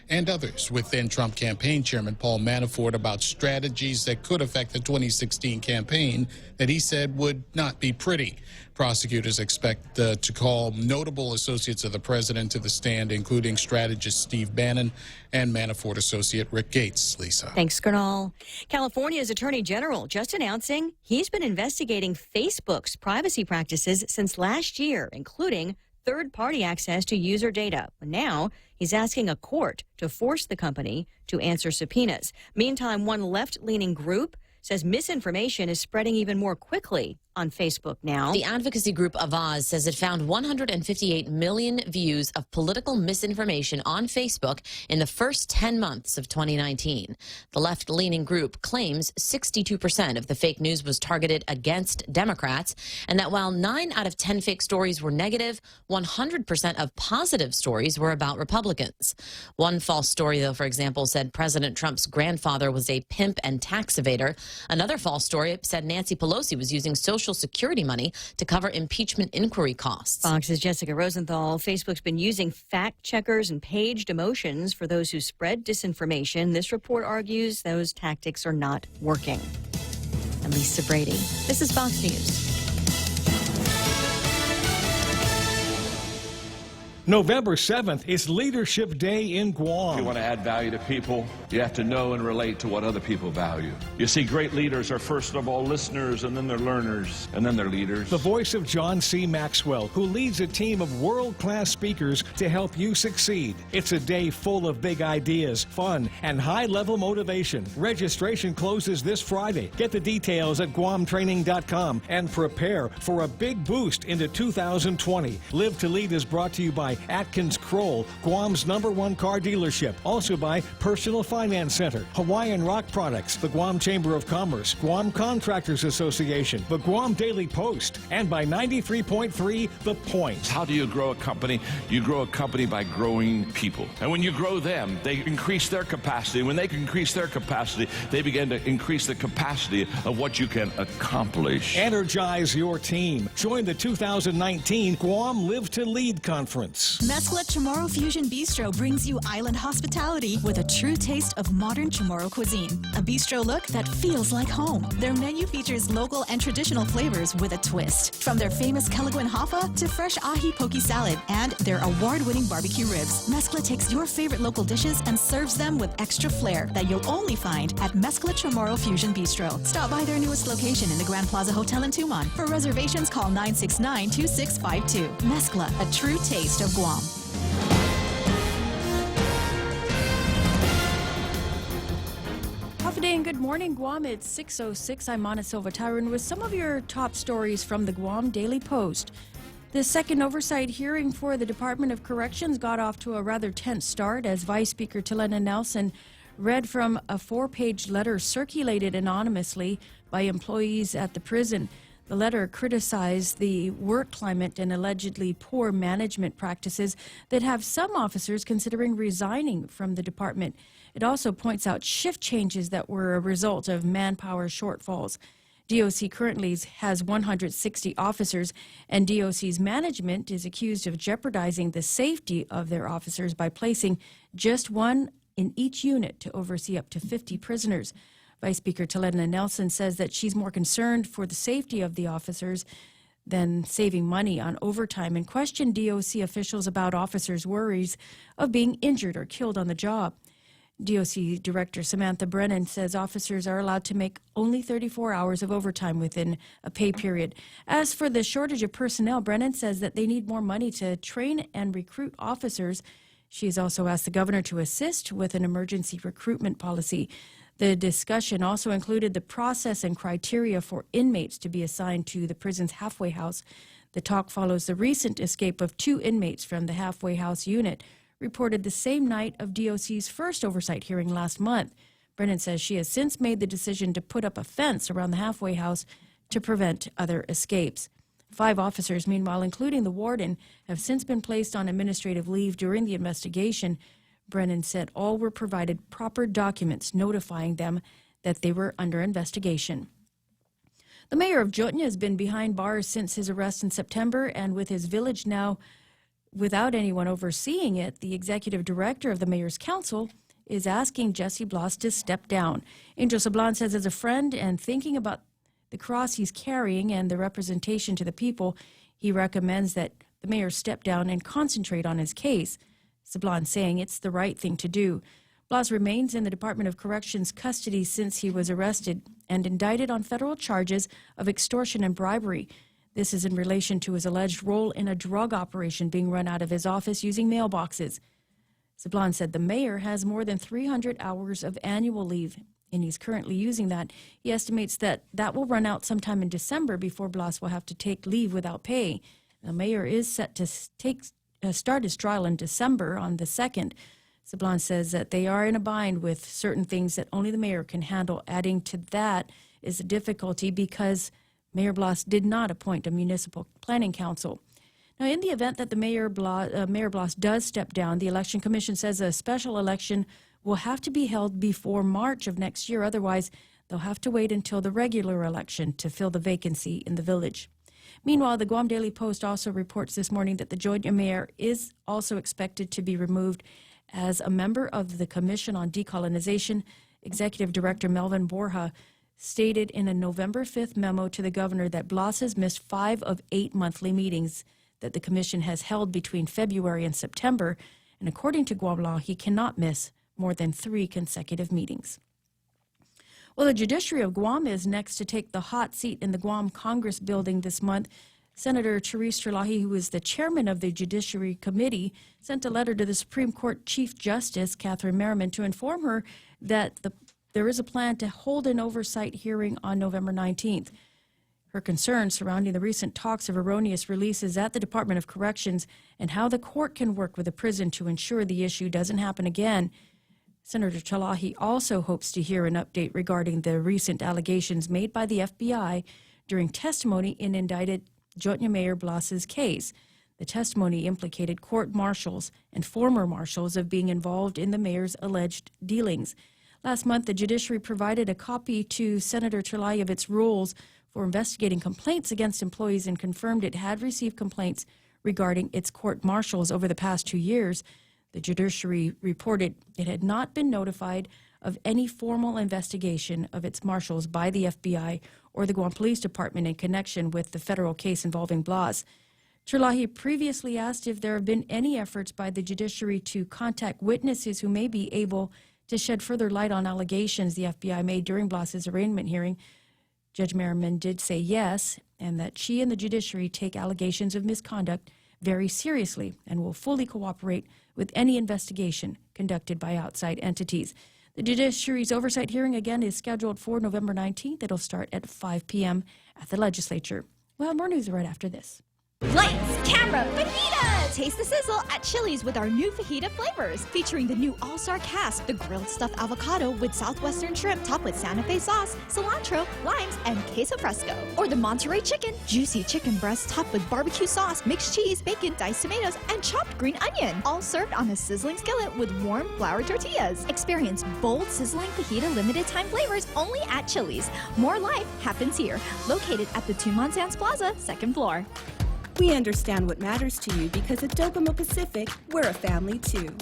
and others within Trump campaign chairman Paul Manafort about strategies that could affect the 2016 campaign that he said would not be pretty. Prosecutors expect to call notable associates of the president to the stand, including strategist Steve Bannon and Manafort associate Rick Gates. Lisa. Thanks, Gernal. California's Attorney General just announcing he's been investigating Facebook's privacy practices since last year, including third-party access to user data. Now, he's asking a court to force the company to answer subpoenas. Meantime, one left-leaning group says misinformation is spreading even more quickly on Facebook now. The advocacy group Avaz says it found 158 million views of political misinformation on Facebook in the first 10 months of 2019. The left-leaning group claims 62% of the fake news was targeted against Democrats, and that while 9 out of 10 fake stories were negative, 100% of positive stories were about Republicans. One false story, though, for example, said President Trump's grandfather was a pimp and tax evader. Another false story said Nancy Pelosi was using Social Security money to cover impeachment inquiry costs. Fox's Jessica Rosenthal. Facebook's been using fact checkers and paged emotions for those who spread disinformation. This report argues those tactics are not working. I'm Lisa Brady. This is Fox News. November 7th is Leadership Day in Guam. If you want to add value to people, you have to know and relate to what other people value. You see, great leaders are first of all listeners, and then they're learners, and then they're leaders. The voice of John C. Maxwell, who leads a team of world-class speakers to help you succeed. It's a day full of big ideas, fun, and high-level motivation. Registration closes this Friday. Get the details at guamtraining.com and prepare for a big boost into 2020. Live to Lead is brought to you by Atkins Kroll, Guam's #1 car dealership. Also by Personal Finance Center, Hawaiian Rock Products, the Guam Chamber of Commerce, Guam Contractors Association, the Guam Daily Post, and by 93.3 The Point. How do you grow a company? You grow a company by growing people. And when you grow them, they increase their capacity. When they increase their capacity, they begin to increase the capacity of what you can accomplish. Energize your team. Join the 2019 Guam Live to Lead Conference. Mescla Chamorro Fusion Bistro brings you island hospitality with a true taste of modern Chamorro cuisine. A bistro look that feels like home. Their menu features local and traditional flavors with a twist. From their famous Calaguan Hafa to fresh ahi poke salad and their award-winning barbecue ribs. Mescla takes your favorite local dishes and serves them with extra flair that you'll only find at Mescla Chamorro Fusion Bistro. Stop by their newest location in the Grand Plaza Hotel in Tumon. For reservations, call 969-2652. Mescla, a true taste of Guam. Happy day and good morning, Guam. It's 6:06. I'm Ana Silva Tyron with some of your top stories from the Guam Daily Post. The second oversight hearing for the Department of Corrections got off to a rather tense start as Vice Speaker Talena Nelson read from a 4-page letter circulated anonymously by employees at the prison. The letter criticized the work climate and allegedly poor management practices that have some officers considering resigning from the department. It also points out shift changes that were a result of manpower shortfalls. DOC currently has 160 officers, and DOC's management is accused of jeopardizing the safety of their officers by placing just one in each unit to oversee up to 50 prisoners. Vice Speaker Talena Nelson says that she's more concerned for the safety of the officers than saving money on overtime and questioned DOC officials about officers' worries of being injured or killed on the job. DOC Director Samantha Brennan says officers are allowed to make only 34 hours of overtime within a pay period. As for the shortage of personnel, Brennan says that they need more money to train and recruit officers. She has also asked the governor to assist with an emergency recruitment policy. The discussion also included the process and criteria for inmates to be assigned to the prison's halfway house. The talk follows the recent escape of 2 inmates from the halfway house unit, reported the same night of DOC's first oversight hearing last month. Brennan says she has since made the decision to put up a fence around the halfway house to prevent other escapes. 5 officers, meanwhile, including the warden, have since been placed on administrative leave during the investigation. Brennan said all were provided proper documents notifying them that they were under investigation. The mayor of Jotnya has been behind bars since his arrest in September, and with his village now Without anyone overseeing it, the executive director of the mayor's council is asking Jesse Blas to step down. Angel Sablan says, as a friend and thinking about the cross he's carrying and the representation to the people, he recommends that the mayor step down and concentrate on his case. Sablan saying it's the right thing to do. Blas remains in the Department of Corrections custody since he was arrested and indicted on federal charges of extortion and bribery. This is in relation to his alleged role in a drug operation being run out of his office using mailboxes. Sablan said the mayor has more than 300 hours of annual leave, and he's currently using that. He estimates that that will run out sometime in December before Blas will have to take leave without pay. The mayor is set to start his trial in December on the 2nd. Sablan says that they are in a bind with certain things that only the mayor can handle. Adding to that is a difficulty because Mayor Blas did not appoint a municipal planning council. Now, in the event that the Mayor Blas does step down, the Election Commission says a special election will have to be held before March of next year. Otherwise, they'll have to wait until the regular election to fill the vacancy in the village. Meanwhile, the Guam Daily Post also reports this morning that the joint mayor is also expected to be removed as a member of the Commission on Decolonization. Executive Director Melvin Borja stated in a November 5th memo to the governor that Blas has missed 5 of 8 monthly meetings that the commission has held between February and September, and according to Guam law, he cannot miss more than 3 consecutive meetings. Well, the judiciary of Guam is next to take the hot seat in the Guam Congress building this month. Senator Therese Terlahi, who is the chairman of the Judiciary Committee, sent a letter to the Supreme Court Chief Justice Catherine Merriman to inform her that there is a plan to hold an oversight hearing on November 19th. Her concerns surrounding the recent talks of erroneous releases at the Department of Corrections and how the court can work with the prison to ensure the issue doesn't happen again. Senator Terlahi also hopes to hear an update regarding the recent allegations made by the FBI during testimony in indicted Joint Mayor Blas's case. The testimony implicated court marshals and former marshals of being involved in the mayor's alleged dealings. Last month, the judiciary provided a copy to Senator Terlahi of its rules for investigating complaints against employees and confirmed it had received complaints regarding its court marshals over the past 2 years. The judiciary reported it had not been notified of any formal investigation of its marshals by the FBI or the Guam Police Department in connection with the federal case involving Blas. Terlahi previously asked if there have been any efforts by the judiciary to contact witnesses who may be able to shed further light on allegations the FBI made during Blas's arraignment hearing. Judge Merriman did say yes, and that she and the judiciary take allegations of misconduct very seriously and will fully cooperate with any investigation conducted by outside entities. The judiciary's oversight hearing again is scheduled for November 19th. It'll start at 5 p.m. at the legislature. Well, more news right after this. Lights, camera, fajita! Taste the sizzle at Chili's with our new fajita flavors, featuring the new all-star cast, the grilled stuffed avocado with southwestern shrimp topped with Santa Fe sauce, cilantro, limes, and queso fresco. Or the Monterey chicken, juicy chicken breast topped with barbecue sauce, mixed cheese, bacon, diced tomatoes, and chopped green onion. All served on a sizzling skillet with warm flour tortillas. Experience bold, sizzling fajita limited-time flavors only at Chili's. More life happens here. Located at the Tumon Sands Plaza, 2nd floor. We understand what matters to you because at Docomo Pacific, we're a family too.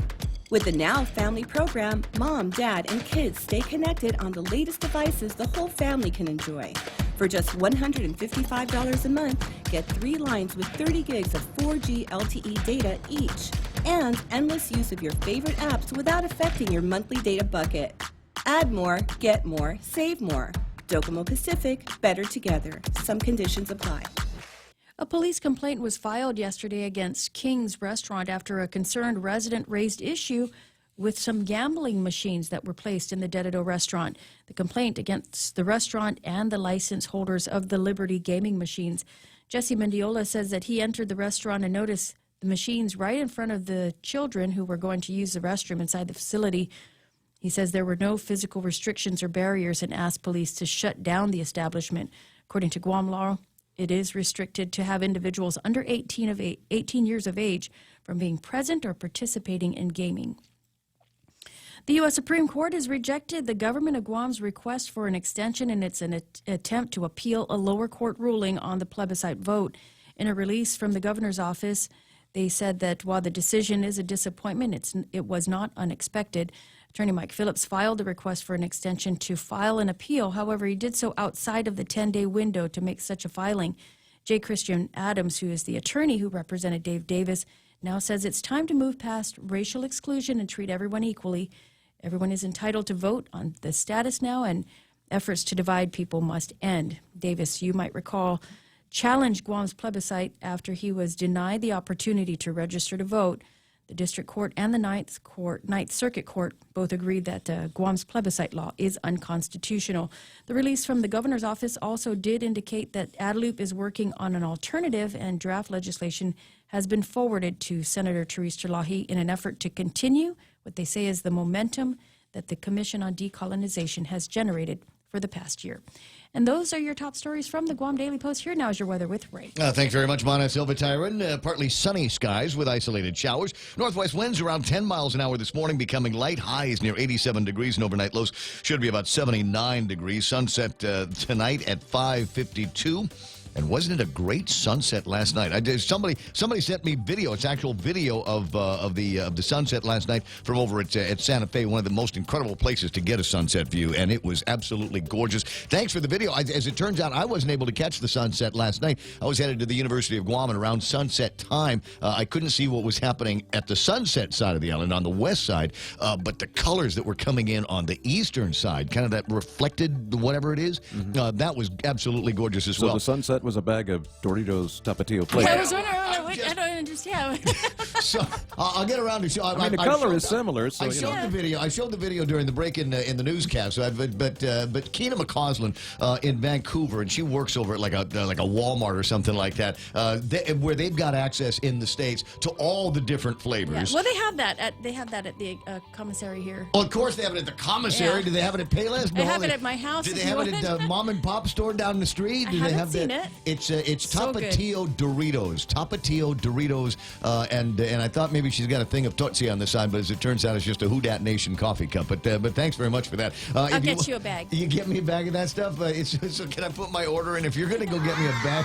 With the Now Family program, mom, dad, and kids stay connected on the latest devices the whole family can enjoy. For just $155 a month, get 3 lines with 30 gigs of 4G LTE data each, and endless use of your favorite apps without affecting your monthly data bucket. Add more, get more, save more. Docomo Pacific, better together. Some conditions apply. A police complaint was filed yesterday against King's Restaurant after a concerned resident raised issue with some gambling machines that were placed in the Dededo restaurant. The complaint against the restaurant and the license holders of the Liberty gaming machines. Jesse Mendiola says that he entered the restaurant and noticed the machines right in front of the children who were going to use the restroom inside the facility. He says there were no physical restrictions or barriers and asked police to shut down the establishment. According to Guam law, it is restricted to have individuals under 18 years of age from being present or participating in gaming. The U.S. Supreme Court has rejected the government of Guam's request for an extension in its attempt to appeal a lower court ruling on the plebiscite vote. In a release from the governor's office, They said that while the decision is a disappointment, it was not unexpected. Attorney Mike Phillips filed a request for an extension to file an appeal. However, he did so outside of the 10-day window to make such a filing. J. Christian Adams, who is the attorney who represented Dave Davis, now says it's time to move past racial exclusion and treat everyone equally. Everyone is entitled to vote on the status now, and efforts to divide people must end. Davis, you might recall, challenged Guam's plebiscite after he was denied the opportunity to register to vote. The District Court and the Ninth Circuit Court both agreed that Guam's plebiscite law is unconstitutional. The release from the governor's office also did indicate that Adelup is working on an alternative, and draft legislation has been forwarded to Senator Therese Terlahi in an effort to continue what they say is the momentum that the Commission on Decolonization has generated for the past year. And those are your top stories from the Guam Daily Post. Here now is your weather with Ray. Thanks very much, Mana Silva Tyron. Partly sunny skies with isolated showers. Northwest winds around 10 miles an hour this morning, becoming light. Highs near 87 degrees, and overnight lows should be about 79 degrees. Sunset tonight at 5:52. And wasn't it a great sunset last night? Somebody sent me video. It's actual video of the sunset last night from over at Santa Fe, one of the most incredible places to get a sunset view, and it was absolutely gorgeous. Thanks for the video. As it turns out, I wasn't able to catch the sunset last night. I was headed to the University of Guam, and around sunset time, I couldn't see what was happening at the sunset side of the island on the west side, but the colors that were coming in on the eastern side, kind of that reflected whatever it is, that was absolutely gorgeous as well. So the sunset was a bag of Doritos Tapatio flavor. I was wondering, I don't understand. So I'll get around to show. I mean, the color is similar. So I showed the video. I showed the video during the break in the newscast. But Keena McCausland in Vancouver, and she works over at like a Walmart or something like that, where they've got access in the States to all the different flavors. Yeah. Well, they have that at the commissary here. Well, of course they have it at the commissary. Yeah. Do they have it at Payless? No, I have it at my house. Do they have it at the mom and pop store down the street? Do I they haven't have seen that? it. It's So Tapatio Doritos. Tapatio Doritos, and I thought maybe she's got a thing of Tootsie on the side, but as it turns out, it's just a Who Dat Nation coffee cup. But thanks very much for that. I'll get you a bag. You get me a bag of that stuff. So can I put my order in? If you're going to go get me a bag.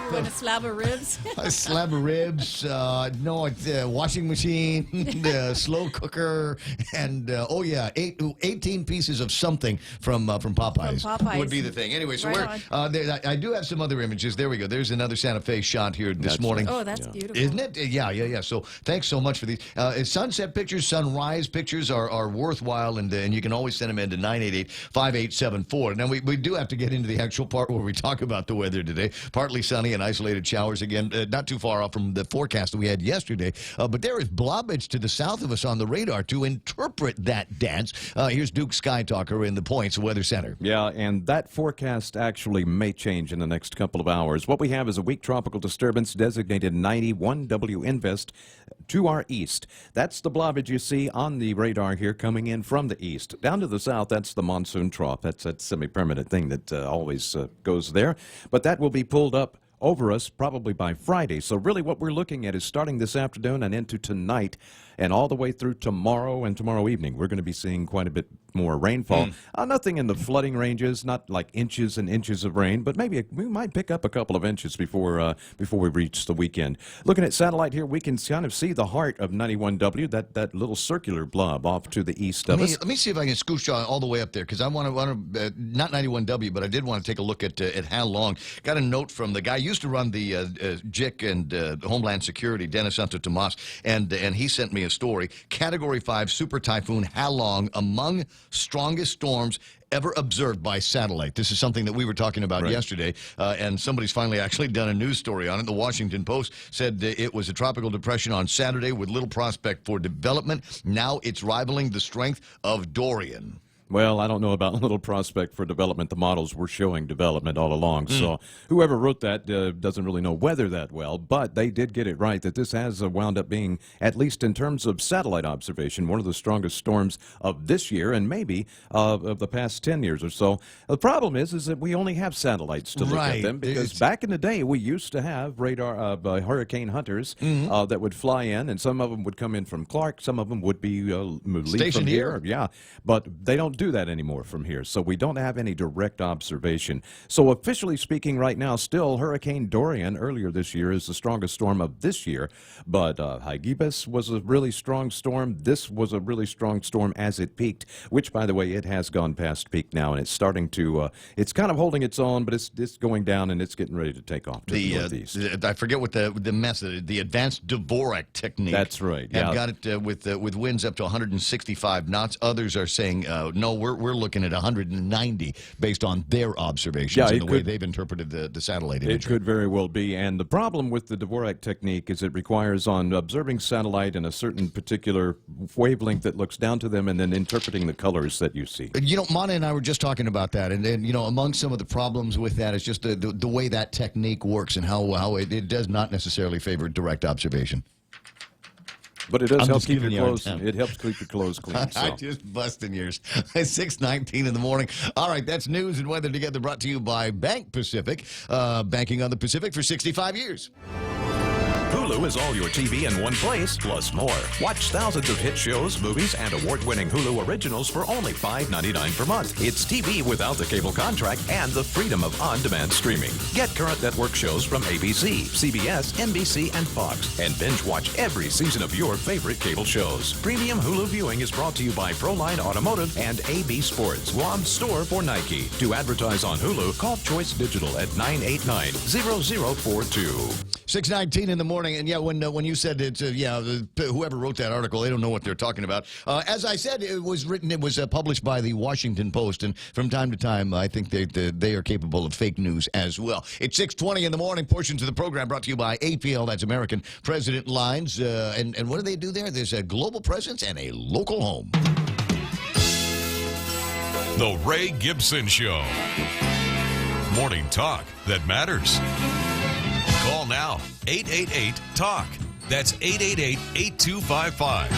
You want a slab of ribs? A slab of ribs. No, it's washing machine, slow cooker, and 18 pieces of something from Popeyes. From Popeyes Would be the thing. Anyway, so Right I do have some other images. There we go. There's another Santa Fe shot here this morning. Oh, that's beautiful. Isn't it? Yeah. So thanks so much for these. Sunset pictures, sunrise pictures are worthwhile, and you can always send them in to 988-5874. Now, we do have to get into the actual part where we talk about the weather today. Partly sunny and isolated showers again, not too far off from the forecast that we had yesterday. But there is blobbage to the south of us on the radar to interpret that dance. Here's Duke Skytalker in the Points Weather Center. Yeah, and that forecast actually may change in the next couple of hours. What we have is a weak tropical disturbance designated 91W Invest to our east. That's the blobbage you see on the radar here coming in from the east. Down to the south, that's the monsoon trough. That's that semi-permanent thing that always goes there. But that will be pulled up over us probably by Friday. So really what we're looking at is starting this afternoon and into tonight and all the way through tomorrow and tomorrow evening. We're going to be seeing quite a bit more rainfall. Nothing in the flooding ranges, not like inches and inches of rain, but maybe we might pick up a couple of inches before we reach the weekend. Looking at satellite here, we can kind of see the heart of 91W, that little circular blob off to the east of us. Let me see if I can scooch all the way up there, because I want to not 91W, but I did want to take a look at how long. Got a note from the guy who used to run the JIC and Homeland Security, Dennis Santo Tomas, and he sent me a story. Category 5 super typhoon Halong among strongest storms ever observed by satellite. This is something that we were talking about yesterday, and somebody's finally actually done a news story on it. The Washington Post said it was a tropical depression on Saturday with little prospect for development. Now it's rivaling the strength of Dorian. Well, I don't know about little prospect for development. The models were showing development all along. So whoever wrote that doesn't really know weather that well, but they did get it right that this has wound up being, at least in terms of satellite observation, one of the strongest storms of this year and maybe of the past 10 years or so. The problem is that we only have satellites to look at them, because back in the day we used to have radar hurricane hunters that would fly in, and some of them would come in from Clark, some of them would be lead stationed from here. Yeah, but they don't don't do that anymore from here, so we don't have any direct observation. So officially speaking right now, still Hurricane Dorian earlier this year is the strongest storm of this year, but Gibson was a really strong storm. This was a really strong storm as it peaked, which, by the way, it has gone past peak now, and it's starting to, it's kind of holding its own, but it's going down, and it's getting ready to take off to the northeast. I forget what the method, the advanced Dvorak technique. That's right. Yeah. I've got it with winds up to 165 knots. Others are saying, no, we're looking at 190 based on their observations and the way they've interpreted the satellite imagery. It could very well be. And the problem with the Dvorak technique is it requires on observing satellite in a certain particular wavelength that looks down to them and then interpreting the colors that you see. You know, Mana and I were just talking about that. And you know, among some of the problems with that is just the way that technique works and how it does not necessarily favor direct observation. But it does help keep your clothes. It helps keep your clothes clean. So. I just busting yours. 6:19 in the morning. All right, that's news and weather together. Brought to you by Bank Pacific, banking on the Pacific for 65 years. Hulu is all your TV in one place, plus more. Watch thousands of hit shows, movies, and award-winning Hulu originals for only $5.99 per month. It's TV without the cable contract and the freedom of on-demand streaming. Get current network shows from ABC, CBS, NBC, and Fox, and binge-watch every season of your favorite cable shows. Premium Hulu viewing is brought to you by Proline Automotive and AB Sports, Guam's store for Nike. To advertise on Hulu, call Choice Digital at 989-0042. 6:19 in the morning, and yeah, when you said it's whoever wrote that article, they don't know what they're talking about. As I said, it was published by the Washington Post, and from time to time, I think they are capable of fake news as well. It's 6:20 in the morning. Portions of the program brought to you by APL, that's American President Lines, and what do they do there? There's a global presence and a local home. The Ray Gibson Show. Morning talk that matters. Call now, 888-TALK. That's 888-8255.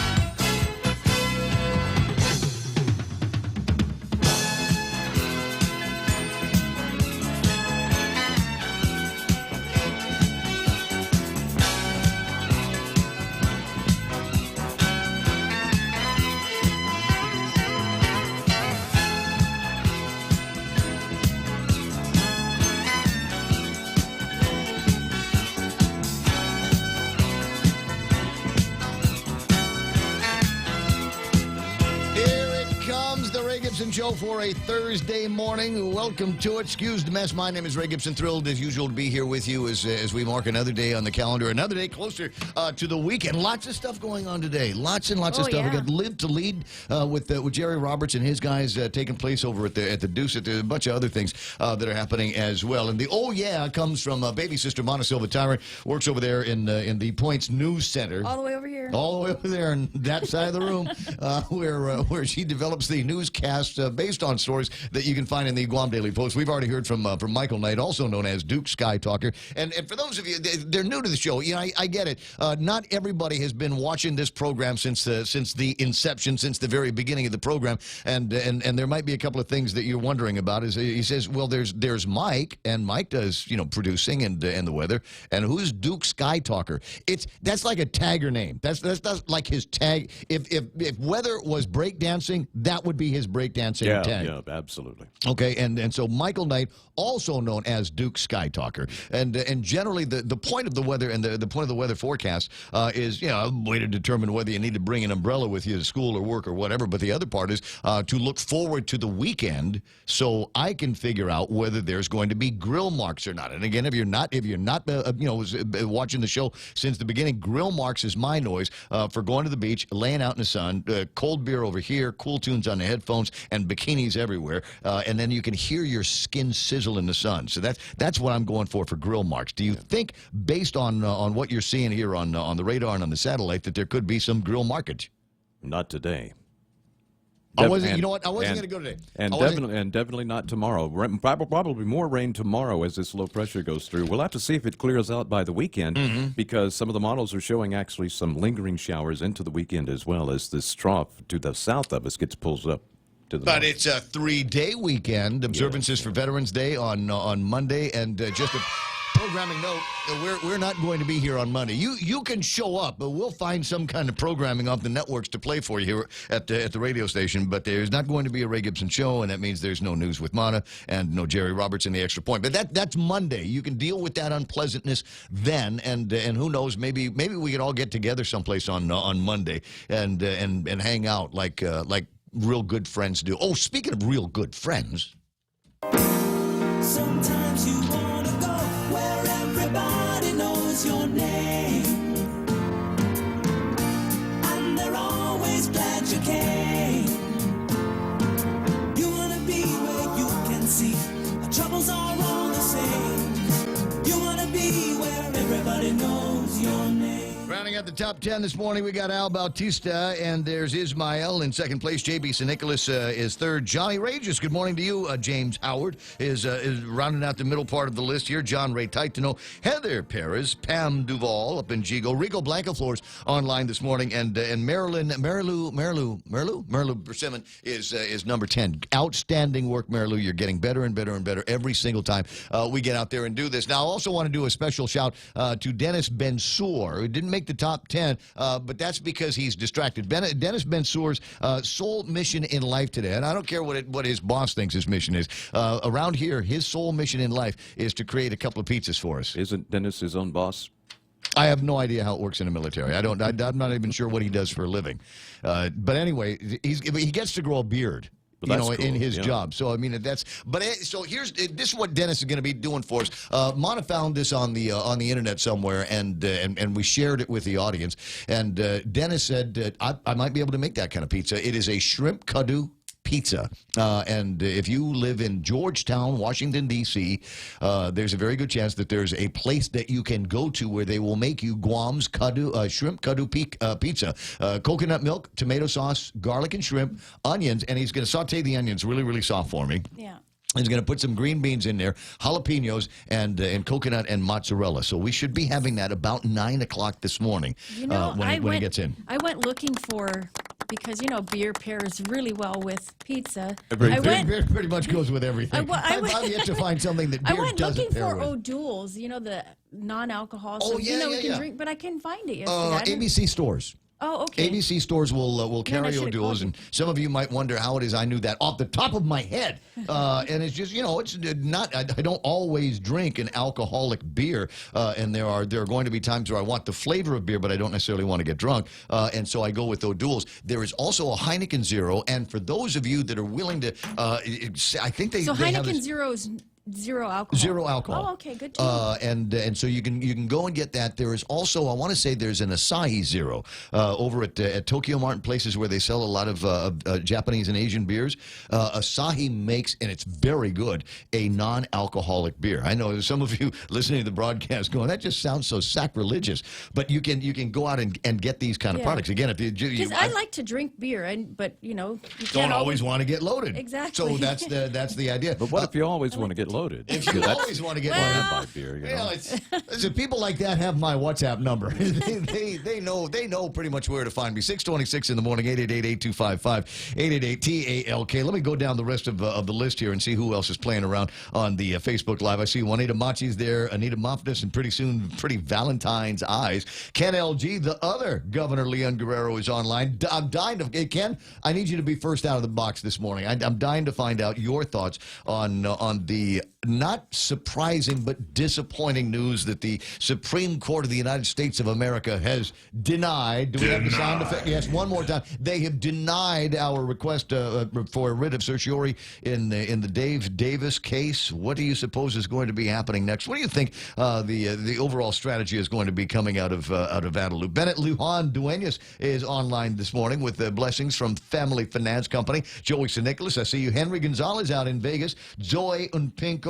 Gibson Show for a Thursday morning. Welcome to it. Excuse the mess. My name is Ray Gibson. Thrilled as usual to be here with you as we mark another day on the calendar, another day closer to the weekend. Lots of stuff going on today. Lots and lots of stuff. Yeah. We got Live to Lead with Jerry Roberts and his guys taking place over at the Deuce. A bunch of other things that are happening as well. And the oh yeah comes from baby sister Mona Silva Tyrant. Works over there in the Points News Center. All the way over here. All the way over there in that side of the room, where she develops the newscast based on stories that you can find in the Guam Daily Post. We've already heard from Michael Knight, also known as Duke Sky Talker. And for those of you, they're new to the show. You know, I get it. Not everybody has been watching this program since the inception, since the very beginning of the program. And there might be a couple of things that you're wondering about. Is he says, well, there's Mike, and Mike does producing and the weather. And who's Duke Sky Talker? That's like a tagger name. That's like his tag. If weather was breakdancing, that would be his breakdancing tag. Yeah, absolutely. Okay, and so Michael Knight, also known as Duke Sky Talker, and generally the point of the weather and the point of the weather forecast is a way to determine whether you need to bring an umbrella with you to school or work or whatever. But the other part is to look forward to the weekend, so I can figure out whether there's going to be grill marks or not. And again, if you're not watching the show since the beginning, grill marks is my noise for going to the beach, laying out in the sun, cold beer over here, cool tunes on the headphones, and bikinis everywhere, and then you can hear your skin sizzle in the sun. So that's what I'm going for grill marks. Do you think, based on what you're seeing here on the radar and on the satellite, that there could be some grill markage? Not today. I wasn't going to go today. And definitely not tomorrow. Probably more rain tomorrow as this low pressure goes through. We'll have to see if it clears out by the weekend, because some of the models are showing actually some lingering showers into the weekend as well as this trough to the south of us gets pulled up. But it's a 3-day weekend. Observances for Veterans Day on Monday, and Programming note, we're not going to be here on Monday. You can show up, but we'll find some kind of programming off the networks to play for you here at the radio station. But there's not going to be a Ray Gibson show, and that means there's no News with Mana and no Jerry Roberts in the Extra Point. But that's Monday. You can deal with that unpleasantness then, and who knows, maybe we could all get together someplace on Monday and hang out like real good friends do. Oh, speaking of real good friends. Sometimes you wanna go where everybody knows your name, and they're always glad you came. You wanna be where you can see our troubles are all the same. You wanna be where everybody knows your name. Rounding out the top 10 this morning, we got Al Bautista, and there's Ismael in second place. J.B. St. Nicholas is third. Johnny Rages, good morning to you. James Howard is rounding out the middle part of the list here. John Ray Titano, Heather Perez, Pam Duvall up in Jigo, Rico Blancaflores online this morning, and Marilyn Persimmon is number 10. Outstanding work, Marilu. You're getting better and better and better every single time we get out there and do this. Now, I also want to do a special shout to Dennis Bensour, who didn't make the top 10, but that's because he's distracted. Dennis Bensour's sole mission in life today, and I don't care what his boss thinks his mission is. Around here, his sole mission in life is to create a couple of pizzas for us. Isn't Dennis his own boss? I have no idea how it works in the military. I'm not even sure what he does for a living. But anyway, he gets to grow a beard. Well, in his yeah. job. So, I mean, so this is what Dennis is going to be doing for us. Mana found this on the internet somewhere, and we shared it with the audience. And Dennis said, I might be able to make that kind of pizza. It is a shrimp kadu pizza. And if you live in Georgetown, Washington, D.C., there's a very good chance that there's a place that you can go to where they will make you Guam's shrimp kadu pizza. Coconut milk, tomato sauce, garlic and shrimp, onions, and he's going to saute the onions really, really soft for me. Yeah. He's going to put some green beans in there, jalapenos, and coconut and mozzarella. So we should be having that about 9 o'clock this morning when he gets in. I went looking for, because, beer pairs really well with pizza. Beer pretty much goes with everything. I've yet to find something that beer I went doesn't looking pair for with. O'Doul's, the non-alcohol. Oh, so, yeah, we can drink, but I couldn't find it yesterday. ABC stores. Oh, okay. ABC stores will carry O'Doul's, and some of you might wonder how it is I knew that off the top of my head. And it's just, it's not. I don't always drink an alcoholic beer, and there are going to be times where I want the flavor of beer, but I don't necessarily want to get drunk, and so I go with O'Doul's. There is also a Heineken Zero, and for those of you that are willing to, I think they. So they have Heineken Zero is zero alcohol. Zero alcohol. Oh, okay, good to know. And so you can go and get that. There is also, I want to say, there's an Asahi Zero over at Tokyo Mart, places where they sell a lot of Japanese and Asian beers. Asahi makes, and it's very good, a non-alcoholic beer. I know some of you listening to the broadcast going, that just sounds so sacrilegious. But you can go out and get these kind of products. Again, if because I like to drink beer, but you don't always want to get loaded. Exactly. So that's the idea. But what if you always want to get loaded? If you always want to get loaded, beer, so people like that have my WhatsApp number. they know pretty much where to find me. 6:26 in the morning, 888-8255, 888-TALK. Let me go down the rest of the list here and see who else is playing around on the Facebook Live. I see Juanita Machi's there, Anita Moffitt, and pretty soon, Pretty Valentine's Eyes. Ken LG, the other Governor Leon Guerrero, is online. I'm dying to, Ken, I need you to be first out of the box this morning. I'm dying to find out your thoughts on the not surprising but disappointing news that the Supreme Court of the United States of America has denied. Do we have the sound effect? Yes, one more time. They have denied our request for a writ of certiorari in the Dave Davis case. What do you suppose is going to be happening next? What do you think the overall strategy is going to be coming out of Adelou? Bennett Lujan Duenas is online this morning with blessings from Family Finance Company. Joey St. Nicholas, I see you. Henry Gonzalez out in Vegas. Joy Unpinko,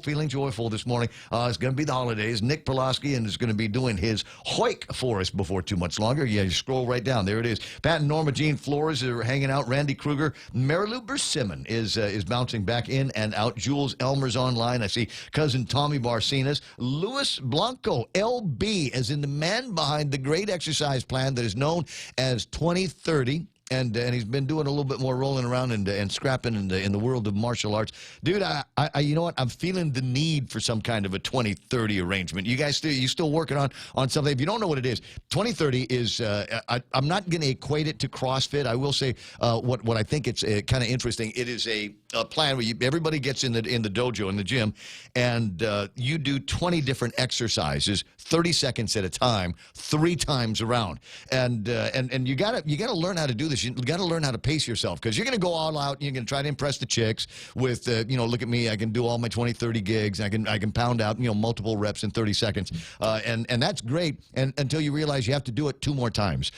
feeling joyful this morning. It's going to be the holidays. Nick Pulaski is going to be doing his hoik for us before too much longer. Yeah, you scroll right down. There it is. Pat and Norma Jean Flores are hanging out. Randy Kruger. Marilu Persimmon is bouncing back in and out. Jules Elmer's online. I see cousin Tommy Barcinas. Luis Blanco, LB, as in the man behind the great exercise plan that is known as 2030. and he's been doing a little bit more rolling around and scrapping in the world of martial arts. Dude, I you know what? I'm feeling the need for some kind of a 20-30 arrangement. You guys still working on something? If you don't know what it is, 20-30 is. I'm not going to equate it to CrossFit. I will say what I think it's kind of interesting. It is a plan where everybody gets in the dojo, in the gym, and you do 20 different exercises, 30 seconds at a time, 3 times around. And you gotta learn how to do this. You gotta learn how to pace yourself, because you're gonna go all out. You're gonna try to impress the chicks with look at me, I can do all my 20-30 gigs. I can pound out multiple reps in 30 seconds, and that's great. And until you realize you have to do it 2 more times,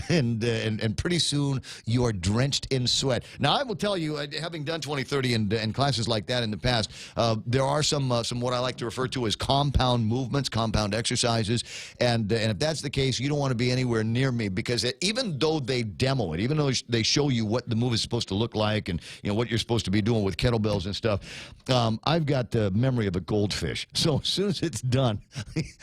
and pretty soon you are drenched in sweat. Now I will tell you, having done 20-30 and classes like that in the past, there are some what I like to refer to as compound movements, compound exercises, and if that's the case, you don't want to be anywhere near me, because even though they demo it, even though they show you what the move is supposed to look like, and what you're supposed to be doing with kettlebells and stuff, I've got the memory of a goldfish. So as soon as it's done,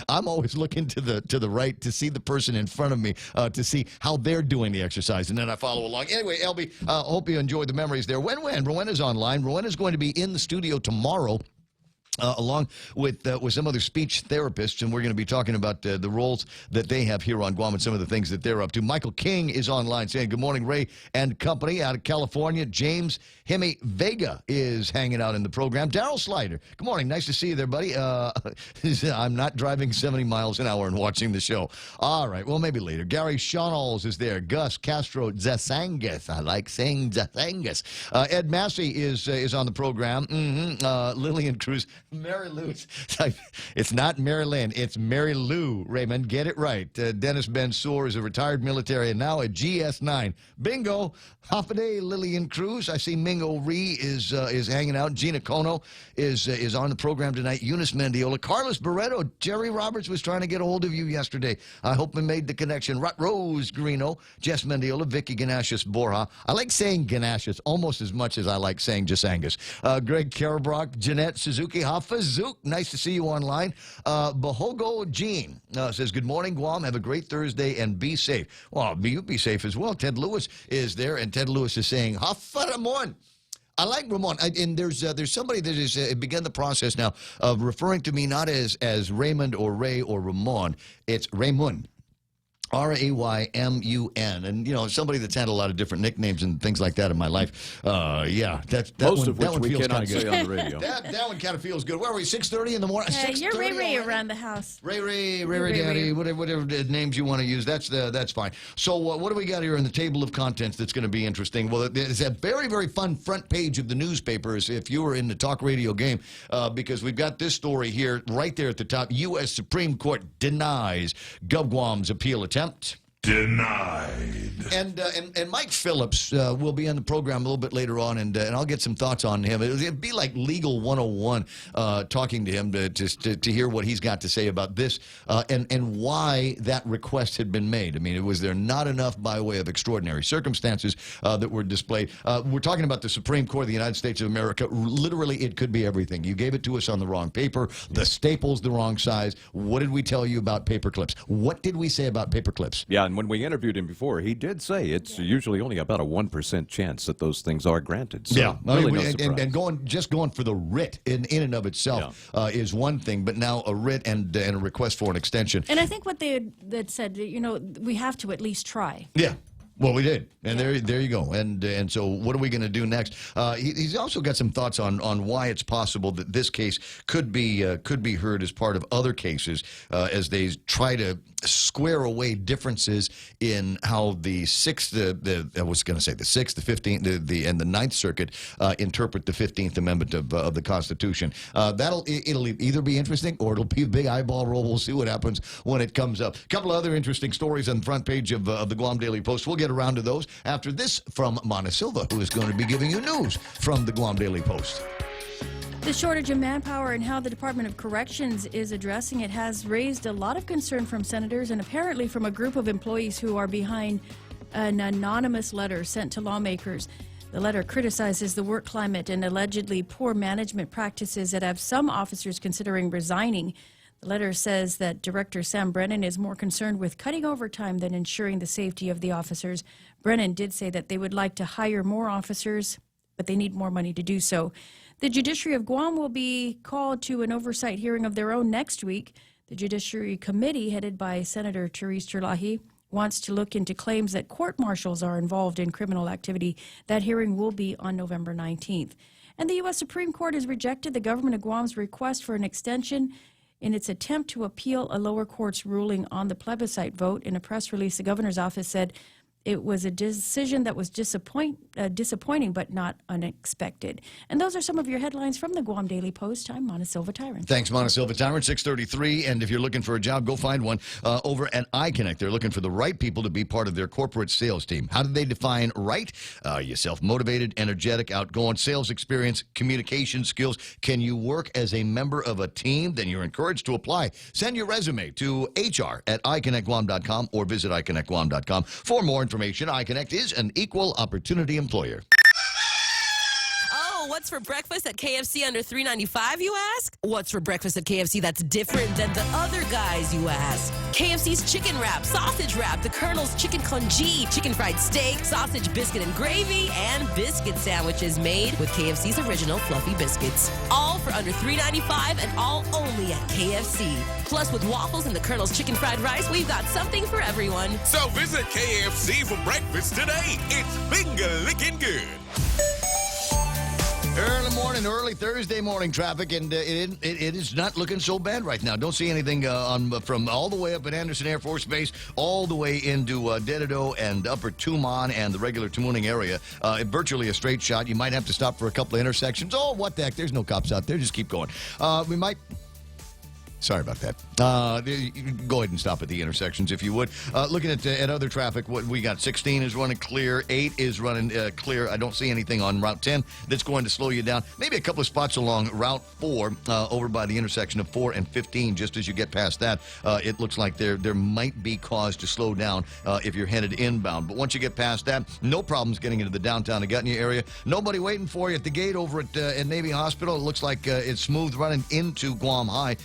I'm always looking to the right to see the person in front of me, to see how they're doing the exercise, and then I follow along. Anyway, LB, hope you enjoyed the memories there. Rowena's online. Rowena's going to be in the studio tomorrow, along with some other speech therapists, and we're going to be talking about the roles that they have here on Guam and some of the things that they're up to. Michael King is online saying, good morning, Ray and company, out of California. James Hemi Vega is hanging out in the program. Daryl Slider, good morning. Nice to see you there, buddy. I'm not driving 70 miles an hour and watching the show. All right, well, maybe later. Gary Shawnols is there. Gus Castro Zasangas. I like saying Zasangas. Ed Massey is on the program. Lillian Cruz. Mary Lou. It's not Mary Lynn. It's Mary Lou, Raymond. Get it right. Dennis Bensour is a retired military and now a GS9. Bingo. Hafaday Lillian Cruz. I see Mingo Ree is hanging out. Gina Kono is on the program tonight. Eunice Mendiola. Carlos Barreto. Jerry Roberts was trying to get a hold of you yesterday. I hope we made the connection. Rose Garino. Jess Mendiola. Vicky Ganashis Borja. I like saying Ganashis almost as much as I like saying Jasangas. Greg Karabrock. Jeanette Suzuki. Hafazook, nice to see you online. Bahogo Jean says, good morning, Guam. Have a great Thursday and be safe. Well, you be safe as well. Ted Lewis is there, and Ted Lewis is saying, Hafa Ramon. I like Ramon. And there's somebody that has begun the process now of referring to me not as Raymond or Ray or Ramon. It's Raymond. Raymun, and somebody that's had a lot of different nicknames and things like that in my life. Yeah, that most one, of which that one we feels cannot good. say on the radio. that one kind of feels good. Where are we? 6:30 in the morning. You're Ray around the house. Ray Daddy, whatever names you want to use. That's fine. So what do we got here in the table of contents that's going to be interesting? Well, it's a very, very fun front page of the newspapers if you were in the talk radio game, because we've got this story here right there at the top. U.S. Supreme Court denies GovGuam's appeal attempt. Denied. And Mike Phillips will be on the program a little bit later on, and I'll get some thoughts on him. It'd be like Legal 101, talking to him to hear what he's got to say about this and why that request had been made. I mean, was there not enough by way of extraordinary circumstances that were displayed? We're talking about the Supreme Court of the United States of America. Literally, it could be everything. You gave it to us on the wrong paper. The staple's the wrong size. What did we tell you about paper clips? What did we say about paper clips? Yeah, and when we interviewed him before, he did say it's usually only about a 1% chance that those things are granted. So yeah, really no and surprise. going for the writ in and of itself is one thing, but now a writ and a request for an extension. And I think what they had said, we have to at least try. Yeah. Well, we did, and there you go. And so, what are we going to do next? He's also got some thoughts on why it's possible that this case could be heard as part of other cases as they try to square away differences in how the Sixth, I was going to say the Sixth, the 15th, and the Ninth Circuit interpret the 15th Amendment of the Constitution. It'll either be interesting or it'll be a big eyeball roll. We'll see what happens when it comes up. A couple of other interesting stories on the front page of the Guam Daily Post. We'll get around to those after this from Mana Silva, who is going to be giving you news from the Guam Daily Post. The shortage of manpower and how the Department of Corrections is addressing it has raised a lot of concern from senators and apparently from a group of employees who are behind an anonymous letter sent to lawmakers. The letter criticizes the work climate and allegedly poor management practices that have some officers considering resigning. The letter says that Director Sam Brennan is more concerned with cutting overtime than ensuring the safety of the officers. Brennan did say that they would like to hire more officers, but they need more money to do so. The Judiciary of Guam will be called to an oversight hearing of their own next week. The Judiciary Committee, headed by Senator Therese Terlahi, wants to look into claims that court martials are involved in criminal activity. That hearing will be on November 19th. And the U.S. Supreme Court has rejected the government of Guam's request for an extension in its attempt to appeal a lower court's ruling on the plebiscite vote. In a press release, the governor's office said it was a decision that was disappointing but not unexpected. And those are some of your headlines from the Guam Daily Post. I'm Mona Silva Tyron. Thanks, Mona Silva Tyron. 6:33. And if you're looking for a job, go find one over at iConnect. They're looking for the right people to be part of their corporate sales team. How do they define right? You're self-motivated, energetic, outgoing, sales experience, communication skills. Can you work as a member of a team? Then you're encouraged to apply. Send your resume to hr@iconnectguam.com or visit iconnectguam.com for more information. iConnect is an equal opportunity employer. Oh, what's for breakfast at KFC under $3.95, you ask? What's for breakfast at KFC that's different than the other guys, you ask? KFC's chicken wrap, sausage wrap, the Colonel's chicken congee, chicken fried steak, sausage biscuit and gravy, and biscuit sandwiches made with KFC's original fluffy biscuits. All for under $3.95 and all only at KFC. Plus, with waffles and the Colonel's chicken fried rice, we've got something for everyone. So visit KFC for breakfast today. It's finger-licking good. Early Thursday morning traffic, and it is not looking so bad right now. Don't see anything from all the way up at Anderson Air Force Base, all the way into Dededo and Upper Tumon and the regular Tumuning area. Virtually a straight shot. You might have to stop for a couple of intersections. Oh, what the heck? There's no cops out there. Just keep going. We might... Sorry about that. Go ahead and stop at the intersections if you would. Looking at other traffic, what we got, 16 is running clear, 8 is running clear. I don't see anything on Route 10 that's going to slow you down. Maybe a couple of spots along Route 4 over by the intersection of 4 and 15. Just as you get past that, it looks like there might be cause to slow down if you're headed inbound. But once you get past that, no problems getting into the downtown Agutnia area. Nobody waiting for you at the gate over at Navy Hospital. It looks like it's smooth running into Guam High,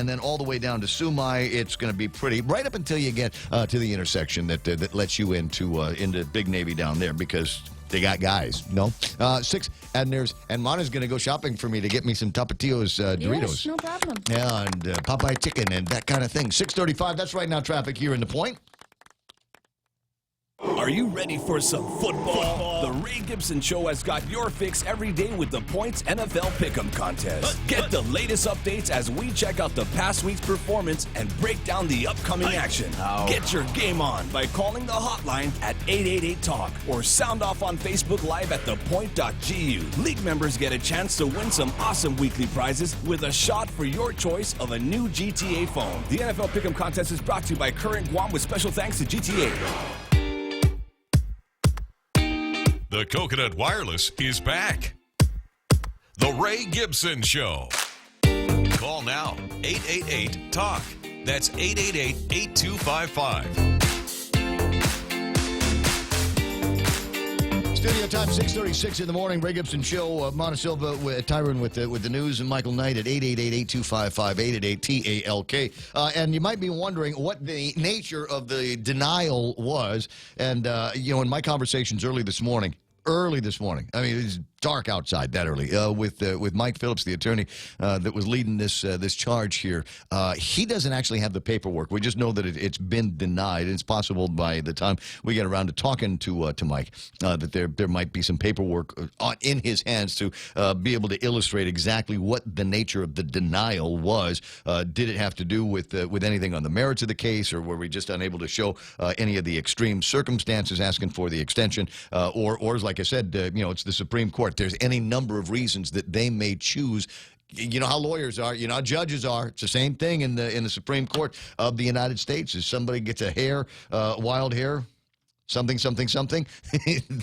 and then all the way down to Sumai. It's going to be pretty right up until you get to the intersection that lets you into Big Navy down there, because they got guys. No? 6, and Mona's going to go shopping for me to get me some Tapatio's Doritos. Yes, no problem. Yeah, and Popeye chicken and that kind of thing. 6:35, that's right now traffic here in the Point. Are you ready for some football? The Ray Gibson Show has got your fix every day with the Points NFL Pick'em contest. Get the latest updates as we check out the past week's performance and break down the upcoming action. Get your game on by calling the hotline at 888-TALK or sound off on Facebook Live at thepoint.gu. League members get a chance to win some awesome weekly prizes with a shot for your choice of a new GTA phone. The NFL Pick'em contest is brought to you by Current Guam with special thanks to GTA. The Coconut Wireless is back. The Ray Gibson Show. Call now, 888-TALK. That's 888-8255. Studio time, 6:36 in the morning. Ray Gibson Show. Mona Silva, Tyron with the news, and Michael Knight at 888-8255, 888-TALK. And you might be wondering what the nature of the denial was. And, in my conversations early this morning, I mean, it's dark outside that early, with Mike Phillips, the attorney that was leading this charge here. He doesn't actually have the paperwork. We just know that it's been denied. It's possible by the time we get around to talking to Mike that there might be some paperwork in his hands to be able to illustrate exactly what the nature of the denial was. Did it have to do with anything on the merits of the case, or were we just unable to show any of the extreme circumstances asking for the extension, or like I said, it's the Supreme Court. There's any number of reasons that they may choose. You know how lawyers are. You know how judges are. It's the same thing in the Supreme Court of the United States. If somebody gets a wild hair, something,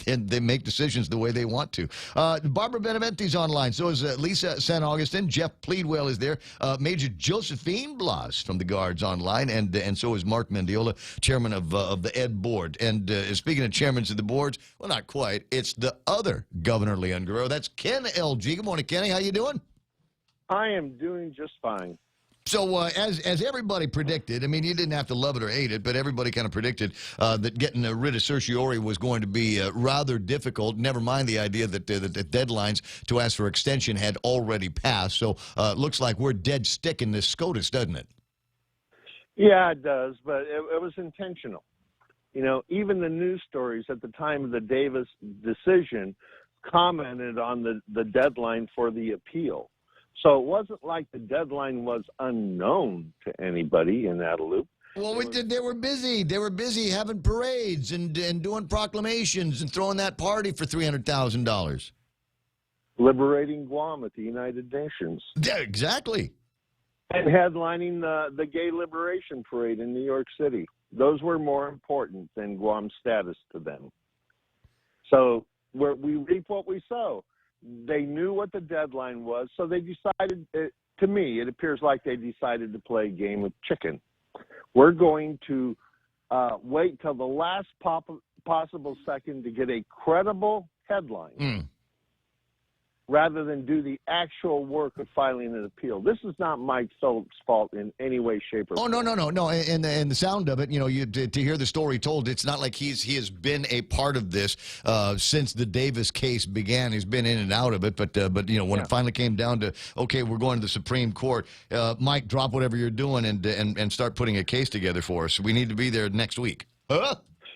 and they make decisions the way they want to. Barbara Beneventi's online. So is Lisa San Augustin. Jeff Pleadwell is there. Major Josephine Blas from the Guards online, and so is Mark Mendiola, chairman of the Ed Board. And speaking of chairmen of the boards, well, not quite. It's the other Governor Leon Guerrero. That's Ken LG. Good morning, Kenny. How you doing? I am doing just fine. So as everybody predicted, I mean, you didn't have to love it or hate it, but everybody kind of predicted that getting rid of certiorari was going to be rather difficult. Never mind the idea that the deadlines to ask for extension had already passed. So it looks like we're dead stick in this SCOTUS, doesn't it? Yeah, it does, but it was intentional. You know, even the news stories at the time of the Davis decision commented on the deadline for the appeal. So it wasn't like the deadline was unknown to anybody in Adelup. Well, they were busy. They were busy having parades and doing proclamations and throwing that party for $300,000. Liberating Guam at the United Nations. Yeah, exactly. And headlining the Gay Liberation Parade in New York City. Those were more important than Guam's status to them. So we reap what we sow. They knew what the deadline was, so they decided, to me, it appears like they decided to play a game of chicken. We're going to wait till the last possible second to get a credible headline rather than do the actual work of filing an appeal. This is not Mike Phillips' fault in any way, shape, or form. Oh, no. And the sound of it, you know, to hear the story told, it's not like he has been a part of this since the Davis case began. He's been in and out of it, but you know, when it finally came down to, okay, we're going to the Supreme Court, Mike, drop whatever you're doing and start putting a case together for us. We need to be there next week. Huh?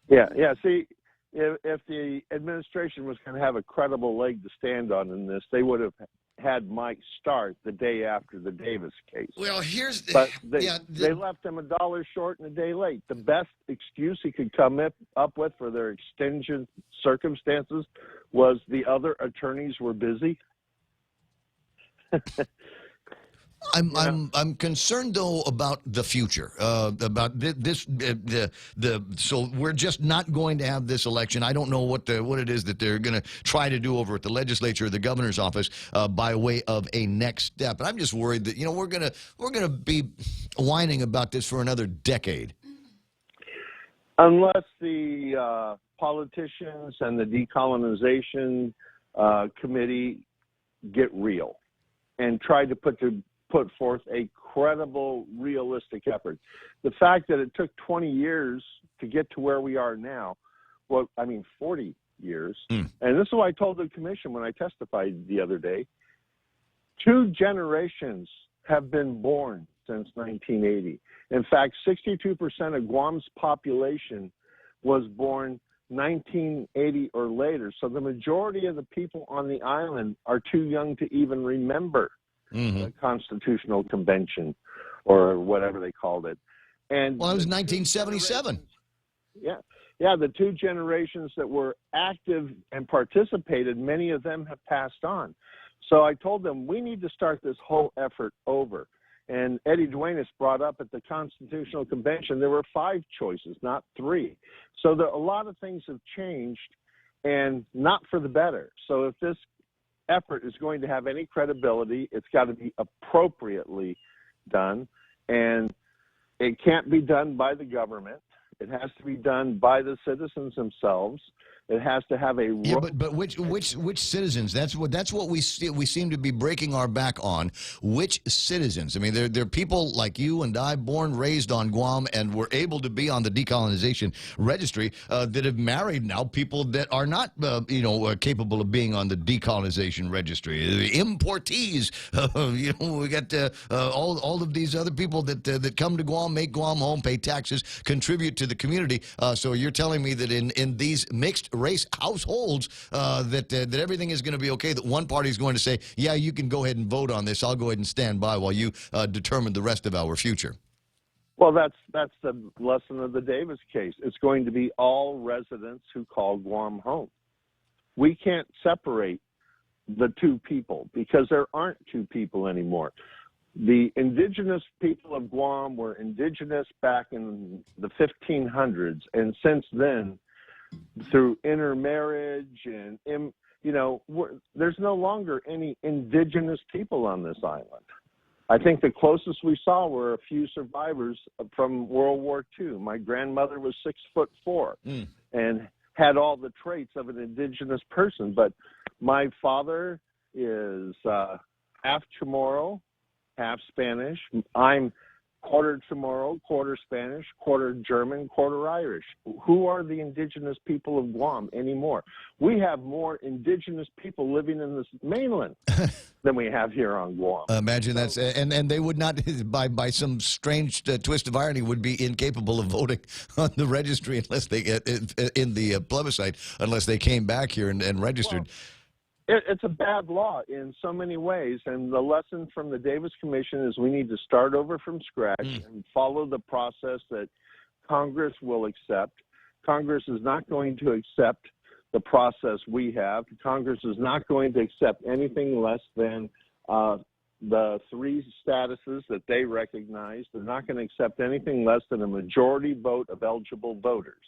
Yeah. See, if the administration was going to have a credible leg to stand on in this, they would have had Mike start the day after the Davis case. Well, but they left him $1 short and a day late. The best excuse he could come up with for their extension circumstances was the other attorneys were busy. I'm concerned though about the future. About this. So we're just not going to have this election. I don't know what it is that they're going to try to do over at the legislature or the governor's office by way of a next step. And I'm just worried that we're gonna be whining about this for another decade. Unless the politicians and the decolonization committee get real and try to put forth a credible, realistic effort. The fact that it took 20 years to get to where we are now, 40 years, and this is what I told the commission when I testified the other day, 2 generations have been born since 1980. In fact, 62% of Guam's population was born 1980 or later. So the majority of the people on the island are too young to even remember the Constitutional Convention or whatever they called it. And well, it was 1977. Yeah, the 2 generations that were active and participated, many of them have passed on. So I told them we need to start this whole effort over. And Eddie Duenas brought up at the Constitutional Convention there were 5 choices, not 3. So a lot of things have changed, and not for the better. So if this effort is going to have any credibility, it's got to be appropriately done, and it can't be done by the government. It has to be done by the citizens themselves. It has to have a but which citizens? That's what we seem to be breaking our back on. Which citizens? I mean, they're people like you and I, born, raised on Guam, and were able to be on the decolonization registry that have married now people that are not capable of being on the decolonization registry. Importees. We got all of these other people that come to Guam, make Guam home, pay taxes, contribute to the community. So you're telling me that in these mixed race households that everything is going to be okay, that one party is going to say, yeah, you can go ahead and vote on this, I'll go ahead and stand by while you determine the rest of our future. Well, that's the lesson of the Davis case. It's going to be all residents who call Guam home. We can't separate the 2 people because there aren't 2 people anymore. The indigenous people of Guam were indigenous back in the 1500s, and since then, through intermarriage and there's no longer any indigenous people on this island. I think the closest we saw were a few survivors from World War II. My grandmother was 6'4" and had all the traits of an indigenous person. But my father is half Chamorro, half Spanish. I'm quarter Chamorro, quarter Spanish, quarter German, quarter Irish. Who are the indigenous people of Guam anymore? We have more indigenous people living in this mainland than we have here on Guam. Imagine that's and they would not, by some strange twist of irony, would be incapable of voting on the registry unless they get in the plebiscite unless they came back here and registered. It's a bad law in so many ways, and the lesson from the Davis Commission is we need to start over from scratch and follow the process that Congress will accept. Congress is not going to accept the process we have. Congress is not going to accept anything less than the three statuses that they recognize. They're not going to accept anything less than a majority vote of eligible voters.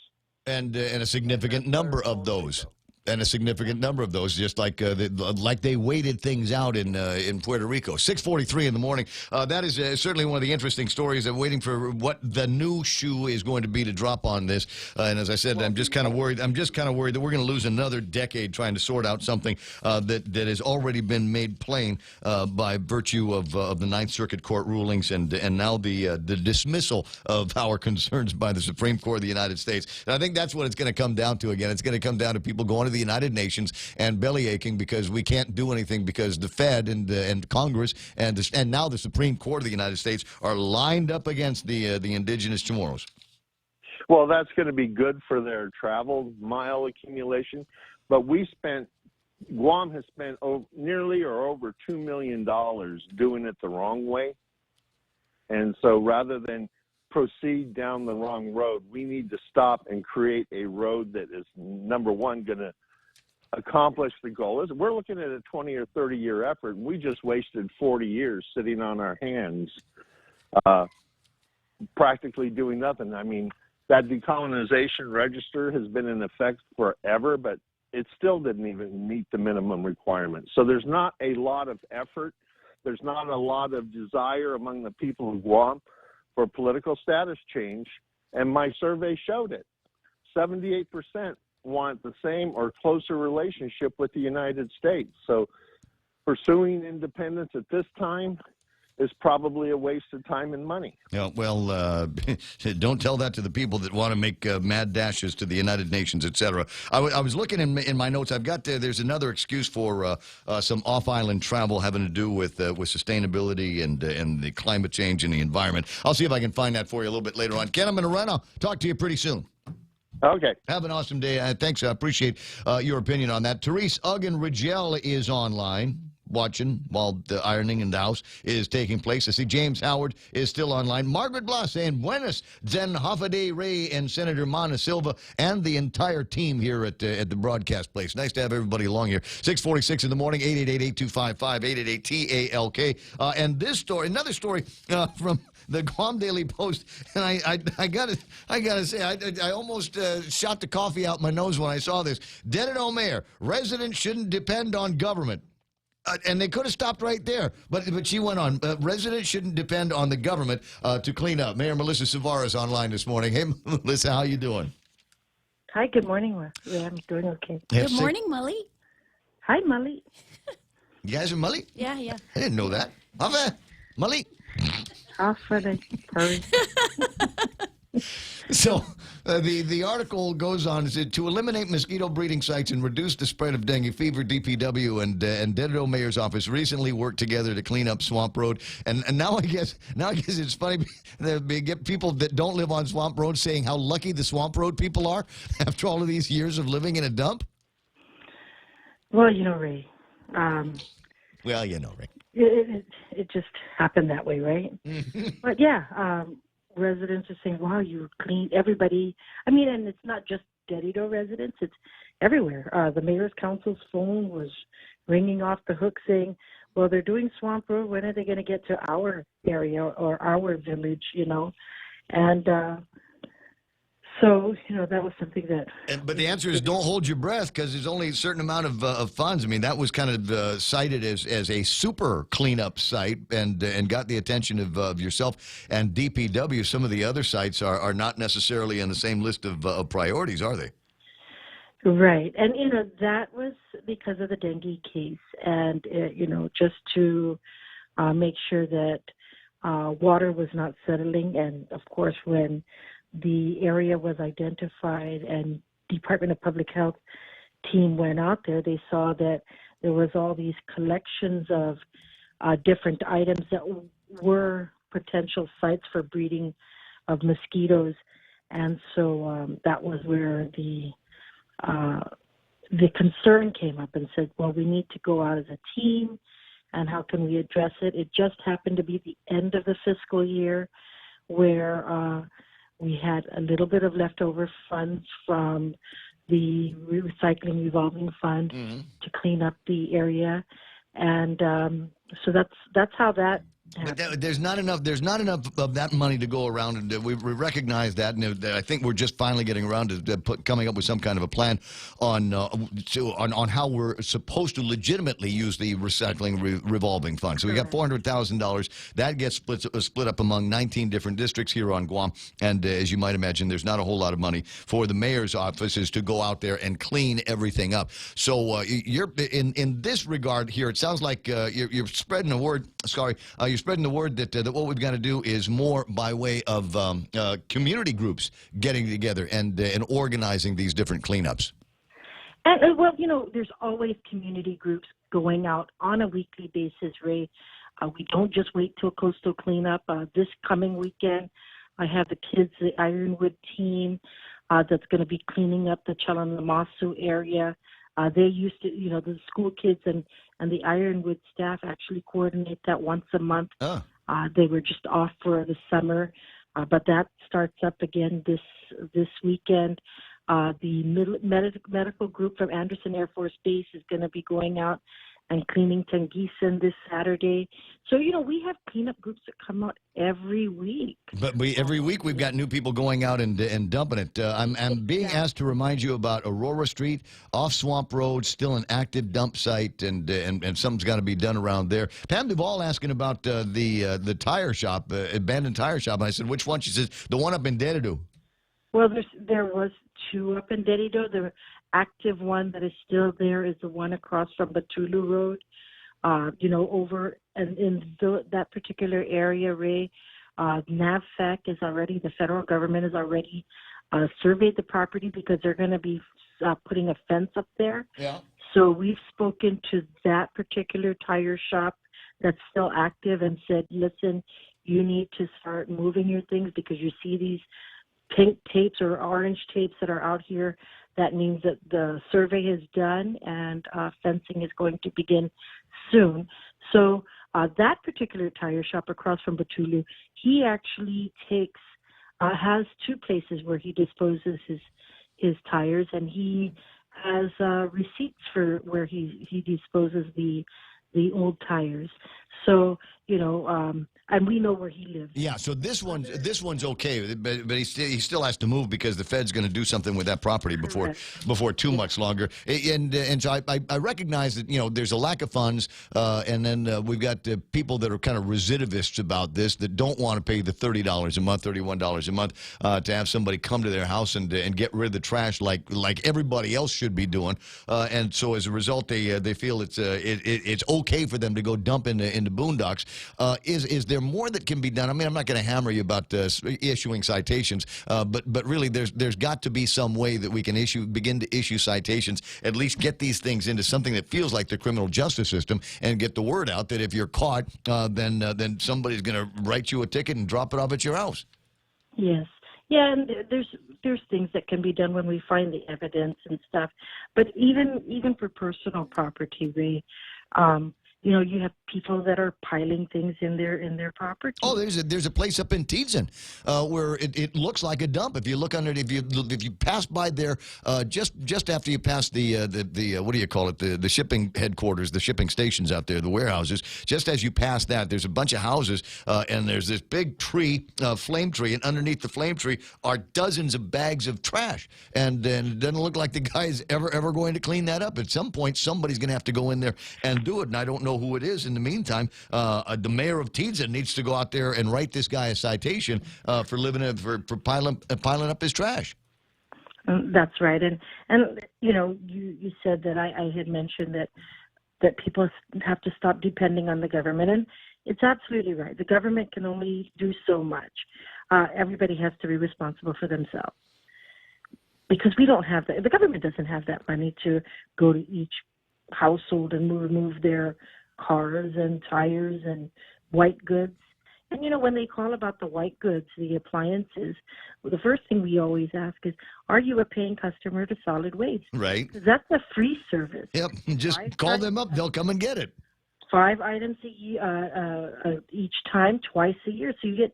And a significant number of those. And a significant number of those, just like they waited things out in Puerto Rico. 6:43 in the morning. That is certainly one of the interesting stories. I'm waiting for what the new shoe is going to be to drop on this. And as I said, I'm just kind of worried. I'm just kind of worried that we're going to lose another decade trying to sort out something that has already been made plain by virtue of the Ninth Circuit Court rulings and now the dismissal of our concerns by the Supreme Court of the United States. And I think that's what it's going to come down to again. It's going to come down to people going to the United Nations and belly aching because we can't do anything because the Fed and Congress and now the Supreme Court of the United States are lined up against the indigenous Chamorros. Well, that's going to be good for their travel mile accumulation, but Guam has spent nearly or over $2 million doing it the wrong way, and so rather than proceed down the wrong road, we need to stop and create a road that is, number one, going to accomplish the goal. We're looking at a 20 or 30-year effort, and we just wasted 40 years sitting on our hands practically doing nothing. I mean, that decolonization register has been in effect forever, but it still didn't even meet the minimum requirements. So there's not a lot of effort. There's not a lot of desire among the people of Guam for political status change, and my survey showed it. 78% want the same or closer relationship with the United States. So pursuing independence at this time is probably a waste of time and money. Yeah, well, don't tell that to the people that want to make mad dashes to the United Nations, etc. I was looking in my notes. I've got there's another excuse for some off-island travel having to do with sustainability and the climate change and the environment. I'll see if I can find that for you a little bit later on. Ken, I'm going to run. I'll talk to you pretty soon. Okay. Have an awesome day. Thanks. I appreciate your opinion on that. Therese Uggen-Rigel is online watching while the ironing in the house is taking place. I see James Howard is still online. Margaret Blas saying, Buenas, Zen Hafade Ray and Senator Mana Silva and the entire team here at the broadcast place. Nice to have everybody along here. 6:46 in the morning, 888-8255, 888-TALK. And this story, another story from the Guam Daily Post, and I gotta say, I almost shot the coffee out my nose when I saw this. Dededo Mayor, residents shouldn't depend on government. And they could have stopped right there, but she went on. Residents shouldn't depend on the government to clean up. Mayor Melissa Savara is online this morning. Hey, Melissa, how you doing? Hi, good morning. I'm doing okay. Good morning, Molly. Hi, Molly. You guys are Molly? Yeah. I didn't know that. Hava, Molly. So the article goes on, is it to eliminate mosquito breeding sites and reduce the spread of dengue fever, DPW and Dededo Mayor's office recently worked together to clean up Swamp Road. And now I guess it's funny they get people that don't live on Swamp Road saying how lucky the Swamp Road people are after all of these years of living in a dump. Well, Ray. Ray. It just happened that way, right? But yeah, residents are saying, wow, you clean everybody. I mean, and it's not just Dededo residents, it's everywhere. The mayor's council's phone was ringing off the hook saying, well, they're doing Swamp Road. When are they going to get to our area or our village, And so, that was something that... But the answer is don't hold your breath because there's only a certain amount of funds. I mean, that was kind of cited as a super cleanup site and got the attention of yourself and DPW. Some of the other sites are not necessarily on the same list of priorities, are they? Right. And, that was because of the dengue case. And, just to make sure that water was not settling. And of course, when the area was identified and Department of Public Health team went out there, they saw that there was all these collections of different items that were potential sites for breeding of mosquitoes. And so that was where the concern came up and said, well, we need to go out as a team, and how can we address it? It just happened to be the end of the fiscal year where we had a little bit of leftover funds from the recycling revolving fund to clean up the area. And so that's how that But there's not enough. There's not enough of that money to go around, and we recognize that. And I think we're just finally getting around to coming up with some kind of a plan on how we're supposed to legitimately use the recycling revolving fund. So we got $400,000 that gets split up among 19 different districts here on Guam. And as you might imagine, there's not a whole lot of money for the mayor's offices to go out there and clean everything up. So you're in this regard here. It sounds like you're spreading the word. You're spreading the word that what we've got to do is more by way of community groups getting together and organizing these different cleanups. And well, there's always community groups going out on a weekly basis, Ray. We don't just wait till coastal cleanup. This coming weekend, I have the kids, the Ironwood team, that's going to be cleaning up the Chalanamasu area. They used to, the school kids and the Ironwood staff actually coordinate that once a month. They were just off for the summer, but that starts up again this weekend. The medical group from Anderson Air Force Base is going to be going out and cleaning Gibson this Saturday. So, we have cleanup groups that come out every week. But every week we've got new people going out and dumping it. I'm being asked to remind you about Aurora Street, off Swamp Road, still an active dump site, and something's got to be done around there. Pam Duvall asking about the tire shop, abandoned tire shop. And I said, which one? She says, the one up in Dedido. Well, there was two up in Dedido. The active one that is still there is the one across from Batulu Road. Over and in that particular area, Ray, NAVFAC is already, the federal government has already surveyed the property because they're going to be putting a fence up there. Yeah. So we've spoken to that particular tire shop that's still active and said, listen, you need to start moving your things because you see these pink tapes or orange tapes that are out here. That means that the survey is done and fencing is going to begin soon. So that particular tire shop across from Batulu, he actually has two places where he disposes his tires, and he has receipts for where he disposes the old tires. So, and we know where he lives. Yeah, so this one's okay, but he still has to move because the Fed's going to do something with that property before too much longer. And so I recognize that there's a lack of funds, and then we've got people that are kind of recidivists about this that don't want to pay the $30 a month, $31 a month to have somebody come to their house and get rid of the trash like everybody else should be doing. And so as a result, they feel it's okay for them to go dump in the boondocks. Is there more that can be done? I mean, I'm not going to hammer you about issuing citations, but really there's got to be some way that we can begin to issue citations, at least get these things into something that feels like the criminal justice system, and get the word out that if you're caught, then somebody's going to write you a ticket and drop it off at your house. Yes. Yeah, and there's things that can be done when we find the evidence and stuff. But even for personal property, Ray, you have people that are piling things in their property. Oh, there's a place up in Tiedzen where it looks like a dump. If you look under it, if you pass by there, just after you pass the what do you call it, the shipping headquarters, the shipping stations out there, the warehouses. Just as you pass that, there's a bunch of houses, and there's this big tree, flame tree, and underneath the flame tree are dozens of bags of trash, and it doesn't look like the guy's ever going to clean that up. At some point, somebody's going to have to go in there and do it, and I don't know who it is. In the meantime, the mayor of Tiedzen needs to go out there and write this guy a citation for piling up his trash. That's right, and you said that I had mentioned that people have to stop depending on the government, It's absolutely right. The government can only do so much. Everybody has to be responsible for themselves. Because we don't have that. The government doesn't have that money to go to each household and remove their cars and tires and white goods. And, you know, when they call about the white goods, the appliances, well, the first thing we always ask is, are you a paying customer to solid waste? Right. Because that's a free service. Yep. Just call them up. They'll come and get it. 5 items each time, twice a year. So you get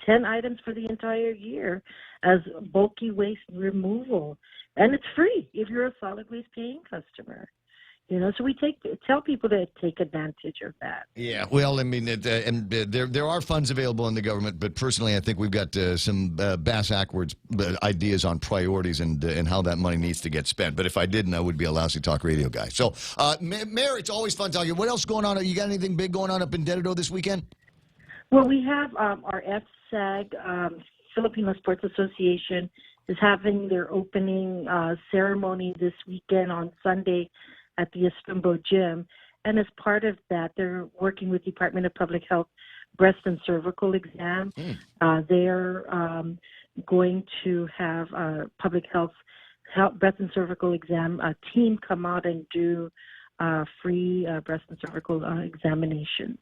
10 items for the entire year as bulky waste removal. And it's free if you're a solid waste paying customer. You know, so we tell people to take advantage of that. Yeah, well, I mean, there are funds available in the government, but personally, I think we've got some bass-ackwards ideas on priorities and how that money needs to get spent. But if I didn't, I would be a lousy talk radio guy. So, Mayor, it's always fun talking. What else is going on? You got anything big going on up in Dededo this weekend? Well, we have our FSAG, Filipino Sports Association, is having their opening ceremony this weekend on Sunday at the Estumbo Gym. And as part of that, they're working with Department of Public Health breast and cervical exam. They're going to have public health breast and cervical exam team come out and do free breast and cervical examinations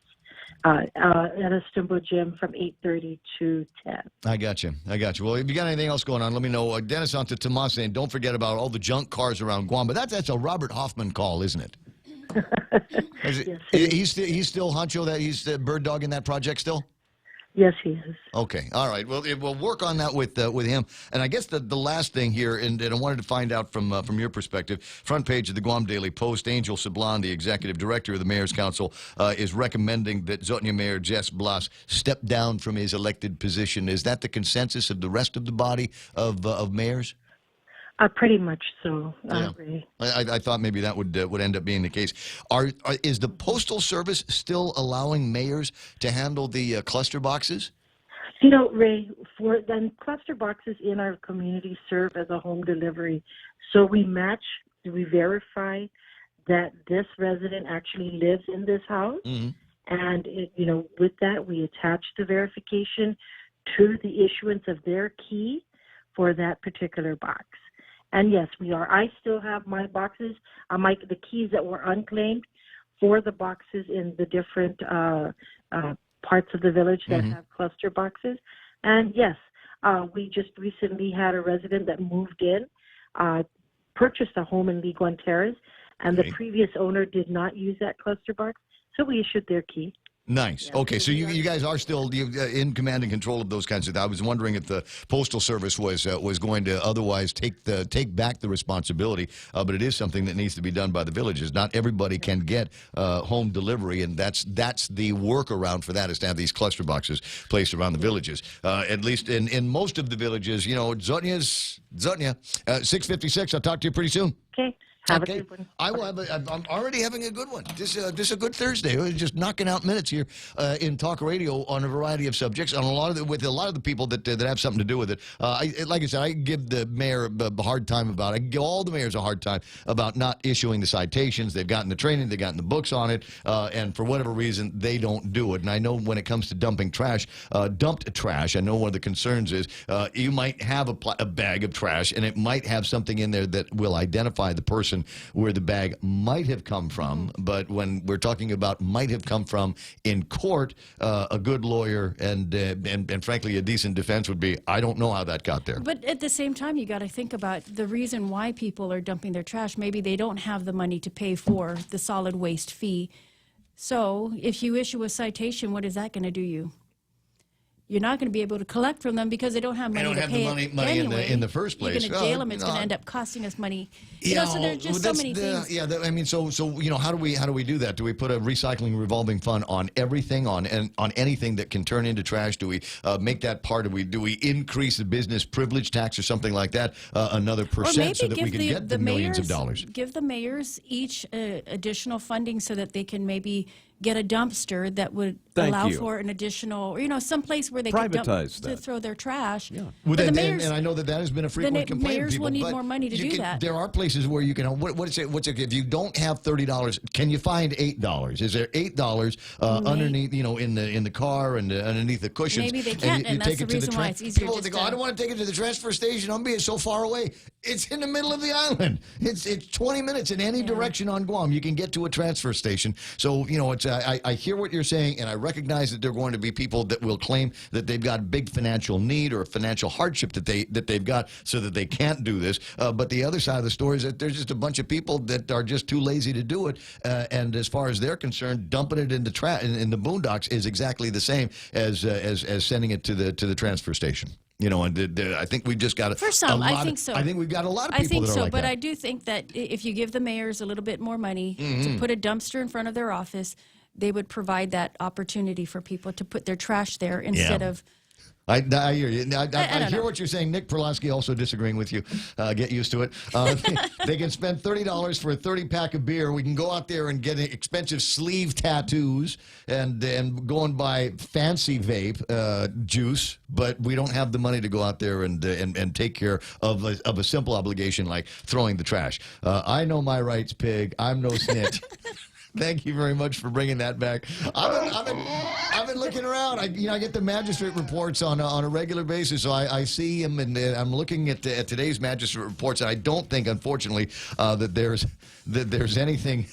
at Estumbo Gym from 8:30 to 10. I got you. Well, if you got anything else going on, let me know. Dennis on to Tomas saying, don't forget about all the junk cars around Guam. But that's a Robert Hoffman call, isn't it? Yes, he's still Honcho, that he's the bird dog in that project still? Yes, he is. Okay. All right. Well, we'll work on that with him. And I guess the last thing here, and I wanted to find out from your perspective, front page of the Guam Daily Post, Angel Sablan, the executive director of the Mayor's Council, is recommending that Zotnia Mayor Jess Blas step down from his elected position. Is that the consensus of the rest of the body of mayors? Pretty much so. Yeah. I thought maybe that would end up being the case. Is the Postal Service still allowing mayors to handle the cluster boxes? You know, Ray, then cluster boxes in our community serve as a home delivery. So we verify that this resident actually lives in this house. Mm-hmm. And, with that, we attach the verification to the issuance of their key for that particular box. And yes, we are. I still have my boxes, the keys that were unclaimed for the boxes in the different parts of the village that have cluster boxes. And yes, we just recently had a resident that moved in, purchased a home in Liguan Terrace, and the previous owner did not use that cluster box, so we issued their key. Nice. Yeah, okay, so you guys are still in command and control of those kinds of things. I was wondering if the Postal Service was going to otherwise take back the responsibility, but it is something that needs to be done by the villages. Not everybody can get home delivery, and that's the workaround for that, is to have these cluster boxes placed around the villages. At least in most of the villages, Zotnia. 6:56. I'll talk to you pretty soon. Okay. Have a good one. I will I'm already having a good one. This is a good Thursday. We're just knocking out minutes here in talk radio on a variety of subjects, and with a lot of the people that have something to do with it. Like I said, I give the mayor a hard time about it. I give all the mayors a hard time about not issuing the citations. They've gotten the training, they've gotten the books on it, and for whatever reason, they don't do it. And I know when it comes to dumping trash, dumped trash, I know one of the concerns is you might have a bag of trash, and it might have something in there that will identify the person where the bag might have come from. But when we're talking about might have come from in court, a good lawyer and frankly a decent defense would be, I don't know how that got there. But at the same time, you got to think about the reason why people are dumping their trash. Maybe they don't have the money to pay for the solid waste fee. So if you issue a citation, what is that going to do you? You're not going to be able to collect from them because they don't have money to pay it anyway. in the first place. You're going to jail them. It's going to end up costing us money. So there's just so many things. Yeah, I mean, so how do we do that? Do we put a recycling revolving fund on everything, on anything that can turn into trash? Do we make that part? Do we increase the business privilege tax or something like that, another percent, so that we can get the millions of dollars? Give the mayors each additional funding so that they can maybe get a dumpster that would Thank allow you. for an additional, some place where they could dump Privatize to that. throw their trash. Well, But the and mayors, I know that has been a frequent complaint. mayors people, will need but more money to you do can- that. There are places where you can. What's it? If you don't have $30, can you find $8? Is there $8 underneath? In the car and underneath the cushions? Maybe they can't, and that's take the it to reason why tran- it's easier People, just they go, to- I don't want to take it to the transfer station. I'm being so far away. It's in the middle of the island. It's 20 minutes in any direction on Guam. You can get to a transfer station. So it's. I hear what you're saying, and I recognize that there are going to be people that will claim that they've got a big financial need or a financial hardship that they've got, so that they can't do this. But the other side of the story is that there's just a bunch of people that are just too lazy to do it. And as far as they're concerned, dumping it in the boondocks is exactly the same as sending it to the transfer station. And I think we've just got For some, I think so. so. I think we've got a lot of I people think that are so, like but that. I do think that if you give the mayors a little bit more money to put a dumpster in front of their office, they would provide that opportunity for people to put their trash there instead of. I hear you. I don't hear know. what you're saying. Nick Perlowski also disagreeing with you. Get used to it. They can spend $30 for a 30-pack of beer. We can go out there and get expensive sleeve tattoos and go and buy fancy vape juice, but we don't have the money to go out there and take care of a simple obligation like throwing the trash. I know my rights, pig. I'm no snitch. Thank you very much for bringing that back. I've been looking around. I get the magistrate reports on a regular basis, so I see them, and I'm looking at today's magistrate reports, and I don't think, unfortunately, that there's anything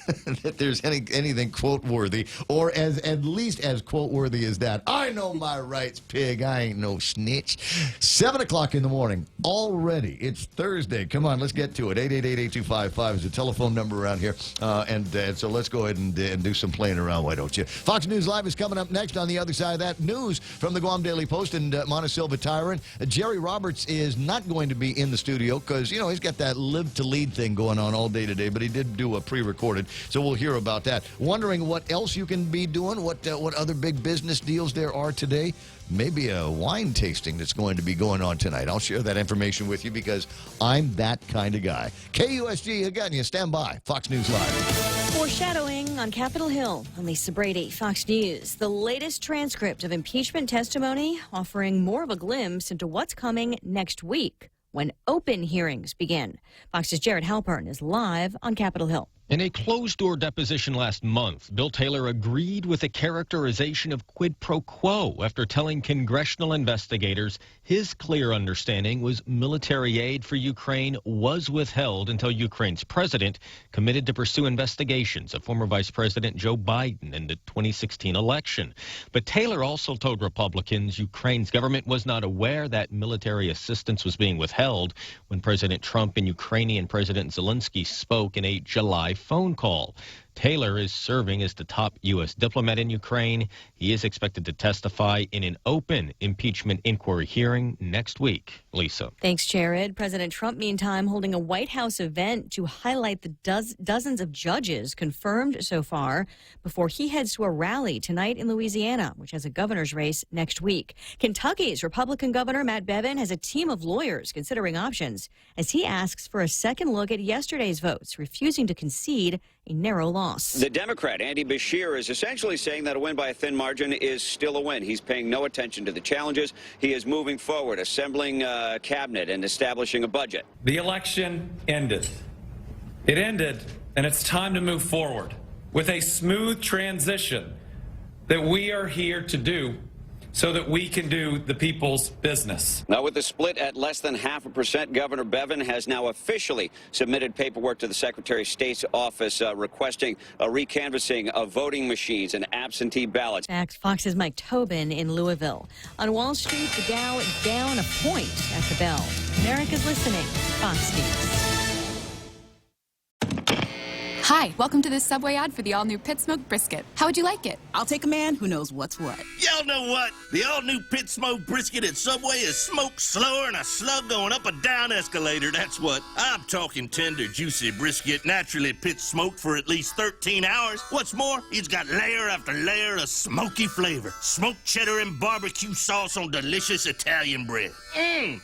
anything quote worthy, or at least as quote worthy as that. I know my rights, pig. I ain't no snitch. 7 o'clock in the morning already. It's Thursday. Come on, let's get to it. 888-8255 is the telephone number around here, and so let's go ahead and do some playing around. Why don't you? Fox News Live is coming up next. On the other side of that, news from the Guam Daily Post and Montesilva Tyrant. Jerry Roberts is not going to be in the studio because he's got that live to lead thing going on all day today, but he did do a pre-recorded, so we'll hear about that. Wondering what else you can be doing, what other big business deals there are today. Maybe a wine tasting that's going to be going on tonight. I'll share that information with you because I'm that kind of guy. KUSG, again, you stand by. Fox News Live. Foreshadowing on Capitol Hill. I'm Lisa Brady, Fox News. The latest transcript of impeachment testimony offering more of a glimpse into what's coming next week when open hearings begin. Fox's Jared Halpern is live on Capitol Hill. In a closed-door deposition last month, Bill Taylor agreed with a characterization of quid pro quo after telling congressional investigators his clear understanding was military aid for Ukraine was withheld until Ukraine's president committed to pursue investigations of former Vice President Joe Biden in the 2016 election. But Taylor also told Republicans Ukraine's government was not aware that military assistance was being withheld when President Trump and Ukrainian President Zelensky spoke in a July phone call. Taylor is serving as the top U.S. diplomat in Ukraine. He is expected to testify in an open impeachment inquiry hearing next week. Lisa. Thanks, Jared. President Trump, meantime, holding a White House event to highlight the dozens of judges confirmed so far before he heads to a rally tonight in Louisiana, which has a governor's race next week. Kentucky's Republican Governor Matt Bevin has a team of lawyers considering options as he asks for a second look at yesterday's votes, refusing to concede a narrow loss. The Democrat, Andy Beshear, is essentially saying that a win by a thin margin is still a win. He's paying no attention to the challenges. He is moving forward, assembling a cabinet and establishing a budget. The election ended. It ended, and it's time to move forward with a smooth transition that we are here to do so that we can do the people's business. Now, with the split at less than 0.5%, Governor Bevin has now officially submitted paperwork to the Secretary of State's office requesting a recanvassing of voting machines and absentee ballots. Fox's Mike Tobin in Louisville. On Wall Street, the Dow down a point at the bell. America's listening. Fox News. Hi, welcome to this Subway ad for the all-new Pit Smoked Brisket. How would you like it? I'll take a man who knows what's what. Y'all know what? The all-new Pit Smoked Brisket at Subway is smoked slower than a slug going up a down escalator, that's what. I'm talking tender, juicy brisket, naturally pit smoked for at least 13 hours. What's more, it's got layer after layer of smoky flavor. Smoked cheddar and barbecue sauce on delicious Italian bread.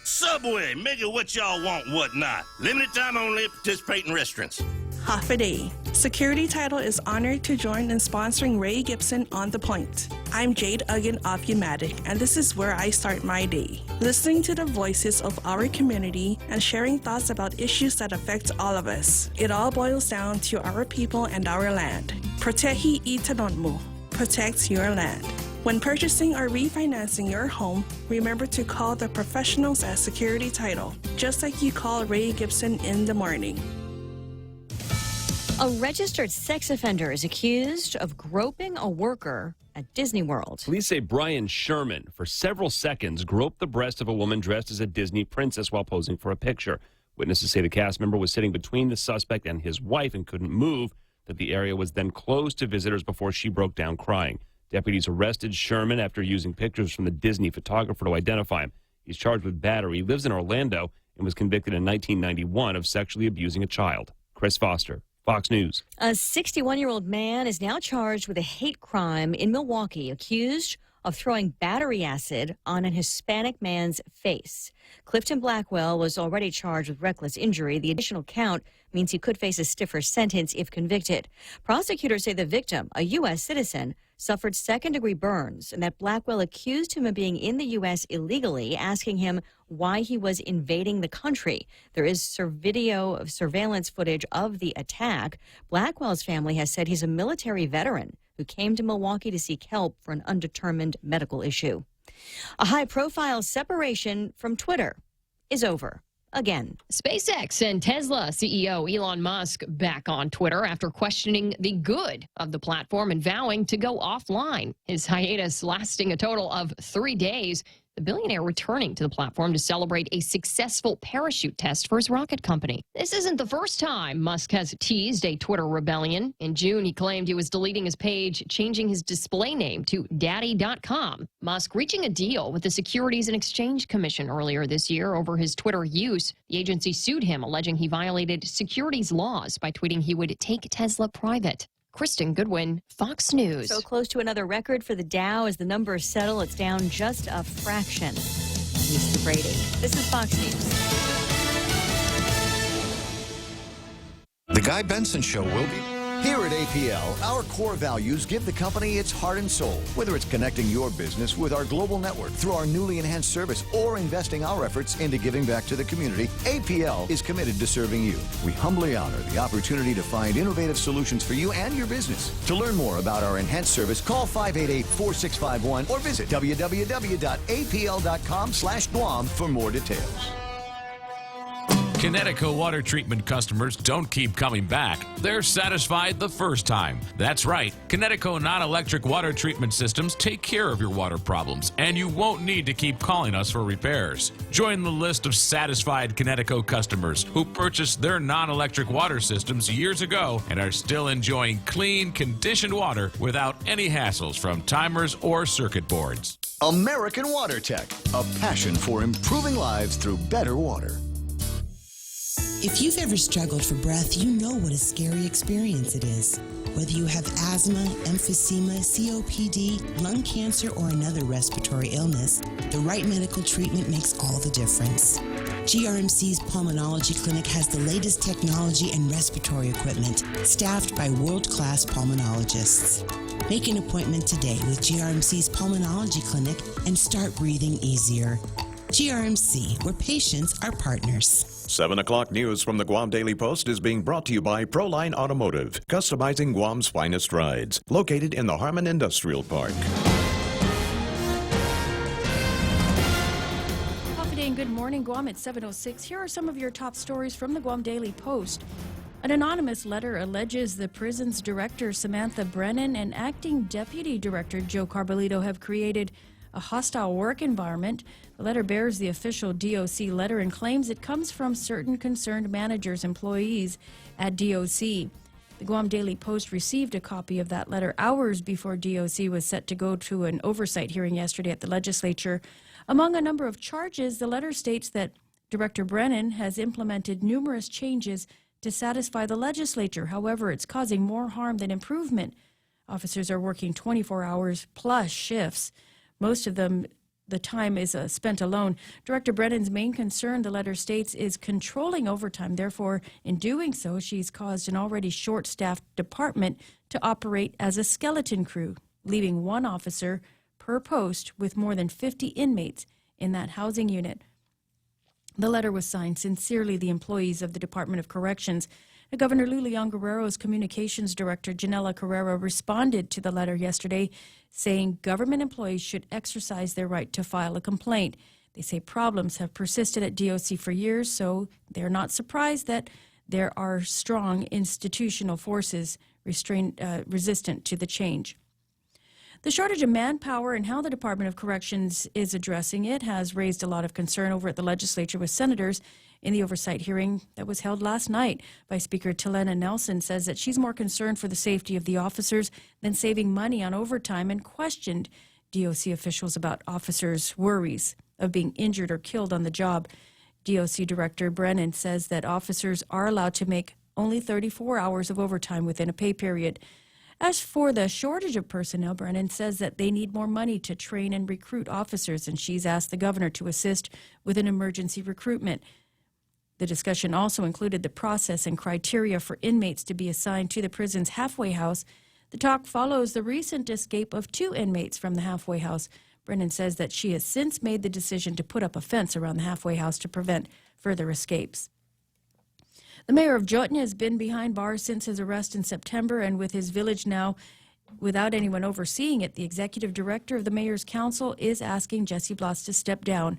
Subway, make it what y'all want, what not. Limited time only at participating restaurants. half a day. Security Title is honored to join in sponsoring Ray Gibson on The Point. I'm Jade Uggan of Umatic, and this is where I start my day. Listening to the voices of our community and sharing thoughts about issues that affect all of us. It all boils down to our people and our land. Protehi itanonmo. Protect your land. When purchasing or refinancing your home, remember to call the professionals at Security Title, just like you call Ray Gibson in the morning. A registered sex offender is accused of groping a worker at Disney World. Police say Brian Sherman, for several seconds, groped the breast of a woman dressed as a Disney princess while posing for a picture. Witnesses say the cast member was sitting between the suspect and his wife and couldn't move, that the area was then closed to visitors before she broke down crying. Deputies arrested Sherman after using pictures from the Disney photographer to identify him. He's charged with battery, lives in Orlando, and was convicted in 1991 of sexually abusing a child. Chris Foster, Fox News. A 61-year-old man is now charged with a hate crime in Milwaukee, accused of throwing battery acid on an Hispanic man's face. Clifton Blackwell was already charged with reckless injury. The additional count means he could face a stiffer sentence if convicted. Prosecutors say the victim, a U.S. citizen, suffered second-degree burns and that Blackwell accused him of being in the U.S. illegally, asking him why he was invading the country. There is surveillance footage of the attack. Blackwell's family has said he's a military veteran who came to Milwaukee to seek help for an undetermined medical issue. A high-profile separation from Twitter is over. Again. SpaceX and Tesla CEO Elon Musk back on Twitter after questioning the good of the platform and vowing to go offline. His hiatus lasting a total of 3 days. The billionaire returning to the platform to celebrate a successful parachute test for his rocket company. This isn't the first time Musk has teased a Twitter rebellion. In June, he claimed he was deleting his page, changing his display name to daddy.com. Musk reaching a deal with the Securities and Exchange Commission earlier this year over his Twitter use. The agency sued him, alleging he violated securities laws by tweeting he would take Tesla private. Kristen Goodwin, Fox News. So close to another record for the Dow as the numbers settle. It's down just a fraction. Lisa Brady. This is Fox News. The Guy Benson Show will be... Here at APL, our core values give the company its heart and soul. Whether it's connecting your business with our global network through our newly enhanced service or investing our efforts into giving back to the community, APL is committed to serving you. We humbly honor the opportunity to find innovative solutions for you and your business. To learn more about our enhanced service, call 588-4651 or visit www.apl.com/Guam for more details. Connecticut water treatment customers don't keep coming back. They're satisfied the first time. That's right. Connecticut non-electric water treatment systems take care of your water problems, and you won't need to keep calling us for repairs. Join the list of satisfied Connecticut customers who purchased their non-electric water systems years ago and are still enjoying clean, conditioned water without any hassles from timers or circuit boards. American Water Tech, a passion for improving lives through better water. If you've ever struggled for breath, you know what a scary experience it is. Whether you have asthma, emphysema, COPD, lung cancer, or another respiratory illness, the right medical treatment makes all the difference. GRMC's Pulmonology Clinic has the latest technology and respiratory equipment, staffed by world-class pulmonologists. Make an appointment today with GRMC's Pulmonology Clinic and start breathing easier. GRMC, where patients are partners. 7 o'clock news from the Guam Daily Post is being brought to you by Proline Automotive, customizing Guam's finest rides, located in the Harmon Industrial Park. Coffee Day and Good Morning Guam at 7:06. Here are some of your top stories from the Guam Daily Post. An anonymous letter alleges the prison's director, Samantha Brennan, and acting deputy director, Joe Carbolito, have created a hostile work environment. The letter bears the official DOC letter and claims it comes from certain concerned managers, employees at DOC. The Guam Daily Post received a copy of that letter hours before DOC was set to go to an oversight hearing yesterday at the legislature. Among a number of charges, the letter states that Director Brennan has implemented numerous changes to satisfy the legislature. However, it's causing more harm than improvement. Officers are working 24 hours plus shifts. Most of them the time is spent alone. Director Brennan's main concern, the letter states, is controlling overtime. Therefore, in doing so, she's caused an already short-staffed department to operate as a skeleton crew, leaving one officer per post with more than 50 inmates in that housing unit. The letter was signed, "Sincerely, the employees of the Department of Corrections." Governor Lou Leon Guerrero's communications director, Janela Carrera, responded to the letter yesterday, saying government employees should exercise their right to file a complaint. They say problems have persisted at DOC for years, so they're not surprised that there are strong institutional forces resistant to the change. The shortage of manpower and how the Department of Corrections is addressing it has raised a lot of concern over at the legislature, with senators in the oversight hearing that was held last night. Vice Speaker Talena Nelson says that she's more concerned for the safety of the officers than saving money on overtime, and questioned DOC officials about officers' worries of being injured or killed on the job. DOC Director Brennan says that officers are allowed to make only 34 hours of overtime within a pay period. As for the shortage of personnel, Brennan says that they need more money to train and recruit officers, and she's asked the governor to assist with an emergency recruitment. The discussion also included the process and criteria for inmates to be assigned to the prison's halfway house. The talk follows the recent escape of 2 inmates from the halfway house. Brennan says that she has since made the decision to put up a fence around the halfway house to prevent further escapes. The mayor of Jotun has been behind bars since his arrest in September, and with his village now without anyone overseeing it, the executive director of the mayor's council is asking Jesse Blas to step down.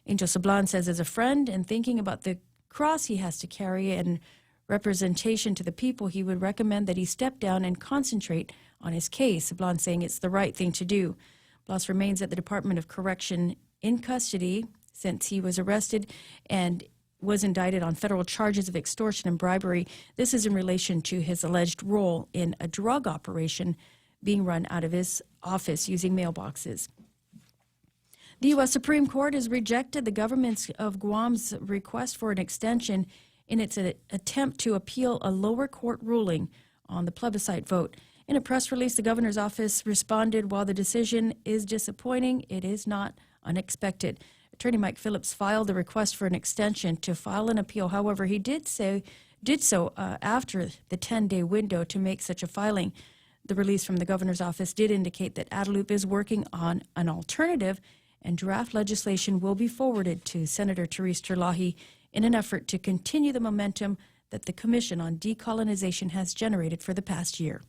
Angel Sablan says, as a friend and thinking about the cross he has to carry and representation to the people, he would recommend that he step down and concentrate on his case. Sablan saying it's the right thing to do. Blas remains at the Department of Correction in custody since he was arrested and was indicted on federal charges of extortion and bribery. This is in relation to his alleged role in a drug operation being run out of his office using mailboxes. The U.S. Supreme Court has rejected the government of Guam's request for an extension in its attempt to appeal a lower court ruling on the plebiscite vote. In a press release, the governor's office responded, while the decision is disappointing, it is not unexpected. Attorney Mike Phillips filed a request for an extension to file an appeal. However, he did so after the 10-day window to make such a filing. The release from the governor's office did indicate that Adelup is working on an alternative, and draft legislation will be forwarded to Senator Therese Terlahi in an effort to continue the momentum that the Commission on Decolonization has generated for the past year.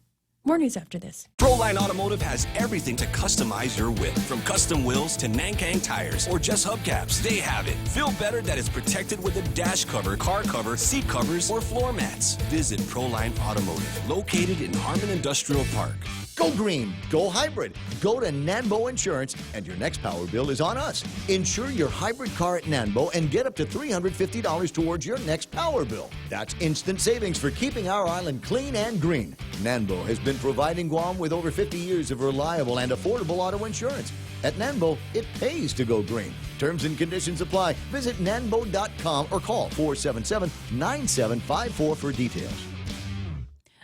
More news after this. Proline Automotive has everything to customize your whip. From custom wheels to Nankang tires or just hubcaps, they have it. Feel better that it's protected with a dash cover, car cover, seat covers, or floor mats. Visit Proline Automotive, located in Harmon Industrial Park. Go green, go hybrid. Go to Nanbo Insurance, and your next power bill is on us. Insure your hybrid car at Nanbo and get up to $350 towards your next power bill. That's instant savings for keeping our island clean and green. Nanbo has been providing Guam with over 50 years of reliable and affordable auto insurance. At Nanbo, it pays to go green. Terms and conditions apply. Visit nanbo.com or call 477-9754 for details.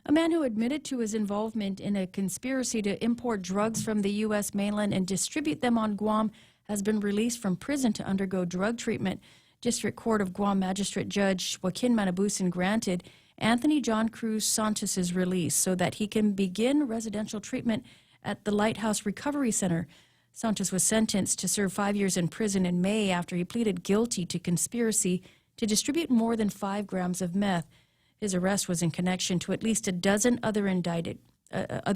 A man who admitted to his involvement in a conspiracy to import drugs from the U.S. mainland and distribute them on Guam has been released from prison to undergo drug treatment. District Court of Guam Magistrate Judge Joaquin Manabusin granted Anthony John Cruz Santos' release so that he can begin residential treatment at the Lighthouse Recovery Center. Santos was sentenced to serve 5 years in prison in May after he pleaded guilty to conspiracy to distribute more than 5 grams of meth. His arrest was in connection to at least a dozen other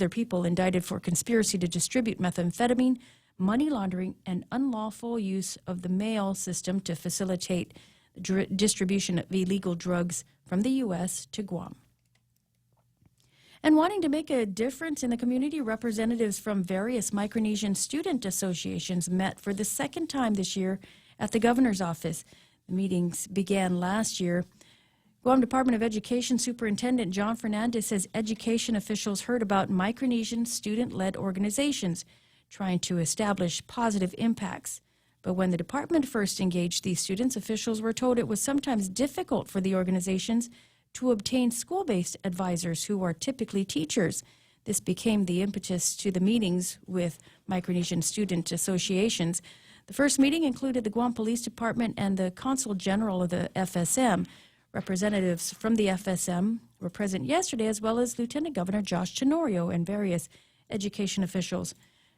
people indicted for conspiracy to distribute methamphetamine, money laundering, and unlawful use of the mail system to facilitate the distribution of illegal drugs from the U.S. to Guam. And wanting to make a difference in the community, representatives from various Micronesian student associations met for the second time this year at the governor's office. The meetings began last year. Guam Department of Education Superintendent John Fernandez says education officials heard about Micronesian student-led organizations trying to establish positive impacts. But when the department first engaged these students, officials were told it was sometimes difficult for the organizations to obtain school-based advisors who are typically teachers. This became the impetus to the meetings with Micronesian student associations. The first meeting included the Guam Police Department and the Consul General of the FSM. Representatives from the FSM were present yesterday, as well as Lieutenant Governor Josh Tenorio and various education officials.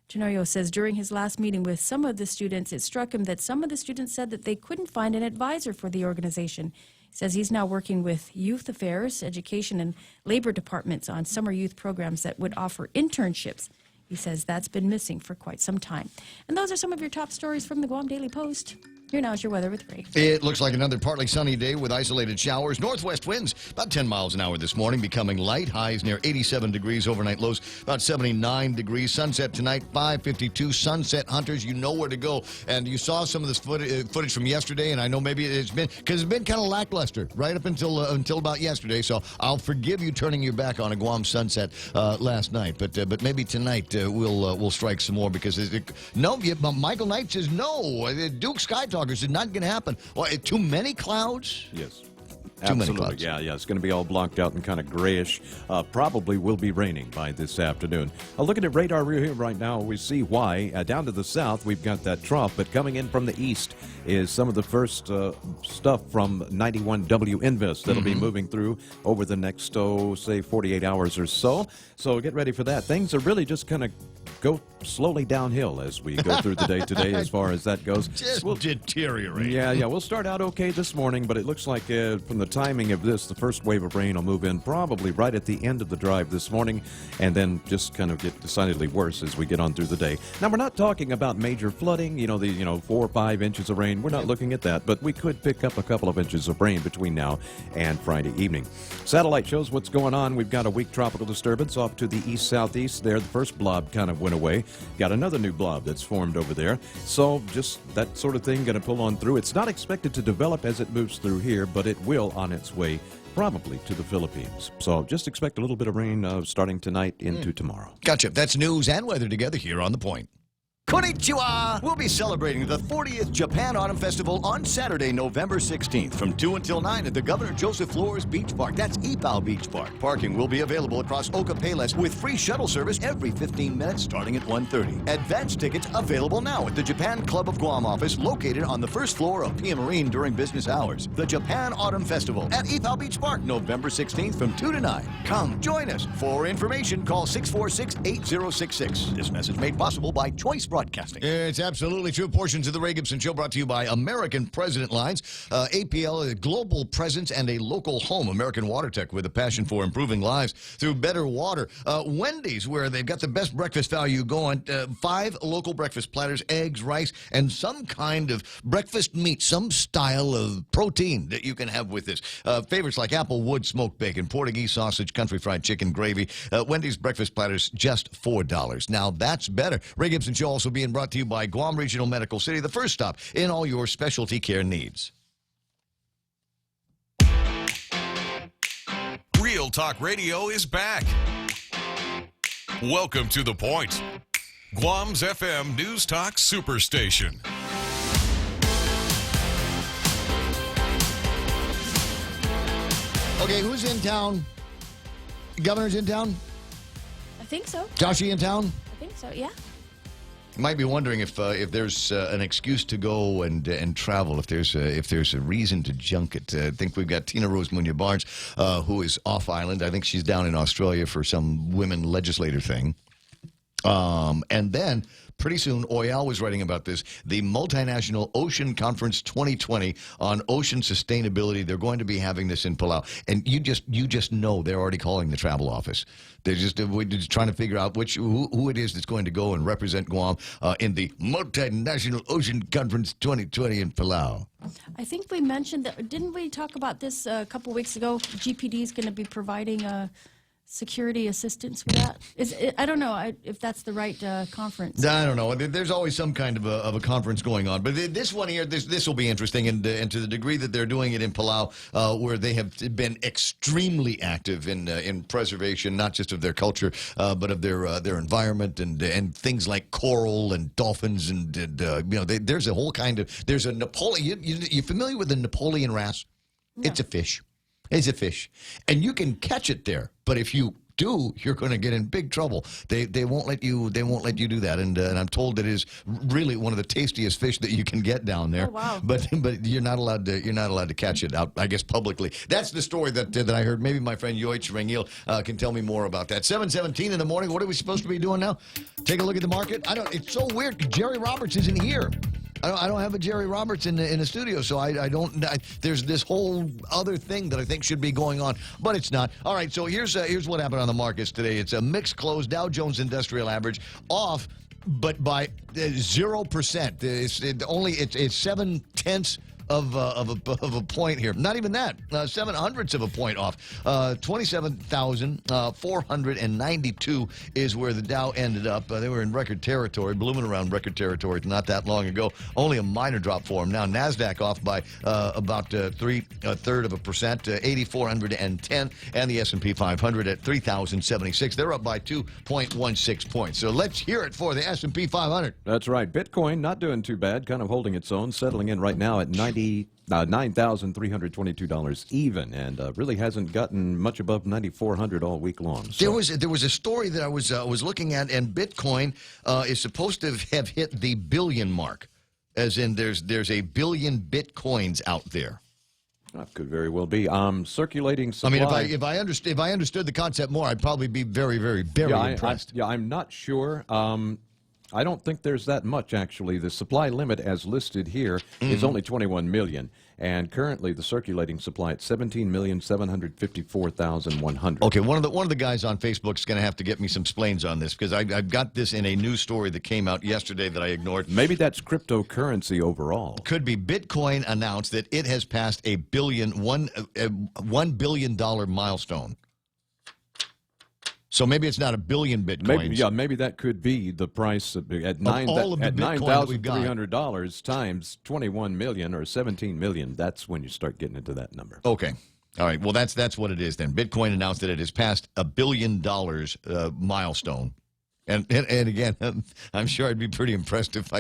Tenorio says during his last meeting with some of the students, it struck him that some of the students said that they couldn't find an advisor for the organization. He says he's now working with youth affairs, education, and labor departments on summer youth programs that would offer internships. He says that's been missing for quite some time. And those are some of your top stories from the Guam Daily Post. Here now is your weather with Ray. It looks like another partly sunny day with isolated showers. Northwest winds about 10 miles an hour this morning, becoming light. Highs near 87 degrees. Overnight lows about 79 degrees. Sunset tonight, 5:52. Sunset hunters, you know where to go. And you saw some of this footage from yesterday, and I know maybe it's been kind of lackluster right up until about yesterday. So I'll forgive you turning your back on a Guam sunset last night, but maybe tonight we'll strike some more because Michael Knight says no. Duke Sky Talkers is not going to happen. Too many clouds? Yes. Too many Absolutely. clouds. Yeah. It's going to be all blocked out and kind of grayish. Probably will be raining by this afternoon. Looking at radar here right now, we see why. Down to the south, we've got that trough, but coming in from the east is some of the first stuff from 91W Invest that'll be moving through over the next, say, 48 hours or so. So get ready for that. Things are really just kind of go slowly downhill as we go through the day today as far as that goes. We'll deteriorate. Yeah. We'll start out okay this morning, but it looks like from the timing of this, the first wave of rain will move in probably right at the end of the drive this morning and then just kind of get decidedly worse as we get on through the day. Now, we're not talking about major flooding, the 4 or 5 inches of rain. We're not looking at that, but we could pick up a couple of inches of rain between now and Friday evening. Satellite shows what's going on. We've got a weak tropical disturbance off to the east-southeast there. The first blob kind of went away. Got another new blob that's formed over there. So just that sort of thing going to pull on through. It's not expected to develop as it moves through here, but it will on its way probably to the Philippines. So just expect a little bit of rain starting tonight into tomorrow. Gotcha. That's news and weather together here on The Point. Konnichiwa! We'll be celebrating the 40th Japan Autumn Festival on Saturday, November 16th from 2 until 9 at the Governor Joseph Flores Beach Park. That's Ipao Beach Park. Parking will be available across Oka Payless with free shuttle service every 15 minutes starting at 1:30. Advance tickets available now at the Japan Club of Guam office located on the first floor of Pia Marine during business hours. The Japan Autumn Festival at Ipao Beach Park, November 16th from 2 to 9. Come join us. For information, call 646-8066. This message made possible by Choice Broadcasting. It's absolutely true. Portions of the Ray Gibson Show brought to you by American President Lines. APL, a global presence and a local home. American Water Tech with a passion for improving lives through better water. Wendy's, where they've got the best breakfast value going. 5 local breakfast platters, eggs, rice, and some kind of breakfast meat, some style of protein that you can have with this. Favorites like apple wood smoked bacon, Portuguese sausage, country fried chicken, gravy. Wendy's breakfast platters, just $4. Now that's better. Ray Gibson Show also being brought to you by Guam Regional Medical City, the first stop in all your specialty care needs. Real Talk Radio is back. Welcome to The Point, Guam's FM News Talk Superstation. Okay, who's in town? Governor's in town? I think so. Joshie in town? I think so, yeah. You might be wondering if there's an excuse to go and travel, if there's a reason to junk it. I think we've got Tina Rose Munya Barnes, who is off island. I think she's down in Australia for some women legislator thing. And then pretty soon, Oyal was writing about this, the Multinational Ocean Conference 2020 on ocean sustainability. They're going to be having this in Palau. And you just know they're already calling the travel office. We're just trying to figure out who it is that's going to go and represent Guam in the Multinational Ocean Conference 2020 in Palau. I think we mentioned that, didn't we talk about this a couple weeks ago? GPD is going to be providing security assistance for that. I don't know if that's the right conference. I don't know. There's always some kind of a conference going on. But this one here, this will be interesting. And to the degree that they're doing it in Palau, where they have been extremely active in preservation, not just of their culture, but of their environment and things like coral and dolphins. And there's a whole kind of, there's a Napoleon. You familiar with the Napoleon wrasse? No. It's a fish. It's a fish. And you can catch it there. But if you do, you're going to get in big trouble. They won't let you do that. And I'm told that it is really one of the tastiest fish that you can get down there. Oh, wow. But you're not allowed to catch it out, I guess, publicly. That's the story that I heard. Maybe my friend Yoich Rangil can tell me more about that. 7:17 in the morning. What are we supposed to be doing now? Take a look at the market. It's so weird. Jerry Roberts isn't here. I don't have a Jerry Roberts in the studio, so I don't. There's this whole other thing that I think should be going on, but it's not. All right, so here's what happened on the markets today. It's a mixed close. Dow Jones Industrial Average off, but by 0%. It's 7/10 of a point here. Not even that. 0.07 of a point off. 27,492 is where the Dow ended up. They were in record territory, blooming around record territory not that long ago. Only a minor drop for them. Now NASDAQ off by about 0.33%, 8,410, and the S&P 500 at 3,076. They're up by 2.16 points. So let's hear it for the S&P 500. That's right. Bitcoin not doing too bad, kind of holding its own, settling in right now at $9,322 even, and really hasn't gotten much above 9,400 all week long. So. There was a story that I was looking at, and Bitcoin is supposed to have hit the billion mark, as in there's a billion Bitcoins out there. That could very well be. Circulating supply. I mean, if I understood the concept more, I'd probably be very, very, very impressed. I'm not sure. I don't think there's that much, actually. The supply limit, as listed here, is only 21 million. And currently, the circulating supply at 17,754,100. Okay, one of the guys on Facebook is going to have to get me some splains on this, because I've got this in a news story that came out yesterday that I ignored. Maybe that's cryptocurrency overall. Could be. Bitcoin announced that it has passed $1 billion milestone. So maybe it's not a billion Bitcoins. Maybe that could be the price at $9,300 times 21 million or 17 million. That's when you start getting into that number. Okay. All right. Well, that's what it is then. Bitcoin announced that it has passed $1 billion milestone. And again, I'm sure I'd be pretty impressed if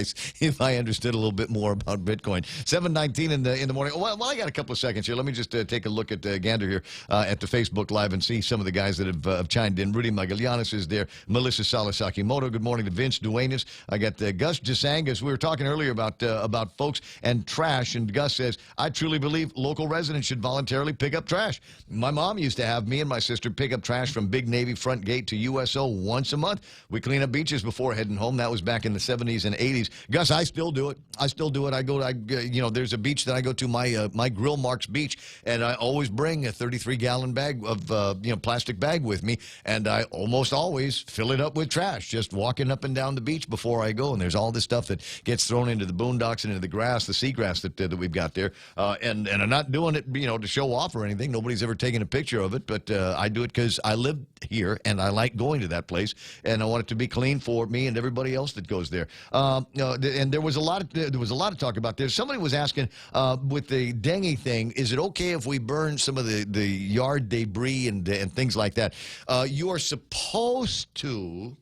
I understood a little bit more about Bitcoin. 7:19 in the morning. Well, I got a couple of seconds here. Let me just take a look at Gander here at the Facebook Live and see some of the guys that have chimed in. Rudy Magallanes is there. Melissa Salasaki-Moto. Good morning to Vince Duenas. I got Gus Gisangas. We were talking earlier about folks and trash, and Gus says, I truly believe local residents should voluntarily pick up trash. My mom used to have me and my sister pick up trash from Big Navy front gate to USO once a month. We clean up beaches before heading home. That was back in the 70s and 80s. Gus, I still do it. I there's a beach that I go to, my Grill Marks Beach, and I always bring a 33-gallon bag of plastic bag with me, and I almost always fill it up with trash, just walking up and down the beach before I go. And there's all this stuff that gets thrown into the boondocks and into the grass, the seagrass that we've got there. And I'm not doing it, to show off or anything. Nobody's ever taken a picture of it, but I do it because I live here and I like going to that place, and I want it to be clean for me and everybody else that goes there. And there was a lot of talk about this. Somebody was asking with the dengue thing, is it okay if we burn some of the yard debris and things like that? You are supposed to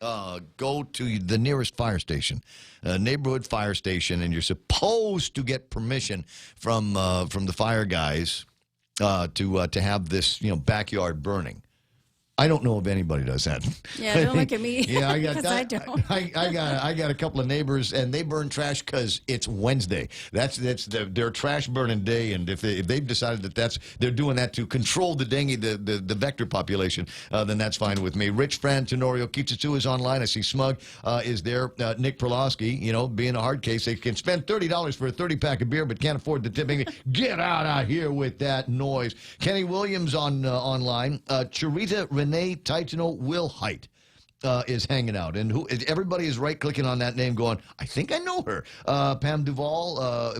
go to the nearest fire station, neighborhood fire station, and you're supposed to get permission from the fire guys to have this backyard burning. I don't know if anybody does that. Yeah, don't look at me. Yeah, I got I don't. I got a couple of neighbors, and they burn trash because it's Wednesday. That's their trash burning day, and if they've decided that they're doing that to control the dengue, the vector population, then that's fine with me. Rich Fran Tenorio Kitsutsu is online. I see Smug is there. Nick Perlowski, being a hard case, they can spend $30 for a 30-pack of beer, but can't afford the tipping. Get out here with that noise. Kenny Williams online. Charita Renee Titano Wilhite is hanging out, and everybody is right-clicking on that name, going, I think I know her. Pam Duvall,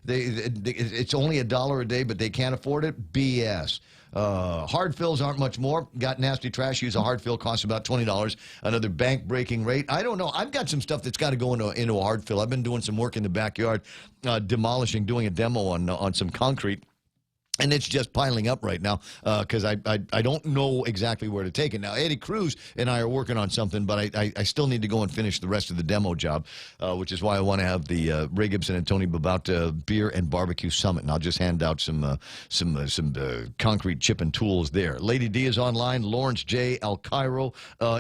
it's only $1 a day, but they can't afford it. BS. Hard fills aren't much more. Got nasty trash. Use a hard fill, costs about $20. Another bank-breaking rate. I don't know. I've got some stuff that's got to go into a hard fill. I've been doing some work in the backyard, doing a demo on some concrete. And it's just piling up right now because I don't know exactly where to take it. Now, Eddie Cruz and I are working on something, but I still need to go and finish the rest of the demo job, which is why I want to have the Ray Gibson and Tony Babauta Beer and Barbecue Summit. And I'll just hand out some concrete chip and tools there. Lady D is online. Lawrence J. El Cairo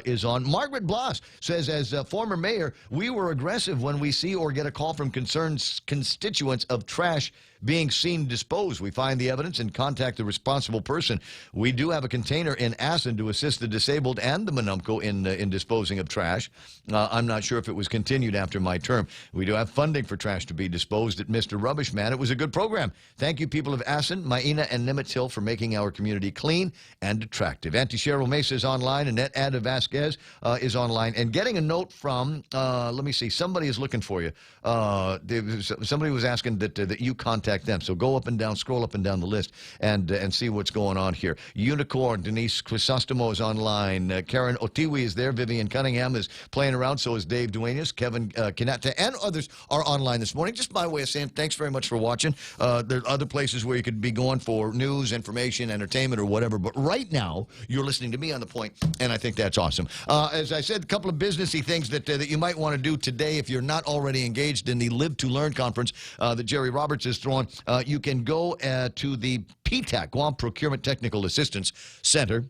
is on. Margaret Blas says, as former mayor, we were aggressive when we see or get a call from concerned constituents of trash being seen disposed. We find the evidence and contact the responsible person. We do have a container in Assen to assist the disabled and the Manumco in disposing of trash. I'm not sure if it was continued after my term. We do have funding for trash to be disposed at Mr. Rubbish Man. It was a good program. Thank you, people of Assen, Maina, and Nimitz Hill, for making our community clean and attractive. Auntie Cheryl Mesa is online. Annette Ada Vasquez is online. And getting a note from, let me see, somebody is looking for you. Somebody was asking that you contact them. So go up and down, scroll up and down the list, and see what's going on here. Unicorn, Denise Crisostomo is online. Karen Otiwi is there. Vivian Cunningham is playing around. So is Dave Duenas. Kevin Kinata, and others are online this morning. Just my way of saying thanks very much for watching. There are other places where you could be going for news, information, entertainment, or whatever. But right now, you're listening to me on The Point, and I think that's awesome. As I said, a couple of businessy things that you might want to do today if you're not already engaged in the Live to Learn conference that Jerry Roberts is throwing. You can go to the PTAC, Guam Procurement Technical Assistance Center.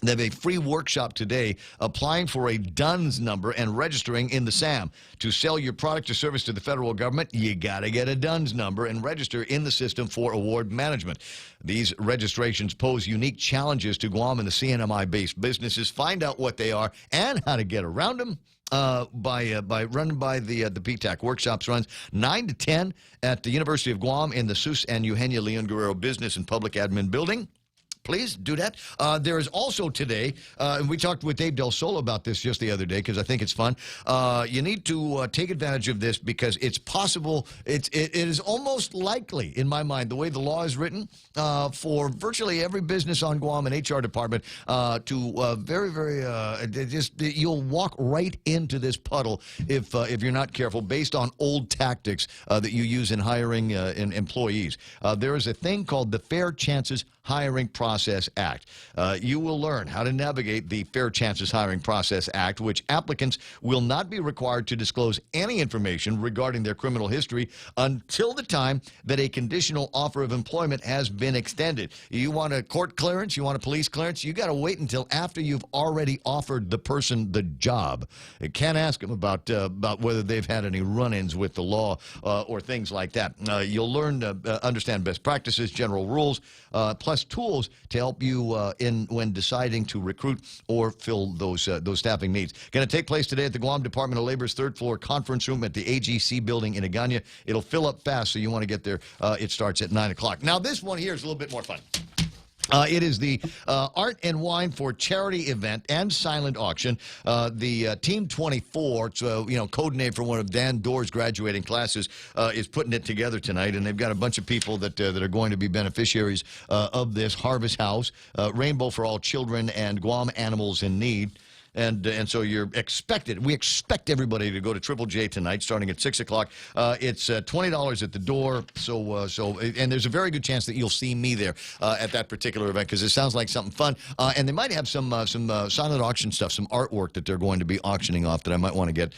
They have a free workshop today applying for a DUNS number and registering in the SAM. To sell your product or service to the federal government, you got to get a DUNS number and register in the system for award management. These registrations pose unique challenges to Guam and the CNMI-based businesses. Find out what they are and how to get around them. By run by the PTAC. Workshops runs 9 to 10 at the University of Guam in the Sus and Eugenia Leon Guerrero Business and Public Admin Building. Please do that. There is also today, and we talked with Dave Del Sol about this just the other day because I think it's fun. You need to take advantage of this because it's possible, it is almost likely, in my mind, the way the law is written, for virtually every business on Guam and HR department you'll walk right into this puddle if you're not careful based on old tactics that you use in hiring employees. There is a thing called the Fair Chances Hiring Process Act. You will learn how to navigate the Fair Chances Hiring Process Act, which applicants will not be required to disclose any information regarding their criminal history until the time that a conditional offer of employment has been extended. You want a court clearance, you want a police clearance, you got to wait until after you've already offered the person the job. You can't ask them about whether they've had any run-ins with the law or things like that. You'll learn to understand best practices, general rules, plus tools to help you when deciding to recruit or fill those staffing needs. Going to take place today at the Guam Department of Labor's third floor conference room at the AGC building in Agana. It'll fill up fast, so you want to get there. It starts at 9 o'clock. Now, this one here is a little bit more fun. It is the Art and Wine for Charity event and silent auction. The Team 24, code name for one of Dan Doerr's graduating classes, is putting it together tonight, and they've got a bunch of people that are going to be beneficiaries of this Harvest House, Rainbow for All Children, and Guam Animals in Need. And so you're expected. We expect everybody to go to Triple J tonight, starting at 6 o'clock. It's $20 at the door. And there's a very good chance that you'll see me there at that particular event because it sounds like something fun. And they might have some silent auction stuff, some artwork that they're going to be auctioning off that I might want to get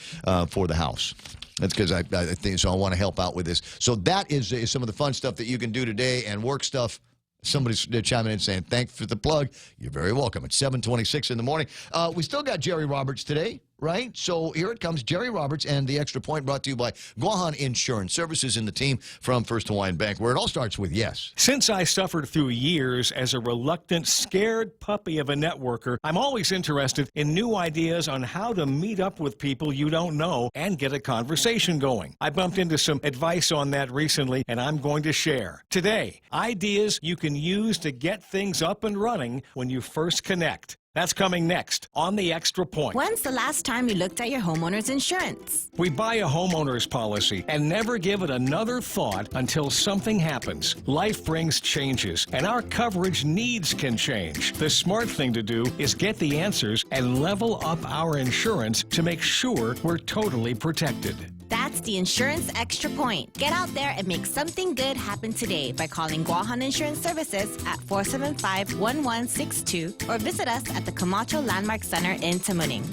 for the house. That's because I think so. I want to help out with this. So that is some of the fun stuff that you can do today and work stuff. Somebody's chiming in saying, thanks for the plug. You're very welcome. It's 7:26 in the morning. We still got Jerry Roberts today, right? So here it comes, Jerry Roberts and the Extra Point, brought to you by Guahan Insurance Services and the team from First Hawaiian Bank, where it all starts with yes. Since I suffered through years as a reluctant, scared puppy of a networker, I'm always interested in new ideas on how to meet up with people you don't know and get a conversation going. I bumped into some advice on that recently, and I'm going to share. Today, ideas you can use to get things up and running when you first connect. That's coming next on The Extra Point. When's the last time you looked at your homeowner's insurance? We buy a homeowner's policy and never give it another thought until something happens. Life brings changes, and our coverage needs can change. The smart thing to do is get the answers and level up our insurance to make sure we're totally protected. That's the Insurance Extra Point. Get out there and make something good happen today by calling Guahan Insurance Services at 475-1162 or visit us at the Camacho Landmark Center in Tamuning.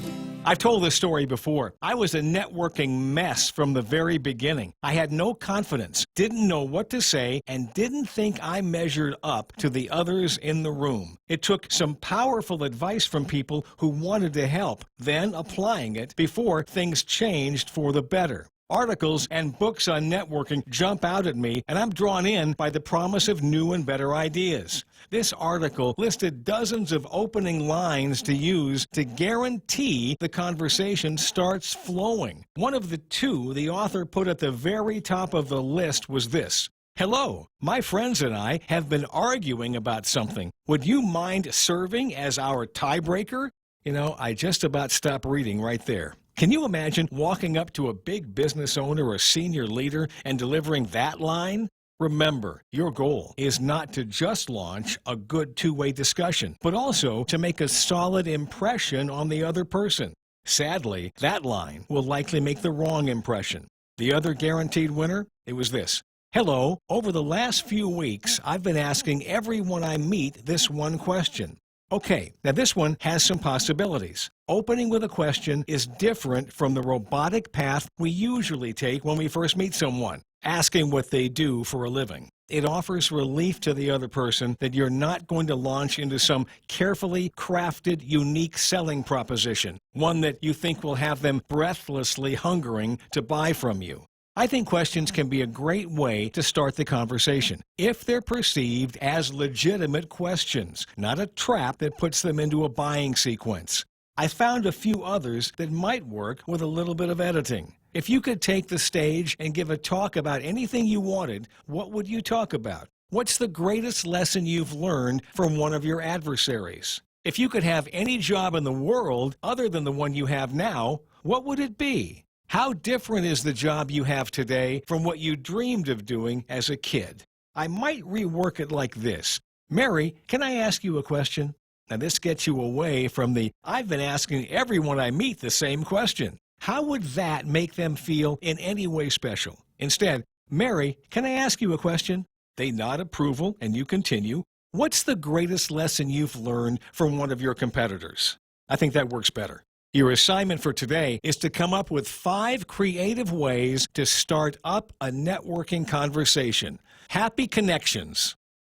I've told this story before. I was a networking mess from the very beginning. I had no confidence, didn't know what to say, and didn't think I measured up to the others in the room. It took some powerful advice from people who wanted to help, then applying it before things changed for the better. Articles and books on networking jump out at me, and I'm drawn in by the promise of new and better ideas. This article listed dozens of opening lines to use to guarantee the conversation starts flowing. One of the two the author put at the very top of the list was this: "Hello, my friends and I have been arguing about something. Would you mind serving as our tiebreaker?" You know, I just about stopped reading right there. Can you imagine walking up to a big business owner or senior leader and delivering that line? Remember, your goal is not to just launch a good two-way discussion, but also to make a solid impression on the other person. Sadly, that line will likely make the wrong impression. The other guaranteed winner? It was this: "Hello, over the last few weeks, I've been asking everyone I meet this one question." Okay, now this one has some possibilities. Opening with a question is different from the robotic path we usually take when we first meet someone, asking what they do for a living. It offers relief to the other person that you're not going to launch into some carefully crafted, unique selling proposition, one that you think will have them breathlessly hungering to buy from you. I think questions can be a great way to start the conversation if they're perceived as legitimate questions, not a trap that puts them into a buying sequence. I found a few others that might work with a little bit of editing. If you could take the stage and give a talk about anything you wanted, what would you talk about? What's the greatest lesson you've learned from one of your adversaries? If you could have any job in the world other than the one you have now, what would it be? How different is the job you have today from what you dreamed of doing as a kid? I might rework it like this: "Mary, can I ask you a question?" Now this gets you away from the "I've been asking everyone I meet the same question." How would that make them feel in any way special? Instead, "Mary, can I ask you a question?" They nod approval and you continue. "What's the greatest lesson you've learned from one of your competitors?" I think that works better. Your assignment for today is to come up with 5 creative ways to start up a networking conversation. Happy connections.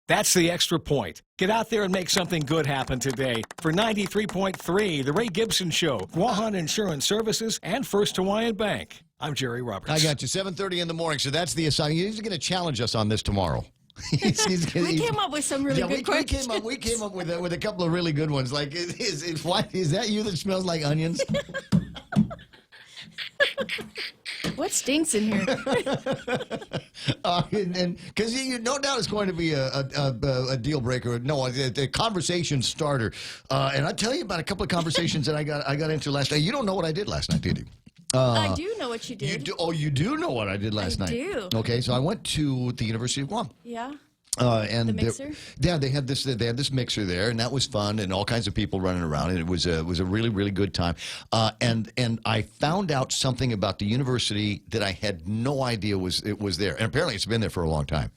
That's the extra point. Get out there and make something good happen today. For 93.3, The Ray Gibson Show, Guahan Insurance Services, and First Hawaiian Bank. I'm Jerry Roberts. I got you. 7:30 in the morning, so that's the assignment. He's going to challenge us on this tomorrow. We came up with some really good questions. We came up with a couple of really good ones. Like, is that you that smells like onions? What stinks in here? And because no doubt it's going to be a deal breaker. No, a conversation starter. And I'll tell you about a couple of conversations that I got into last night. You don't know what I did last night, did you? I do know what you did. You do know what I did last night. I do. Okay, so I went to the University of Guam. Yeah. And the mixer? They had this mixer there, and that was fun, and all kinds of people running around, and it was a really, really good time. And I found out something about the university that I had no idea was there, and apparently it's been there for a long time.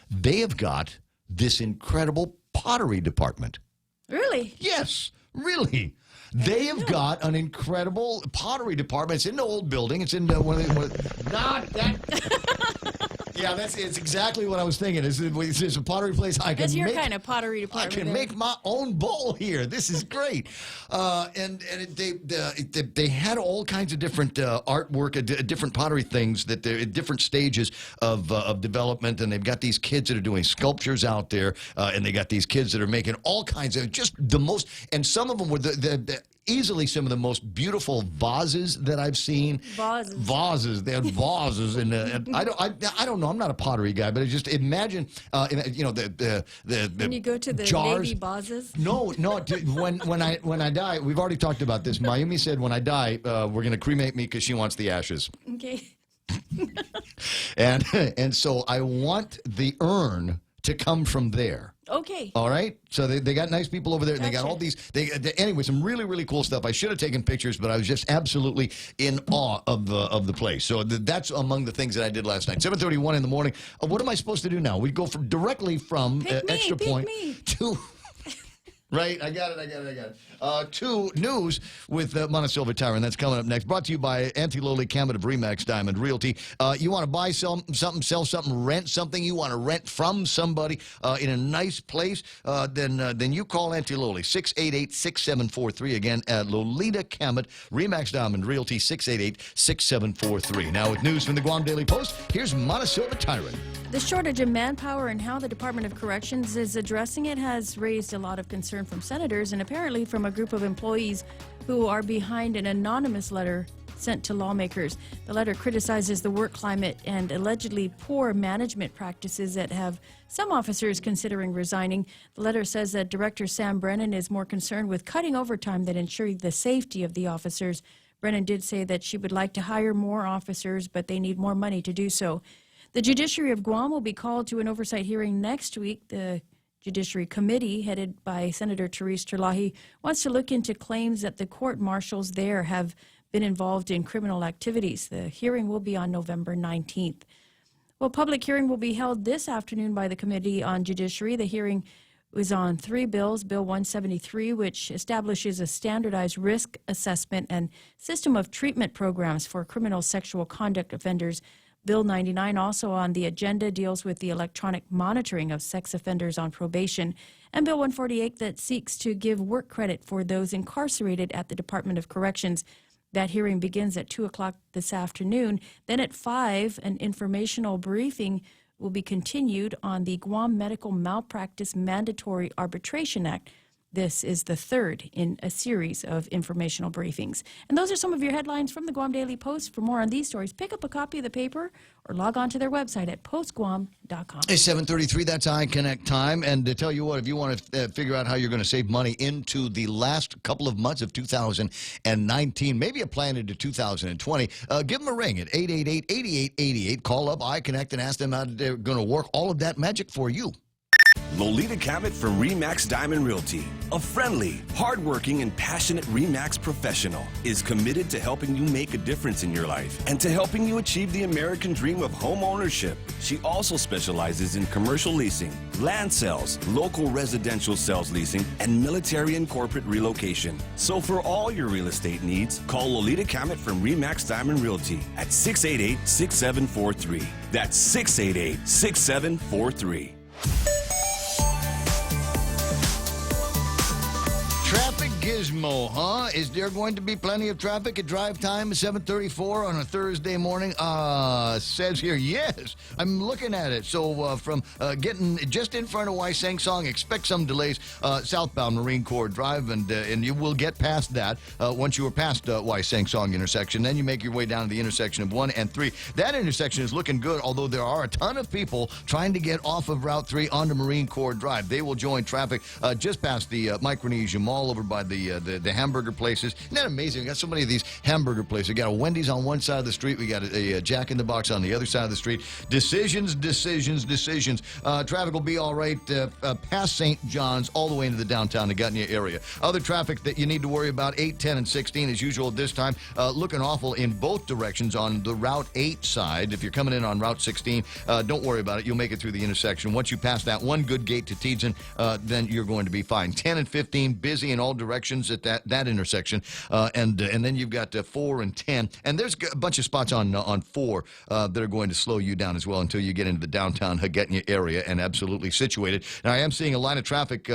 They have got this incredible pottery department. Really? Yes, really. They have got an incredible pottery department. It's in the old building. It's in one of the... Not that... Yeah, it's exactly what I was thinking. It's a pottery place. That's your kind of pottery department. I can make my own bowl here. This is great. And they had all kinds of different artwork, different pottery things that they're at different stages of development. And they've got these kids that are doing sculptures out there, and they got these kids that are making all kinds of just the most. And some of them were easily some of the most beautiful vases that I've seen. Vases. They had vases, and I don't know. I'm not a pottery guy, but just imagine, the when you go to the jars. Navy vases. No. When I die, we've already talked about this. Mayumi said when I die, we're going to cremate me because she wants the ashes. Okay. and so I want the urn to come from there. Okay. All right, so they got nice people over there, and they got Gotcha. all these. Anyway, some really, really cool stuff. I should have taken pictures, but I was just absolutely in awe of the place. So that's among the things that I did last night. 7:31 in the morning. What am I supposed to do now? We go directly from Extra Point to. Right, I got it. To news with Montesilva Tire, and that's coming up next. Brought to you by Anti-Lowly Camet of Remax Diamond Realty. You want to buy something, sell something, rent something. You want to rent from somebody in a nice place, then you call Anti-Lowly, 688-6743. Again, at Lolita Camet, Remax Diamond Realty, 688-6743. Now with news from the Guam Daily Post, here's Montesilva Tire. The shortage of manpower and how the Department of Corrections is addressing it has raised a lot of concern from senators and apparently from a group of employees who are behind an anonymous letter sent to lawmakers. The letter criticizes the work climate and allegedly poor management practices that have some officers considering resigning. The letter says that Director Sam Brennan is more concerned with cutting overtime than ensuring the safety of the officers. Brennan did say that she would like to hire more officers, but they need more money to do so. The Judiciary of Guam will be called to an oversight hearing next week. The Judiciary Committee, headed by Senator Therese Terlahi, wants to look into claims that the court marshals there have been involved in criminal activities. The hearing will be on November 19th. Well, public hearing will be held this afternoon by the Committee on Judiciary. The hearing was on 3 bills. Bill 173, which establishes a standardized risk assessment and system of treatment programs for criminal sexual conduct offenders. Bill 99, also on the agenda, deals with the electronic monitoring of sex offenders on probation. And Bill 148 that seeks to give work credit for those incarcerated at the Department of Corrections. That hearing begins at 2 o'clock this afternoon. Then at 5, an informational briefing will be continued on the Guam Medical Malpractice Mandatory Arbitration Act. This is the third in a series of informational briefings. And those are some of your headlines from the Guam Daily Post. For more on these stories, pick up a copy of the paper or log on to their website at postguam.com. It's 7:33. That's iConnect time. And to tell you what, if you want to figure out how you're going to save money into the last couple of months of 2019, maybe a plan into 2020, give them a ring at 888-8888. Call up iConnect and ask them how they're going to work all of that magic for you. Lolita Camet from Remax Diamond Realty, a friendly, hardworking, and passionate Remax professional, is committed to helping you make a difference in your life and to helping you achieve the American dream of home ownership. She also specializes in commercial leasing, land sales, local residential sales leasing, and military and corporate relocation. So for all your real estate needs, call Lolita Camet from Remax Diamond Realty at 688-6743. That's 688-6743. Traffic gizmo, huh? Is there going to be plenty of traffic at drive time 7:34 on a Thursday morning? Says here, yes. I'm looking at it. So from getting just in front of Waisang Song, expect some delays southbound Marine Corps Drive, and you will get past that once you are past Waisang Song intersection. Then you make your way down to the intersection of 1 and 3. That intersection is looking good, although there are a ton of people trying to get off of Route 3 onto Marine Corps Drive. They will join traffic just past the Micronesia Mall over by the hamburger places. Isn't that amazing? We got so many of these hamburger places. We got a Wendy's on one side of the street. We got a Jack in the Box on the other side of the street. Decisions. Traffic will be all right past St. John's all the way into the downtown Nagatnya area. Other traffic that you need to worry about, 8, 10, and 16 as usual at this time. Looking awful in both directions on the Route 8 side. If you're coming in on Route 16, don't worry about it. You'll make it through the intersection. Once you pass that one good gate to Teedson, then you're going to be fine. 10 and 15, busy in all directions at that intersection, and then you've got 4 and 10, and there's a bunch of spots on 4 that are going to slow you down as well until you get into the downtown Hagetnya area and absolutely situated. Now I am seeing a line of traffic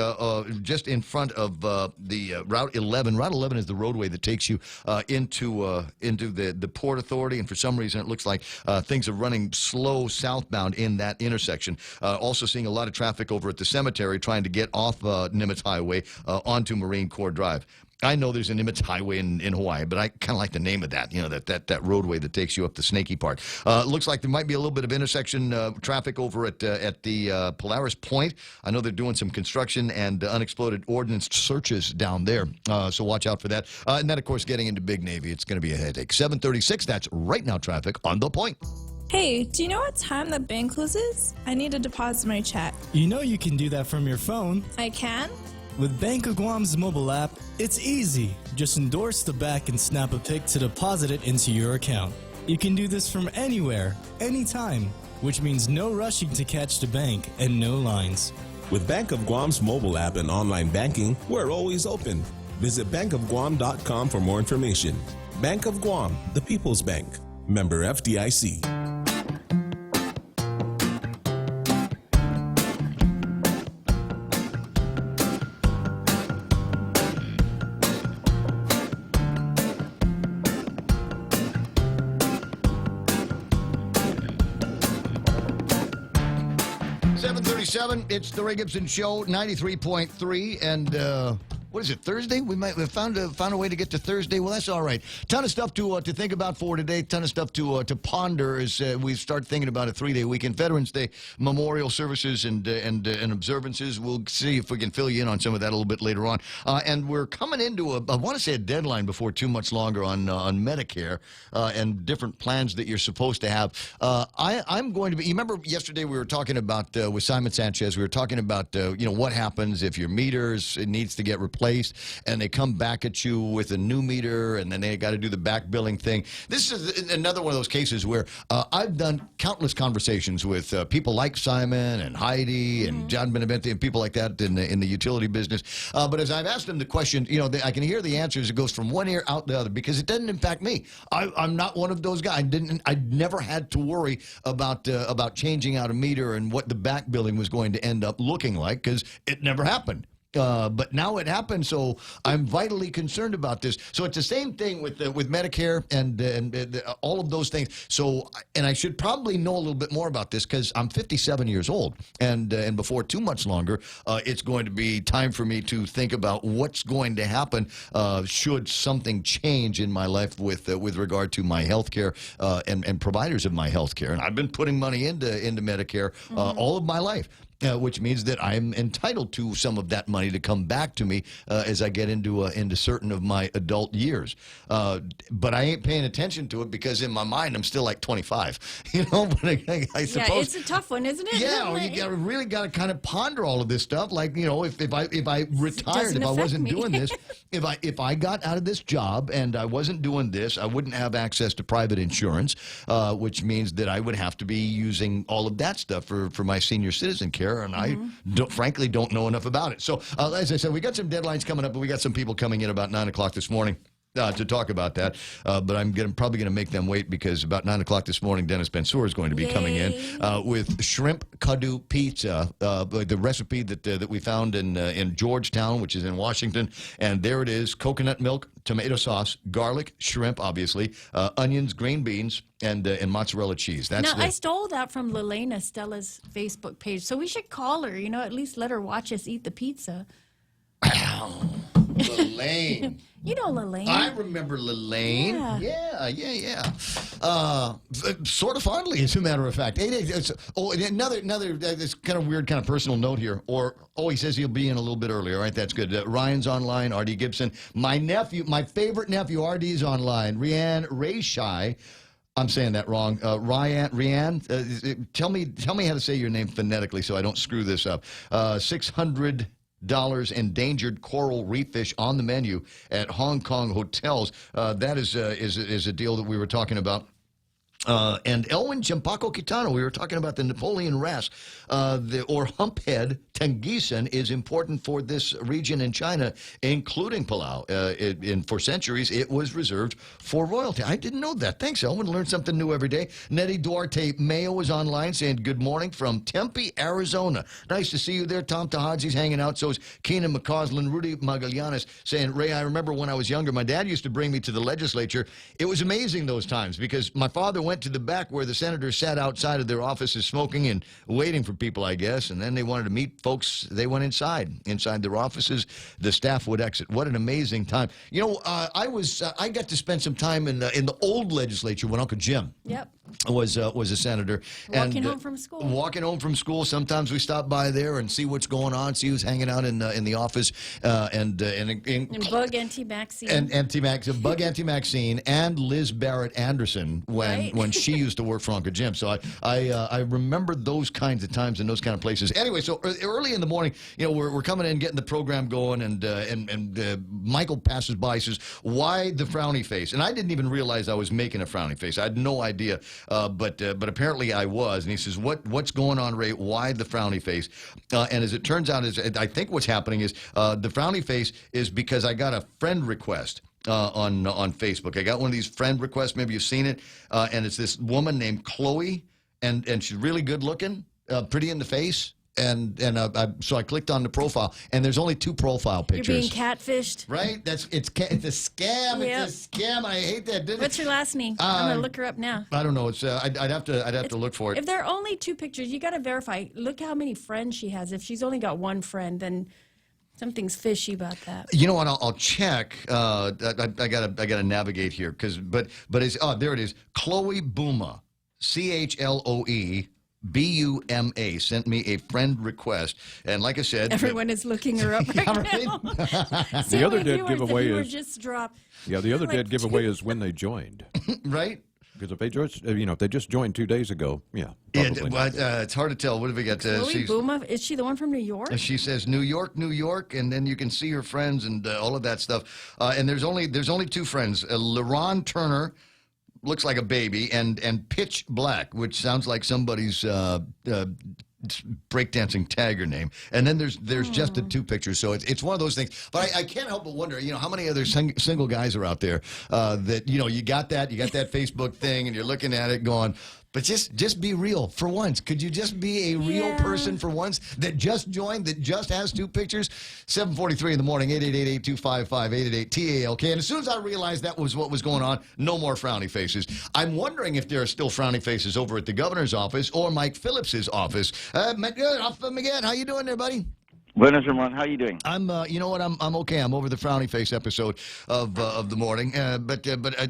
just in front of the Route 11. Route 11 is the roadway that takes you into the Port Authority, and for some reason it looks like things are running slow southbound in that intersection. Also seeing a lot of traffic over at the cemetery trying to get off Nimitz Highway onto Marine Corps Drive. I know there's a Nimitz Highway in Hawaii, but I kind of like the name of that, that roadway that takes you up the snaky part. Looks like there might be a little bit of intersection traffic over at the Polaris Point. I know they're doing some construction and unexploded ordnance searches down there, so watch out for that. And then, of course, getting into Big Navy, it's going to be a headache. 7:36, that's right now traffic on the point. Hey, do you know what time the bank closes? I need to deposit my check. You know you can do that from your phone. I can? With Bank of Guam's mobile app, it's easy. Just endorse the back and snap a pic to deposit it into your account. You can do this from anywhere, anytime, which means no rushing to catch the bank and no lines. With Bank of Guam's mobile app and online banking, we're always open. Visit bankofguam.com for more information. Bank of Guam, the People's Bank. Member FDIC. It's the Ray Gibson Show, 93.3, and what is it, Thursday? We might have found a way to get to Thursday. Well, that's all right. Ton of stuff to think about for today. Ton of stuff to ponder as we start thinking about a 3-day weekend. Veterans Day memorial services and observances. We'll see if we can fill you in on some of that a little bit later on. And we're coming into I want to say a deadline before too much longer on Medicare and different plans that you're supposed to have. I'm going to be. You remember yesterday we were talking about with Simon Sanchez. We were talking about what happens if your meters it needs to get replaced. And they come back at you with a new meter, and then they got to do the back billing thing. This is another one of those cases where I've done countless conversations with people like Simon and Heidi and John Benavente and people like that in the utility business. But as I've asked them the question, I can hear the answers. It goes from one ear out the other because it doesn't impact me. I'm not one of those guys. I never had to worry about changing out a meter and what the back billing was going to end up looking like because it never happened. But now it happened, so I'm vitally concerned about this. So it's the same thing with Medicare and all of those things. So, and I should probably know a little bit more about this because I'm 57 years old, and before too much longer, it's going to be time for me to think about what's going to happen should something change in my life with regard to my health care and providers of my health care. And I've been putting money into Medicare all of my life. Which means that I'm entitled to some of that money to come back to me as I get into certain of my adult years. But I ain't paying attention to it because in my mind I'm still like 25. But I suppose. Yeah, it's a tough one, isn't it? Yeah, you really got to kind of ponder all of this stuff. Like if I retired, if I wasn't doing this, if I got out of this job and I wasn't doing this, I wouldn't have access to private insurance, which means that I would have to be using all of that stuff for my senior citizen care. And I frankly don't know enough about it. So, as I said, we got some deadlines coming up, and we got some people coming in about 9 o'clock this morning to talk about that. But I'm probably going to make them wait because about 9 o'clock this morning, Dennis Bensour is going to be coming in with shrimp kadu pizza, the recipe that we found in Georgetown, which is in Washington. And there it is, coconut milk, tomato sauce, garlic, shrimp, obviously, onions, green beans, and mozzarella cheese. I stole that from Lelena Stella's Facebook page, so we should call her, at least let her watch us eat the pizza. Lelaine. You know Lelaine. I remember Lelaine. Yeah. Sort of fondly, as a matter of fact. Another this kind of weird, kind of personal note here. He says he'll be in a little bit earlier. All right, that's good. Ryan's online. R.D. Gibson. My favorite nephew, R.D. is online. Rianne Rayshai. I'm saying that wrong. Rianne, tell me how to say your name phonetically so I don't screw this up. $600 endangered coral reef fish on the menu at Hong Kong hotels. That is a deal that we were talking about. And Elwin Champaco Kitano, we were talking about the Napoleon wrasse, or humphead Tengisan is important for this region in China, including Palau. For centuries, it was reserved for royalty. I didn't know that. Thanks, Elwin. Learn something new every day. Nettie Duarte Mayo is online saying good morning from Tempe, Arizona. Nice to see you there. Tom Tahadzi's hanging out. So is Keenan McCausland. Rudy Magallanes saying, Ray, I remember when I was younger, my dad used to bring me to the legislature. It was amazing those times because my father went to the back where the senators sat outside of their offices smoking and waiting for people, I guess, and then they wanted to meet folks. They went inside their offices. The staff would exit. What an amazing time. I got to spend some time in the old legislature when Uncle Jim was a senator. Walking home from school. Walking home from school. Sometimes we stop by there and see what's going on, see who's hanging out in the office, and Bug Auntie Maxine. And Bug Auntie Maxine and Liz Barrett Anderson when she used to work for Uncle Jim. So I remember those kinds of times and those kind of places. Anyway, so early in the morning, we're coming in, getting the program going, and Michael passes by, says, "Why the frowny face?" And I didn't even realize I was making a frowny face. I had no idea. But apparently I was. And he says, what's going on, Ray? Why the frowny face? And as it turns out, I think what's happening is the frowny face is because I got a friend request on Facebook. I got one of these friend requests. Maybe you've seen it. And it's this woman named Chloe, and she's really good looking, pretty in the face. So I clicked on the profile, and there's only 2 profile pictures. You're being catfished, right? It's a scam. Yep. It's a scam. I hate that. What's her last name? I'm gonna look her up now. I don't know. It's I'd have to look for it. If there are only 2 pictures, you got to verify. Look how many friends she has. If she's only got 1 friend, then something's fishy about that. You know what? I'll check. I gotta navigate here but it's there it is. Chloe Buma, CHLOE. Buma sent me a friend request, and like I said, everyone is looking her up right now. The other dead giveaway is just dropped. Yeah, the other dead giveaway is when they joined, right? it's hard to tell. What have we got? Chloe Buma, is she the one from New York? She says New York, New York, and then you can see her friends and all of that stuff. And there's only 2 friends: LaRon Turner, looks like a baby, and Pitch Black, which sounds like somebody's breakdancing tagger name. And then there's just the 2 pictures. So it's one of those things. But I can't help but wonder, how many other single guys are out there that, you got that Facebook thing and you're looking at it going, but just be real for once. Could you just be a real person for once that just joined, that just has 2 pictures? 7:43 in the morning, 888-825-5888-TALK. And as soon as I realized that was what was going on, no more frowny faces. I'm wondering if there are still frowny faces over at the governor's office or Mike Phillips's office. Miguel, how you doing there, buddy? Buenos, Ramon. How you doing? I'm, you know what? I'm okay. I'm over the frowny face episode of the morning, but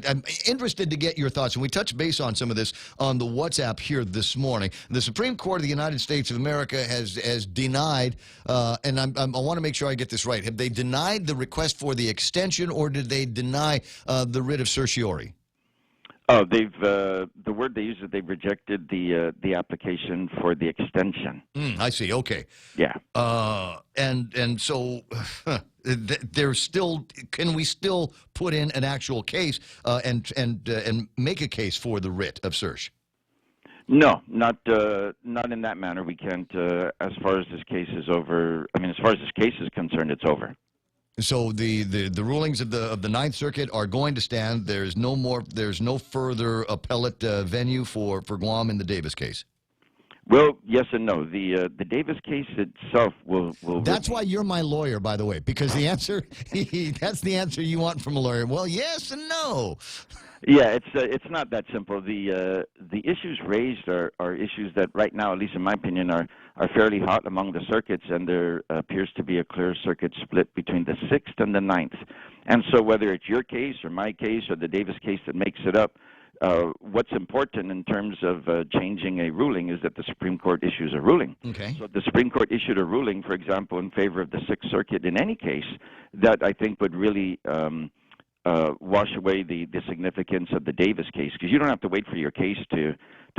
I'm interested to get your thoughts. And we touched base on some of this on the WhatsApp here this morning. The Supreme Court of the United States of America has denied, and I want to make sure I get this right. Have they denied the request for the extension, or did they deny the writ of certiorari? Oh, they've the word they use is they've rejected the application for the extension. I see. Okay. Yeah. And so there's still. Can we still put in an actual case and make a case for the writ of cert? No, not in that manner. We can't. As far as this case is over. I mean, as far as this case is concerned, it's over. So the rulings of the Ninth Circuit are going to stand. There's no further appellate venue for Guam in the Davis case. Well, yes and no. The Davis case itself will. That's why you're my lawyer, by the way, because the answer that's the answer you want from a lawyer. Well, yes and no. Yeah, it's not that simple. The issues raised are issues that right now, at least in my opinion, are fairly hot among the circuits, and there appears to be a clear circuit split between the 6th and the 9th. And so whether it's your case or my case or the Davis case that makes it up, what's important in terms of changing a ruling is that the Supreme Court issues a ruling. Okay. So if the Supreme Court issued a ruling, for example, in favor of the 6th Circuit in any case, that I think would really wash away the significance of the Davis case, because you don't have to wait for your case to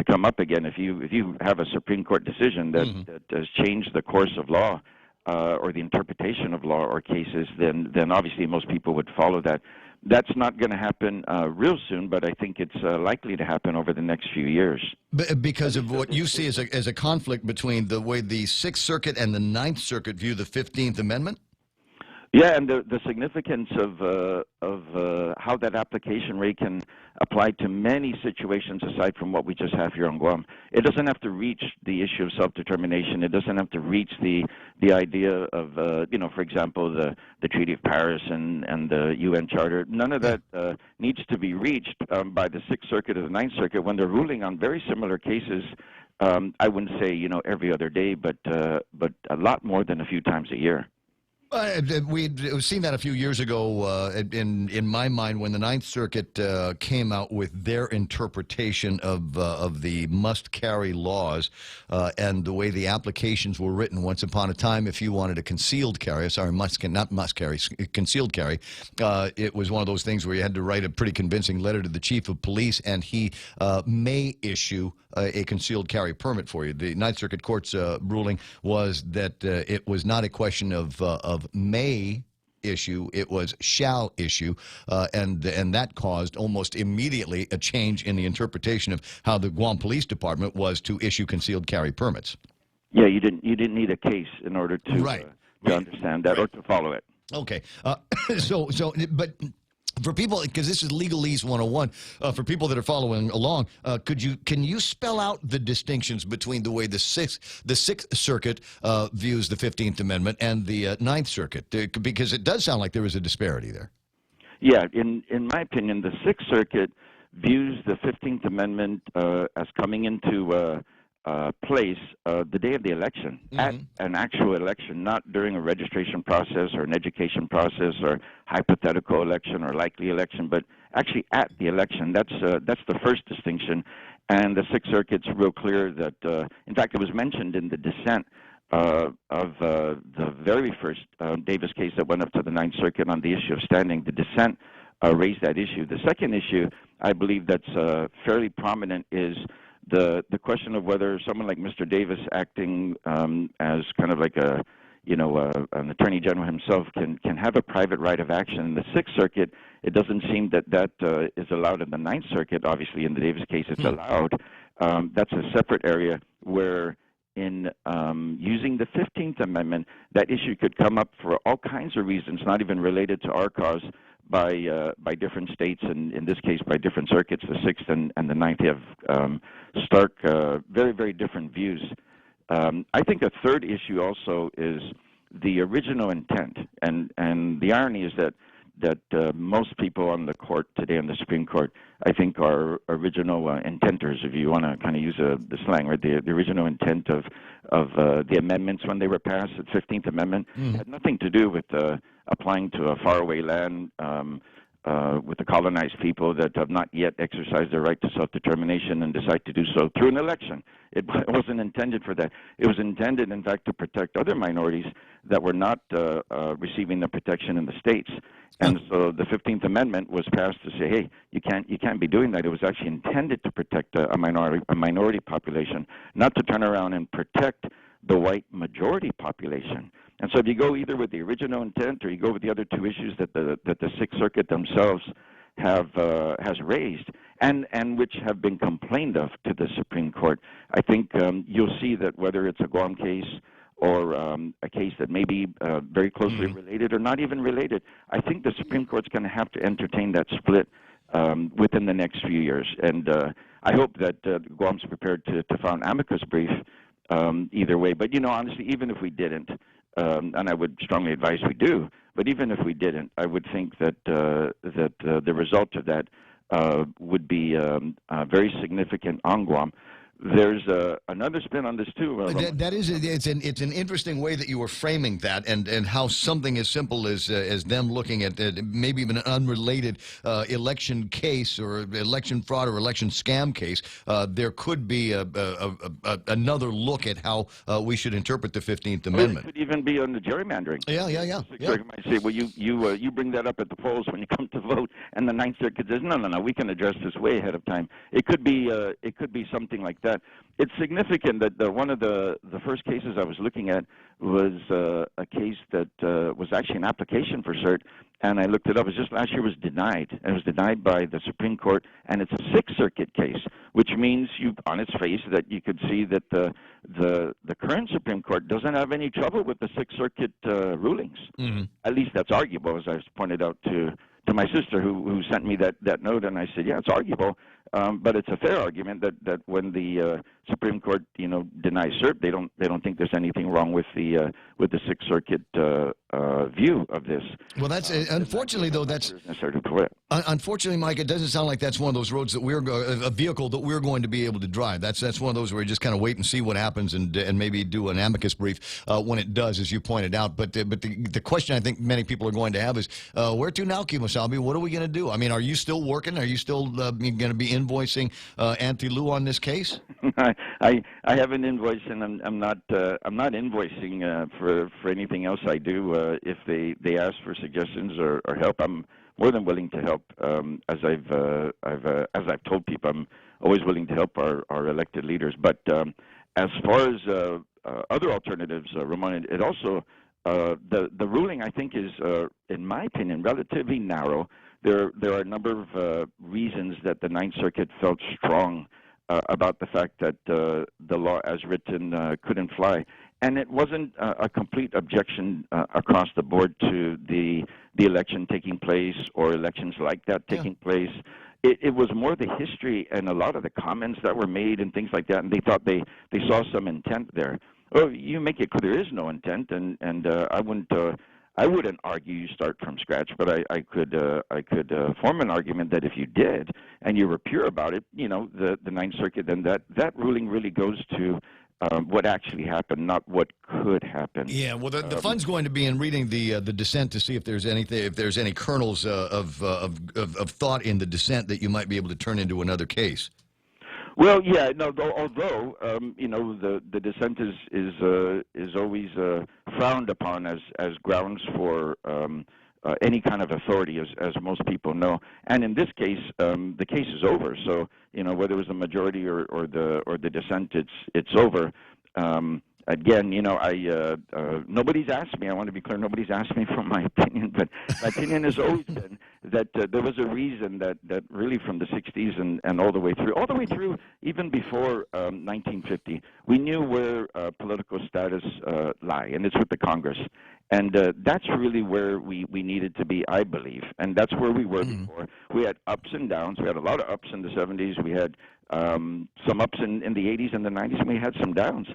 come up again. If you have a Supreme Court decision that has changed the course of law or the interpretation of law or cases, then obviously most people would follow that. That's not going to happen real soon, but I think it's likely to happen over the next few years. Because of what you see as a conflict between the way the 6th Circuit and the 9th Circuit view the 15th Amendment? Yeah, and the significance of how that application rate can apply to many situations aside from what we just have here on Guam. It doesn't have to reach the issue of self-determination. It doesn't have to reach the idea of, for example, the Treaty of Paris and the UN Charter. None of that needs to be reached by the 6th Circuit or the 9th Circuit when they're ruling on very similar cases. I wouldn't say, every other day, but a lot more than a few times a year. We'd seen that a few years ago in my mind when the Ninth Circuit came out with their interpretation of the must-carry laws and the way the applications were written. Once upon a time, if you wanted a concealed carry, concealed carry, it was one of those things where you had to write a pretty convincing letter to the chief of police, and he may issue a concealed carry permit for you. The Ninth Circuit Court's ruling was that it was not a question of may issue, it was shall issue, and that caused almost immediately a change in the interpretation of how the Guam Police Department was to issue concealed carry permits. Yeah, you didn't need a case in order to understand that or to follow it. Okay, but for people, because this is Legalese 101, for people that are following along, can you spell out the distinctions between the way the Sixth Circuit views the 15th Amendment and the Ninth Circuit? Because it does sound like there is a disparity there. Yeah, in my opinion, the Sixth Circuit views the 15th Amendment as coming into place the day of the election, at an actual election, not during a registration process or an education process or hypothetical election or likely election, but actually at the election. That's the first distinction, and the Sixth Circuit's real clear that, in fact, it was mentioned in the dissent of the very first Davis case that went up to the Ninth Circuit on the issue of standing. The dissent raised that issue. The second issue, I believe, that's fairly prominent is the question of whether someone like Mr. Davis, acting as kind of like an attorney general himself, can have a private right of action. In the Sixth Circuit, it doesn't seem that is allowed. In the Ninth Circuit, obviously, in the Davis case, it's allowed. That's a separate area where, in using the 15th Amendment, that issue could come up for all kinds of reasons, not even related to our cause, by different states, and in this case by different circuits. The Sixth and the Ninth have stark, very, very different views. I think a third issue also is the original intent, and the irony is that most people on the court today, on the Supreme Court, I think are original intenters, if you want to kind of use the slang, right? The original intent of the amendments when they were passed, the 15th Amendment, had nothing to do with applying to a faraway land with the colonized people that have not yet exercised their right to self-determination and decide to do so through an election. It wasn't intended for that. It was intended, in fact, to protect other minorities that were not receiving the protection in the states. And so the 15th Amendment was passed to say, hey, you can't be doing that. It was actually intended to protect a minority population, not to turn around and protect the white majority population. And so if you go either with the original intent or you go with the other two issues that the Sixth Circuit themselves has raised and which have been complained of to the Supreme Court, I think you'll see that whether it's a Guam case or a case that may be very closely related or not even related, I think the Supreme Court's going to have to entertain that split within the next few years. And I hope that Guam's prepared to file an amicus brief either way. But, honestly, even if we didn't, and I would strongly advise we do, but even if we didn't, I would think that the result of that would be very significant on Guam. There's another spin on this too. It's an interesting way that you were framing that, and how something as simple as them looking at maybe even an unrelated election case or election fraud or election scam case, there could be another look at how we should interpret the 15th Amendment. It could even be on the gerrymandering. Yeah. Circuit might say, well, you bring that up at the polls when you come to vote, and the Ninth Circuit says, no, we can address this way ahead of time. It could be something like that. It's significant that one of the first cases I was looking at was a case that was actually an application for cert, and I looked it up. It was just last year, was denied. And it was denied by the Supreme Court, and it's a Sixth Circuit case, which means on its face that you could see that the current Supreme Court doesn't have any trouble with the Sixth Circuit rulings. At least that's arguable, as I pointed out to my sister who sent me that note, and I said, yeah, it's arguable. But it's a fair argument that when the Supreme Court, denies cert, they don't think there's anything wrong with the Sixth Circuit view of this. Well, that's unfortunately though. That's unfortunately, Mike. It doesn't sound like that's one of those roads that a vehicle that we're going to be able to drive. That's one of those where you just kind of wait and see what happens, and maybe do an amicus brief when it does, as you pointed out. But the question I think many people are going to have is where to now, Kimasabi? What are we going to do? I mean, are you still working? Are you still going to be invoicing Auntie Lou on this case? I have an invoice, and I'm not invoicing for anything else I do. If they ask for suggestions or help, I'm more than willing to help. As I've told people, I'm always willing to help our elected leaders. But as far as other alternatives, Ramon, it also the ruling, I think, is in my opinion relatively narrow. There are a number of reasons that the Ninth Circuit felt strong about the fact that the law as written couldn't fly. And it wasn't a complete objection across the board to the election taking place or elections like that taking place. It was more the history and a lot of the comments that were made and things like that, and they thought they saw some intent there. Oh, you make it clear there is no intent, and I wouldn't argue you start from scratch, but I could form an argument that if you did and you were pure about it, the Ninth Circuit, then that ruling really goes to what actually happened, not what could happen. Yeah, well, the fun's going to be in reading the dissent to see if there's any kernels of thought in the dissent that you might be able to turn into another case. Well, yeah, no. Although the dissent is always frowned upon as grounds for any kind of authority, as most people know. And in this case, the case is over. So whether it was the majority or the dissent, it's over. Again, nobody's asked me. I want to be clear. Nobody's asked me for my opinion, but my opinion has always been that there was a reason that really from the 60s and all the way through, even before 1950, we knew where political status lie, and it's with the Congress. And that's really where we needed to be, I believe. And that's where we were before. We had ups and downs. We had a lot of ups in the 70s. We had some ups in the 80s and the 90s, and we had some downs.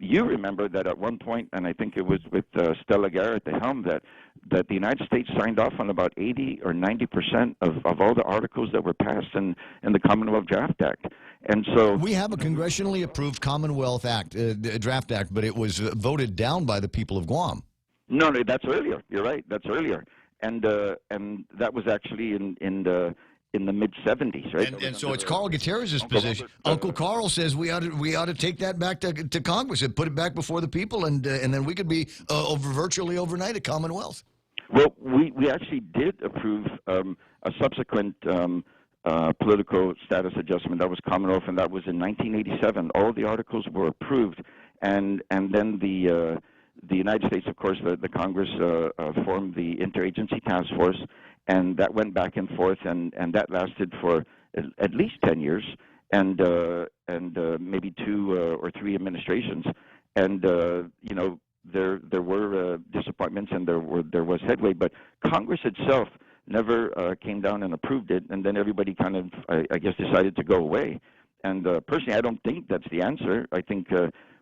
You remember that at one point, and I think it was with Stella Guerra at the helm, that the United States signed off on about 80 or 90% of all the articles that were passed in the Commonwealth Draft Act. And so we have a congressionally approved Commonwealth Act, Draft Act, but it was voted down by the people of Guam. No, that's earlier. You're right. That's earlier, and that was actually in the mid-70s, right? And so it's Carl Gutierrez's position. Uncle Carl says we ought to take that back to Congress and put it back before the people, and then we could be virtually overnight a Commonwealth. Well, we actually did approve a subsequent political status adjustment. That was Commonwealth, and that was in 1987. All the articles were approved, and then the United States, of course, the Congress formed the Interagency Task Force, and that went back and forth, and that lasted for at least 10 years, and maybe 2 or 3 administrations, and there were disappointments, and there was headway, but Congress itself never came down and approved it, and then everybody kind of, I guess, decided to go away. And personally, I don't think that's the answer. I think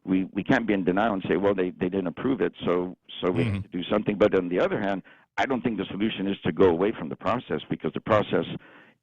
we can't be in denial and say, well, they didn't approve it, so we have to do something. But on the other hand, I don't think the solution is to go away from the process, because the process,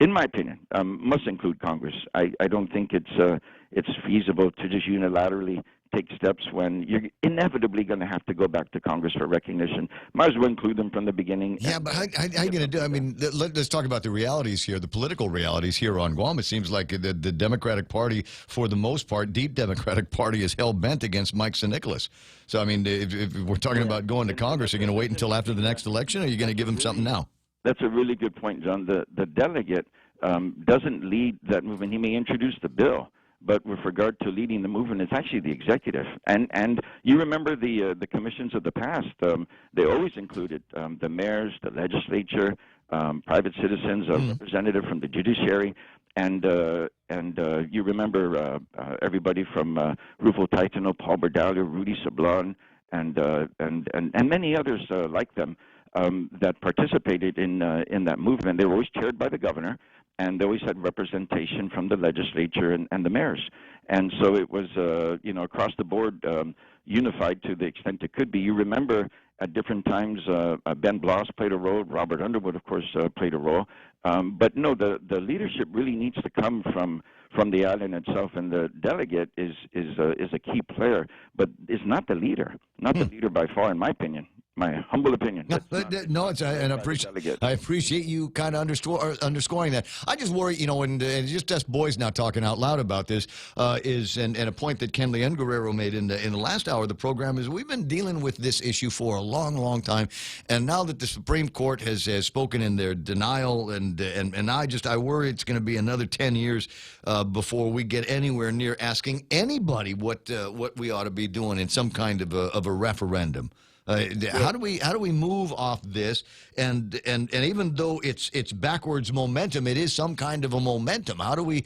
in my opinion, must include Congress. I don't think it's feasible to just unilaterally take steps when you're inevitably going to have to go back to Congress for recognition. Might as well include them from the beginning. Yeah, but how are you going to do? I mean, let's talk about the realities here, the political realities here on Guam. It seems like the Democratic Party, for the most part, deep Democratic Party, is hell-bent against Mike St. Nicholas. So, I mean, if we're talking about going to Congress, are you going to wait until after the next election, or are you going to give him something now? That's a really good point, John. The delegate doesn't lead that movement. He may introduce the bill, but with regard to leading the movement, it's actually the executive. And you remember the commissions of the past. They always included the mayors, the legislature, private citizens, a representative from the judiciary, and you remember everybody from Rufo Taitano, Paul Berdalio, Rudy Sablon, and many others like them that participated in that movement. They were always chaired by the governor. and they always had representation from the legislature and the mayors. And so it was, across the board, unified to the extent it could be. You remember at different times, Ben Bloss played a role. Robert Underwood, of course, played a role. But no, the leadership really needs to come from the island itself, and the delegate is a key player, but is not the leader, the leader by far, in my opinion. My humble opinion. I appreciate you kind of underscoring that. I just worry, and just us boys not talking out loud about this, and a point that Ken Leon Guerrero made in the last hour of the program is we've been dealing with this issue for a long, long time, and now that the Supreme Court has spoken in their denial, and I worry it's going to be another 10 years before we get anywhere near asking anybody what we ought to be doing in some kind of a referendum. How do we move off this? And even though it's backwards momentum, it is some kind of a momentum. How do we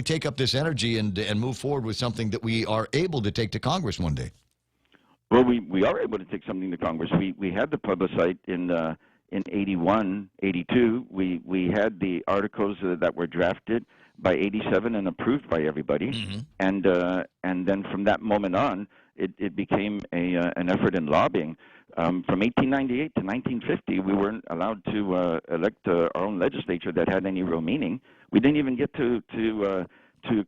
take up this energy and move forward with something that we are able to take to Congress one day? Well, we are able to take something to Congress. We had the plebiscite in 81, 82. We had the articles that were drafted by 87 and approved by everybody. Mm-hmm. And then from that moment on, it became an effort in lobbying. From 1898 to 1950, we weren't allowed to elect our own legislature that had any real meaning. We didn't even get to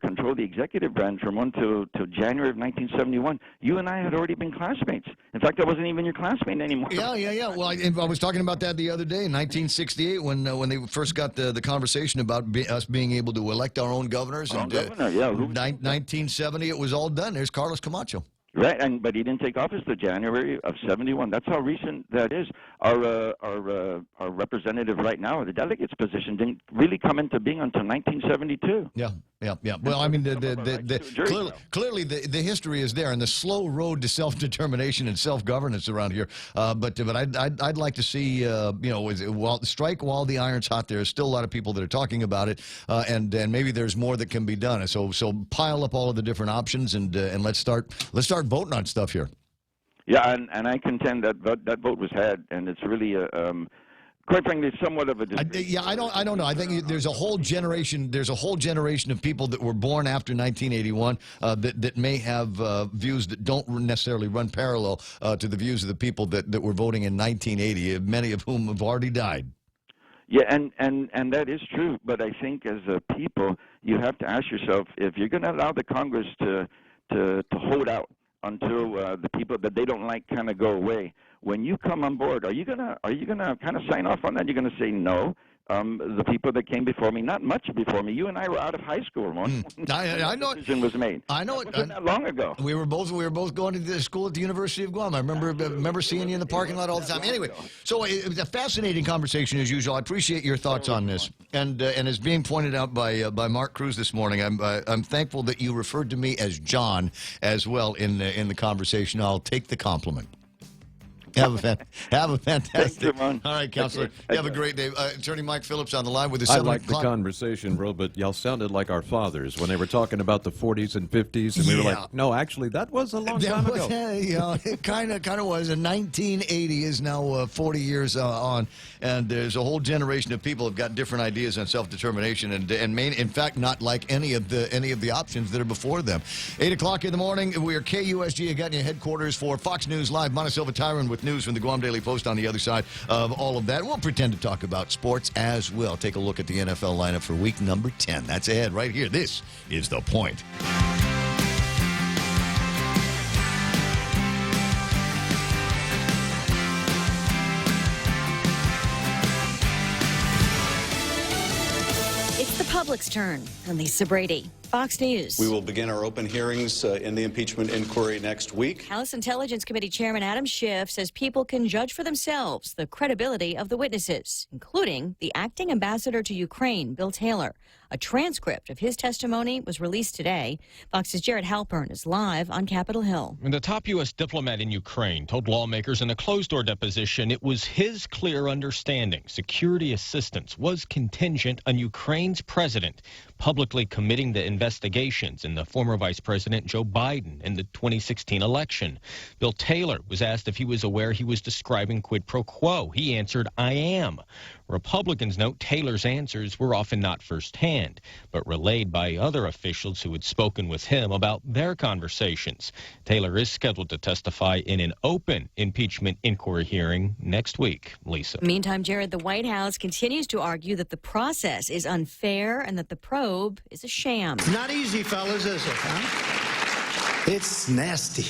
control the executive branch from until January of 1971. You and I had already been classmates. In fact, I wasn't even your classmate anymore. Yeah. Well, I was talking about that the other day in 1968 when they first got the conversation about us being able to elect our own governors. Our own governor, yeah. 1970, it was all done. There's Carlos Camacho. Right, but he didn't take office till January of 71. That's how recent that is. Our representative right now, the delegate's position, didn't really come into being until 1972. Yeah. Well, I mean, clearly the history is there, and the slow road to self-determination and self-governance around here. But I'd like to see, strike while the iron's hot. There's still a lot of people that are talking about it, and maybe there's more that can be done. So pile up all of the different options, and let's start voting on stuff here. Yeah, and I contend that vote was had, and it's really quite frankly, somewhat of a I don't know. I think there's a whole generation. There's a whole generation of people that were born after 1981 that may have views that don't necessarily run parallel to the views of the people that were voting in 1980. Many of whom have already died. Yeah, and that is true. But I think as a people, you have to ask yourself if you're going to allow the Congress to hold out until the people that they don't like kind of go away. When you come on board, are you gonna kind of sign off on that? You're gonna say no. The people that came before me, not much before me. You and I were out of high school when I know the decision was made. I know it. Wasn't that long ago. We were both going to the school at the University of Guam. I remember seeing you in the parking lot all the time. Anyway, so it was a fascinating conversation as usual. I appreciate your thoughts on this, and as being pointed out by Mark Cruz this morning, I'm thankful that you referred to me as John as well in the conversation. I'll take the compliment. Have a fantastic. All right, Counselor. You have a great day. Attorney Mike Phillips on the line with the 7 I like the conversation, bro, but y'all sounded like our fathers when they were talking about the 40s and 50s, and we were like, no, actually, that was a long time ago. It kind of was. And 1980 is now 40 years on, and there's a whole generation of people have got different ideas on self-determination, and in fact, not like any of the options that are before them. 8 o'clock in the morning, we are KUSG Agutnia headquarters for Fox News Live. Montecillo Tyron with news from the Guam Daily Post on the other side of all of that. We'll pretend to talk about sports as well. Take a look at the NFL lineup for week number 10. That's ahead right here. This is The Point. It's the public's turn. I'm Lisa Brady, Fox News. We will begin our open hearings in the impeachment inquiry next week. House Intelligence Committee Chairman Adam Schiff says people can judge for themselves the credibility of the witnesses, including the acting ambassador to Ukraine, Bill Taylor. A transcript of his testimony was released today. Fox's Jared Halpern is live on Capitol Hill. The top U.S. diplomat in Ukraine told lawmakers in a closed-door deposition it was his clear understanding security assistance was contingent on Ukraine's president publicly committing the investigations in the former Vice President Joe Biden in the 2016 election. Bill Taylor was asked if he was aware he was describing quid pro quo. He answered, I am. Republicans note Taylor's answers were often not firsthand, but relayed by other officials who had spoken with him about their conversations. Taylor is scheduled to testify in an open impeachment inquiry hearing next week. Lisa. Meantime, Jared, the White House continues to argue that the process is unfair and that the probe is a sham. Not easy, fellas, is it, huh? It's nasty.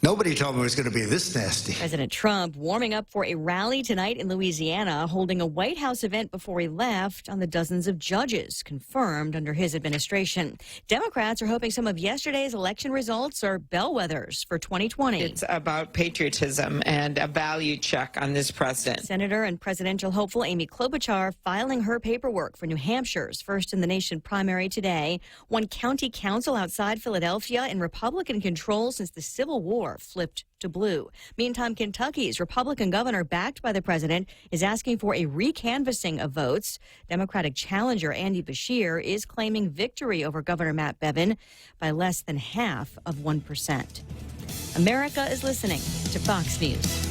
Nobody told me it was going to be this nasty. President Trump warming up for a rally tonight in Louisiana, holding a White House event before he left on the dozens of judges confirmed under his administration. Democrats are hoping some of yesterday's election results are bellwethers for 2020. It's about patriotism and a value check on this president. Senator and presidential hopeful Amy Klobuchar filing her paperwork for New Hampshire's first in the nation primary today. One county council outside Philadelphia in Republican control since the Civil War flipped to blue. Meantime, Kentucky's Republican governor, backed by the president, is asking for a recanvassing of votes. Democratic challenger Andy Beshear is claiming victory over Governor Matt Bevin by less than half of 1%. America is listening to Fox News.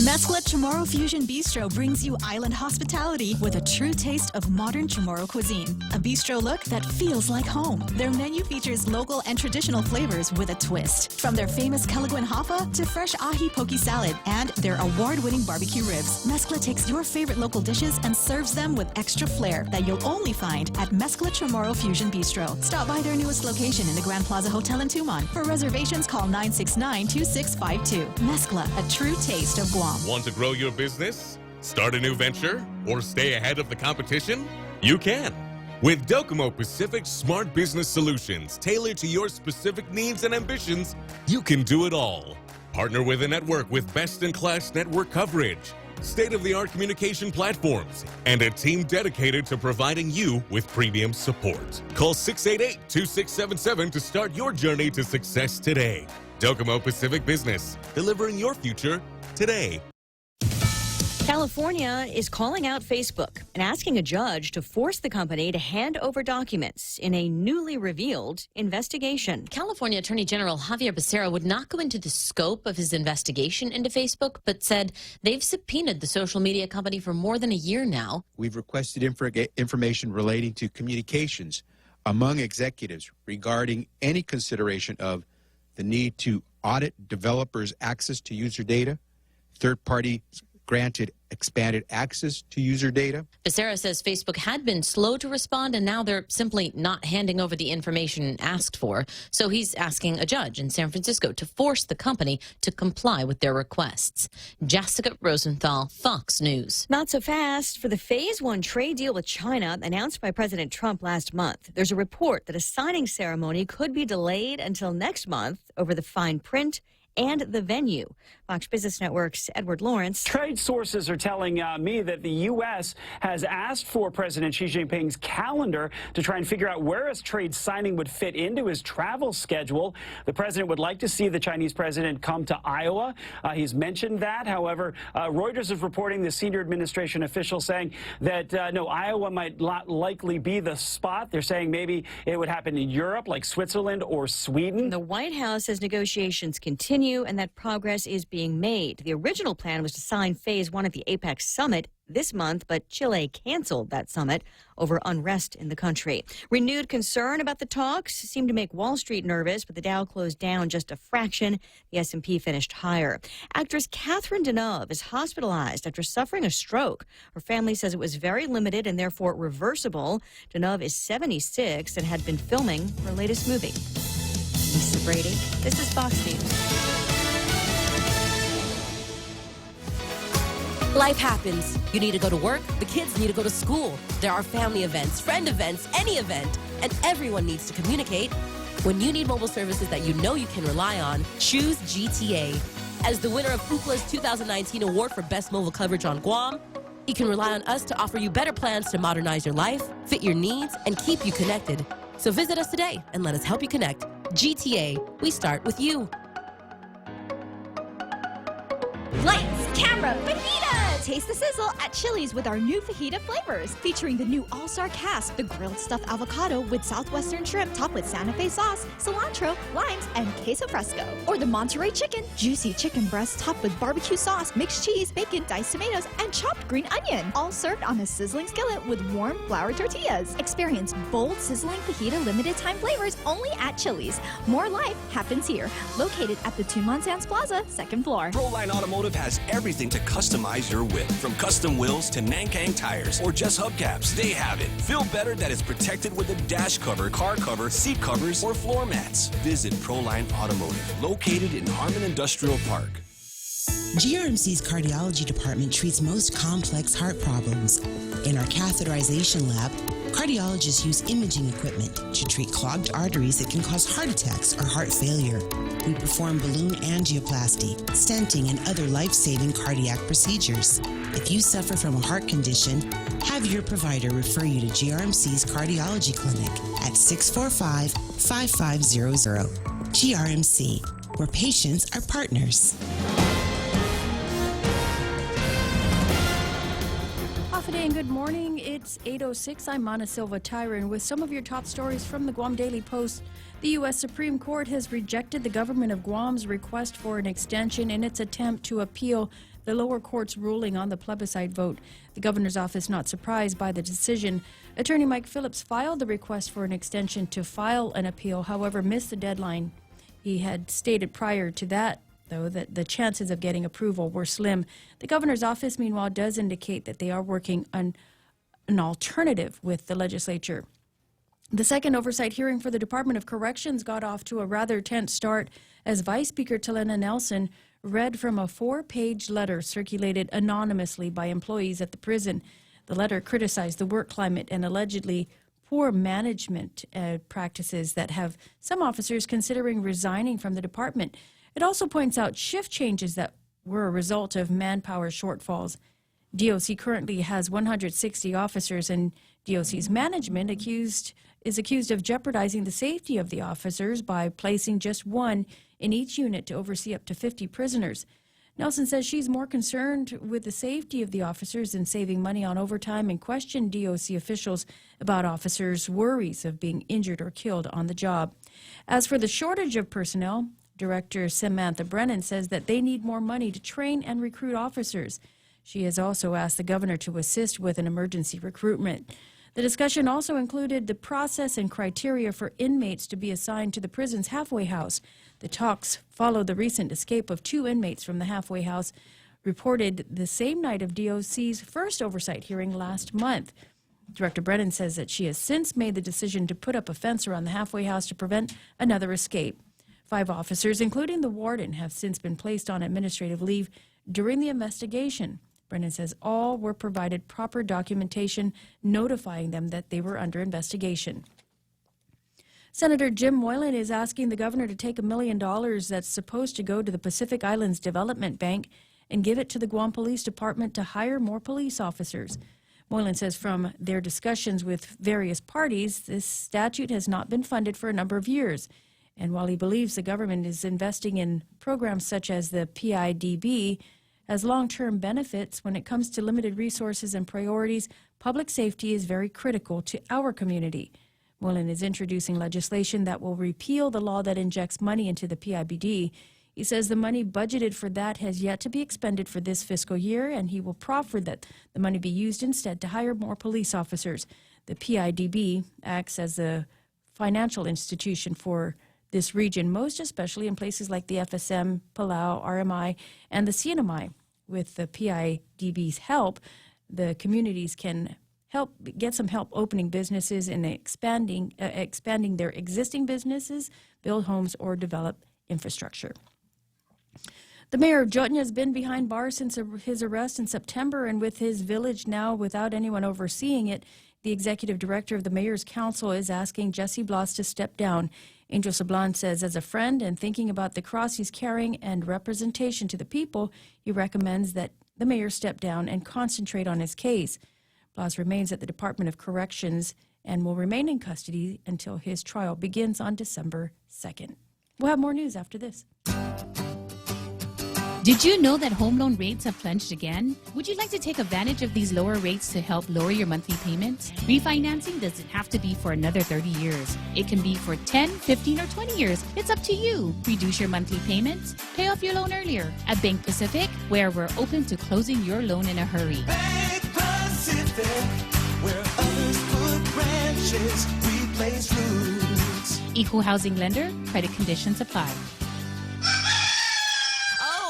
Mescla Chamorro Fusion Bistro brings you island hospitality with a true taste of modern Chamorro cuisine. A bistro look that feels like home. Their menu features local and traditional flavors with a twist. From their famous Calaguan Hapa to fresh ahi poke salad and their award-winning barbecue ribs. Mescla takes your favorite local dishes and serves them with extra flair that you'll only find at Mescla Chamorro Fusion Bistro. Stop by their newest location in the Grand Plaza Hotel in Tumon. For reservations, call 969-2652. Mescla, a true taste of Guam. Want to grow your business? Start a new venture? Or stay ahead of the competition? You can. With Docomo Pacific Smart Business Solutions tailored to your specific needs and ambitions, you can do it all. Partner with a network with best-in-class network coverage, state-of-the-art communication platforms, and a team dedicated to providing you with premium support. Call 688-2677 to start your journey to success today. Docomo Pacific Business, delivering your future today. California is calling out Facebook and asking a judge to force the company to hand over documents in a newly revealed investigation. California Attorney General Javier Becerra would not go into the scope of his investigation into Facebook, but said they've subpoenaed the social media company for more than a year now. We've requested information relating to communications among executives regarding any consideration of the need to audit developers' access to user data, third-party granted expanded access to user data. Becerra says Facebook had been slow to respond, and now they're simply not handing over the information asked for. So he's asking a judge in San Francisco to force the company to comply with their requests. Jessica Rosenthal, Fox News. Not so fast for the Phase 1 trade deal with China announced by President Trump last month. There's a report that a signing ceremony could be delayed until next month over the fine print and the venue. Fox Business Network's Edward Lawrence. Trade sources are telling me that the U.S. has asked for President Xi Jinping's calendar to try and figure out where his trade signing would fit into his travel schedule. The president would like to see the Chinese president come to Iowa. He's mentioned that. However, Reuters is reporting the senior administration official saying that, no, Iowa might not likely be the spot. They're saying maybe it would happen in Europe, like Switzerland or Sweden. The White House says negotiations continue and that progress is being made. The original plan was to sign Phase 1 at the APEC summit this month, but Chile canceled that summit over unrest in the country. Renewed concern about the talks seemed to make Wall Street nervous, but the Dow closed down just a fraction. The S&P finished higher. Actress Catherine Deneuve is hospitalized after suffering a stroke. Her family says it was very limited and therefore reversible. Deneuve is 76 and had been filming her latest movie. Lisa Brady, this is Fox News. Life happens. You need to go to work. The kids need to go to school. There are family events, friend events, any event, and everyone needs to communicate. When you need mobile services that you know you can rely on, choose GTA. As the winner of Ookla's 2019 award for Best Mobile Coverage on Guam, you can rely on us to offer you better plans to modernize your life, fit your needs, and keep you connected. So visit us today and let us help you connect. GTA, we start with you. Lights, camera, fajitas! Taste the sizzle at Chili's with our new fajita flavors, featuring the new all-star cast, the grilled stuffed avocado with southwestern shrimp topped with Santa Fe sauce, cilantro, limes, and queso fresco. Or the Monterey chicken, juicy chicken breast topped with barbecue sauce, mixed cheese, bacon, diced tomatoes, and chopped green onion, all served on a sizzling skillet with warm flour tortillas. Experience bold, sizzling fajita limited time flavors only at Chili's. More life happens here. Located at the Tumon Sands Plaza, second floor. Proline Automotive has everything to customize your whip. From custom wheels to Nankang tires or just hubcaps, they have it. Feel better that it's protected with a dash cover, car cover, seat covers, or floor mats. Visit Proline Automotive, located in Harmon Industrial Park. GRMC's cardiology department treats most complex heart problems. In our catheterization lab, cardiologists use imaging equipment to treat clogged arteries that can cause heart attacks or heart failure. We perform balloon angioplasty, stenting, and other life-saving cardiac procedures. If you suffer from a heart condition, have your provider refer you to GRMC's cardiology clinic at 645-5500. GRMC, where patients are partners. And good morning. It's 8:06. I'm Mana Silva Tyron with some of your top stories from the Guam Daily Post. The U.S. Supreme Court has rejected the government of Guam's request for an extension in its attempt to appeal the lower court's ruling on the plebiscite vote. The governor's office not surprised by the decision. Attorney Mike Phillips filed the request for an extension to file an appeal, however, missed the deadline. He had stated prior to that, though, that the chances of getting approval were slim. The governor's office, meanwhile, does indicate that they are working on an alternative with the legislature. The second oversight hearing for the Department of Corrections got off to a rather tense start as Vice Speaker Talena Nelson read from a 4-page letter circulated anonymously by employees at the prison. The letter criticized the work climate and allegedly poor management practices that have some officers considering resigning from the department. It also points out shift changes that were a result of manpower shortfalls. DOC currently has 160 officers, and DOC's management is accused of jeopardizing the safety of the officers by placing just one in each unit to oversee up to 50 prisoners. Nelson says she's more concerned with the safety of the officers than saving money on overtime, and questioned DOC officials about officers' worries of being injured or killed on the job. As for the shortage of personnel, Director Samantha Brennan says that they need more money to train and recruit officers. She has also asked the governor to assist with an emergency recruitment. The discussion also included the process and criteria for inmates to be assigned to the prison's halfway house. The talks followed the recent escape of 2 inmates from the halfway house, reported the same night of DOC's first oversight hearing last month. Director Brennan says that she has since made the decision to put up a fence around the halfway house to prevent another escape. 5 officers, including the warden, have since been placed on administrative leave during the investigation. Brennan says all were provided proper documentation notifying them that they were under investigation. Senator Jim Moylan is asking the governor to take $1 million that's supposed to go to the Pacific Islands Development Bank and give it to the Guam Police Department to hire more police officers. Moylan says from their discussions with various parties, this statute has not been funded for a number of years. And while he believes the government is investing in programs such as the PIDB as long-term benefits, when it comes to limited resources and priorities, public safety is very critical to our community. Moylan is introducing legislation that will repeal the law that injects money into the PIBD. He says the money budgeted for that has yet to be expended for this fiscal year, and he will proffer that the money be used instead to hire more police officers. The PIDB acts as a financial institution for this region, most especially in places like the FSM, Palau, RMI, and the CNMI. With the PIDB's help, the communities can get some help opening businesses and expanding their existing businesses, build homes, or develop infrastructure. The mayor of Jotnya has been behind bars since his arrest in September, and with his village now without anyone overseeing it, the executive director of the mayor's council is asking Jesse Blas to step down. Angel Sablan says as a friend and thinking about the cross he's carrying and representation to the people, he recommends that the mayor step down and concentrate on his case. Blas remains at the Department of Corrections and will remain in custody until his trial begins on December 2nd. We'll have more news after this. Did you know that home loan rates have plunged again? Would you like to take advantage of these lower rates to help lower your monthly payments? Refinancing doesn't have to be for another 30 years. It can be for 10, 15, or 20 years. It's up to you. Reduce your monthly payments. Pay off your loan earlier. At Bank Pacific, where we're open to closing your loan in a hurry. Bank Pacific, where others put branches, we place roots. Equal housing lender. Credit conditions apply.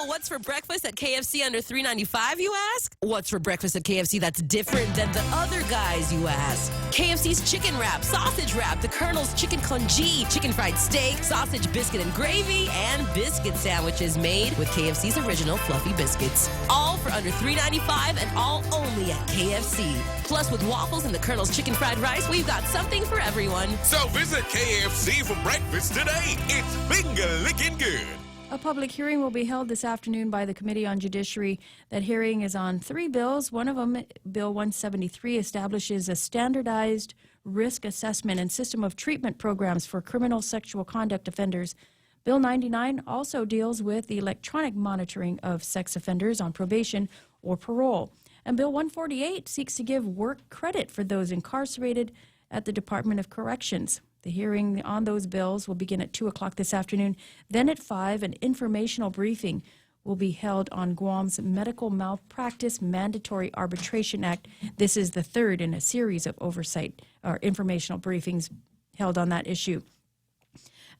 What's for breakfast at KFC under $3.95, you ask? What's for breakfast at KFC that's different than the other guys, you ask? KFC's chicken wrap, sausage wrap, the Colonel's chicken congee, chicken fried steak, sausage biscuit and gravy, and biscuit sandwiches made with KFC's original fluffy biscuits. All for under $3.95 and all only at KFC. Plus, with waffles and the Colonel's chicken fried rice, we've got something for everyone. So visit KFC for breakfast today. It's finger-licking good. A public hearing will be held this afternoon by the Committee on Judiciary. That hearing is on 3 bills. One of them, Bill 173, establishes a standardized risk assessment and system of treatment programs for criminal sexual conduct offenders. Bill 99 also deals with the electronic monitoring of sex offenders on probation or parole. And Bill 148 seeks to give work credit for those incarcerated at the Department of Corrections. The hearing on those bills will begin at 2 o'clock this afternoon. Then at 5, an informational briefing will be held on Guam's Medical Malpractice Mandatory Arbitration Act. This is the third in a series of oversight or informational briefings held on that issue.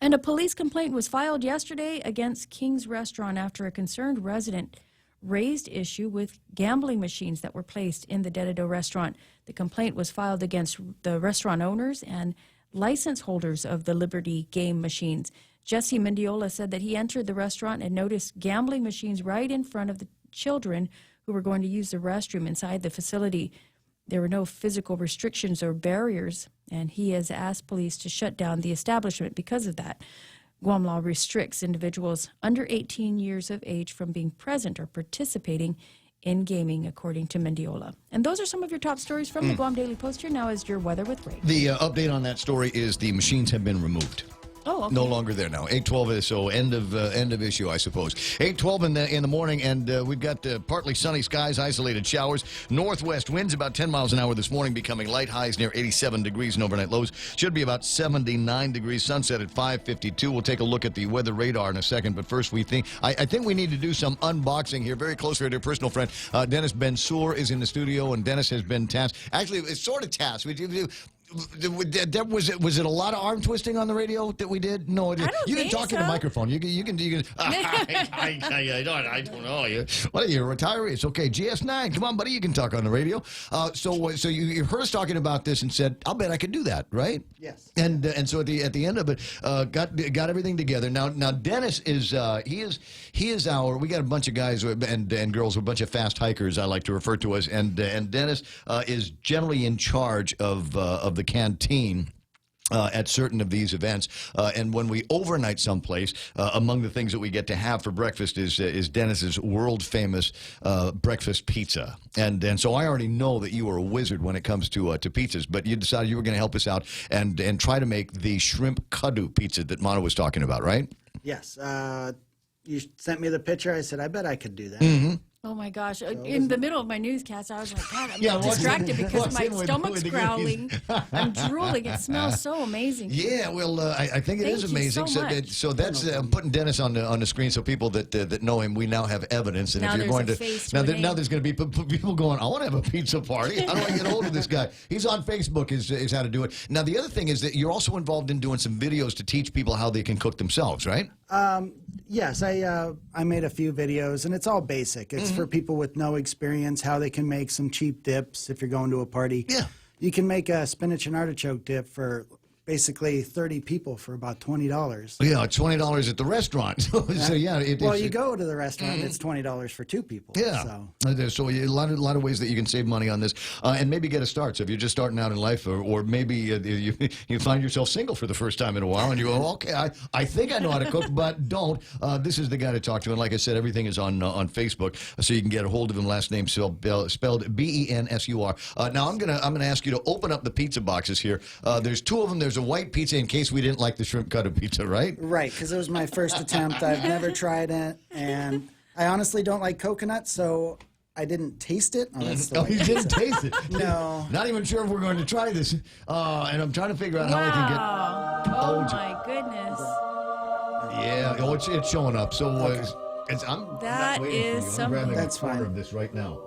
And a police complaint was filed yesterday against King's Restaurant after a concerned resident raised issue with gambling machines that were placed in the Dededo restaurant. The complaint was filed against the restaurant owners and license holders of the Liberty game machines. Jesse Mendiola said that he entered the restaurant and noticed gambling machines right in front of the children who were going to use the restroom inside the facility. There were no physical restrictions or barriers, and he has asked police to shut down the establishment because of that. Guam law restricts individuals under 18 years of age from being present or participating in gaming, according to Mendiola. And those are some of your top stories from the Guam Daily Post. Here now is your weather with Ray. The update on that story is the machines have been removed. Oh, okay. No longer there now. 8:12 is so end of issue, I suppose. 8:12 in the morning, and we've got partly sunny skies, isolated showers, northwest winds about 10 miles an hour this morning, becoming light, highs near 87 degrees, and overnight lows should be about 79 degrees. Sunset at 5:52. We'll take a look at the weather radar in a second, but first I think we need to do some unboxing here. Very close to our dear personal friend Dennis Bensour is in the studio, and Dennis has been tasked. Actually, it's sort of tasked. Was it a lot of arm twisting on the radio that we did? No, I don't you can think talk so. in the microphone. You can. I don't know you. What are you, a retiree? It's okay. GS9, come on, buddy. You can talk on the radio. So you heard us talking about this and said, "I'll bet I could do that," right? Yes. And so at the end of it, got everything together. Now Dennis is he is our. We got a bunch of guys and girls, a bunch of fast hikers. I like to refer to as, and Dennis is generally in charge of the canteen at certain of these events. And when we overnight someplace, among the things that we get to have for breakfast is Dennis's world-famous breakfast pizza. And so I already know that you are a wizard when it comes to pizzas, but you decided you were going to help us out and try to make the shrimp kadu pizza that Mono was talking about, right? Yes. You sent me the picture. I said, I bet I could do that. Mm-hmm. Oh my gosh. In the middle of my newscast, I was like, God, I'm distracted because my stomach's growling. I'm drooling. It smells so amazing. Yeah, well, I think it is amazing. So that's I'm putting Dennis on the screen so people that know him, we now have evidence. And now if you're going to now there's going to be people going, I want to have a pizza party. How do I get hold of this guy? He's on Facebook is how to do it. Now the other thing is that you're also involved in doing some videos to teach people how they can cook themselves, right? Yes, I made a few videos, and it's all basic. It's for people with no experience, how they can make some cheap dips if you're going to a party. Yeah. You can make a spinach and artichoke dip for basically 30 people for about $20. Yeah, $20 at the restaurant. So yeah. You go to the restaurant, it's $20 for 2 people. Yeah. So a lot of ways that you can save money on this, and maybe get a start. So if you're just starting out in life, or maybe you find yourself single for the first time in a while, and you go, okay, I think I know how to cook, but don't. This is the guy to talk to. And like I said, everything is on Facebook, so you can get a hold of him. Last name spelled Bensur. Now I'm gonna ask you to open up the pizza boxes here. There's 2 of them. There's a white pizza in case we didn't like the shrimp kadu pizza, right? Right, because it was my first attempt. I've never tried it, and I honestly don't like coconut, so I didn't taste it. Oh, you didn't taste it? No. Not even sure if we're going to try this. And I'm trying to figure out how I can get... Oh, my goodness. Yeah, it's showing up. So That is I'm grabbing That's a corner fine. of this right now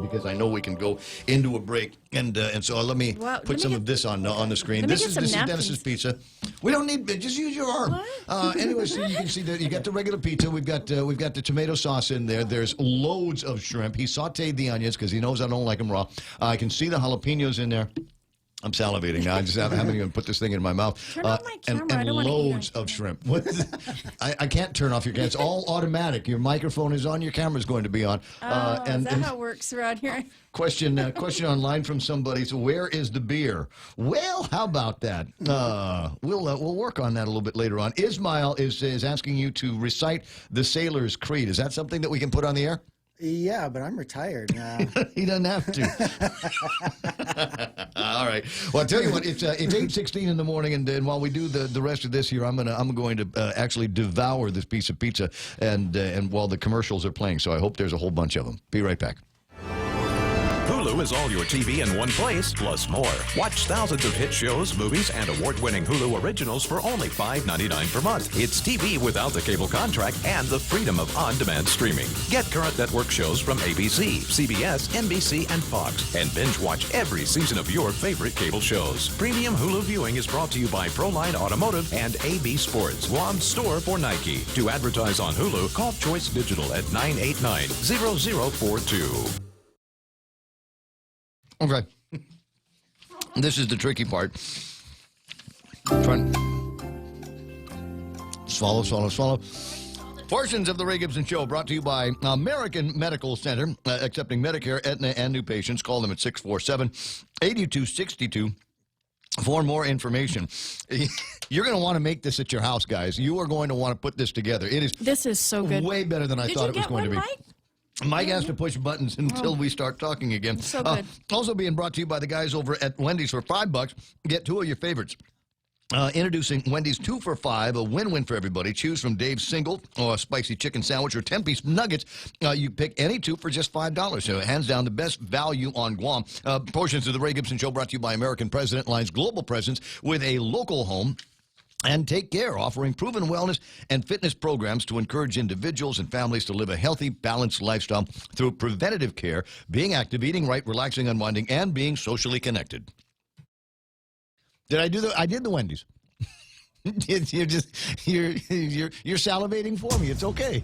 because I know we can go into a break. And so let me put some of this on the screen. This is Dennis's pizza. We don't need just use your arm. Anyway, so you can see that you got the regular pizza. We've got the tomato sauce in there. There's loads of shrimp. He sautéed the onions because he knows I don't like them raw. I can see the jalapenos in there. I'm salivating now. I haven't even put this thing in my mouth. Turn off my camera. I And don't wanna eat loads of shrimp. What is it? I can't turn off your camera. It's all automatic. Your microphone is on. Your camera's going to be on. Is that how it works around here? Question online from somebody. So where is the beer? Well, how about that? We'll work on that a little bit later on. Ismail is asking you to recite the Sailor's Creed. Is that something that we can put on the air? Yeah, but I'm retired. He doesn't have to. All right. Well, I'll tell you what. It's 8:16 in the morning, and while we do the rest of this here, I'm going to actually devour this piece of pizza, and while the commercials are playing. So I hope there's a whole bunch of them. Be right back. Hulu is all your TV in one place, plus more. Watch thousands of hit shows, movies, and award-winning Hulu originals for only $5.99 per month. It's TV without the cable contract and the freedom of on-demand streaming. Get current network shows from ABC, CBS, NBC, and Fox, and binge-watch every season of your favorite cable shows. Premium Hulu viewing is brought to you by Proline Automotive and AB Sports, Guam's store for Nike. To advertise on Hulu, call Choice Digital at 989-0042. Okay. This is the tricky part. Swallow. Portions of the Ray Gibson Show brought to you by American Medical Center, accepting Medicare, Aetna, and new patients. Call them at 647-8262 for more information. You're going to want to make this at your house, guys. You are going to want to put this together. This is so good. Way better than I thought it was going to be. Mike? Mike has to push buttons until we start talking again. So good. Also being brought to you by the guys over at Wendy's for $5. Get two of your favorites. Introducing Wendy's 2 for $5, a win-win for everybody. Choose from Dave's single or a spicy chicken sandwich or 10-piece nuggets. You pick any two for just $5. So hands down the best value on Guam. Portions of the Ray Gibson Show brought to you by American President Line's global presence with a local home. And Take Care, offering proven wellness and fitness programs to encourage individuals and families to live a healthy, balanced lifestyle through preventative care, being active, eating right, relaxing, unwinding, and being socially connected. Did I do I did the Wendy's. You're salivating for me. It's okay.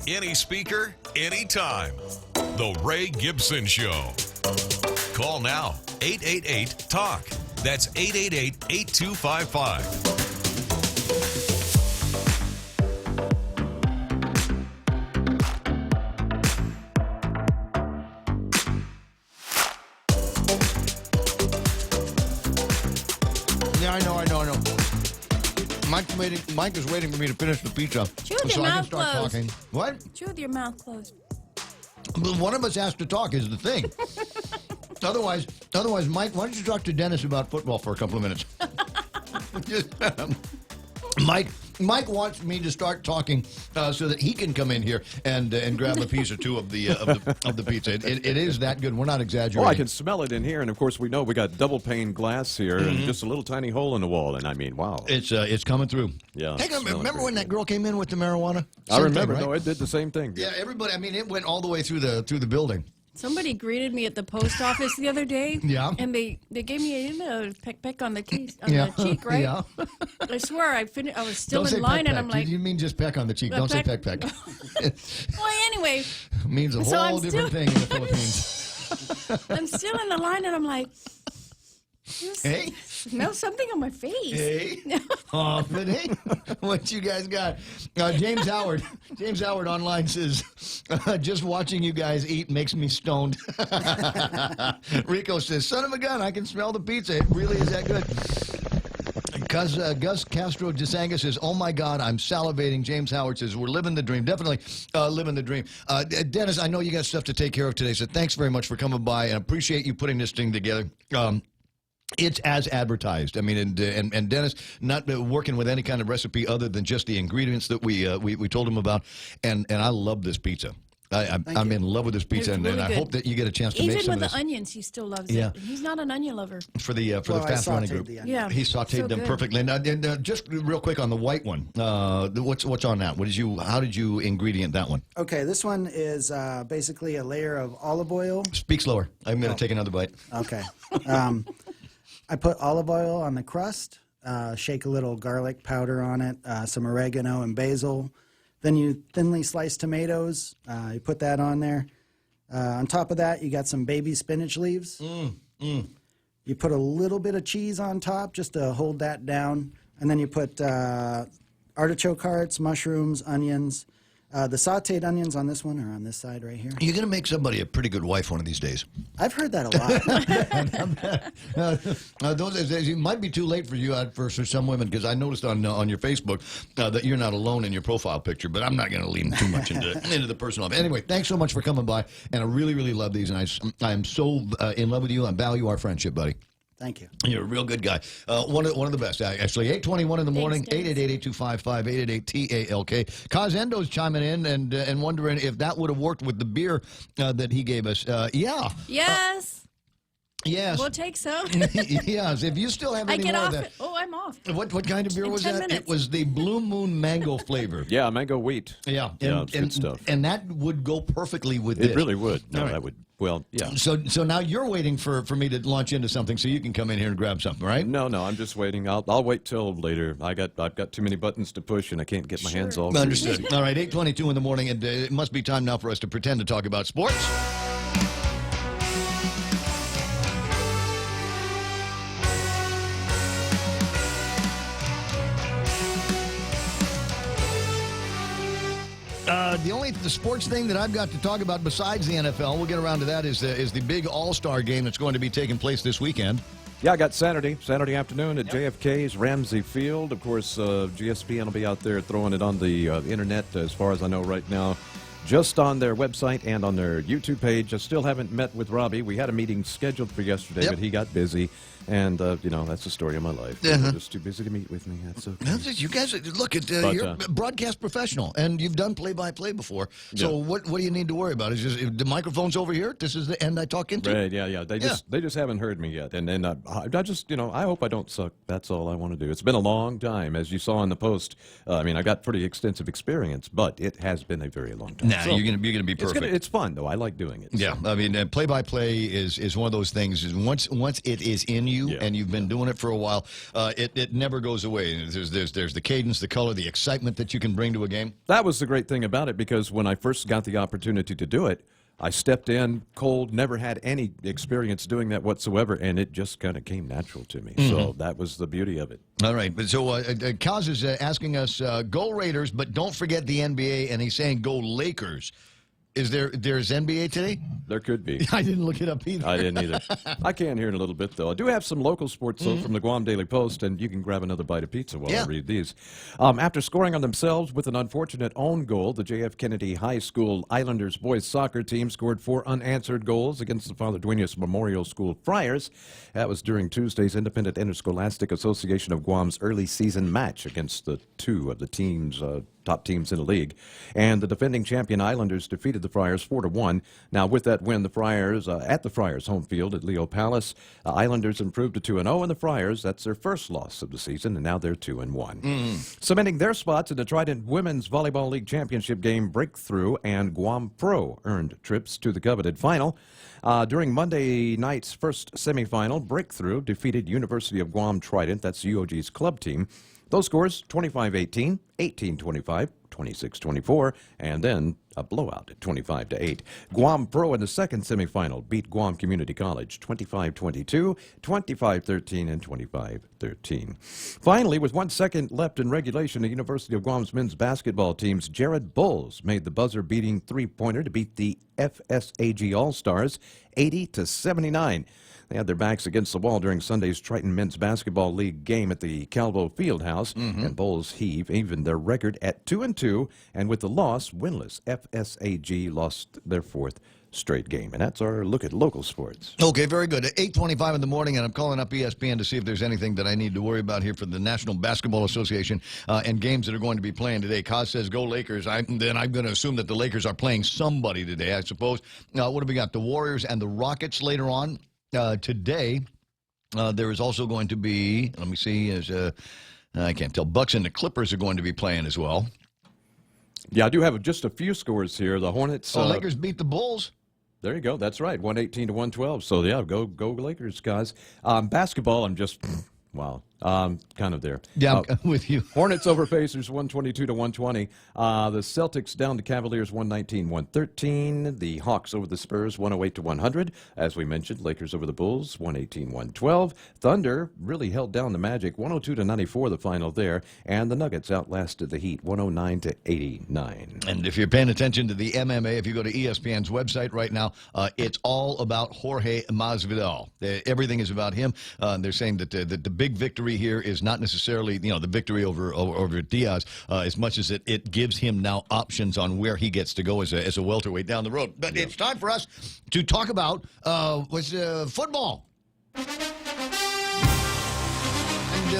Any speaker, anytime. The Ray Gibson Show. Call now, 888-TALK. That's 888-8255. Yeah, I know. Mike is waiting for me to finish the pizza Chew with so your I can mouth start closed. talking. What? Chew with your mouth closed. But one of us has to talk is the thing. Otherwise, Mike, why don't you talk to Dennis about football for a couple of minutes? Mike wants me to start talking so that he can come in here and grab a piece or two of the pizza. It is that good. We're not exaggerating. Well, I can smell it in here, and of course we know we got double pane glass here and just a little tiny hole in the wall, and I mean, wow. It's coming through. Yeah. Hey, remember when that girl came in with the marijuana? I remember. Thing, right? No, it did the same thing. Yeah, everybody. I mean, it went all the way through the building. Somebody greeted me at the post office the other day. Yeah. And they gave me a peck on the cheek, Yeah. the cheek, right? Yeah. I swear I was still Don't say in line peck, and I'm like, you mean just peck on the cheek? Don't say peck. well, anyway. Means a So whole I'm different still- thing in the Philippines. I'm still in the line and I'm like, Hey. smell something on my face. Hey. But hey, what you guys got? James Howard online says, just watching you guys eat makes me stoned. Rico says, son of a gun, I can smell the pizza. It really is that good. Gus Castro DeSanga says, oh my God, I'm salivating. James Howard says, we're living the dream. Definitely living the dream. Dennis, I know you got stuff to take care of today, so thanks very much for coming by and appreciate you putting this thing together. It's as advertised. I mean, and Dennis not working with any kind of recipe other than just the ingredients that we told him about, and I love this pizza. I'm in love with this pizza, It's and really I good. hope that you get a chance to make Even some with of the this. onions, he still loves Yeah. it. He's not an onion lover. For the Well, I fast running sauteed group. the onions. Yeah. He sauteed So them good. perfectly. And just real quick on the white one, what's on that? How did you ingredient that one? Okay, this one is basically a layer of olive oil. Speak slower. I'm going to take another bite. Okay. I put olive oil on the crust, shake a little garlic powder on it, some oregano and basil. Then you thinly slice tomatoes. You put that on there. On top of that, you got some baby spinach leaves. You put a little bit of cheese on top just to hold that down. And then you put artichoke hearts, mushrooms, onions. The sauteed onions on this one are on this side right here. You're going to make somebody a pretty good wife one of these days. I've heard that a lot. Those days, it might be too late for you for some women, because I noticed on your Facebook that you're not alone in your profile picture, but I'm not going to lean too much into the personal. Anyway, thanks so much for coming by, and I really, really love these, and I am so in love with you. I value our friendship, buddy. Thank you. You're a real good guy. One of the best, actually. 8:21 in the morning, 888-8255, 888-TALK. Kazendo's chiming in and wondering if that would have worked with the beer that he gave us. Yeah. Yes. Yes. We'll take some. Yes. If you still have I any get more off of that. it. Oh, I'm off. What kind of beer In was 10 that? minutes. It was the Blue Moon mango flavor. Yeah, mango wheat. Yeah. Yeah, it's good stuff. And that would go perfectly with this. It really would. No, All right. that would. Well, yeah. So now you're waiting for me to launch into something so you can come in here and grab something, right? No, I'm just waiting. I'll wait till later. I've got too many buttons to push, and I can't get my hands all. Understood. greasy. All right, 8:22 in the morning, and it must be time now for us to pretend to talk about sports. The sports thing that I've got to talk about besides the NFL, we'll get around to that, is the big All-Star game that's going to be taking place this weekend. Yeah, I got Saturday afternoon at JFK's Ramsey Field. Of course, GSPN will be out there throwing it on the internet, as far as I know right now, just on their website and on their YouTube page. I still haven't met with Robbie. We had a meeting scheduled for yesterday, but he got busy. And, that's the story of my life. Uh-huh. Just too busy to meet with me. That's okay. Well, you guys, look, you're a broadcast professional, and you've done play-by-play before. So Yeah. what do you need to worry about? Is just the microphone's over here? This is the end I talk into? Right, yeah. They just haven't heard me yet. And I just, I hope I don't suck. That's all I want to do. It's been a long time, as you saw in the post. I got pretty extensive experience, but it has been a very long time. Nah, So, you're gonna be perfect. It's fun, though. I like doing it. Yeah, I mean, play-by-play is one of those things. Once it is in you, and you've been doing it for a while, it never goes away. There's the cadence, the color, the excitement that you can bring to a game. That was the great thing about it, because when I first got the opportunity to do it, I stepped in cold, never had any experience doing that whatsoever, and it just kind of came natural to me. So that was the beauty of it. All right, but so Kaz is asking us, go Raiders, but don't forget the NBA, and he's saying go Lakers. There's NBA today? There could be. I didn't look it up either. I didn't either. I can here in a little bit, though. I do have some local sports though, from the Guam Daily Post, and you can grab another bite of pizza while I read these. After scoring on themselves with an unfortunate own goal, the J.F. Kennedy High School Islanders boys soccer team scored 4 unanswered goals against the Father Duenas Memorial School Friars. That was during Tuesday's Independent Interscholastic Association of Guam's early season match against the two of the teams' top teams in the league. And the defending champion Islanders defeated the Friars 4-1. Now, with that win, the Friars, at the Friars' home field at Leo Palace, Islanders improved to 2-0, and the Friars, that's their first loss of the season, and now they're 2-1. Cementing their spots in the Trident Women's Volleyball League Championship game Breakthrough and Guam Pro earned trips to the coveted final. During Monday night's first semifinal, Breakthrough defeated University of Guam Trident, that's UOG's club team. Those scores, 25-18, 18-25, 26-24, and then a blowout at 25-8. Guam Pro in the second semifinal beat Guam Community College 25-22, 25-13, and 25-13. Finally, with 1 second left in regulation, the University of Guam's men's basketball team's Jared Bulls made the buzzer-beating three-pointer to beat the FSAG All-Stars 80-79. They had their backs against the wall during Sunday's Triton Men's Basketball League game at the Calvo Fieldhouse, and Bulls evened their record at 2-2, and with the loss, winless FSAG lost their 4th straight game. And that's our look at local sports. Okay, very good. At 8:25 in the morning, and I'm calling up ESPN to see if there's anything that I need to worry about here for the National Basketball Association and games that are going to be playing today. Kaz says, go Lakers. Then I'm going to assume that the Lakers are playing somebody today, I suppose. What do we got? The Warriors and the Rockets later on today. There is also going to be, let me see, I can't tell, Bucks and the Clippers are going to be playing as well. Yeah, I do have just a few scores here. The Hornets. Lakers beat the Bulls. There you go. That's right. 118 to 112. So, yeah, go Lakers, guys. Basketball, I'm just, wow, kind of there. Yeah, I'm with you. Hornets over Pacers, 122 to 120. The Celtics down to Cavaliers, 119-113. The Hawks over the Spurs, 108 to 100. As we mentioned, Lakers over the Bulls, 118-112. Thunder really held down the Magic, 102 to 94, the final there. And the Nuggets outlasted the Heat, 109 to 89. And if you're paying attention to the MMA, if you go to ESPN's website right now, it's all about Jorge Masvidal. Everything is about him. They're saying that the big victory here is not necessarily, the victory over Diaz, as much as it gives him now options on where he gets to go as a welterweight down the road. But it's time for us to talk about football. And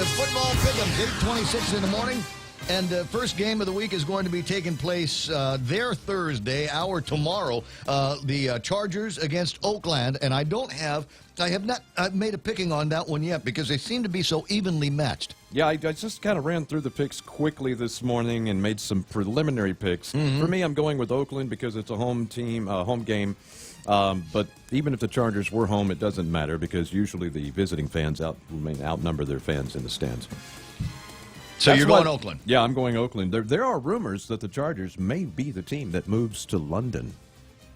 football pickups, 8:26 in the morning. And first game of the week is going to be taking place there Thursday, tomorrow. The Chargers against Oakland. And I have not made a picking on that one yet because they seem to be so evenly matched. Yeah, I just kind of ran through the picks quickly this morning and made some preliminary picks. Mm-hmm. For me, I'm going with Oakland because it's a home game. But even if the Chargers were home, it doesn't matter because usually the visiting fans outnumber their fans in the stands. So you're going Oakland? Yeah, I'm going Oakland. There are rumors that the Chargers may be the team that moves to London.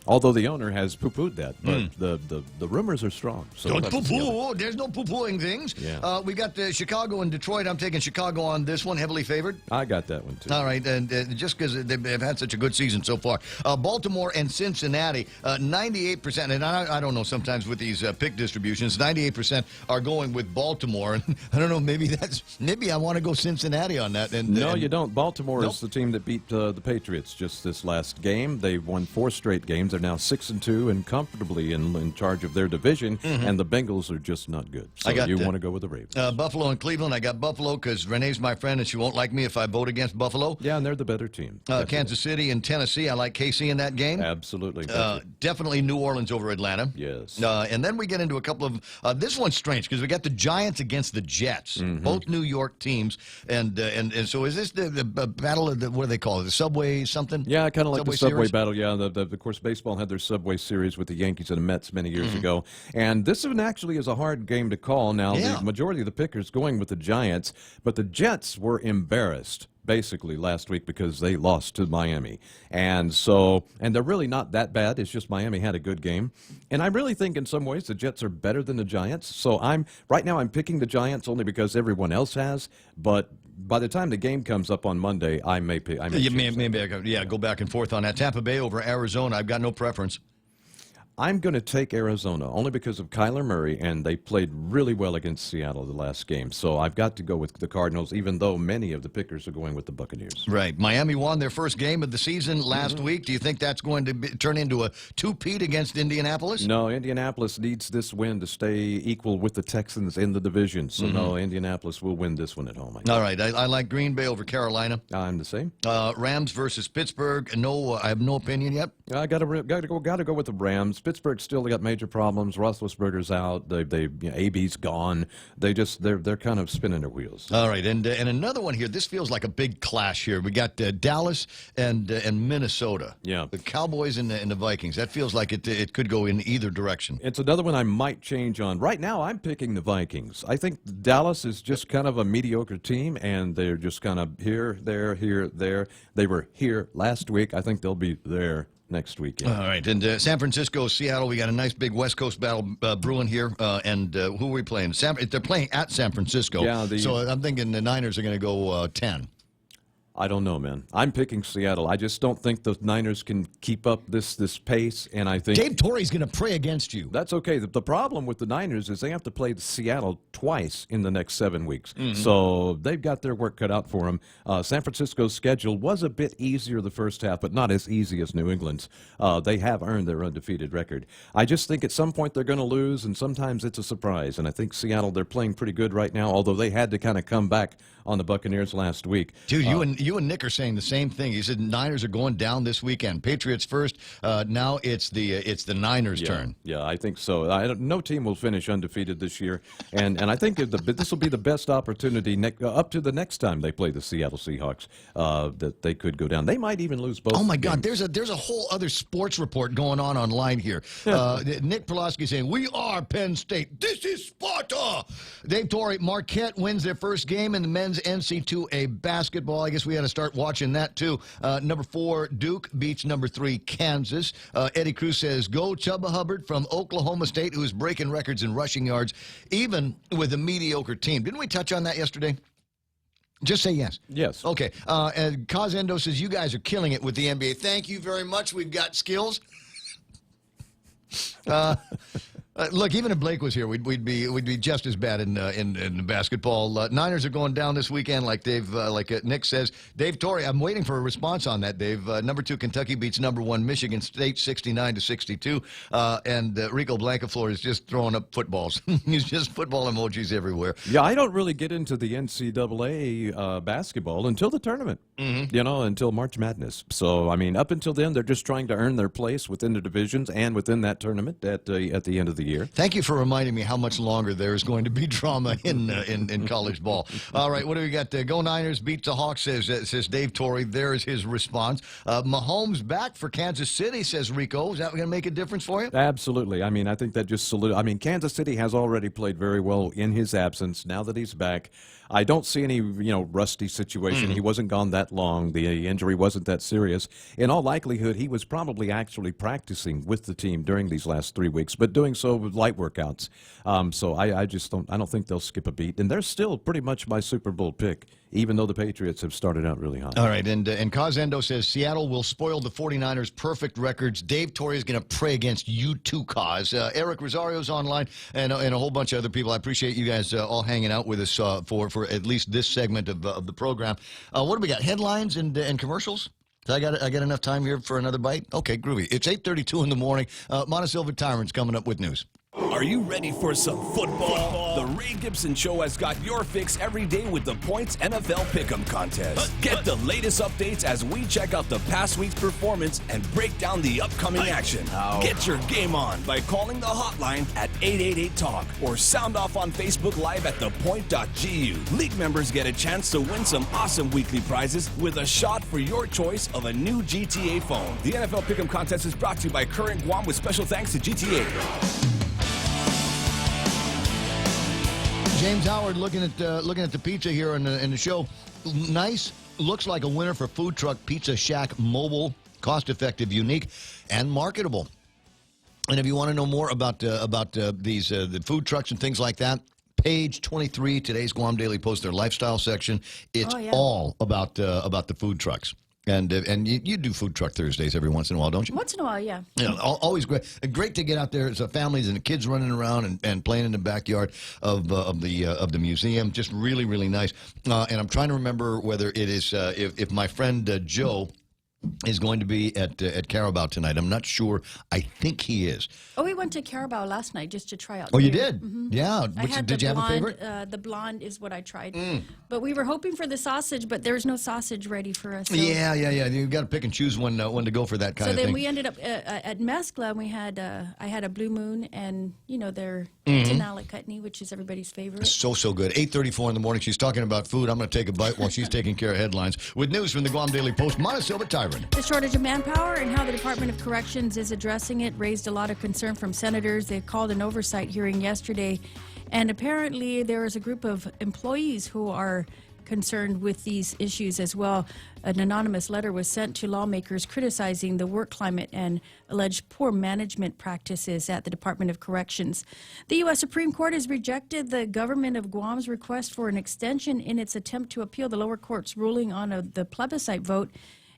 Although the owner has poo-pooed that, but the rumors are strong. So don't poo-poo. There's no poo-pooing things. Yeah. We got Chicago and Detroit. I'm taking Chicago on this one, heavily favored. I got that one, too. All right, and just because they've had such a good season so far. Baltimore and Cincinnati, 98%, and I don't know sometimes with these pick distributions, 98% are going with Baltimore. And I don't know, maybe I want to go Cincinnati on that. No, you don't. Baltimore is the team that beat the Patriots just this last game. They won 4 straight games. They're now 6-2 and comfortably in charge of their division, and the Bengals are just not good. So you want to go with the Ravens. Buffalo and Cleveland. I got Buffalo because Renee's my friend, and she won't like me if I vote against Buffalo. Yeah, and they're the better team. Kansas City and Tennessee. I like KC in that game. Absolutely. Definitely New Orleans over Atlanta. Yes. And then we get into a couple of this one's strange because we got the Giants against the Jets, both New York teams, and so is this the battle of what do they call it? The Subway something? Yeah, kind of like the Subway series? battle. Yeah, of course, baseball had their Subway Series with the Yankees and the Mets many years ago, and this one actually is a hard game to call. Now, the majority of the pickers going with the Giants, but the Jets were embarrassed basically last week because they lost to Miami. And they're really not that bad. It's just Miami had a good game. And I really think in some ways the Jets are better than the Giants. So right now I'm picking the Giants only because everyone else has, but by the time the game comes up on Monday, I may pick. Maybe I go back and forth on that. Tampa Bay over Arizona. I've got no preference. I'm going to take Arizona only because of Kyler Murray, and they played really well against Seattle the last game. So I've got to go with the Cardinals, even though many of the pickers are going with the Buccaneers. Right. Miami won their first game of the season last week. Do you think that's going to turn into a two-peat against Indianapolis? No, Indianapolis needs this win to stay equal with the Texans in the division. So, no, Indianapolis will win this one at home. All right. I like Green Bay over Carolina. I'm the same. Rams versus Pittsburgh. No, I have no opinion yet. I got to go with the Rams. Pittsburgh still got major problems. Roethlisberger's out. AB's gone. They're kind of spinning their wheels. All right, and another one here. This feels like a big clash here. We got Dallas and Minnesota. Yeah, the Cowboys and the Vikings. That feels like it could go in either direction. It's another one I might change on. Right now, I'm picking the Vikings. I think Dallas is just kind of a mediocre team, and they're just kind of here, there, here, there. They were here last week. I think they'll be there next weekend. All right, and San Francisco, Seattle, we got a nice big West Coast battle brewing here. And who are we playing? They're playing at San Francisco. Yeah, so I'm thinking the Niners are going to go 10. I don't know, man. I'm picking Seattle. I just don't think the Niners can keep up this pace, and I think Dave Torrey's going to pray against you. That's okay. The problem with the Niners is they have to play Seattle twice in the next 7 weeks. Mm-hmm. So they've got their work cut out for them. San Francisco's schedule was a bit easier the first half, but not as easy as New England's. They have earned their undefeated record. I just think at some point they're going to lose, and sometimes it's a surprise. And I think Seattle, they're playing pretty good right now, although they had to kind of come back on the Buccaneers last week. Dude, you and Nick are saying the same thing. You said Niners are going down this weekend. Patriots first. Now it's the Niners' turn. Yeah, I think so. No team will finish undefeated this year, and I think this will be the best opportunity up to the next time they play the Seattle Seahawks that they could go down. They might even lose both. Oh my God, games. there's a whole other sports report going on online here. Nick Pulaski saying we are Penn State. This is Sparta. Dave Torrey, Marquette wins their first game in the men's NC2A basketball. I guess we had to start watching that too. Number 4 Duke beats number 3 Kansas. Eddie Cruz says go Chubba Hubbard from Oklahoma State, who is breaking records in rushing yards, even with a mediocre team. Didn't we touch on that yesterday? Just say yes. Yes. Okay. And Cosendo says, you guys are killing it with the NBA. Thank you very much. We've got skills. Look, even if Blake was here, we'd be just as bad in basketball. Niners are going down this weekend, like Nick says. Dave Torrey, I'm waiting for a response on that, Dave. Number 2 Kentucky beats number 1 Michigan State 69-62, and Rico Blancaflor is just throwing up footballs. He's just football emojis everywhere. Yeah, I don't really get into the NCAA basketball until the tournament. Mm-hmm. Until March Madness. So, I mean, up until then, they're just trying to earn their place within the divisions and within that tournament at the end of the year. Thank you for reminding me how much longer there is going to be drama in college ball. All right, what do we got? Go Niners beat the Hawks, says Dave Torrey. There is his response. Mahomes back for Kansas City, says Rico. Is that going to make a difference for you? Absolutely. I mean, I think that just Kansas City has already played very well in his absence. Now that he's back, I don't see any, rusty situation. He wasn't gone that long. The injury wasn't that serious. In all likelihood, he was probably actually practicing with the team during these last 3 weeks, but doing so with light workouts. So I don't think they'll skip a beat. And they're still pretty much my Super Bowl pick, even though the Patriots have started out really hot. All right, and Cosendo says Seattle will spoil the 49ers' perfect records. Dave Torrey is going to pray against you too, Cos. Eric Rosario's online, and a whole bunch of other people. I appreciate you guys all hanging out with us for at least this segment of the program. What do we got? Headlines and commercials? I got enough time here for another bite? Okay, groovy. It's 8:32 in the morning. Montecillo Tyrant's coming up with news. Are you ready for some football? The Ray Gibson Show has got your fix every day with the Points NFL Pick'em contest. Get the latest updates as we check out the past week's performance and break down the upcoming action. Get your game on by calling the hotline at 888-TALK or sound off on Facebook Live at thepoint.gu. League members get a chance to win some awesome weekly prizes with a shot for your choice of a new GTA phone. The NFL Pick'em contest is brought to you by Current Guam with special thanks to GTA. James Howard looking at the pizza here in the show. Nice, looks like a winner for Food Truck Pizza Shack. Mobile, cost-effective, unique, and marketable. And if you want to know more about these the food trucks and things like that, page 23, today's Guam Daily Post, their lifestyle section. It's all about the food trucks. And you do Food Truck Thursdays every once in a while, don't you? Once in a while, yeah. Always great. Great to get out there as families and the kids running around and playing in the backyard of the museum. Just really, really nice. And I'm trying to remember whether it is if my friend Joe is going to be at Carabao tonight. I'm not sure. I think he is. Oh, we went to Carabao last night just to try out. Oh, you did? Mm-hmm. Yeah. Did you have a favorite? The blonde is what I tried. But we were hoping for the sausage, but there's no sausage ready for us. So. Yeah. You've got to pick and choose when to go for that kind of thing. So then we ended up at Mezcla, and we had I had a Blue Moon and their Tenala Chutney, which is everybody's favorite. So good. 8:34 in the morning. She's talking about food. I'm going to take a bite while she's taking care of headlines with news from the Guam Daily Post. Montecillo Tyrant. The shortage of manpower and how the Department of Corrections is addressing it raised a lot of concern from senators. They called an oversight hearing yesterday, and apparently there is a group of employees who are concerned with these issues as well. An anonymous letter was sent to lawmakers criticizing the work climate and alleged poor management practices at the Department of Corrections. The U.S. Supreme Court has rejected the government of Guam's request for an extension in its attempt to appeal the lower court's ruling on the plebiscite vote.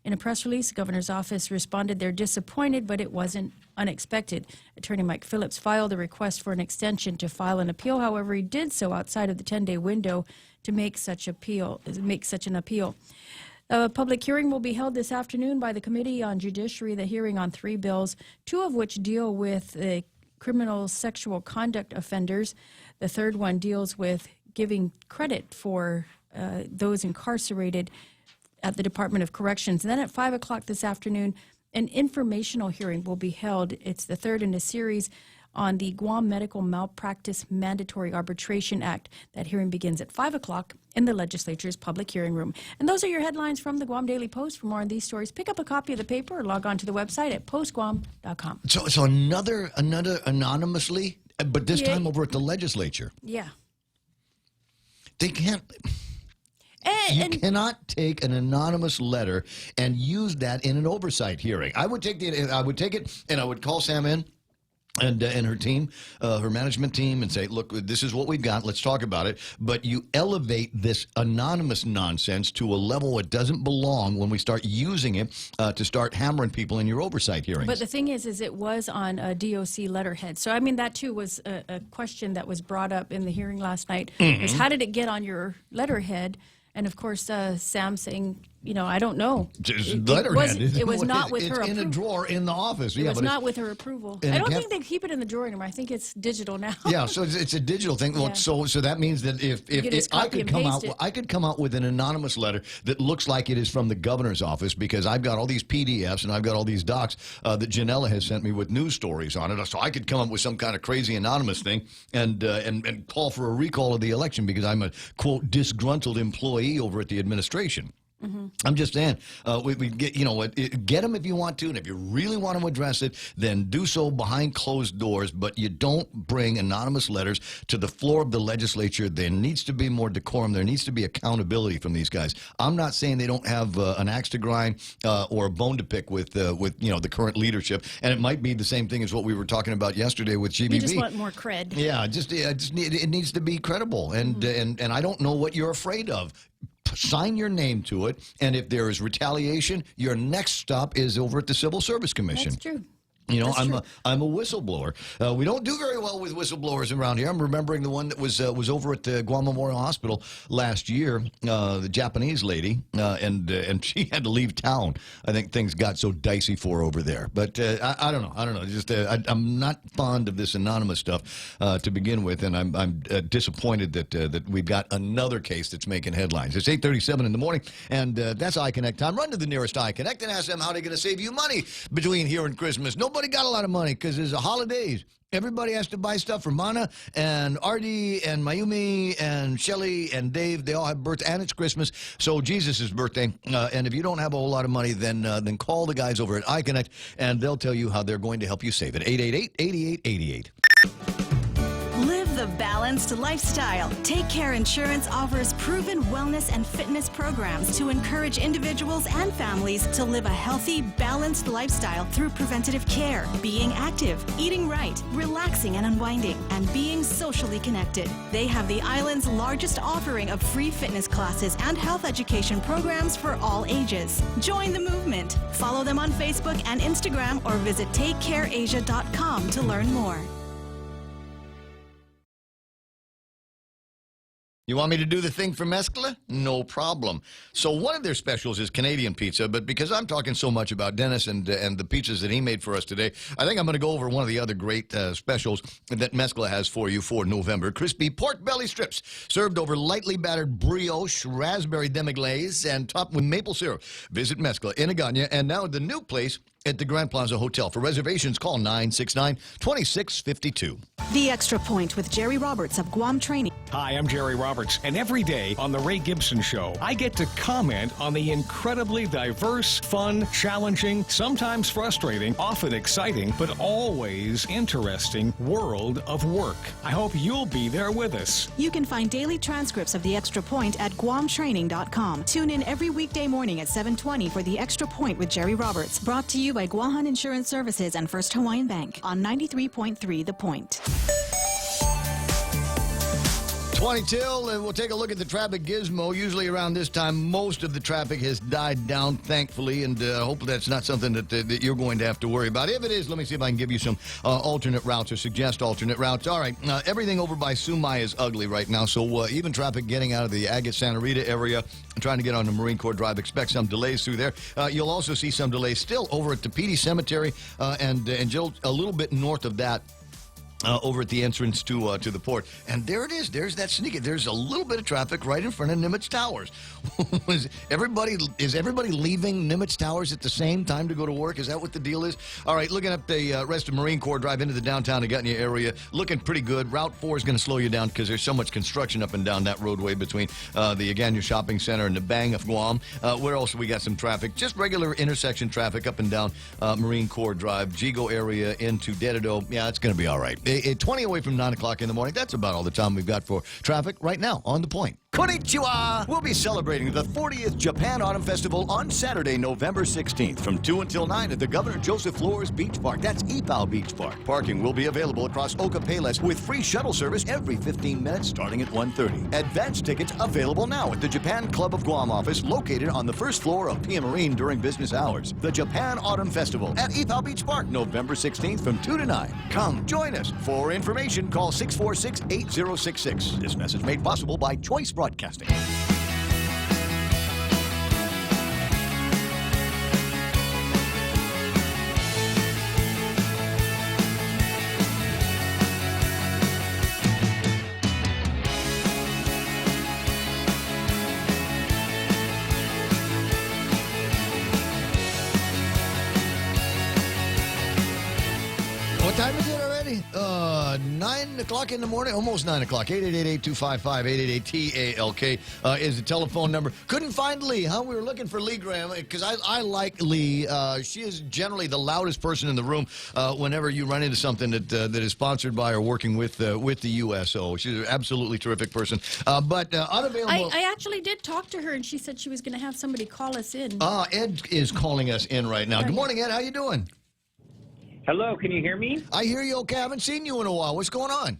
In a press release, the governor's office responded they're disappointed, but it wasn't unexpected. Attorney Mike Phillips filed a request for an extension to file an appeal. However, he did so outside of the 10-day window to make such an appeal. A public hearing will be held this afternoon by the Committee on Judiciary, the hearing on 3 bills, 2 of which deal with criminal sexual conduct offenders. The third one deals with giving credit for those incarcerated at the Department of Corrections. And then at 5 o'clock this afternoon, an informational hearing will be held. It's the third in a series on the Guam Medical Malpractice Mandatory Arbitration Act. That hearing begins at 5 o'clock in the legislature's public hearing room. And those are your headlines from the Guam Daily Post. For more on these stories, pick up a copy of the paper or log on to the website at postguam.com. So another anonymously, but this time over at the legislature. Yeah. They can't... You cannot take an anonymous letter and use that in an oversight hearing. I would take it, and I would call Sam in and her team, her management team, and say, look, this is what we've got. Let's talk about it. But you elevate this anonymous nonsense to a level it doesn't belong when we start using it to start hammering people in your oversight hearings. But the thing is it was on a DOC letterhead. So, I mean, that too was a question that was brought up in the hearing last night. Mm-hmm. Is how did it get on your letterhead? And of course, Sam saying, I don't know. It was not with her approval. It's in a drawer in the office. It was not with her approval. I don't think they keep it in the drawer anymore. I think it's digital now. Yeah, so it's a digital thing. Well, so that means that if I could come out with an anonymous letter that looks like it is from the governor's office, because I've got all these PDFs and I've got all these docs that Janella has sent me with news stories on it. So I could come up with some kind of crazy anonymous thing and call for a recall of the election because I'm a quote disgruntled employee over at the administration. Mm-hmm. I'm just saying, we get them if you want to, and if you really want to address it, then do so behind closed doors. But you don't bring anonymous letters to the floor of the legislature. There needs to be more decorum. There needs to be accountability from these guys. I'm not saying they don't have an axe to grind or a bone to pick with the current leadership, and it might be the same thing as what we were talking about yesterday with GBB. You just want more cred. Yeah, it needs to be credible, and I don't know what you're afraid of. Sign your name to it, and if there is retaliation, your next stop is over at the Civil Service Commission. That's true. I'm a whistleblower. We don't do very well with whistleblowers around here. I'm remembering the one that was over at the Guam Memorial Hospital last year, the Japanese lady, and she had to leave town. I think things got so dicey for her over there. But I don't know. Just I'm not fond of this anonymous stuff to begin with, and I'm disappointed that we've got another case that's making headlines. It's 8:37 in the morning, and that's iConnect time. Run to the nearest iConnect and ask them how they're going to save you money between here and Christmas. Nobody got a lot of money because there's the holidays. Everybody has to buy stuff for Mana and Artie and Mayumi and Shelly and Dave. They all have birthday, and it's Christmas, so Jesus' birthday. And if you don't have a whole lot of money, then call the guys over at iConnect, and they'll tell you how they're going to help you save it. 888-8888. Live the balanced lifestyle. Take Care Insurance offers proven wellness and fitness programs to encourage individuals and families to live a healthy, balanced lifestyle through preventative care, being active, eating right, relaxing and unwinding, and being socially connected. They have the island's largest offering of free fitness classes and health education programs for all ages. Join the movement. Follow them on Facebook and Instagram or visit takecareasia.com to learn more. You want me to do the thing for Mescla? No problem. So one of their specials is Canadian pizza, but because I'm talking so much about Dennis and the pizzas that he made for us today, I think I'm going to go over one of the other great specials that Mescla has for you for November. Crispy pork belly strips, served over lightly battered brioche, raspberry demi-glaze, and topped with maple syrup. Visit Mescla in Agana, and now the new place at the Grand Plaza Hotel. For reservations, call 969-2652. The Extra Point with Jerry Roberts of Guam Training. Hi, I'm Jerry Roberts, and every day on The Ray Gibson Show, I get to comment on the incredibly diverse, fun, challenging, sometimes frustrating, often exciting, but always interesting world of work. I hope you'll be there with us. You can find daily transcripts of The Extra Point at guamtraining.com. Tune in every weekday morning at 7:20 for The Extra Point with Jerry Roberts. Brought to you by Guahan Insurance Services and First Hawaiian Bank on 93.3 The Point. 20 till, and we'll take a look at the traffic gizmo. Usually around this time, most of the traffic has died down, thankfully, and hopefully that's not something that you're going to have to worry about. If it is, let me see if I can give you some alternate routes or suggest alternate routes. All right, everything over by Sumai is ugly right now, so even traffic getting out of the Agate Santa Rita area and trying to get on the Marine Corps Drive, expect some delays through there. You'll also see some delays still over at the Petey Cemetery and just a little bit north of that. Over at the entrance to the port. And there it is. There's that sneaky. There's a little bit of traffic right in front of Nimitz Towers. is everybody leaving Nimitz Towers at the same time to go to work? Is that what the deal is? All right, looking up the rest of Marine Corps Drive into the downtown Agutnia area, looking pretty good. Route 4 is going to slow you down because there's so much construction up and down that roadway between the Agutnia Shopping Center and the Bang of Guam. Where else we got some traffic? Just regular intersection traffic up and down Marine Corps Drive, Jigo area into Dededo. Yeah, it's going to be all right. 20 away from 9 o'clock in the morning. That's about all the time we've got for traffic right now on The Point. Konnichiwa! We'll be celebrating the 40th Japan Autumn Festival on Saturday, November 16th from 2 until 9 at the Governor Joseph Flores Beach Park. That's Ipao Beach Park. Parking will be available across Oka Payless with free shuttle service every 15 minutes starting at 1:30. Advance tickets available now at the Japan Club of Guam office located on the first floor of Pia Marine during business hours. The Japan Autumn Festival at Ipao Beach Park, November 16th from 2 to 9. Come join us. For information, call 646-8066. This message made possible by Choice Broadcasting. What time is it already? 9 o'clock in the morning, almost 9 o'clock. 888-255-888-TALK is the telephone number. Couldn't find Lee, huh? We were looking for Lee Graham because I like Lee. She is generally the loudest person in the room whenever you run into something that is sponsored by or working with the USO. She's an absolutely terrific person. But unavailable. I actually did talk to her, and she said she was going to have somebody call us in. Ed is calling us in right now. Good morning, Ed. How you doing? Hello, can you hear me? I hear you okay. I haven't seen you in a while. What's going on?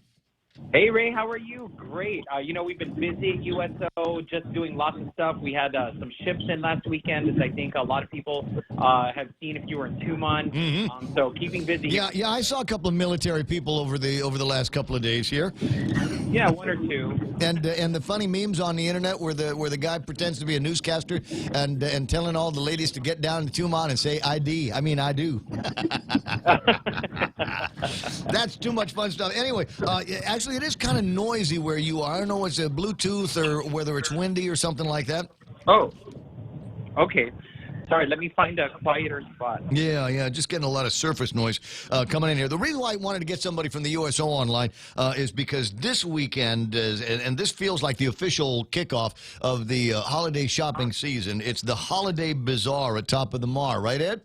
Hey, Ray, how are you? Great. We've been busy at USO, just doing lots of stuff. We had some ships in last weekend, as I think a lot of people have seen if you were in Tumon. Mm-hmm. So keeping busy. Yeah, I saw a couple of military people over the last couple of days here. Yeah, one or two. And the funny memes on the internet where the guy pretends to be a newscaster and telling all the ladies to get down to Tumon and say I do. That's too much fun stuff. Anyway, actually, it is kind of noisy where you are. I don't know if it's a Bluetooth or whether it's windy or something like that. Oh, okay. Sorry, let me find a quieter spot. Yeah, just getting a lot of surface noise coming in here. The reason why I wanted to get somebody from the USO online is because this weekend, and this feels like the official kickoff of the holiday shopping season, it's the Holiday Bazaar at Top of the Mar, right, Ed?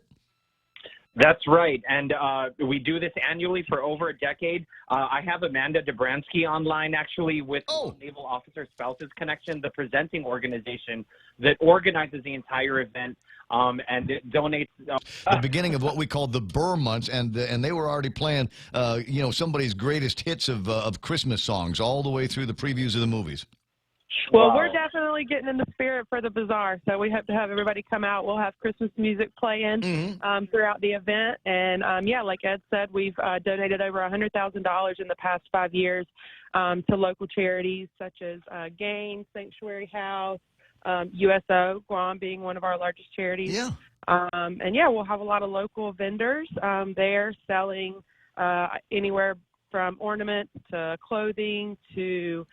That's right, and we do this annually for over a decade. I have Amanda Dobransky online, actually, with Naval Officer Spouses Connection, the presenting organization that organizes the entire event, and it donates. The beginning of what we call the Burr months, and they were already playing, somebody's greatest hits of Christmas songs all the way through the previews of the movies. Well, we're definitely getting in the spirit for the bazaar, so we hope to have everybody come out. We'll have Christmas music playing throughout the event, and like Ed said, we've donated over $100,000 in the past 5 years to local charities such as Gain, Sanctuary House, USO, Guam being one of our largest charities. Yeah. We'll have a lot of local vendors there selling anywhere from ornaments to clothing to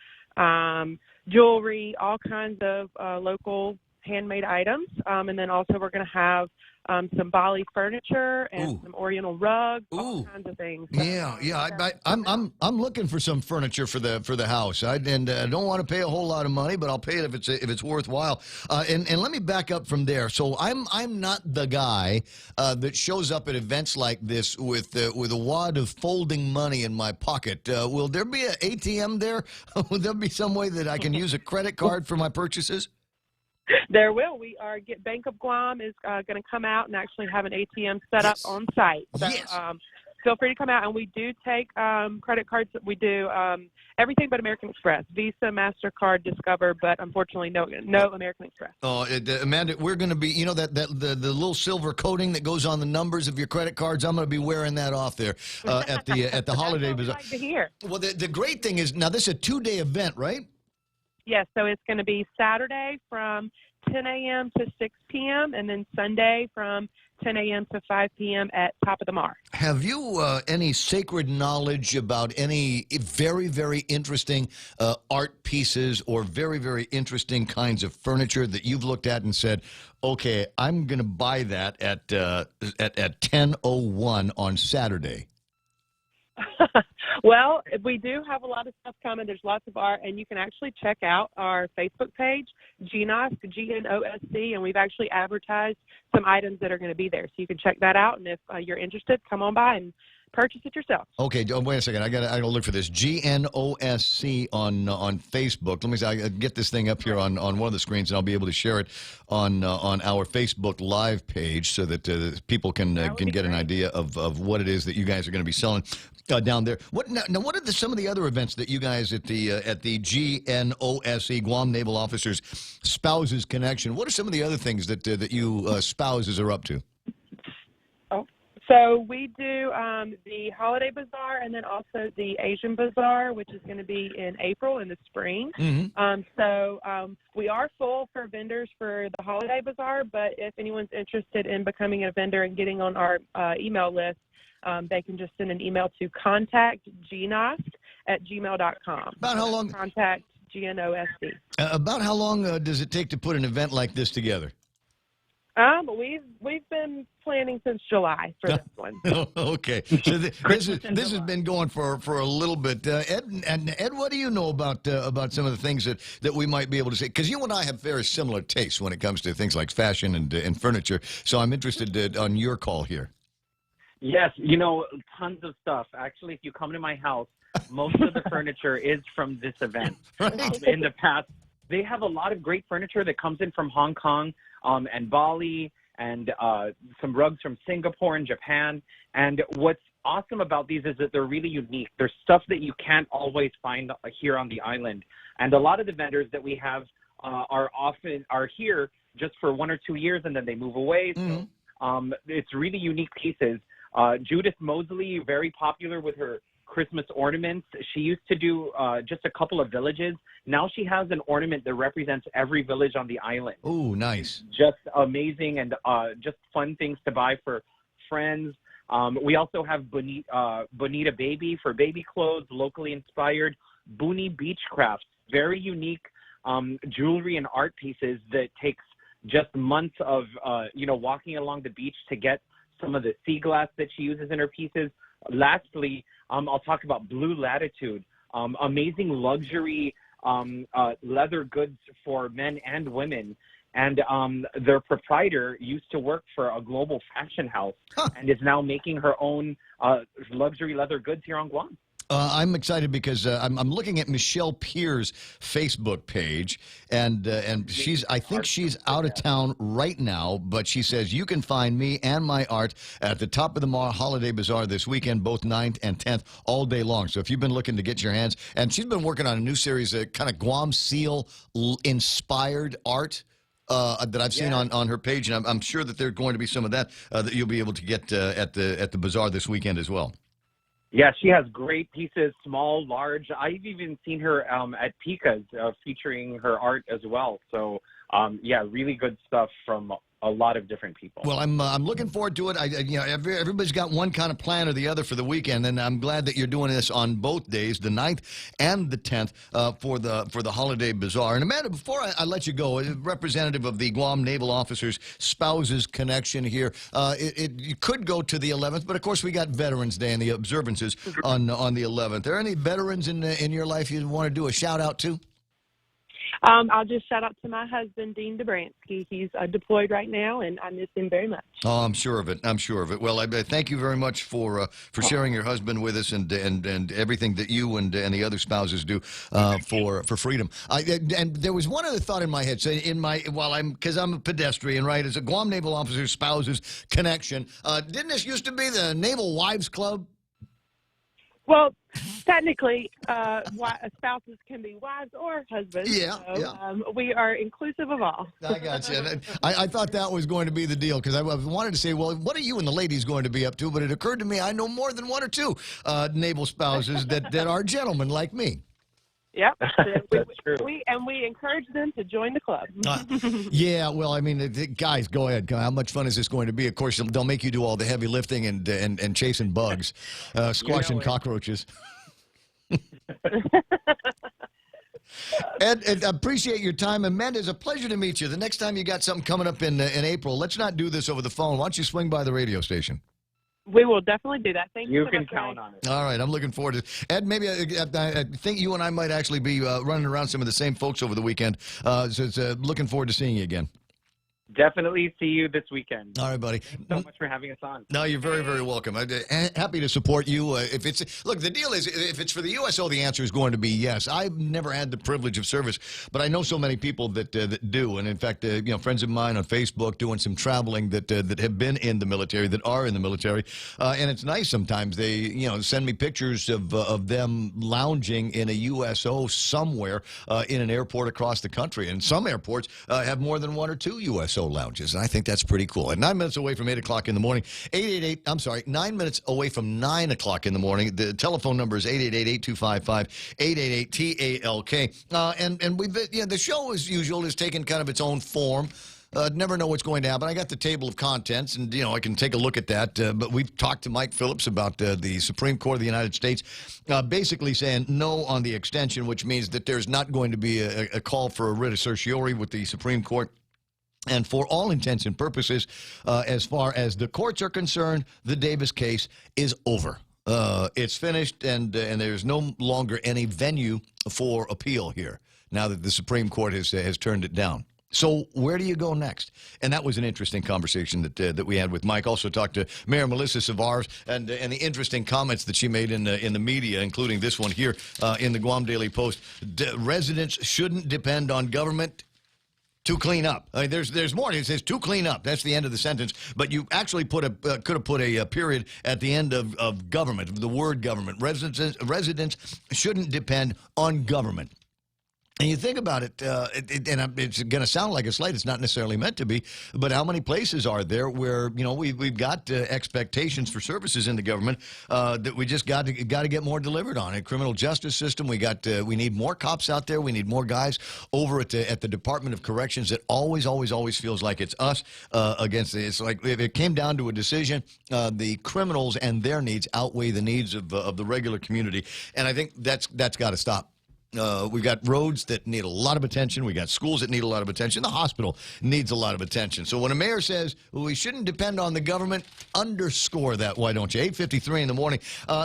jewelry, all kinds of local handmade items. And then also we're going to have some Bali furniture and some Oriental rugs, all kinds of things. So, I'm looking for some furniture for the house. I don't want to pay a whole lot of money, but I'll pay it if it's worthwhile. And let me back up from there. So I'm not the guy that shows up at events like this with a wad of folding money in my pocket. Will there be an ATM there? Will there be some way that I can use a credit card for my purchases? There will. Bank of Guam is going to come out and actually have an ATM set up on site. So feel free to come out. And we do take credit cards. We do everything but American Express, Visa, MasterCard, Discover, but unfortunately no American Express. Oh, Amanda, we're going to be, the little silver coating that goes on the numbers of your credit cards. I'm going to be wearing that off there at the holiday bazaar. Like to hear. Well, the great thing is now this is a 2-day event, right? Yes, so it's going to be Saturday from 10 a.m. to 6 p.m. and then Sunday from 10 a.m. to 5 p.m. at Top of the Mar. Have you any sacred knowledge about any very, very interesting art pieces or very, very interesting kinds of furniture that you've looked at and said, okay, I'm going to buy that at 10:01 on Saturday? Well, we do have a lot of stuff coming. There's lots of art, and you can actually check out our Facebook page, GNOSC, G-N-O-S-C, and we've actually advertised some items that are going to be there. So you can check that out, and if you're interested, come on by and purchase it yourself. Okay, wait a second. I gotta look for this. GNOSC on Facebook. Let me see. I get this thing up here on one of the screens, and I'll be able to share it on our Facebook Live page so that people can get an idea of what it is that you guys are going to be selling down there. What are some of the other events that you guys at the GNOSC, Guam Naval Officers Spouses Connection? What are some of the other things that you spouses are up to? So we do the Holiday Bazaar and then also the Asian Bazaar, which is going to be in April in the spring. Mm-hmm. We are full for vendors for the Holiday Bazaar, but if anyone's interested in becoming a vendor and getting on our email list, they can just send an email to contactgnosc@gmail.com. About how long? Contact GNOSC. About how long does it take to put an event like this together? We've been planning since July for this one. Okay, so this has been going for a little bit. Ed, what do you know about some of the things that we might be able to say? Because you and I have very similar tastes when it comes to things like fashion and furniture. So I'm interested on your call here. Yes, tons of stuff. Actually, if you come to my house, most of the furniture is from this event. Right. In the past, they have a lot of great furniture that comes in from Hong Kong and Bali, and some rugs from Singapore and Japan. And what's awesome about these is that they're really unique. They're stuff that you can't always find here on the island. And a lot of the vendors that we have are here just for 1 or 2 years, and then they move away. So it's really unique pieces. Judith Mosley, very popular with her Christmas ornaments. She used to do just a couple of villages. Now she has an ornament that represents every village on the island. Oh, nice. Just amazing and just fun things to buy for friends. We also have Bonita Baby for baby clothes, locally inspired. Booney Beach Crafts, very unique jewelry and art pieces that takes just months of, walking along the beach to get some of the sea glass that she uses in her pieces. Lastly, I'll talk about Blue Latitude, amazing luxury leather goods for men and women. And their proprietor used to work for a global fashion house and is now making her own luxury leather goods here on Guam. I'm excited because I'm looking at Michelle Pier's Facebook page, and I think she's out of town right now, but she says you can find me and my art at the Top of the Mar Holiday Bazaar this weekend, both 9th and 10th, all day long. So if you've been looking to get your hands, and she's been working on a new series, kind of Guam Seal inspired art. That I've seen on her page, and I'm sure that there's going to be some of that that you'll be able to get at the bazaar this weekend as well. Yeah, she has great pieces, small, large. I've even seen her at Pika's featuring her art as well. So, really good stuff from a lot of different people. Well, I'm looking forward to it. Everybody's got one kind of plan or the other for the weekend, and I'm glad that you're doing this on both days, the 9th and the 10th, for the holiday bazaar. And Amanda, before I let you go, a representative of the Guam Naval Officers Spouses Connection here, you could go to the 11th, but of course we got Veterans Day and the observances on the 11th. Are there any veterans in your life you want to do a shout out to? I'll just shout out to my husband, Dean Dobransky. He's deployed right now, and I miss him very much. Oh, I'm sure of it. I'm sure of it. Well, I thank you very much for sharing your husband with us and everything that you and the other spouses do for freedom. And there was one other thought in my head. So because I'm a pedestrian, right? As a Guam Naval Officers Spouses Connection, didn't this used to be the Naval Wives Club? Well, technically, spouses can be wives or husbands. Yeah, so, we are inclusive of all. I got you. I thought that was going to be the deal because I wanted to say, well, what are you and the ladies going to be up to? But it occurred to me I know more than one or two naval spouses that are gentlemen like me. Yep. We encourage them to join the club. Yeah, well, I mean, guys, go ahead. How much fun is this going to be? Of course, they'll make you do all the heavy lifting and chasing bugs, squashing cockroaches. Ed, I appreciate your time. Amanda, it's a pleasure to meet you. The next time you got something coming up in April, let's not do this over the phone. Why don't you swing by the radio station? We will definitely do that. Thank you. You can count on it. All right, I'm looking forward to it. Ed, maybe I think you and I might actually be running around some of the same folks over the weekend. So it's looking forward to seeing you again. Definitely see you this weekend. All right, buddy. Thanks so much for having us on. No, you're very, very welcome. I'm happy to support you. Look, the deal is, if it's for the USO, the answer is going to be yes. I've never had the privilege of service, but I know so many people that do. And in fact, friends of mine on Facebook doing some traveling that have been in the military, that are in the military, and it's nice sometimes. They send me pictures of them lounging in a USO somewhere in an airport across the country. And some airports have more than one or two USO lounges, and I think that's pretty cool. And 9 minutes away from 8 o'clock in the morning, 9 minutes away from 9 o'clock in the morning. The telephone number is 888-825-5888-TALK. And we've the show, as usual, has taken kind of its own form. Never know what's going to happen. I got the table of contents, and I can take a look at that. But we've talked to Mike Phillips about the Supreme Court of the United States, basically saying no on the extension, which means that there's not going to be a call for a writ of certiorari with the Supreme Court. And for all intents and purposes, as far as the courts are concerned, the Davis case is over. It's finished, and there's no longer any venue for appeal here now that the Supreme Court has turned it down. So where do you go next? And that was an interesting conversation that we had with Mike. Also talked to Mayor Melissa Savars and the interesting comments that she made in the media, including this one here in the Guam Daily Post. Residents shouldn't depend on government to clean up. I mean, there's more. It says to clean up. That's the end of the sentence. But you actually could have put a period at the end of government, the word government. Residents shouldn't depend on government. And you think about it, and it's going to sound like a slight. It's not necessarily meant to be. But how many places are there where we've got expectations for services in the government that we just got to get more delivered on? A criminal justice system. We need more cops out there. We need more guys over at the Department of Corrections. That always feels like it's us against it. It's like if it came down to a decision, the criminals and their needs outweigh the needs of the regular community, and I think that's got to stop. We've got roads that need a lot of attention. We got schools that need a lot of attention. The hospital needs a lot of attention. So when a mayor says, well, we shouldn't depend on the government, underscore that, why don't you? 8:53 in the morning.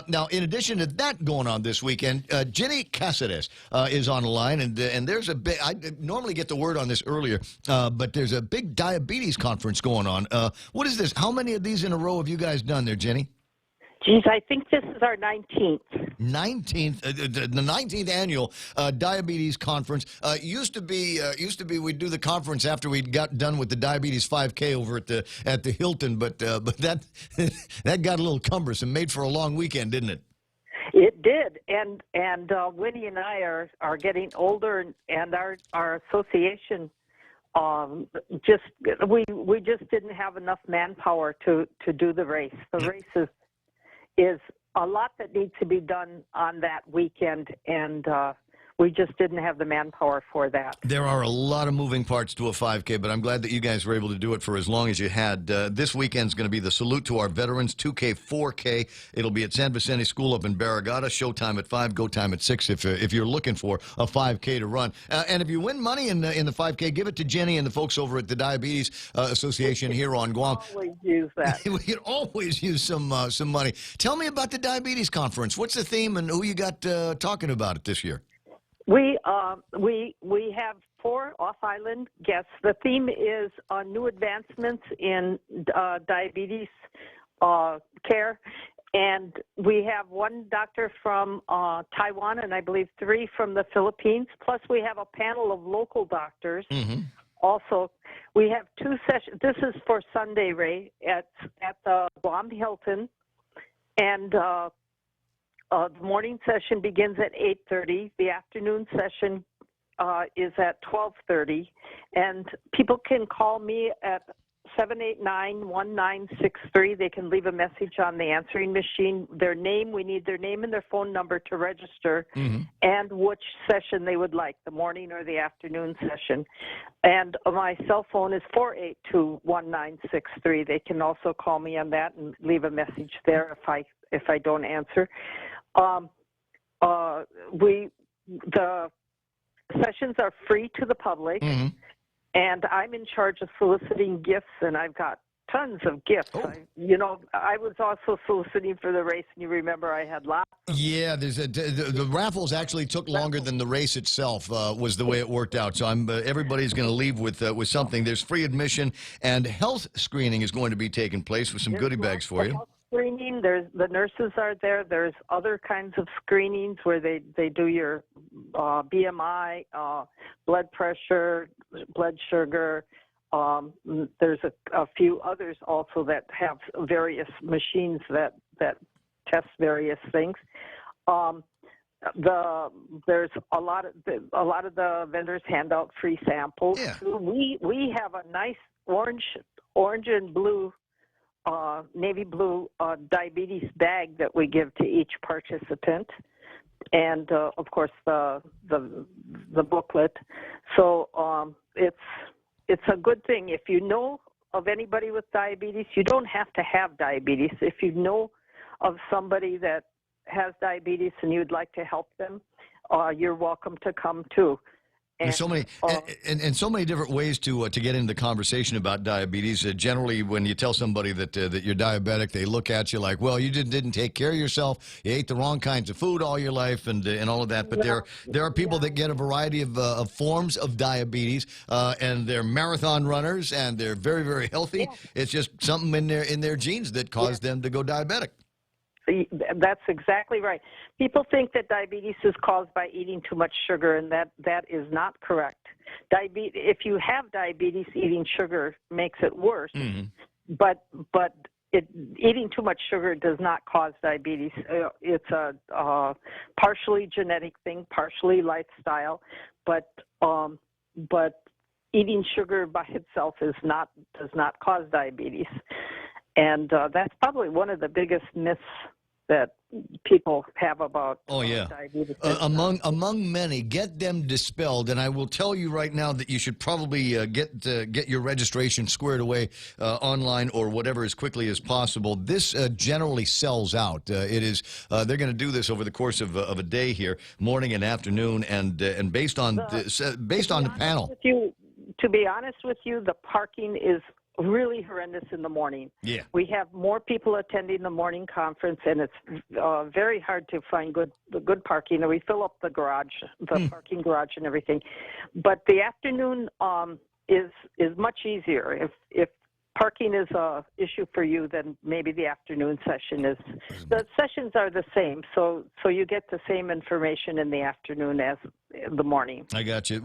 Now, in addition to that going on this weekend, Ginny Caceres is on the line, and there's a big, I normally get the word on this earlier, but there's a big diabetes conference going on. What is this? How many of these in a row have you guys done there, Ginny? Geez, I think this is our 19th. 19th, the 19th annual diabetes conference. Used to be we'd do the conference after we'd got done with the diabetes 5K over at the Hilton, but that that got a little cumbersome. Made for a long weekend, didn't it? It did, and Winnie and I are getting older, and our association we just didn't have enough manpower to do the race. The race is a lot that needs to be done on that weekend, and we just didn't have the manpower for that. There are a lot of moving parts to a 5K, but I'm glad that you guys were able to do it for as long as you had. This weekend's going to be the Salute to Our Veterans 2K, 4K. It'll be at San Vicente School up in Barragata. Showtime at 5, go time at 6 if you're looking for a 5K to run. And if you win money in the 5K, give it to Jenny and the folks over at the Diabetes Association here on Guam. Always use that. We could always use some money. Tell me about the Diabetes Conference. What's the theme and who you got talking about it this year? We have 4 off-island guests. The theme is new advancements in diabetes care, and we have 1 doctor from Taiwan and I believe 3 from the Philippines. Plus, we have a panel of local doctors. Also, we have 2 sessions. This is for Sunday, Ray, at the Guam Hilton, and the morning session begins at 8:30. The afternoon session is at 12:30. And people can call me at 789-1963. They can leave a message on the answering machine. Their name, we need their name and their phone number to register, and which session they would like, the morning or the afternoon session. And my cell phone is 482-1963. They can also call me on that and leave a message there if I don't answer. The sessions are free to the public, and I'm in charge of soliciting gifts, and I've got tons of gifts. I was also soliciting for the race, and you remember I had lots. Yeah, the raffles actually took longer than the race itself. Was the way it worked out. So everybody's going to leave with something. There's free admission, and health screening is going to be taking place with some goodie bags for you. Screening, the nurses are there. There's other kinds of screenings where they do your BMI, blood pressure, blood sugar. There's a few others also that have various machines that test various things. There's a lot of the vendors hand out free samples. Yeah. We have a nice orange and blue. Navy blue diabetes bag that we give to each participant, and of course the booklet. So it's a good thing. If you know of anybody with diabetes, you don't have to have diabetes. If you know of somebody that has diabetes and you'd like to help them, you're welcome to come too. There's so many and so many different ways to get into the conversation about diabetes. Generally, when you tell somebody that you're diabetic, they look at you like, "Well, you didn't take care of yourself. You ate the wrong kinds of food all your life, and all of that." But there are people that get a variety of forms of diabetes, and they're marathon runners, and they're very, very healthy. Yeah. It's just something in their genes that caused them to go diabetic. That's exactly right. People think that diabetes is caused by eating too much sugar, and that is not correct. If you have diabetes, eating sugar makes it worse. But eating too much sugar does not cause diabetes. It's a partially genetic thing, partially lifestyle, but eating sugar by itself does not cause diabetes. And that's probably one of the biggest myths that people have about diabetes. Among many, get them dispelled. And I will tell you right now that you should probably get your registration squared away online or whatever as quickly as possible. This generally sells out. It is they're going to do this over the course of a day here, morning and afternoon, and based on the panel. To be honest with you, the parking is really horrendous in the morning. Yeah. We have more people attending the morning conference, and it's very hard to find good parking. And we fill up the garage, the parking garage and everything. But the afternoon is much easier. If parking is a issue for you, then maybe the afternoon session is. The sessions are the same, so you get the same information in the afternoon as in the morning. I got you.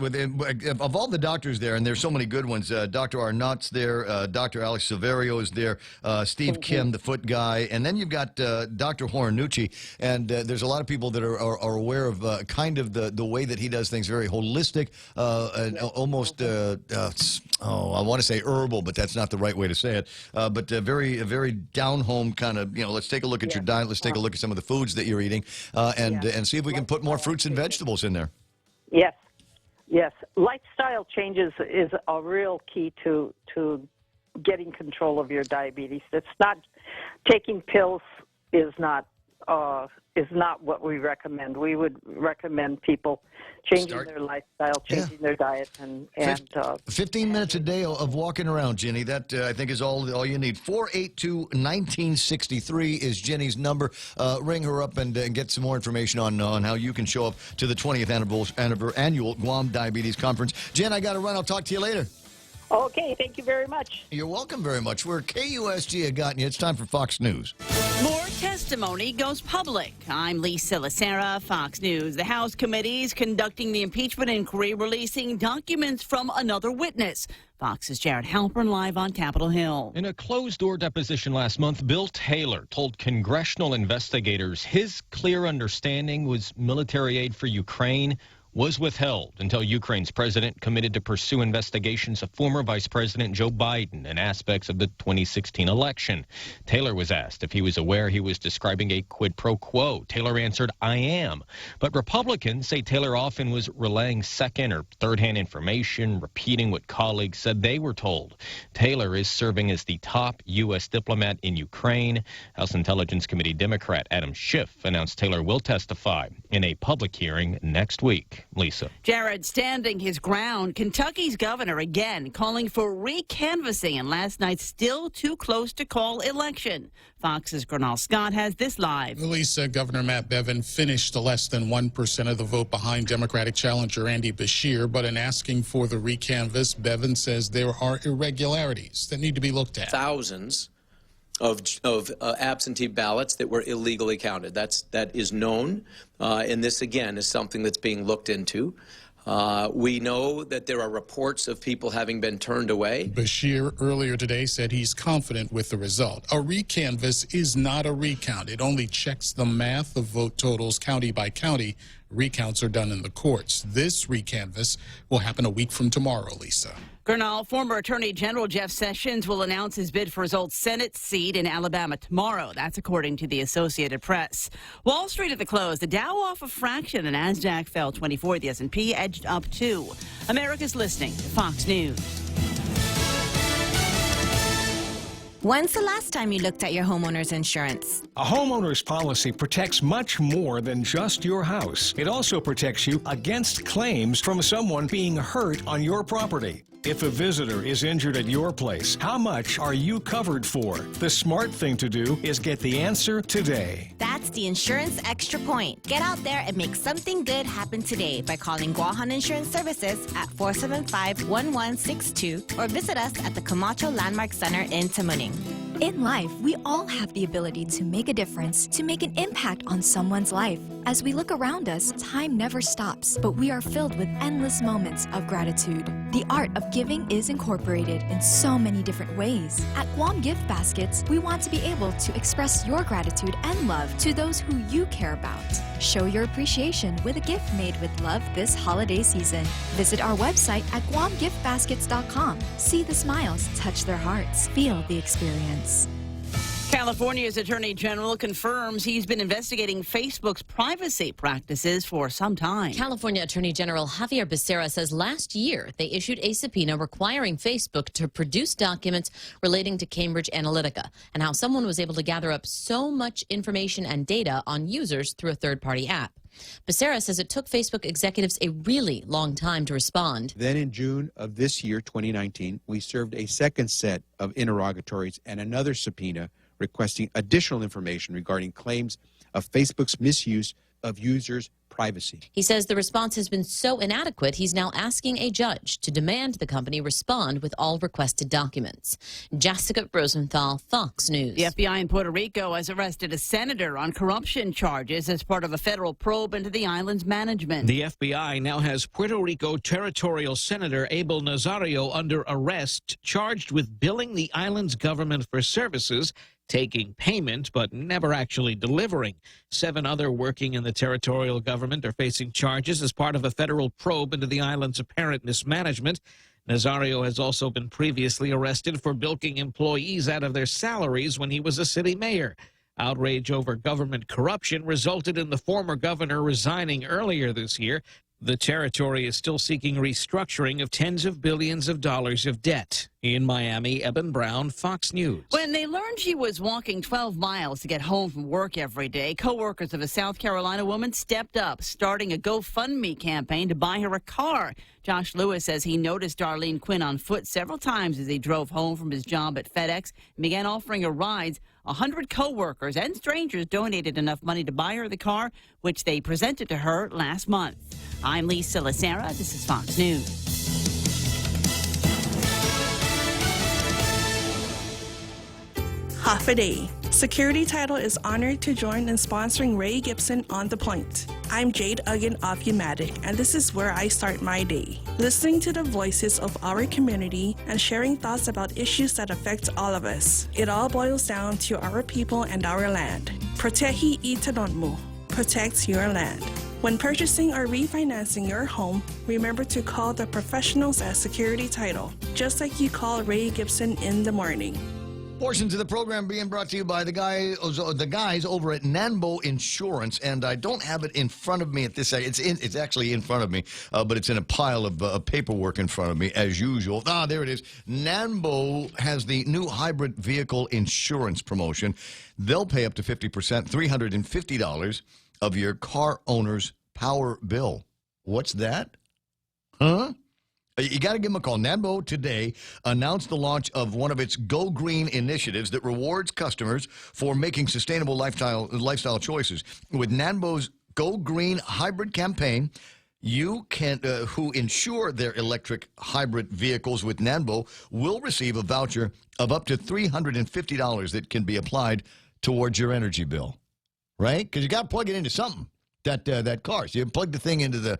Of all the doctors there, and there's so many good ones, Dr. Arnott's there, Dr. Alex Silverio is there, Steve Kim, the foot guy, and then you've got Dr. Horinucci, and there's a lot of people that are aware of kind of the way that he does things, very holistic, and almost, I want to say herbal, but that's not the right way to say it, but very down-home kind of, let's take a look at your diet, let's take a look at some of the foods that you're eating, and see if we can put more fruits and vegetables in there. Yes, yes. Lifestyle changes is a real key to getting control of your diabetes. It's not taking pills is not what we recommend. We would recommend people changing their lifestyle, changing their diet, and 15 minutes a day of walking around, Jenny. That I think is all you need. 482-1963 is Jenny's number. Ring her up and get some more information on how you can show up to the 20th annual Guam Diabetes Conference. Jen, I got to run. I'll talk to you later. Okay, thank you very much. You're welcome very much. We're KUSG at Gotten You. It's time for Fox News. More testimony goes public. I'm Lisa Lacera, Fox News. The House committees conducting the impeachment inquiry releasing documents from another witness. Fox's Jared Halpern live on Capitol Hill. In a closed-door deposition last month, Bill Taylor told congressional investigators his clear understanding was military aid for Ukraine was withheld until Ukraine's president committed to pursue investigations of former Vice President Joe Biden and aspects of the 2016 election. Taylor was asked if he was aware he was describing a quid pro quo. Taylor answered, "I am." But Republicans say Taylor often was relaying second or third-hand information, repeating what colleagues said they were told. Taylor is serving as the top U.S. diplomat in Ukraine. House Intelligence Committee Democrat Adam Schiff announced Taylor will testify in a public hearing next week. Lisa. Jared standing his ground. Kentucky's governor again calling for recanvassing in last night's still too close to call election. Fox's Gernal Scott has this live. Lisa, Governor Matt Bevin finished less than 1% of the vote behind Democratic challenger Andy Beshear, but in asking for the recanvass, Bevin says there are irregularities that need to be looked at. Thousands of absentee ballots that were illegally counted. That is known, and this again is something that's being looked into. We know that there are reports of people having been turned away. Beshear earlier today said he's confident with the result. A recanvass is not a recount. It only checks the math of vote totals county by county. Recounts are done in the courts. This recanvass will happen a week from tomorrow, Lisa. Gernal, former Attorney General Jeff Sessions will announce his bid for his old Senate seat in Alabama tomorrow. That's according to the Associated Press. Wall Street at the close. The Dow off a fraction. The Nasdaq fell 24. The S&P edged up 2. America's listening to Fox News. When's the last time you looked at your homeowner's insurance? A homeowner's policy protects much more than just your house. It also protects you against claims from someone being hurt on your property. If a visitor is injured at your place, how much are you covered for? The smart thing to do is get the answer today. That's the Insurance Extra Point. Get out there and make something good happen today by calling Guahan Insurance Services at 475-1162 or visit us at the Camacho Landmark Center in Tamuning. In life, we all have the ability to make a difference, to make an impact on someone's life. As we look around us, time never stops, but we are filled with endless moments of gratitude. The art of giving is incorporated in so many different ways. At Guam Gift Baskets, we want to be able to express your gratitude and love to those who you care about. Show your appreciation with a gift made with love this holiday season. Visit our website at guamgiftbaskets.com. See the smiles, touch their hearts, feel the experience. California's Attorney General confirms he's been investigating Facebook's privacy practices for some time. California Attorney General Javier Becerra says last year they issued a subpoena requiring Facebook to produce documents relating to Cambridge Analytica and how someone was able to gather up so much information and data on users through a third-party app. Becerra says it took Facebook executives a really long time to respond. Then in June of this year, 2019, we served a second set of interrogatories and another subpoena requesting additional information regarding claims of Facebook's misuse of users' privacy. He says the response has been so inadequate, he's now asking a judge to demand the company respond with all requested documents. Jessica Rosenthal, Fox News. The FBI in Puerto Rico has arrested a senator on corruption charges as part of a federal probe into the island's management. The FBI now has Puerto Rico Territorial Senator Abel Nazario under arrest, charged with billing the island's government for services, taking payment but never actually delivering. 7 other working in the territorial government are facing charges as part of a federal probe into the island's apparent mismanagement. Nazario has also been previously arrested for bilking employees out of their salaries when he was a city mayor. Outrage over government corruption resulted in the former governor resigning earlier this year. The territory is still seeking restructuring of tens of billions of dollars of debt. In Miami, Eben Brown, Fox News. When they learned she was walking 12 miles to get home from work every day, co-workers of a South Carolina woman stepped up, starting a GoFundMe campaign to buy her a car. Josh Lewis says he noticed Darlene Quinn on foot several times as he drove home from his job at FedEx and began offering her rides. 100 co-workers and strangers donated enough money to buy her the car, which they presented to her last month. I'm Lisa Lacera. This is Fox News. Half a day. Security Title is honored to join in sponsoring Ray Gibson on The Point. I'm Jade Uggan of Umatic, and this is where I start my day. Listening to the voices of our community and sharing thoughts about issues that affect all of us. It all boils down to our people and our land. Protehi itanonmo. Protect your land. When purchasing or refinancing your home, remember to call the professionals at Security Title, just like you call Ray Gibson in the morning. Portions of the program being brought to you by the guys over at Nanbo Insurance, and I don't have it in front of me at this second. It's actually in front of me, but it's in a pile of paperwork in front of me as usual. Ah, there it is. Nanbo has the new hybrid vehicle insurance promotion. They'll pay up to 50%, $350 of your car owner's power bill. What's that? Huh? You got to give them a call. Nanbo today announced the launch of one of its Go Green initiatives that rewards customers for making sustainable lifestyle choices. With Nanbo's Go Green hybrid campaign, you can who insure their electric hybrid vehicles with Nanbo will receive a voucher of up to $350 that can be applied towards your energy bill. Right? Because you got to plug it into something. That car. So you plug the thing into the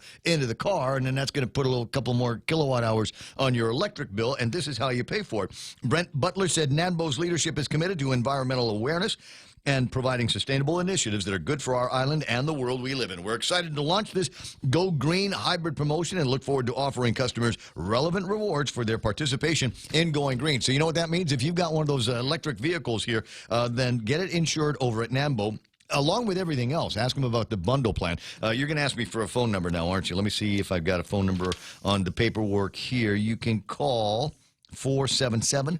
car, and then that's going to put a couple more kilowatt hours on your electric bill, and this is how you pay for it. Brent Butler said Nanbo's leadership is committed to environmental awareness and providing sustainable initiatives that are good for our island and the world we live in. We're excited to launch this Go Green hybrid promotion and look forward to offering customers relevant rewards for their participation in going green. So you know what that means? If you've got one of those electric vehicles here, then get it insured over at Nanbo. Along with everything else, ask them about the bundle plan. You're going to ask me for a phone number now, aren't you? Let me see if I've got a phone number on the paperwork here. You can call 477-9754.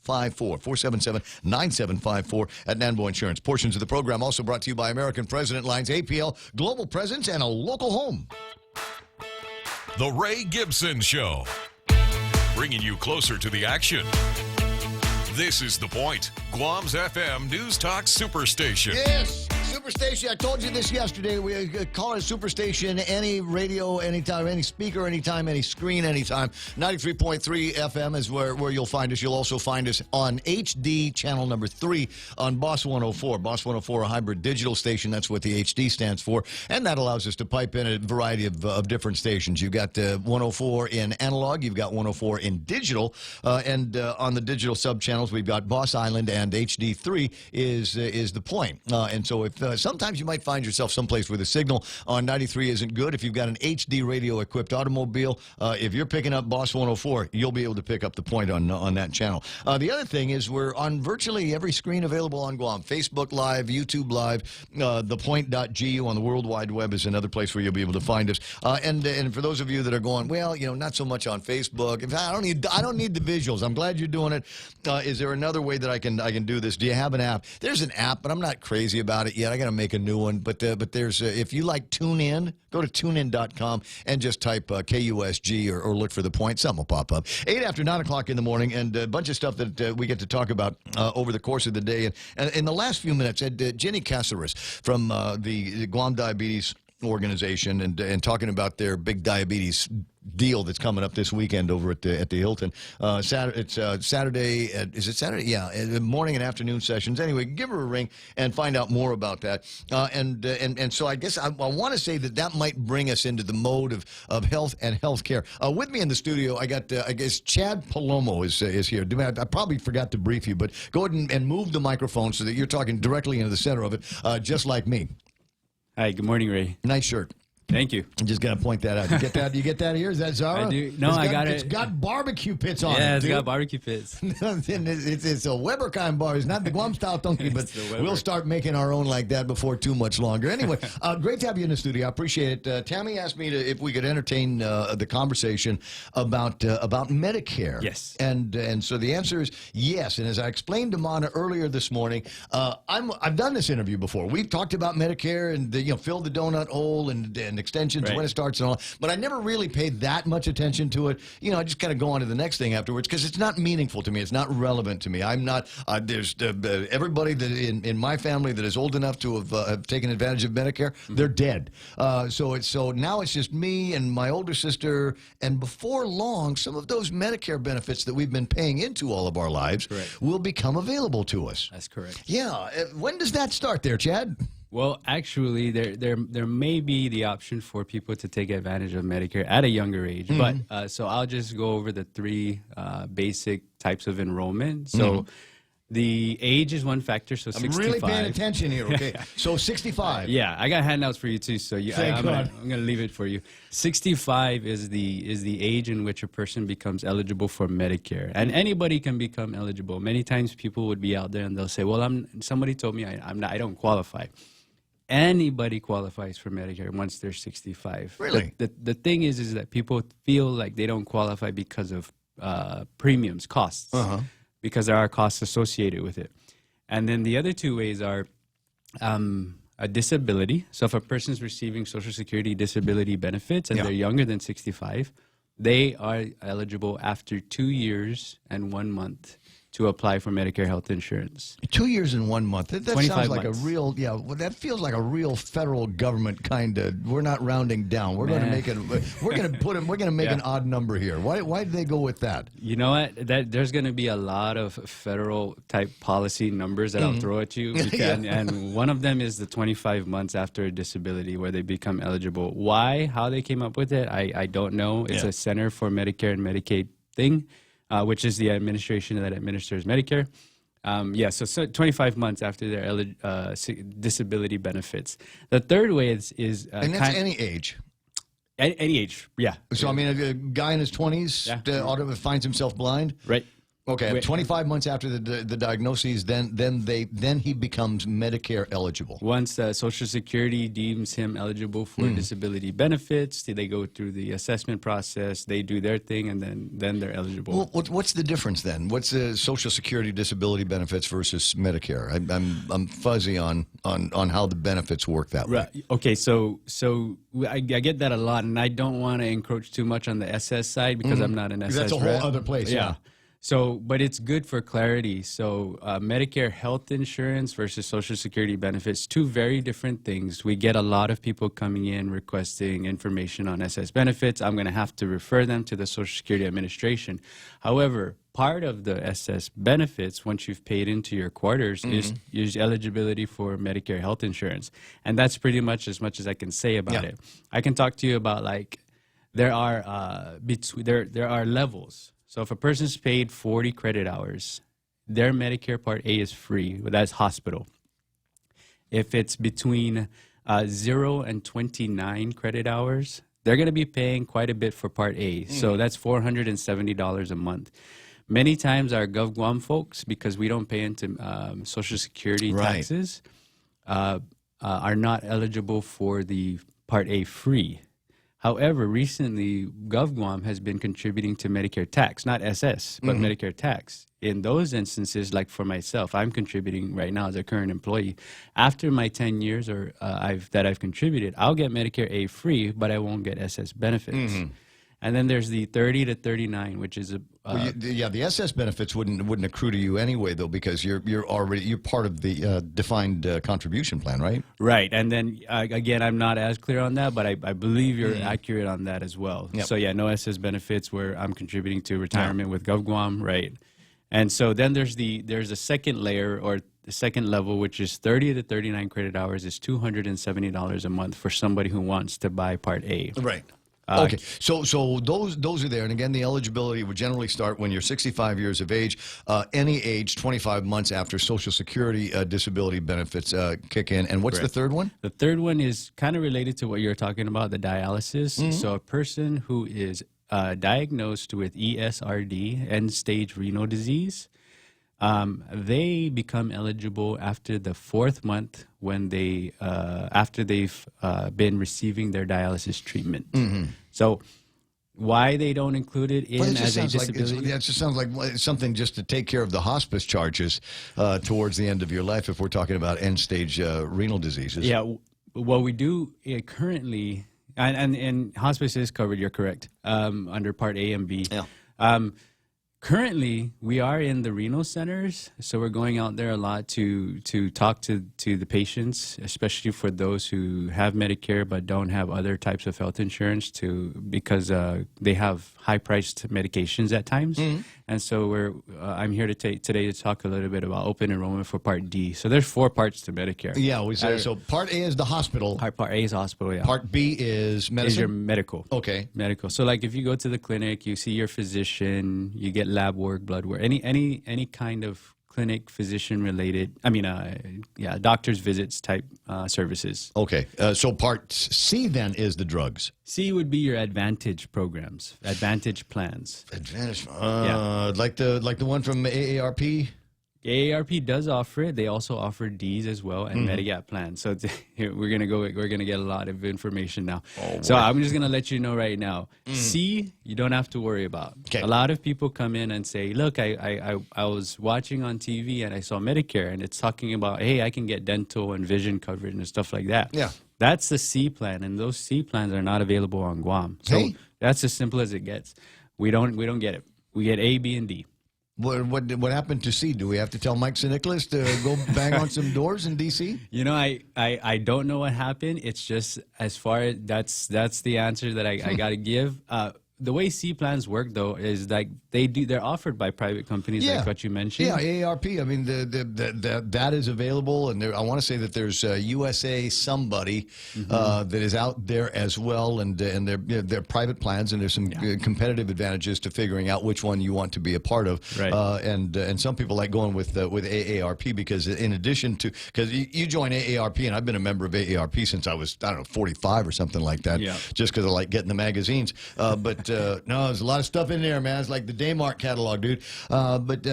477-9754 at Nanbo Insurance. Portions of the program also brought to you by American President Lines, APL, Global Presence, and a local home. The Ray Gibson Show, bringing you closer to the action. This is The Point, Guam's FM News Talk Superstation. Yes, Superstation. I told you this yesterday. We call it a Superstation, any radio, anytime, any speaker, anytime, any screen, anytime. 93.3 FM is where you'll find us. You'll also find us on HD channel number 3 on Boss 104. Boss 104, a hybrid digital station. That's what the HD stands for. And that allows us to pipe in a variety of different stations. You've got 104 in analog. You've got 104 in digital. And on the digital sub-channels, we've got Boss Island, and HD3 is the point. And so if sometimes you might find yourself someplace where the signal on 93 isn't good. If you've got an HD radio-equipped automobile, if you're picking up Boss 104, you'll be able to pick up the point on that channel. The other thing is we're on virtually every screen available on Guam. Facebook Live, YouTube Live, thepoint.gu on the World Wide Web is another place where you'll be able to find us. And for those of you that are going, well, not so much on Facebook. In fact, I don't need the visuals. I'm glad you're doing it. Is there another way that I can do this? Do you have an app? There's an app, but I'm not crazy about it yet. I got to make a new one. But there's if you like TuneIn, go to tunein.com and just type KUSG or look for The Point. Something will pop up. 8 after 9 o'clock in the morning, and a bunch of stuff that we get to talk about over the course of the day. And in the last few minutes, Jenny Caceres from the Guam Diabetes Organization and talking about their big diabetes deal that's coming up this weekend over at the Hilton. It's Saturday. Is it Saturday? Yeah, morning and afternoon sessions. Anyway, give her a ring and find out more about that. And so I guess I want to say that might bring us into the mode of health and healthcare. With me in the studio, I got I guess Chad Palomo is here. I probably forgot to brief you, but go ahead and move the microphone so that you're talking directly into the center of it, just like me. Hi, good morning, Ray. Nice shirt. Thank you. I'm just gonna point that out. You get that? You get that here? Is that Zara? I do. No, I got it. It's got barbecue pits on it. Yeah, it's dude. got barbecue pits. it's a Weber kind bar. It's not the Guam style donkey, but we'll start making our own like that before too much longer. Anyway, great to have you in the studio. I appreciate it. Tammy asked me if we could entertain the conversation about Medicare. Yes. And so the answer is yes. And as I explained to Mana earlier this morning, I've done this interview before. We've talked about Medicare and fill the donut hole and extensions, when it starts and all. But I never really paid that much attention to it. I just kind of go on to the next thing afterwards because it's not meaningful to me. It's not relevant to me. I'm not. There's everybody that in my family that is old enough to have taken advantage of Medicare. They're dead. So now it's just me and my older sister. And before long, some of those Medicare benefits that we've been paying into all of our lives will become available to us. That's correct. Yeah. When does that start there, Chad? Well, actually, there may be the option for people to take advantage of Medicare at a younger age. But so I'll just go over the three basic types of enrollment. So the age is one factor. So 65. I'm really paying attention here. Okay, so 65. Yeah, I got handouts for you too. So I'm going to leave it for you. 65 is the age in which a person becomes eligible for Medicare, and anybody can become eligible. Many times people would be out there and they'll say, "Well, somebody told me I don't qualify." Anybody qualifies for Medicare once they're 65. Really? The thing is that people feel like they don't qualify because of premiums, costs, because there are costs associated with it. And then the other two ways are a disability. So if a person's receiving Social Security disability benefits and they're younger than 65, they are eligible after 2 years and 1 month to apply for Medicare health insurance. 2 years and 1 month. That sounds like months. a real, that feels like a real federal government kind of, we're not rounding down. We're going to make it, we're going to make an odd number here. Why did they go with that? You know what? There's going to be a lot of federal type policy numbers that I'll throw at you. And one of them is the 25 months after a disability where they become eligible. Why? How they came up with it, I don't know. It's a Center for Medicare and Medicaid thing. Which is the administration that administers Medicare. So 25 months after their disability benefits. The third way is and that's any age. Any age, yeah. So, I mean, a guy in his 20s finds himself blind? Right. Okay, 25 months after the diagnosis, then he becomes Medicare eligible. Once Social Security deems him eligible for disability benefits, they go through the assessment process, they do their thing, and then they're eligible. Well, what's the difference then? What's the Social Security disability benefits versus Medicare? I'm fuzzy on how the benefits work that way. Right. Okay, so I get that a lot, and I don't want to encroach too much on the SS side because I'm not an SS That's a whole other place, yeah. So, but it's good for clarity. So, Medicare health insurance versus Social Security benefits, two very different things. We get a lot of people coming in requesting information on SS benefits. I'm going to have to refer them to the Social Security Administration. However, part of the SS benefits, once you've paid into your quarters, is eligibility for Medicare health insurance. And that's pretty much as I can say about it. I can talk to you about there are levels. So if a person's paid 40 credit hours, their Medicare Part A is free. That's hospital. If it's between 0 and 29 credit hours, they're going to be paying quite a bit for Part A. So that's $470 a month. Many times our GovGuam folks, because we don't pay into Social Security taxes, are not eligible for the Part A free. However, recently, GovGuam has been contributing to Medicare tax, not SS, but Medicare tax. In those instances, like for myself, I'm contributing right now as a current employee. After my 10 years that I've contributed, I'll get Medicare A free, but I won't get SS benefits. And then there's the 30 to 39, which is the SS benefits wouldn't accrue to you anyway, though, because you're part of the defined contribution plan, right? Right, and then again, I'm not as clear on that, but I believe you're accurate on that as well. Yep. So no SS benefits where I'm contributing to retirement with GovGuam, right? And so then there's a second layer or the second level, which is 30 to 39 credit hours, is $270 a month for somebody who wants to buy Part A. Right. Okay, so those are there, and again, the eligibility would generally start when you're 65 years of age, any age 25 months after Social Security disability benefits kick in. And what's the third one? The third one is kind of related to what you're talking about, the dialysis. Mhm. So a person who is diagnosed with ESRD, end-stage renal disease, they become eligible after the 4th month when they after they've been receiving their dialysis treatment. Mhm. So why they don't include it in Well, it just as a sounds like disability? it just sounds like something just to take care of the hospice charges towards the end of your life. If we're talking about end-stage renal diseases, Yeah, what we do currently, and hospice is covered, you're correct, under Part A and B. Yeah. Currently, we are in the renal centers, so we're going out there a lot to talk to the patients, especially for those who have Medicare but don't have other types of health insurance, because they have high-priced medications at times. Mhm. And so I'm here today to talk a little bit about open enrollment for Part D. So there's 4 parts to Medicare. Yeah, so Part A is the hospital. Part A is hospital, yeah. Part B is medicine? Is your medical. Okay. Medical. So like if you go to the clinic, you see your physician, you get lab work, blood work, any kind of clinic physician related, doctor's visits type services. Okay. So Part C then is the drugs. C would be your Advantage programs, Advantage plans. Advantage, like the one from AARP. AARP does offer it. They also offer Ds as well and Mhm. Medigap plans. So we're gonna get a lot of information now. Oh, So boy. I'm just gonna let you know right now. C, you don't have to worry about. Okay. A lot of people come in and say, "Look, I was watching on TV and I saw Medicare and it's talking about, hey, I can get dental and vision coverage and stuff like that." Yeah. That's the C plan, and those C plans are not available on Guam. So Hey. that's as simple as it gets. We don't get it. We get A, B, and D. What happened to C? Do we have to tell Mike St. Nicholas to go bang on some doors in D.C.? You know, I don't know what happened. It's just as far as that's the answer that I got to give. The way C plans work, though, is like they're offered by private companies, like what you mentioned. Yeah, AARP. I mean, that is available, and I want to say that there's USA somebody that is out there as well, and they're private plans, and there's some competitive advantages to figuring out which one you want to be a part of. Right. And some people like going with AARP because in addition to you join AARP, and I've been a member of AARP since I was 45 or something like that. Yeah. Just because I like getting the magazines, but. No, there's a lot of stuff in there, man. It's like the Daymart catalog, dude. But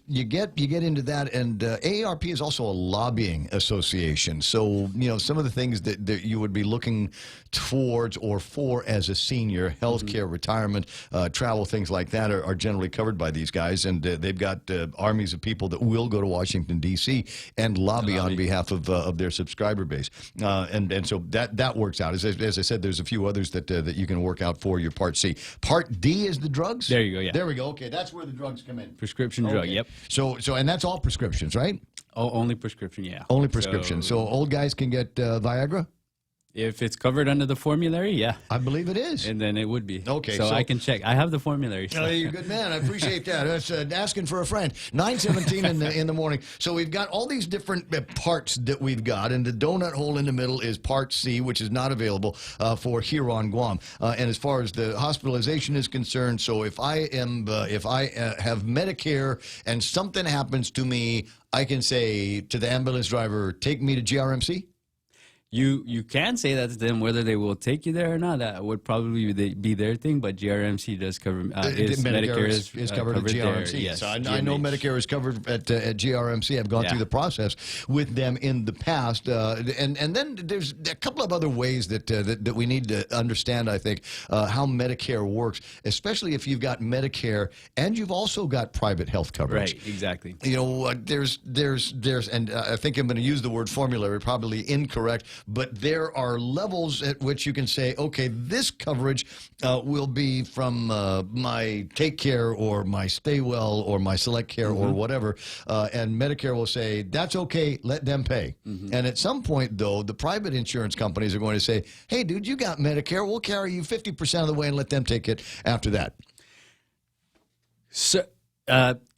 you get into that, and AARP is also a lobbying association. So some of the things that you would be looking towards or for as a senior, healthcare, retirement, travel, things like that are generally covered by these guys, and they've got armies of people that will go to Washington D.C. and lobby on behalf of their subscriber base, and so that works out. As I said, there's a few others that you can work out for your Part C. Part D is the drugs? There you go, yeah. There we go. Okay, that's where the drugs come in. Prescription drug, yep. So and that's all prescriptions, right? Oh, only prescription, yeah. Only prescription. So old guys can get Viagra? If it's covered under the formulary, yeah. I believe it is. And then it would be. Okay, So so- I can check. I have the formulary. So. Oh, you're a good man. I appreciate that. That's asking for a friend. 9:17 in the morning. So we've got all these different parts that we've got, and the donut hole in the middle is Part C, which is not available for here on Guam. And as far as the hospitalization is concerned, so if I have Medicare and something happens to me, I can say to the ambulance driver, "Take me to GRMC." You can say that to them. Whether they will take you there or not, that would probably be their thing. But GRMC does cover. Medicare is covered at GRMC. There, yes, So I know Medicare is covered at GRMC. I've gone through the process with them in the past, and then there's a couple of other ways that we need to understand. I think how Medicare works, especially if you've got Medicare and you've also got private health coverage. Right, exactly. There's, and I think I'm going to use the word formulary, probably incorrect. But there are levels at which you can say, okay, this coverage will be from my Take Care or my Stay Well or my Select Care or whatever. And Medicare will say, that's okay, let them pay. And at some point, though, the private insurance companies are going to say, hey, dude, you got Medicare. We'll carry you 50% of the way and let them take it after that. So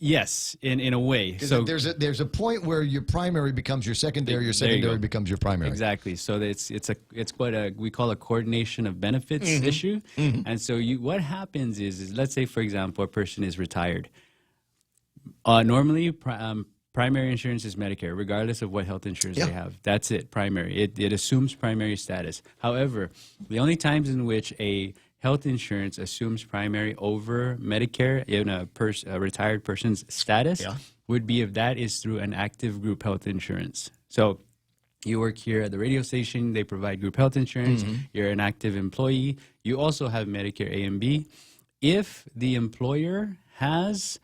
Yes, in a way. So there's a point where your primary becomes your secondary becomes your primary. Exactly. So it's what we call a coordination of benefits issue. And so what happens is let's say, for example, a person is retired. Normally, primary insurance is Medicare, regardless of what health insurance they have. That's it, primary. It assumes primary status. However, the only times in which a health insurance assumes primary over Medicare in a retired person's status would be if that is through an active group health insurance. So you work here at the radio station, they provide group health insurance, you're an active employee, you also have Medicare A and B. If the employer has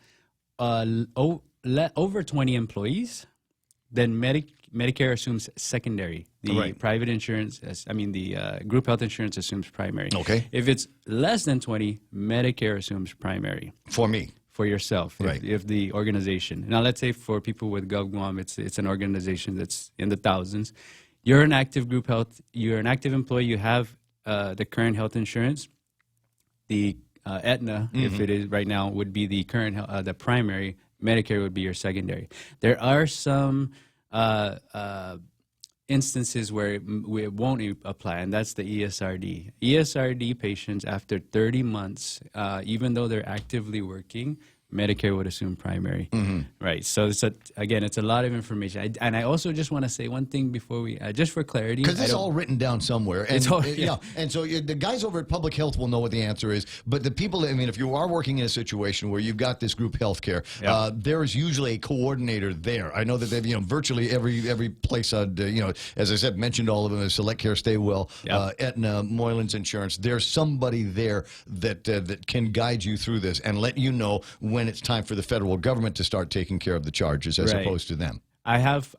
over 20 employees, then Medicare assumes secondary. The private insurance, the group health insurance assumes primary. Okay. If it's less than 20, Medicare assumes primary. For me. For yourself, Right. if the organization. Now, let's say for people with GovGuam, it's an organization that's in the thousands. You're an active group health, you're an active employee, you have the current health insurance. The Aetna, if it is right now, would be the current, the primary. Medicare would be your secondary. There are some instances where it won't apply, and that's the ESRD. ESRD patients, after 30 months, even though they're actively working, Medicare would assume primary. Right. So it's a lot of information. And I also just want to say one thing before we, just for clarity. Because it's all written down somewhere. And, It's all- And so the guys over at Public Health will know what the answer is. But the people, if you are working in a situation where you've got this group health care, there is usually a coordinator there. I know that they've, virtually every place, as I said, mentioned all of them, Select Care, Stay Well, Aetna, Moylan's Insurance. There's somebody there that can guide you through this and let you know when it's time for the federal government to start taking care of the charges as opposed to them. I have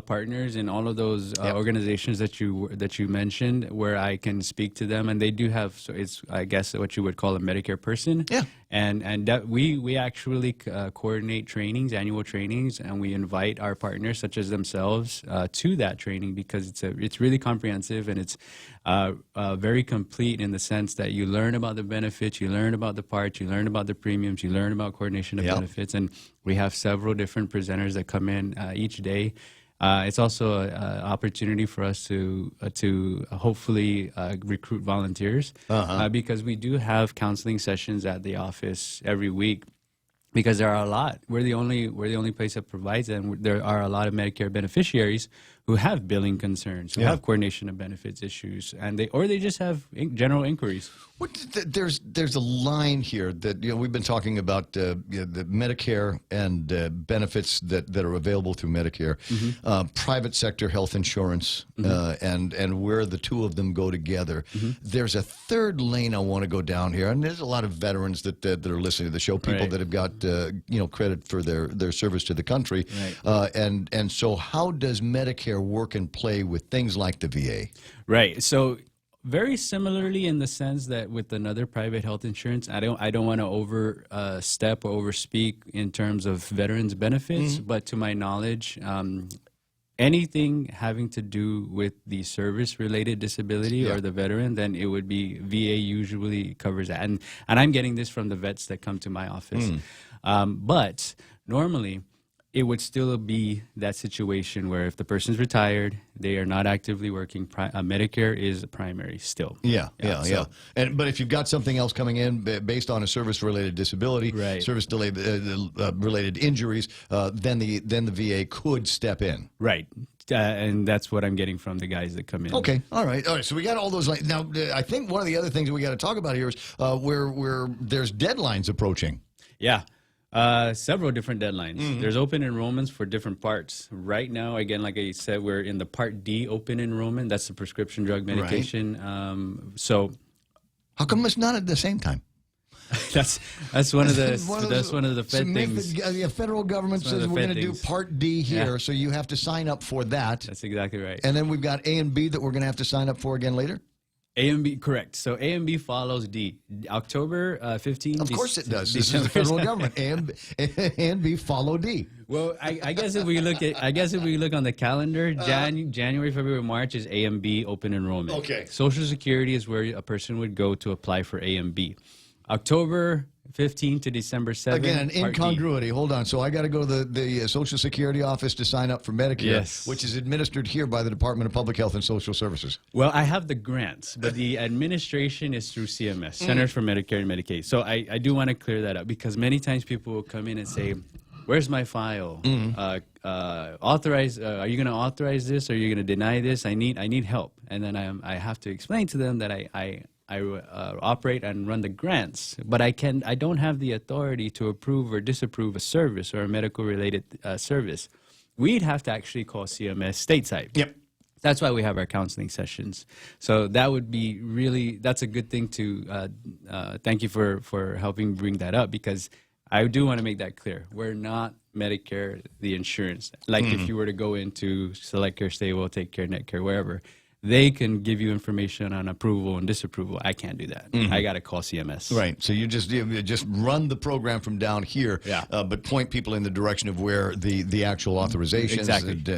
partners in all of those organizations that you mentioned where I can speak to them, and they do have. So it's, I guess, what you would call a Medicare person. Yeah. And that we actually coordinate trainings, annual trainings, and we invite our partners, such as themselves, to that training because it's really comprehensive and it's very complete in the sense that you learn about the benefits, you learn about the parts, you learn about the premiums, you learn about coordination of benefits, and we have several different presenters that come in each day. It's also an opportunity for us to hopefully recruit volunteers because we do have counseling sessions at the office every week. Because there are a lot. We're the only place that provides it, and there are a lot of Medicare beneficiaries who have billing concerns, who have coordination of benefits issues, and they just have general inquiries. There's a line here that we've been talking about the Medicare and benefits that are available through Medicare, private sector health insurance, and where the two of them go together. There's a third lane I want to go down here, and there's a lot of veterans that are listening to the show, people that have got credit for their service to the country, and so how does Medicare work and play with things like the VA? Right. So very similarly in the sense that with another private health insurance, I don't want to overstep or overspeak in terms of veterans benefits, but to my knowledge, anything having to do with the service-related disability or the veteran, then it would be VA usually covers that. And I'm getting this from the vets that come to my office. But normally, it would still be that situation where if the person's retired, they are not actively working, Medicare is primary still. Yeah. But if you've got something else coming in based on a service-related disability, service-related injuries, then the VA could step in. Right. And that's what I'm getting from the guys that come in. Okay. All right. So we got all those. Now, I think one of the other things that we got to talk about here is where there's deadlines approaching. Yeah. Several different deadlines. There's open enrollments for different parts. Right now, again, like I said, we're in the Part D open enrollment. That's the prescription drug medication. So, how come it's not at the same time? that's one of the Fed things. The federal government says we're going to do Part D here, so you have to sign up for that. That's exactly right. And then we've got A and B that we're going to have to sign up for again later. A and B, correct. So A and B follows D. October 15th. Of course it does. This is the federal government. A and B follow D. Well, I guess if we look on the calendar, January, February, March is A and B open enrollment. Okay. Social Security is where a person would go to apply for A and B. October, 15 to December 7th. Again, an Part D. incongruity. Hold on. So I got to go to the Social Security office to sign up for Medicare, Yes. which is administered here by the Department of Public Health and Social Services. Well, I have the grants, but the administration is through CMS, Centers for Medicare and Medicaid. So I do want to clear that up because many times people will come in and say, "Where's my file? Authorize? Are you going to authorize this? Or are you going to deny this? I need help." And then I have to explain to them that I operate and run the grants, but I don't have the authority to approve or disapprove a service or a medical related service. We'd have to actually call CMS stateside. Yep. That's why we have our counseling sessions. So that would be that's a good thing to thank you for helping bring that up, because I do want to make that clear. We're not Medicare, the insurance. Like if you were to go into Select Care, Stable, Take Care, Net Care, wherever, they can give you information on approval and disapproval. I can't do that. I got to call CMS. Right. So you just run the program from down here, Yeah. But point people in the direction of where the actual authorizations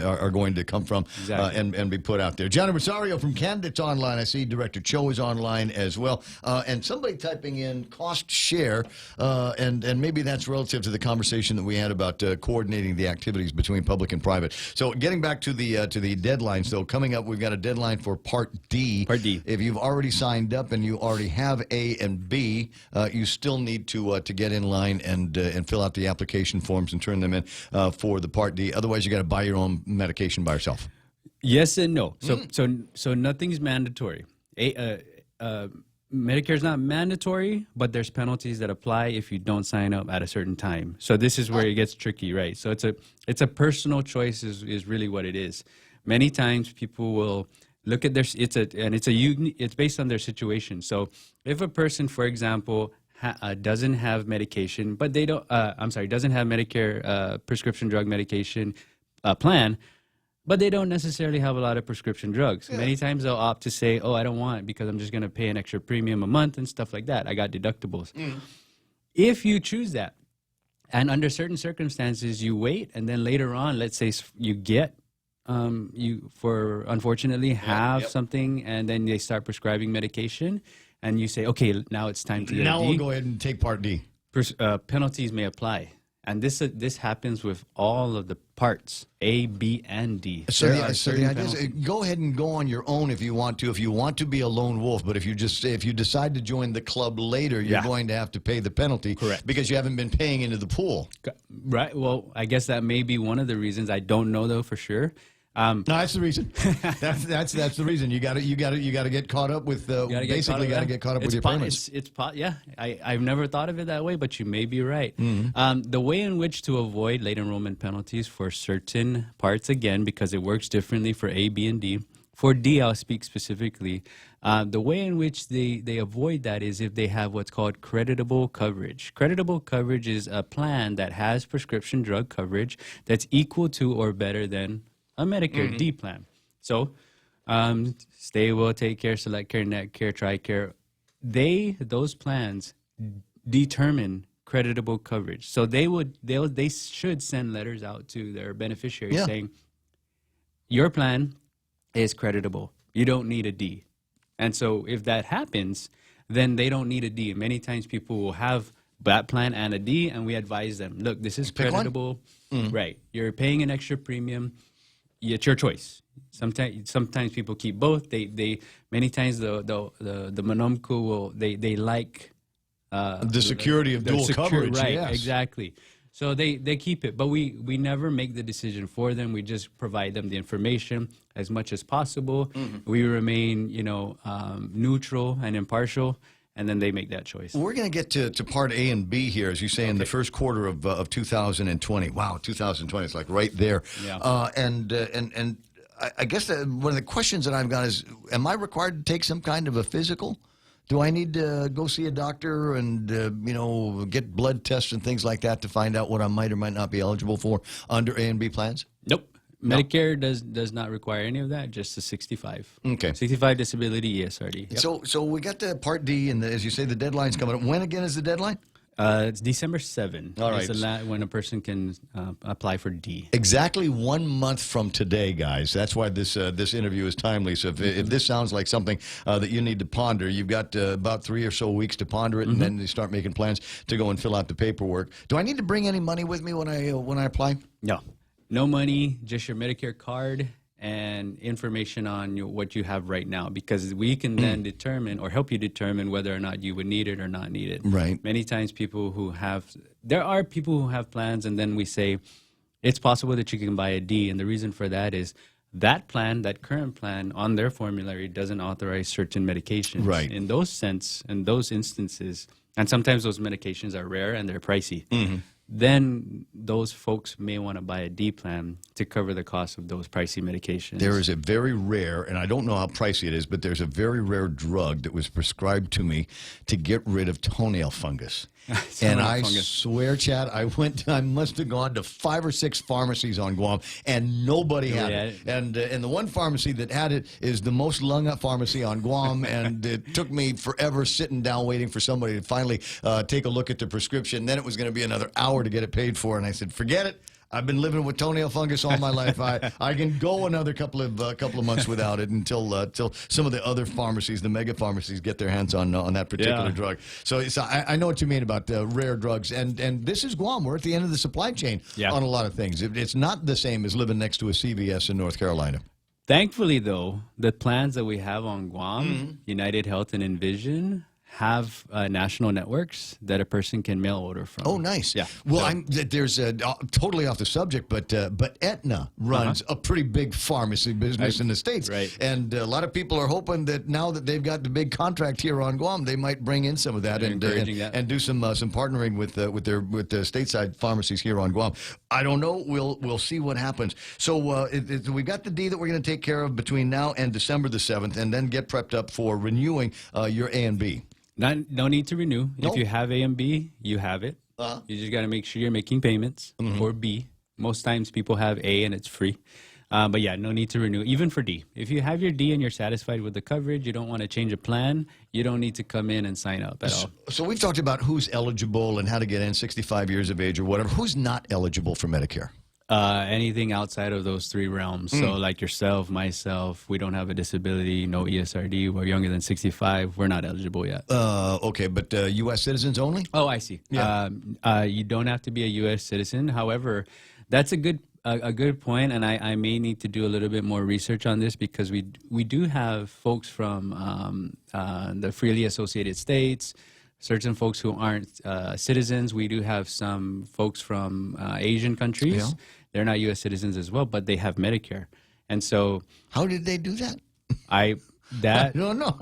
are going to come from and be put out there. Johnny Rosario from Candidates Online. I see Director Cho is online as well. And somebody typing in cost share, and maybe that's relative to the conversation that we had about coordinating the activities between public and private. So getting back to the deadlines, though, coming up, we've got a deadline for Part D. Part D. If you've already signed up and you already have A and B, you still need to get in line and fill out the application forms and turn them in for the Part D. Otherwise, you got to buy your own medication by yourself. Yes and no. So nothing's mandatory. Medicare is not mandatory, but there's penalties that apply if you don't sign up at a certain time. So this is where it gets tricky, right? So it's a personal choice is really what it is. Many times people will look at it's based on their situation. So if a person, for example, doesn't have medication, but they don't, doesn't have Medicare prescription drug medication plan, but they don't necessarily have a lot of prescription drugs. Yeah. Many times they'll opt to say, "Oh, I don't want it because I'm just going to pay an extra premium a month and stuff like that. I got deductibles." If you choose that, and under certain circumstances you wait, and then later on, let's say you get unfortunately have something, and then they start prescribing medication, and you say, "Okay, now it's time to get now a D." we'll go ahead and take Part D. Penalties may apply. And this happens with all of the parts, A, B, and D. So the idea is go ahead and go on your own if you want to. If you want to be a lone wolf, but if you decide to join the club later, you're going to have to pay the penalty. Correct. Because you haven't been paying into the pool. Right. Well, I guess that may be one of the reasons. I don't know though for sure. No, that's the reason. that's the reason. You got to get caught up with basically got to get caught up with your payments. I've never thought of it that way, but you may be right. The way in which to avoid late enrollment penalties for certain parts, again, because it works differently for A, B, and D. For D, I'll speak specifically. The way in which they avoid that is if they have what's called creditable coverage. Creditable coverage is a plan that has prescription drug coverage that's equal to or better than a Medicare D plan. So, Stable, Take Care, Select Care, Net Care, TRICARE, those plans determine creditable coverage. So they should send letters out to their beneficiaries saying, your plan is creditable. You don't need a D. And so if that happens, then they don't need a D. Many times people will have that plan and a D, and we advise them, look, this is creditable. Right. You're paying an extra premium. It's your choice. Sometimes people keep both. They many times the Monomco will they like the security of dual coverage. Right, yes. Exactly. So they keep it, but we never make the decision for them. We just provide them the information as much as possible. We remain, neutral and impartial. And then they make that choice. We're going to get to Part A and B here, as you say, in the first quarter of 2020. Wow, 2020 is like right there. Yeah. And I guess one of the questions that I've got is, am I required to take some kind of a physical? Do I need to go see a doctor and, get blood tests and things like that to find out what I might or might not be eligible for under A and B plans? Nope. Medicare does not require any of that, just the 65. Okay. 65 disability ESRD. Yep. So we got the Part D, and as you say, the deadline's coming up. When again is the deadline? It's December 7. All right. It's when a person can apply for D. Exactly 1 month from today, guys. That's why this interview is timely. So if this sounds like something that you need to ponder, you've got about 3 or so weeks to ponder it, and then you start making plans to go and fill out the paperwork. Do I need to bring any money with me when I apply? No money, just your Medicare card and information on what you have right now, because we can then determine or help you determine whether or not you would need it or not need it. Right. Many times there are people who have plans, and then we say it's possible that you can buy a D, and the reason for that is that current plan on their formulary doesn't authorize certain medications. Right. In those instances, and sometimes those medications are rare and they're pricey. Then those folks may want to buy a D plan to cover the cost of those pricey medications. There is a very rare, and I don't know how pricey it is, but there's a very rare drug that was prescribed to me to get rid of toenail fungus. And I swear, Chad, I must have gone to 5 or 6 pharmacies on Guam, and nobody had it. And the one pharmacy that had it is the most lung up pharmacy on Guam, and it took me forever sitting down waiting for somebody to finally take a look at the prescription. Then it was going to be another hour to get it paid for, and I said, forget it. I've been living with toenail fungus all my life. I can go another couple of months without it until some of the other pharmacies, the mega pharmacies, get their hands on that particular drug. So I know what you mean about rare drugs, and this is Guam. We're at the end of the supply chain on a lot of things. It's not the same as living next to a CVS in North Carolina. Thankfully, though, the plans that we have on Guam, United Health and Envision, have national networks that a person can mail order from. Oh, nice. Yeah. Well, there's totally off the subject, but Aetna runs a pretty big pharmacy business in the States. Right. And a lot of people are hoping that now that they've got the big contract here on Guam, they might bring in some of that and do some partnering with the stateside pharmacies here on Guam. I don't know. We'll see what happens. So we've got the D that we're going to take care of between now and December the 7th, and then get prepped up for renewing your A and B. No need to renew. If you have A and B, you have it. You just got to make sure you're making payments for B. Most times people have A and it's free. But yeah, no need to renew, even for D. If you have your D and you're satisfied with the coverage, you don't want to change a plan, you don't need to come in and sign up at all. So we've talked about who's eligible and how to get in, 65 years of age or whatever. Who's not eligible for Medicare? Anything outside of those 3 realms. So like yourself, myself, we don't have a disability, no ESRD, we're younger than 65, we're not eligible yet. Okay, but U.S. citizens only? Oh, I see. Yeah. You don't have to be a U.S. citizen. However, that's a good point, and I may need to do a little bit more research on this, because we do have folks from the freely associated states, certain folks who aren't citizens. We do have some folks from Asian countries. Yeah. They're not U.S. citizens as well, but they have Medicare. And so... How did they do that? I don't know.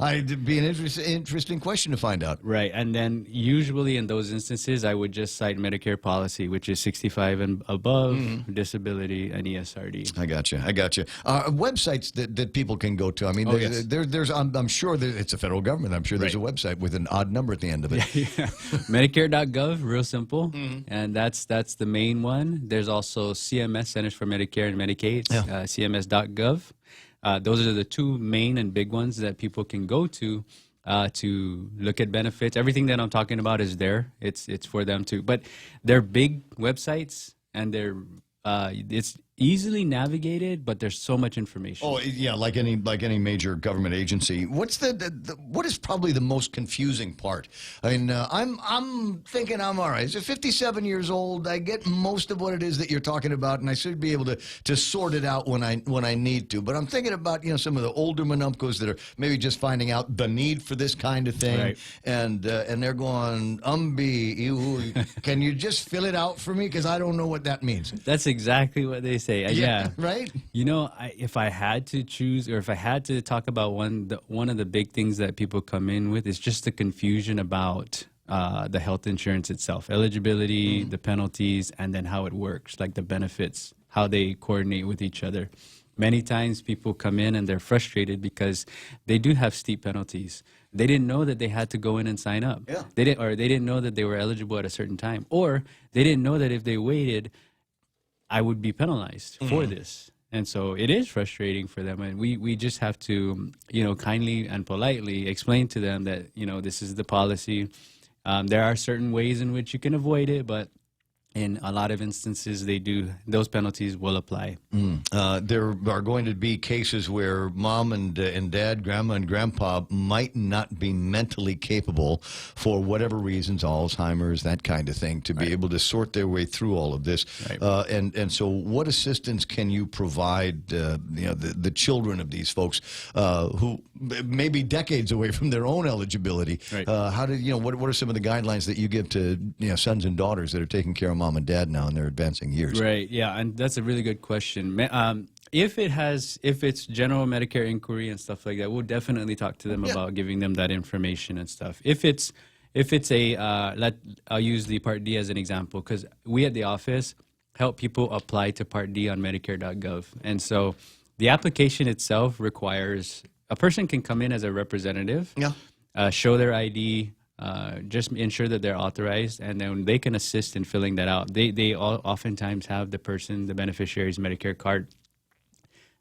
It'd be an interesting question to find out. Right. And then usually in those instances, I would just cite Medicare policy, which is 65 and above, disability, and ESRD. I got you. Websites that people can go to. I mean, there's I'm sure it's a federal government. I'm sure there's a website with an odd number at the end of it. Medicare.gov, real simple. And that's the main one. There's also CMS, Centers for Medicare and Medicaid, CMS.gov. Those are the 2 main and big ones that people can go to look at benefits. Everything that I'm talking about is there. It's for them too. But they're big websites, and it's easily navigated, but there's so much information. Oh yeah, like any major government agency. What is probably the most confusing part? I mean, I'm thinking I'm all right. So 57 years old, I get most of what it is that you're talking about, and I should be able to sort it out when I need to. But I'm thinking about some of the older Manumcos that are maybe just finding out the need for this kind of thing, and they're going, can you just fill it out for me, because I don't know what that means. That's exactly what they say. Yeah, right. If I had to choose, or if I had to talk about one of the big things that people come in with is just the confusion about the health insurance itself, eligibility, the penalties, and then how it works, like the benefits, how they coordinate with each other. Many times people come in and they're frustrated because they do have steep penalties. They didn't know that they had to go in and sign up. Yeah. They didn't know that they were eligible at a certain time, or they didn't know that if they waited, I would be penalized for this. And so it is frustrating for them. And we just have to, kindly and politely explain to them that, this is the policy. There are certain ways in which you can avoid it, but in a lot of instances, those penalties will apply. There are going to be cases where mom and dad, grandma and grandpa might not be mentally capable for whatever reasons, Alzheimer's, that kind of thing, to be able to sort their way through all of this. And so what assistance can you provide the children of these folks who may be decades away from their own eligibility? What are some of the guidelines that you give to sons and daughters that are taking care of mom and dad now in their advancing years? Right, yeah, and that's a really good question. If it's general Medicare inquiry and stuff like that, we'll definitely talk to them about giving them that information and stuff. If it's I'll use the Part D as an example, because we at the office help people apply to Part D on Medicare.gov, and so the application itself requires a person can come in as a representative, show their ID. Just ensure that they're authorized, and then they can assist in filling that out. They oftentimes have the beneficiary's Medicare card.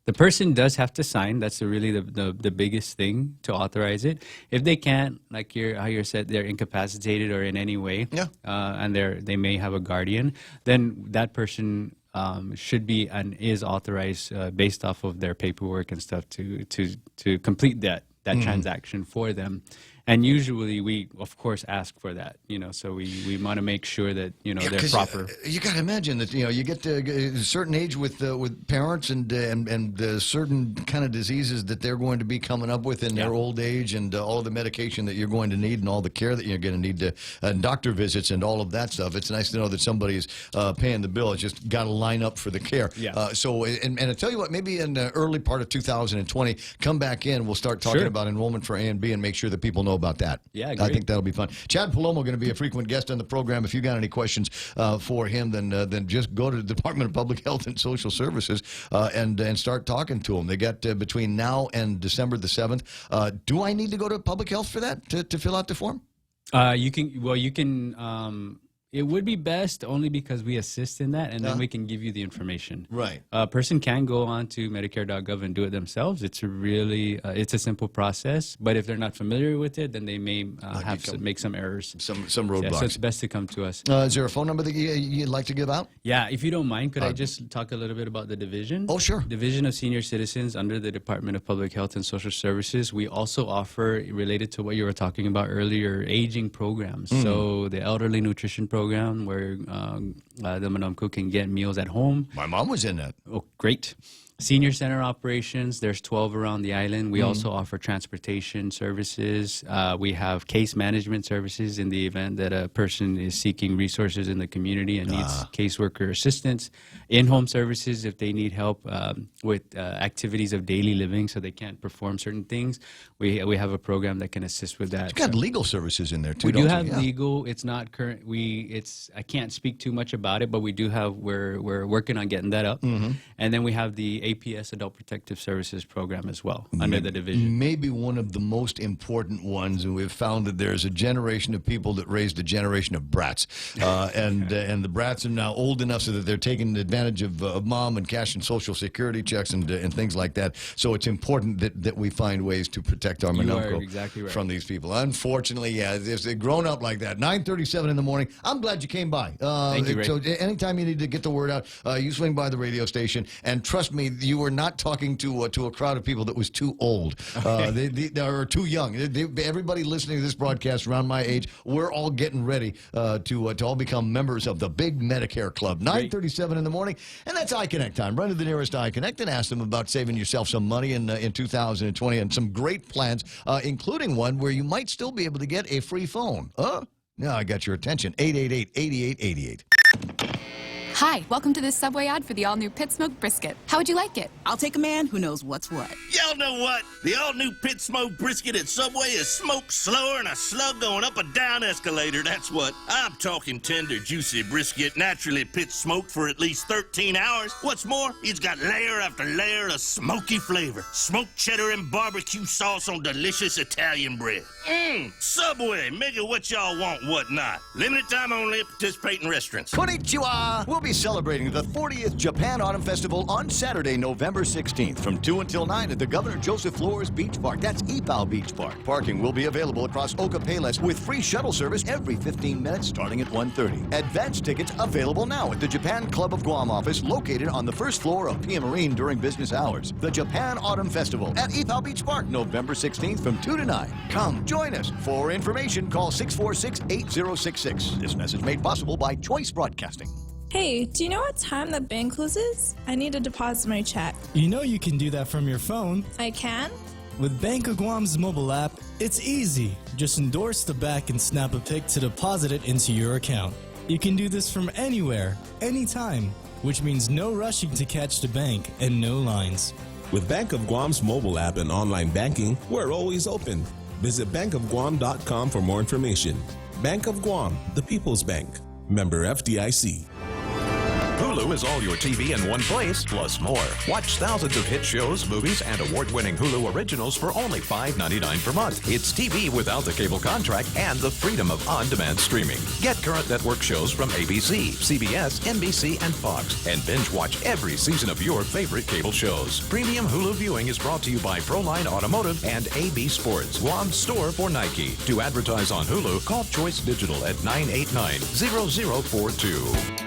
The person does have to sign. That's really the biggest thing to authorize it. If they can't, like how you said, they're incapacitated or in any way, and they may have a guardian, then that person should be and is authorized based off of their paperwork and stuff to complete that transaction for them. And usually we, of course, ask for that, so we want to make sure that, they're proper. You got to imagine that, you get to a certain age with parents and certain kind of diseases that they're going to be coming up with in their old age, and all of the medication that you're going to need and all the care that you're going to need doctor visits and all of that stuff. It's nice to know that somebody's paying the bill. It's just got to line up for the care. And I tell you what, maybe in the early part of 2020, come back in. We'll start talking about enrollment for A and B and make sure that people know about that. Yeah, I think that'll be fun. Chad Palomo going to be a frequent guest on the program. If you got any questions for him, then just go to the Department of Public Health and Social Services and start talking to him. They got between now and December the 7th. Do I need to go to Public Health for that to fill out the form? You can. It would be best only because we assist in that, and then we can give you the information. Right. A person can go on to Medicare.gov and do it themselves. It's it's a simple process, but if they're not familiar with it, then they may make some errors. Some roadblocks. So it's best to come to us. Is there a phone number that you'd like to give out? Yeah, if you don't mind, could I just talk a little bit about the division? Oh, sure. Division of Senior Citizens under the Department of Public Health and Social Services. We also offer, related to what you were talking about earlier, aging programs. So the elderly nutrition program, where the Manamco can get meals at home. My mom was in that. Oh, great. Senior center operations, there's 12 around the island. We also offer transportation services. We have case management services in the event that a person is seeking resources in the community and needs caseworker assistance. In-home services if they need help with activities of daily living so they can't perform certain things. We have a program that can assist with that. You've got legal services in there too, we don't do you? have legal. It's not current. I can't speak too much about it, but we do have, we're working on getting that up. And then we have the APS, Adult Protective Services program as well, under the division. Maybe one of the most important ones, and we've found that there's a generation of people that raised a generation of brats. And the brats are now old enough so that they're taking advantage of mom and cash and Social Security checks and things like that. So it's important that we find ways to protect our Manamco from these people. Unfortunately, if they've grown up like that. 9:37 in the morning. I'm glad you came by. Thank you, Ray. So anytime you need to get the word out, you swing by the radio station. And trust me, you were not talking to a crowd of people that was too old. They are too young. Everybody listening to this broadcast around my age, we're all getting ready to all become members of the big Medicare club. 9:37 in the morning, and that's iConnect time. Run to the nearest iConnect and ask them about saving yourself some money in 2020 and some great plans, including one where you might still be able to get a free phone. Now I got your attention. 888-8888. Hi, welcome to this Subway ad for the all-new Pit Smoked Brisket. How would you like it? I'll take a man who knows what's what. Y'all know what? The all-new Pit Smoked Brisket at Subway is smoked slower than a slug going up a down escalator, that's what. I'm talking tender, juicy brisket, naturally pit smoked for at least 13 hours. What's more, it's got layer after layer of smoky flavor. Smoked cheddar and barbecue sauce on delicious Italian bread. Subway, make it what y'all want, what not. Limited time only at participating restaurants. Konnichiwa. We'll be be celebrating the 40th Japan Autumn Festival on Saturday, November 16th from 2 until 9 at the Governor Joseph Flores Beach Park. That's Ipao Beach Park. Parking will be available across Oka Payless with free shuttle service every 15 minutes starting at 1:30. Advance tickets available now at the Japan Club of Guam office located on the first floor of Pia Marine during business hours. The Japan Autumn Festival at Ipao Beach Park, November 16th from 2 to 9. Come join us. For information, call 646-8066. This message made possible by Choice Broadcasting. Hey, do you know what time the bank closes? I need to deposit my check. You know you can do that from your phone. I can? With Bank of Guam's mobile app, it's easy. Just endorse the back and snap a pic to deposit it into your account. You can do this from anywhere, anytime, which means no rushing to catch the bank and no lines. With Bank of Guam's mobile app and online banking, we're always open. Visit bankofguam.com for more information. Bank of Guam, the People's Bank. Member FDIC. Hulu is all your TV in one place, plus more. Watch thousands of hit shows, movies, and award-winning Hulu originals for only $5.99 per month. It's TV without the cable contract and the freedom of on-demand streaming. Get current network shows from ABC, CBS, NBC, and Fox, and binge-watch every season of your favorite cable shows. Premium Hulu viewing is brought to you by Proline Automotive and AB Sports, Guam's store for Nike. To advertise on Hulu, call Choice Digital at 989-0042.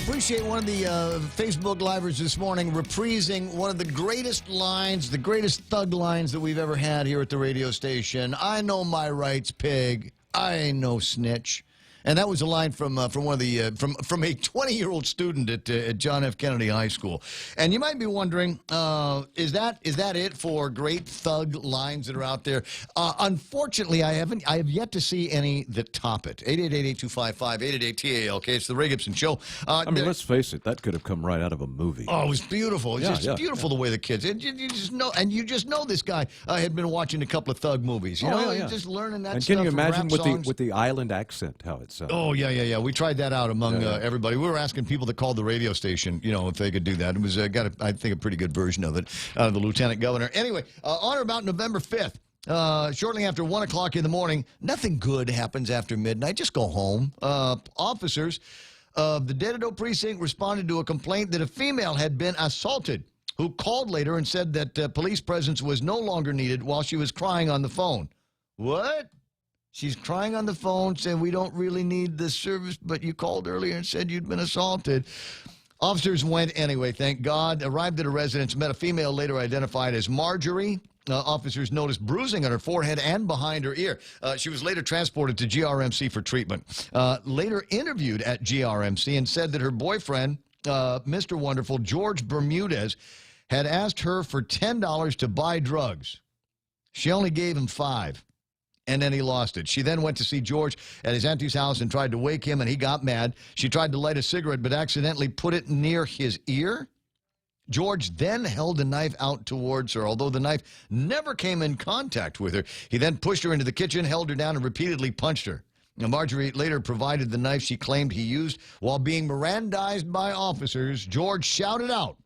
Appreciate one of the Facebook livers this morning reprising one of the greatest lines, the greatest thug lines that we've ever had here at the radio station. I know my rights, pig. I ain't no snitch. And that was a line from one of the from a 20-year-old student at John F. Kennedy High School. And you might be wondering, is that it for great thug lines that are out there? Unfortunately, I have yet to see any that top it. 888-8255, 888-TALK. It's the Ray Gibson Show. I mean, let's face it, that could have come right out of a movie. Oh, it was beautiful. It's just beautiful the way the kids. You just know this guy had been watching a couple of thug movies. You know, just learning that and stuff. Can you imagine rap songs. with the island accent how it sounds? Oh, yeah. We tried that out among everybody. We were asking people that called the radio station, if they could do that. It was I think, a pretty good version of it out of the lieutenant governor. Anyway, on or about November 5th, shortly after 1 o'clock in the morning, nothing good happens after midnight. Just go home. Officers of the Dededo precinct responded to a complaint that a female had been assaulted, who called later and said that police presence was no longer needed while she was crying on the phone. What? She's crying on the phone, saying, we don't really need this service, but you called earlier and said you'd been assaulted. Officers went anyway, thank God. Arrived at a residence, met a female later identified as Marjorie. Officers noticed bruising on her forehead and behind her ear. She was later transported to GRMC for treatment. Later interviewed at GRMC and said that her boyfriend, Mr. Wonderful, George Bermudez, had asked her for $10 to buy drugs. She only gave him $5. And then he lost it. She then went to see George at his auntie's house and tried to wake him, and he got mad. She tried to light a cigarette, but accidentally put it near his ear. George then held a knife out towards her, although the knife never came in contact with her. He then pushed her into the kitchen, held her down, and repeatedly punched her. Now, Marjorie later provided the knife she claimed he used. While being Mirandized by officers, George shouted out,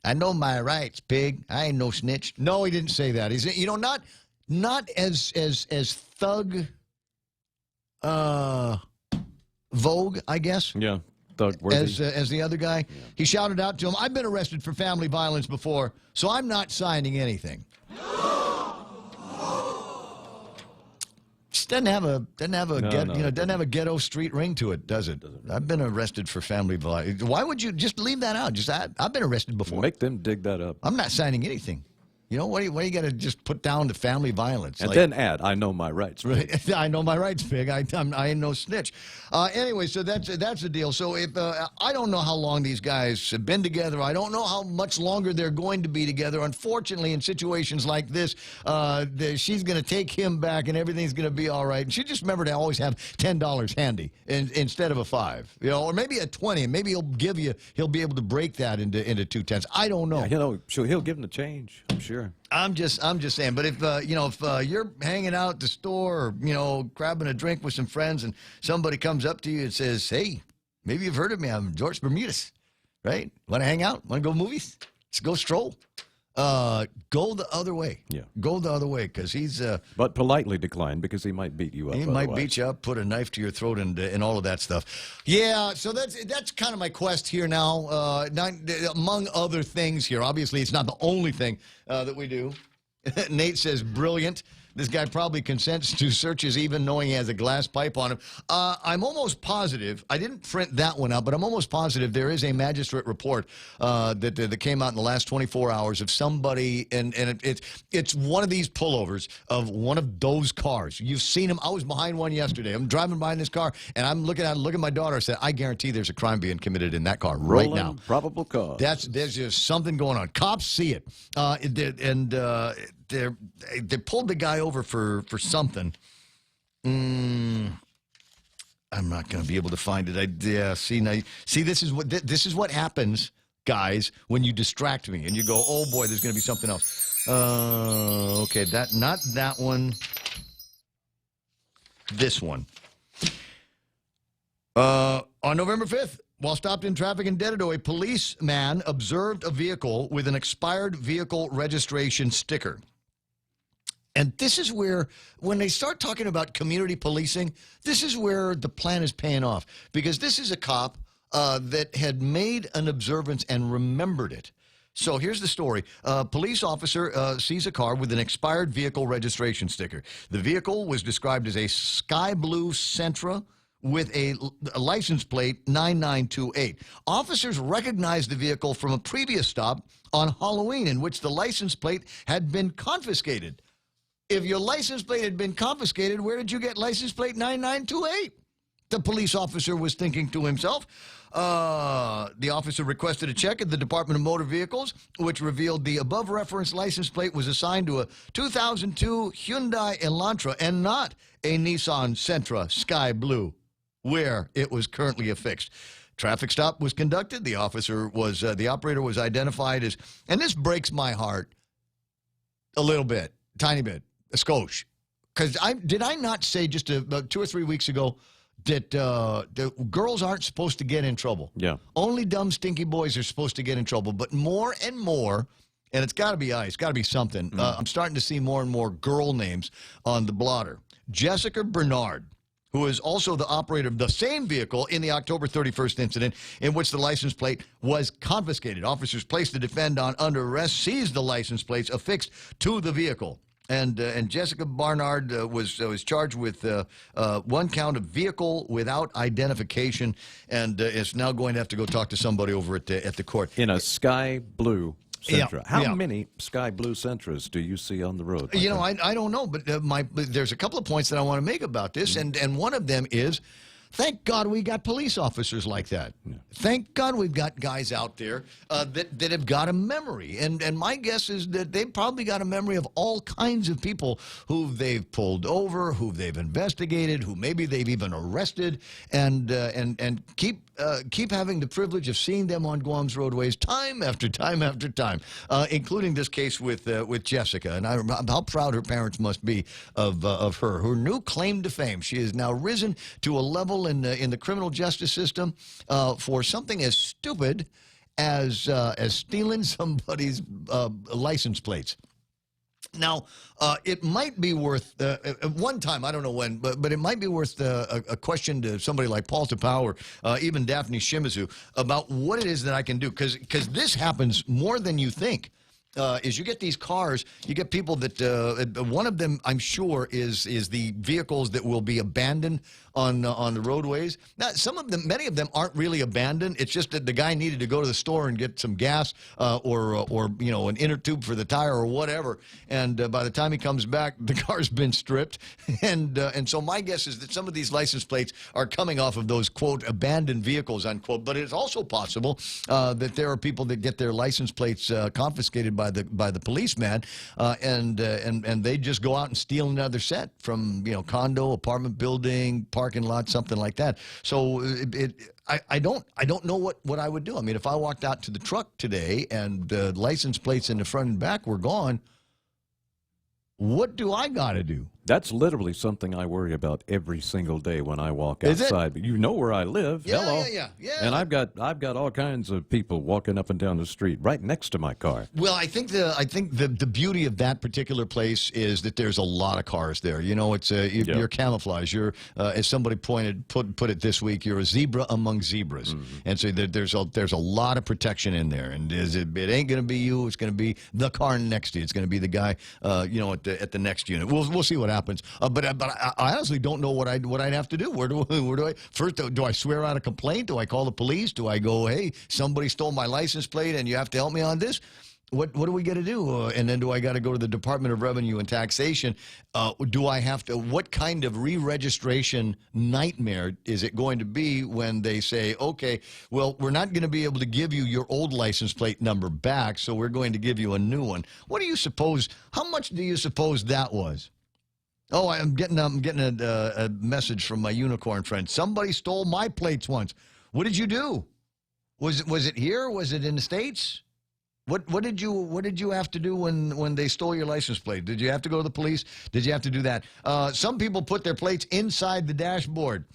I know my rights, pig. I ain't no snitch. No, he didn't say that. He's, not as thug vogue, I guess. Yeah, thug worthy. As the other guy. Yeah. He shouted out to him, I've been arrested for family violence before, so I'm not signing anything. Doesn't have a ghetto street ring to it, does it? I've been arrested for family violence. Why would you just leave that out? Just I've been arrested before. Make them dig that up. I'm not signing anything. Why do you got to just put down the family violence? And then add, I know my rights. Right? I know my rights, pig. I ain't no snitch. Anyway, so that's the deal. So if I don't know how long these guys have been together. I don't know how much longer they're going to be together. Unfortunately, in situations like this, she's going to take him back and everything's going to be all right. And she just remember to always have $10 handy instead of a $5, or maybe a $20. And maybe he'll be able to break that into 2 10s. I don't know. Yeah, he'll give him the change, I'm sure. I'm just saying. But if you're hanging out at the store or grabbing a drink with some friends and somebody comes up to you and says, "Hey, Maybe you've heard of me. I'm George Bermudez, right? Want to hang out? Want to go movies? Let's go stroll. Go the other way. Yeah. Go the other way, because he's... but politely decline, because he might beat you up. He might beat you up, put a knife to your throat, and all of that stuff. Yeah, so that's kind of my quest here now, among other things here. Obviously, it's not the only thing that we do. Nate says, brilliant. This guy probably consents to searches even knowing he has a glass pipe on him. I'm almost positive, I didn't print that one out, but I'm almost positive there is a magistrate report that came out in the last 24 hours of somebody, and it's one of these pullovers of one of those cars. You've seen them. I was behind one yesterday. I'm driving behind this car, and I'm looking at my daughter. I said, I guarantee there's a crime being committed in that car right now. Probable cause. There's just something going on. Cops see it, they pulled the guy over for something. I'm not going to be able to find it. See, this is what happens, guys, when you distract me and you go, oh boy, there's going to be something else. Okay, not that one. This one. On November 5th. While stopped in traffic in Dededo, a policeman observed a vehicle with an expired vehicle registration sticker. And this is where, when they start talking about community policing, this is where the plan is paying off. Because this is a cop that had made an observance and remembered it. So here's the story. A police officer sees a car with an expired vehicle registration sticker. The vehicle was described as a sky blue Sentra with a license plate 9928. Officers recognized the vehicle from a previous stop on Halloween in which the license plate had been confiscated. If your license plate had been confiscated, where did you get license plate 9928? The police officer was thinking to himself. The officer requested a check at the Department of Motor Vehicles, which revealed the above-referenced license plate was assigned to a 2002 Hyundai Elantra and not a Nissan Sentra Sky Blue, where it was currently affixed. Traffic stop was conducted. The operator was identified as, and this breaks my heart a little bit, tiny bit, a skosh. Because did I not say just about 2 or 3 weeks ago that the girls aren't supposed to get in trouble? Yeah. Only dumb, stinky boys are supposed to get in trouble. But more and more, and it's got to be ice, got to be something. I'm starting to see more and more girl names on the blotter. Jessica Bernard, who is also the operator of the same vehicle in the October 31st incident in which the license plate was confiscated. Officers placed the defendant under arrest, seized the license plates affixed to the vehicle. And Jessica Barnard was charged with one count of vehicle without identification, and is now going to have to go talk to somebody over at the court. In a sky blue Sentra. Yeah, How yeah. many sky blue Sentras do you see on the road? You know, I don't know, but there's a couple of points that I want to make about this, and one of them is, thank God we got police officers like that. Yeah. Thank God we've got guys out there that have got a memory. And my guess is that they've probably got a memory of all kinds of people who they've pulled over, who they've investigated, who maybe they've even arrested, and keep having the privilege of seeing them on Guam's roadways time after time after time, including this case with Jessica. And how proud her parents must be of her. Her new claim to fame. She has now risen to a level in the criminal justice system for something as stupid as stealing somebody's license plates. Now, it might be worth, one time, I don't know when, but it might be worth a question to somebody like Paul Tapau or even Daphne Shimizu about what it is that I can do. Because this happens more than you think. Is you get these cars, you get people that, one of them, I'm sure, is the vehicles that will be abandoned on the roadways. Now, many of them aren't really abandoned. It's just that the guy needed to go to the store and get some gas or you know, an inner tube for the tire or whatever. And by the time he comes back, the car's been stripped. And so my guess is that some of these license plates are coming off of those, quote, abandoned vehicles, unquote. But it's also possible that there are people that get their license plates confiscated by the policeman, and they just go out and steal another set from, you know, condo, apartment building, parking lot, something like that. So I don't know what I would do. I mean, if I walked out to the truck today and the license plates in the front and back were gone, what do I got to do? That's literally something I worry about every single day when I walk Is it? outside. But you know where I live. Yeah, Hello. yeah. And I've got all kinds of people walking up and down the street right next to my car. Well, I think the beauty of that particular place is that there's a lot of cars there. You know, it's you're camouflage. You're as somebody put it this week, you're a zebra among zebras, and so there's a lot of protection in there. And it ain't going to be you. It's going to be the car next to you. It's going to be the guy, at the next unit. We'll see what happens. But I honestly don't know what I'd have to do. Where do I first? Do I swear out a complaint? Do I call the police? Do I go, hey, somebody stole my license plate and you have to help me on this? What do we got to do? And then do I got to go to the Department of Revenue and Taxation? Do I have to? What kind of re-registration nightmare is it going to be when they say, okay, well, we're not going to be able to give you your old license plate number back, so we're going to give you a new one? What do you suppose? How much do you suppose that was? Oh, I'm getting a message from my unicorn friend. Somebody stole my plates once. What did you do? Was it here? Was it in the States? What did you have to do when they stole your license plate? Did you have to go to the police? Did you have to do that? Some people put their plates inside the dashboard,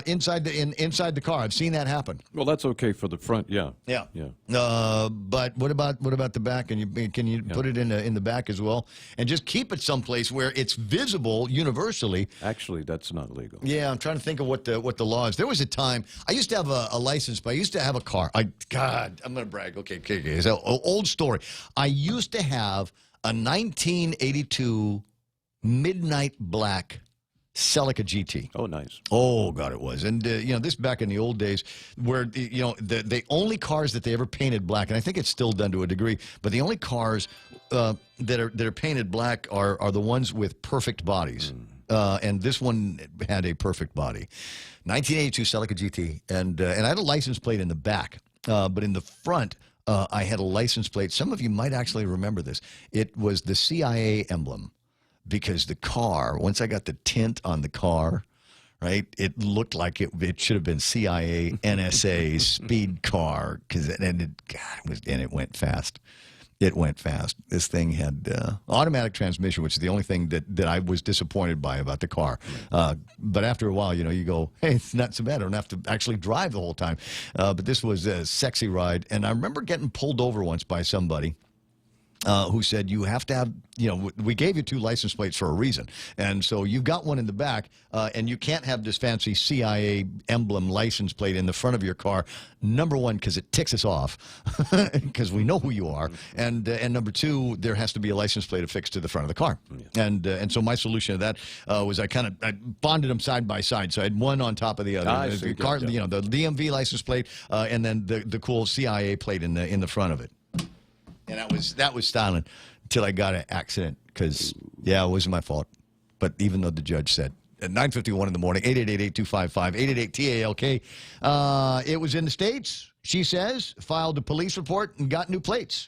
inside the car. I've seen that happen. Well, that's okay for the front, yeah. Yeah. But what about the back? Can you put it in the back as well, and just keep it someplace where it's visible universally? Actually, that's not legal. Yeah, I'm trying to think of what the law is. There was a time I used to have a license, but I used to have a car. I'm going to brag. Okay. So, old story. I used to have a 1982 midnight black Celica GT. Oh, nice. Oh, God, it was. And, this back in the old days where, the only cars that they ever painted black, and I think it's still done to a degree, but the only cars that are painted black are the ones with perfect bodies. And this one had a perfect body. 1982 Celica GT. And I had a license plate in the back, but in the front, I had a license plate. Some of you might actually remember this. It was the CIA emblem, because the car, once I got the tint on the car, right, it looked like it should have been CIA, NSA, speed car, and it went fast. It went fast. This thing had automatic transmission, which is the only thing that I was disappointed by about the car. But after a while, you go, hey, it's not so bad. I don't have to actually drive the whole time. But this was a sexy ride. And I remember getting pulled over once by somebody who said, you have to have, we gave you 2 license plates for a reason. And so you've got one in the back, and you can't have this fancy CIA emblem license plate in the front of your car. Number one, because it ticks us off, because we know who you are. And number 2, there has to be a license plate affixed to the front of the car. And so my solution to that was I bonded them side by side. So I had one on top of the other. The car, the DMV license plate, and then the cool CIA plate in the front of it. And that was styling until I got an accident, because, it wasn't my fault. But even though the judge said, at 9:51 in the morning, 888-8255, 888-TALK. It was in the States, she says, filed a police report and got new plates.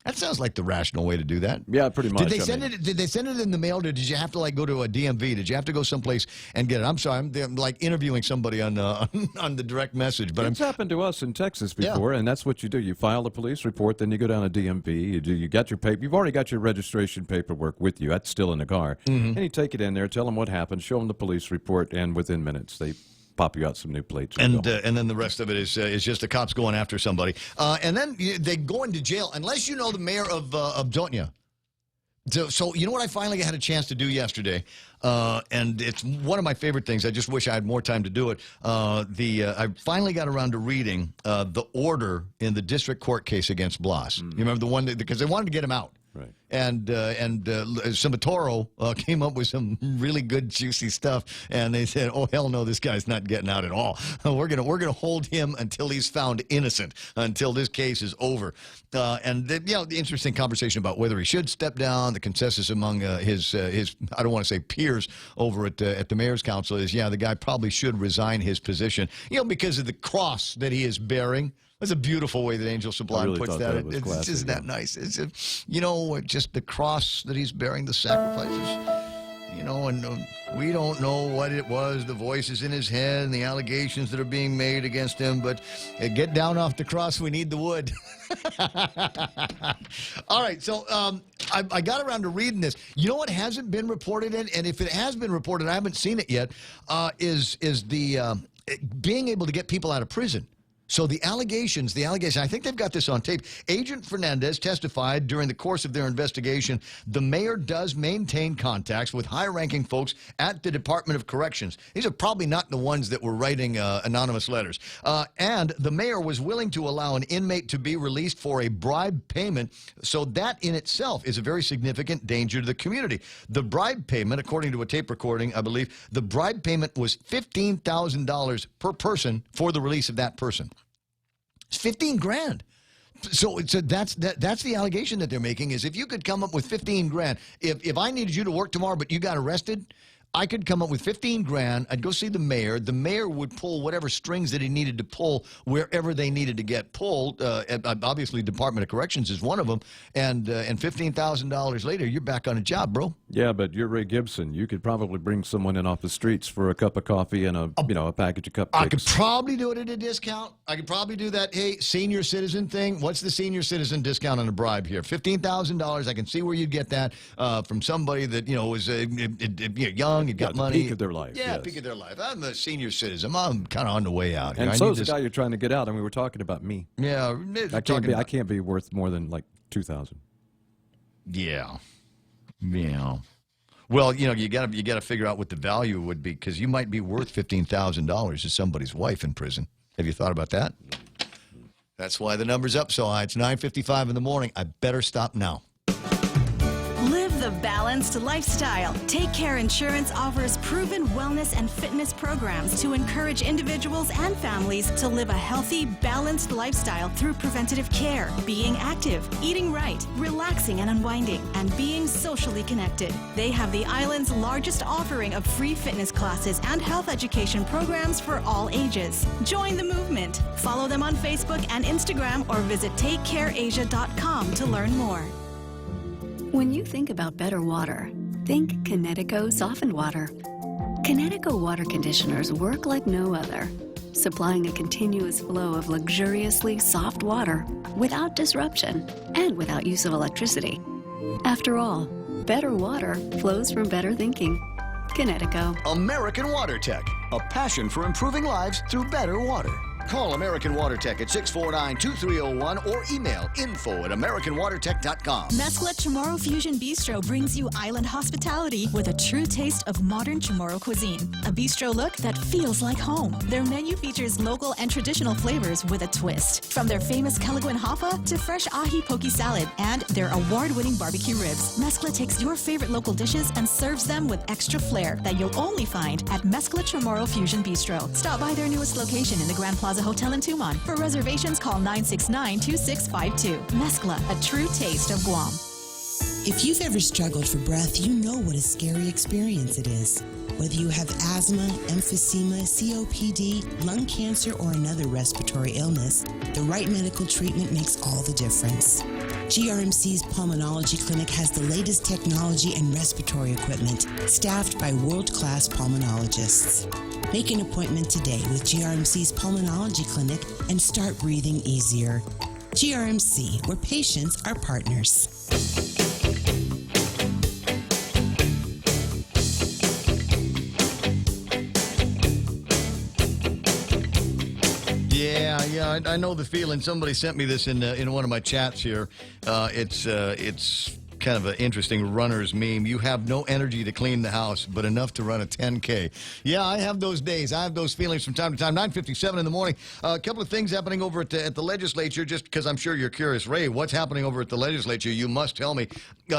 That sounds like the rational way to do that. Yeah, pretty much. Did they send it in the mail, or did you have to go to a DMV? Did you have to go someplace and get it? I'm sorry, I'm like interviewing somebody on the direct message. But it's happened to us in Texas before, and that's what you do. You file a police report, then you go down to DMV. You got your paper. You've already got your registration paperwork with you. That's still in the car, and you take it in there, tell them what happened, show them the police report, and within minutes they pop you out some new plates. And then the rest of it is just the cops going after somebody. And then they go into jail, unless you know the mayor of Donya. So you know what I finally had a chance to do yesterday? And it's one of my favorite things. I just wish I had more time to do it. I finally got around to reading the order in the district court case against Blas. You remember the one because they wanted to get him out. Right. And Cimitoro came up with some really good, juicy stuff, and they said, "Oh hell no, this guy's not getting out at all. We're gonna hold him until he's found innocent, until this case is over." The interesting conversation about whether he should step down. The consensus among his I don't want to say peers over at the mayor's council is, the guy probably should resign his position, because of the cross that he is bearing. That's a beautiful way that Angel Sublime puts that. Isn't that nice? It's just the cross that he's bearing, the sacrifices. you know, and we don't know what it was, the voices in his head and the allegations that are being made against him, but get down off the cross, we need the wood. All right, so I got around to reading this. You know what hasn't been reported in, and if it has been reported, I haven't seen it yet, is the being able to get people out of prison. So the allegations, I think they've got this on tape. Agent Fernandez testified during the course of their investigation, the mayor does maintain contacts with high-ranking folks at the Department of Corrections. These are probably not the ones that were writing anonymous letters. And the mayor was willing to allow an inmate to be released for a bribe payment. So that in itself is a very significant danger to the community. The bribe payment, according to a tape recording, I believe, the bribe payment was $15,000 per person for the release of that person. It's 15 grand. So that's the allegation that they're making is if you could come up with 15 grand, if I needed you to work tomorrow but you got arrested, I could come up with 15 grand. I'd go see the mayor. The mayor would pull whatever strings that he needed to pull wherever they needed to get pulled. Obviously, Department of Corrections is one of them. And $15,000 later, you're back on a job, bro. Yeah, but you're Ray Gibson. You could probably bring someone in off the streets for a cup of coffee and a package of cupcakes. I could probably do it at a discount. I could probably do that. Hey, senior citizen thing. What's the senior citizen discount on a bribe here? $15,000. I can see where you'd get that from somebody that was young. You got money. Peak of their life. Yeah, yes. Peak of their life. I'm a senior citizen. I'm kind of on the way out. And so is the guy you're trying to get out. And we were talking about me. Yeah, I can't be worth more than like $2,000. Yeah. Well, you got to figure out what the value would be because you might be worth $15,000 to somebody's wife in prison. Have you thought about that? That's why the number's up so high. It's 9:55 in the morning. I better stop now. Live the balanced lifestyle. Take Care Insurance offers proven wellness and fitness programs to encourage individuals and families to live a healthy, balanced lifestyle through preventative care, being active, eating right, relaxing and unwinding, and being socially connected. They have the island's largest offering of free fitness classes and health education programs for all ages. Join the movement. Follow them on Facebook and Instagram or visit takecareasia.com to learn more. When you think about better water, think Connecticut softened water. Connecticut water conditioners work like no other, supplying a continuous flow of luxuriously soft water without disruption and without use of electricity. After all, better water flows from better thinking. Connecticut. American Water Tech, a passion for improving lives through better water. Call American Water Tech at 649-2301 or email info@americanwatertech.com. Mescla Chamorro Fusion Bistro brings you island hospitality with a true taste of modern Chamorro cuisine. A bistro look that feels like home. Their menu features local and traditional flavors with a twist. From their famous Calaguan Hapa to fresh ahi poke salad and their award-winning barbecue ribs. Mescla takes your favorite local dishes and serves them with extra flair that you'll only find at Mescla Chamorro Fusion Bistro. Stop by their newest location in the Grand Plaza Hotel in Tumon. For reservations, call 969-2652. Mescla, a true taste of Guam. If you've ever struggled for breath, you know what a scary experience it is. Whether you have asthma, emphysema, COPD, lung cancer, or another respiratory illness, the right medical treatment makes all the difference. GRMC's Pulmonology Clinic has the latest technology and respiratory equipment, staffed by world-class pulmonologists. Make an appointment today with GRMC's Pulmonology Clinic and start breathing easier. GRMC, where patients are partners. Yeah, I know the feeling. Somebody sent me this in one of my chats here. It's kind of an interesting runner's meme. You have no energy to clean the house, but enough to run a 10K. Yeah, I have those days. I have those feelings from time to time. 9:57 in the morning. A couple of things happening over at the legislature, just because I'm sure you're curious. Ray, what's happening over at the legislature? You must tell me.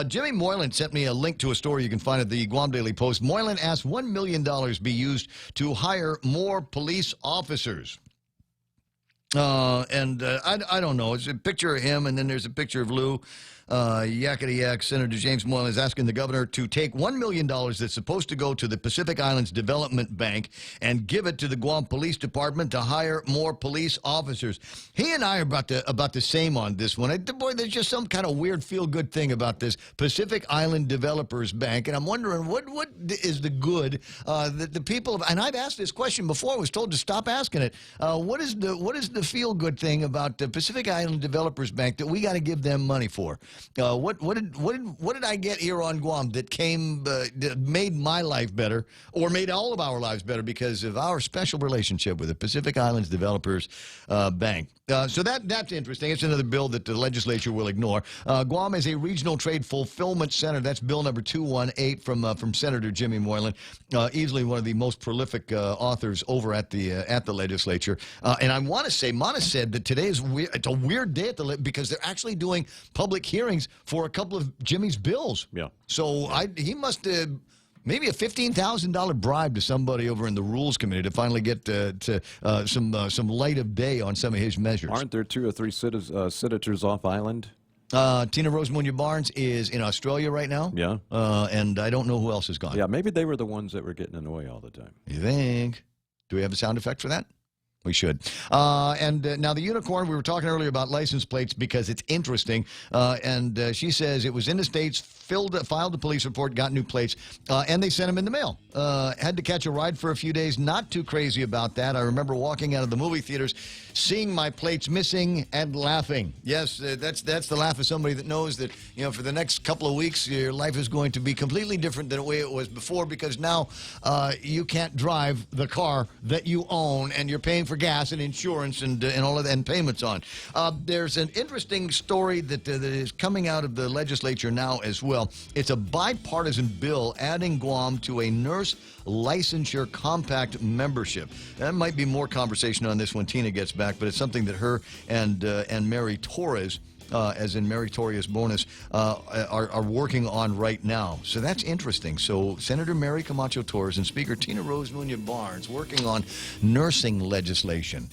Jimmy Moylan sent me a link to a story you can find at the Guam Daily Post. Moylan asked $1 million be used to hire more police officers. I don't know. It's a picture of him, and then there's a picture of Lou. Yakety yak. Senator James Moylan is asking the governor to take $1 million that's supposed to go to the Pacific Islands Development Bank and give it to the Guam Police Department to hire more police officers. He and I are about the same on this one. Boy, there's just some kind of weird feel-good thing about this Pacific Island Developers Bank, and I'm wondering what is the good that the people of, and I've asked this question before. I was told to stop asking it. What is the feel-good thing about the Pacific Island Developers Bank that we got to give them money for? What did I get here on Guam that that made my life better, or made all of our lives better because of our special relationship with the Pacific Islands Developers Bank? So that's interesting. It's another bill that the legislature will ignore. Guam is a regional trade fulfillment center. That's bill number 218 from Senator Jimmy Moylan, easily one of the most prolific authors over at the legislature. And I want to say, Mana said that today is weird. It's a weird day because they're actually doing public hearings for a couple of Jimmy's bills. Yeah. So he must have maybe a $15,000 bribe to somebody over in the Rules Committee to finally get some light of day on some of his measures. Aren't there 2 or 3 senators off island? Tina Rose Munya-Barnes is in Australia right now. Yeah. And I don't know who else is gone. Yeah, maybe they were the ones that were getting in the way all the time. You think? Do we have a sound effect for that? We should. And now the unicorn, we were talking earlier about license plates because it's interesting. And she says it was in the States, filed a police report, got new plates, and they sent them in the mail. Had to catch a ride for a few days. Not too crazy about that. I remember walking out of the movie theaters, seeing my plates missing and laughing. Yes, that's the laugh of somebody that knows that, for the next couple of weeks, your life is going to be completely different than the way it was before, because now you can't drive the car that you own, and you're paying for gas and insurance and all of that, and payments on. There's an interesting story that is coming out of the legislature now as well. It's a bipartisan bill adding Guam to a nurse licensure compact membership. That might be more conversation on this when Tina gets back, but it's something that her and Mary Torres, as in meritorious bonus, are working on right now. So that's interesting. So Senator Mary Camacho Torres and Speaker Tina Rose Munya-Barnes working on nursing legislation.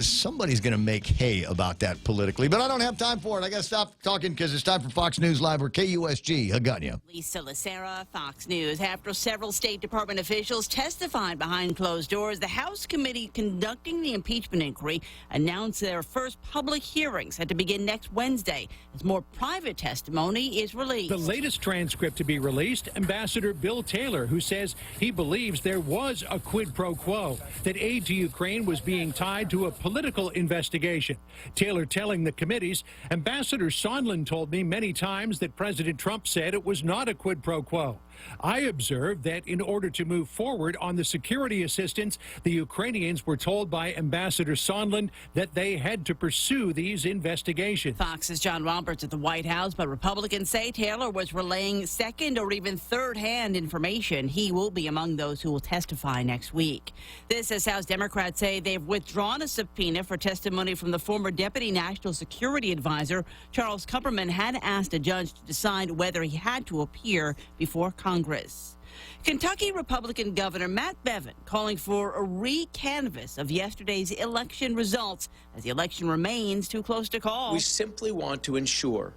Somebody's going to make hay about that politically, but I don't have time for it. I got to stop talking because it's time for Fox News Live or KUSG. Haganya. Lisa Lacera, Fox News. After several State Department officials testified behind closed doors, the House committee conducting the impeachment inquiry announced their first public hearing set to begin next Wednesday as more private testimony is released. The latest transcript to be released, Ambassador Bill Taylor, who says he believes there was a quid pro quo, that aid to Ukraine was being tied to a political investigation. Taylor telling the committees, Ambassador Sondland told me many times that President Trump said it was not a quid pro quo. I observed that in order to move forward on the security assistance, the Ukrainians were told by Ambassador Sondland that they had to pursue these investigations. Fox's John Roberts at the White House, but Republicans say Taylor was relaying second or even third-hand information. He will be among those who will testify next week. This is House Democrats say they've withdrawn a subpoena for testimony from the former Deputy National Security Advisor. Charles Kupperman had asked a judge to decide whether he had to appear before Congress. Kentucky Republican Governor Matt Bevin calling for a re-canvass of yesterday's election results as the election remains too close to call. We simply want to ensure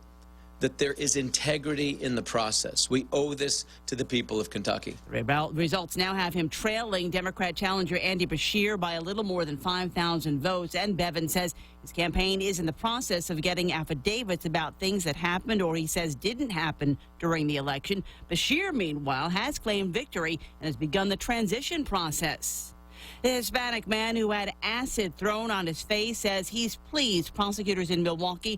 that there is integrity in the process. We owe this to the people of Kentucky. Results now have him trailing Democrat challenger Andy Beshear by a little more than 5,000 votes. And Bevin says his campaign is in the process of getting affidavits about things that happened or he says didn't happen during the election. Beshear, meanwhile, has claimed victory and has begun the transition process. The Hispanic man who had acid thrown on his face says he's pleased prosecutors in Milwaukee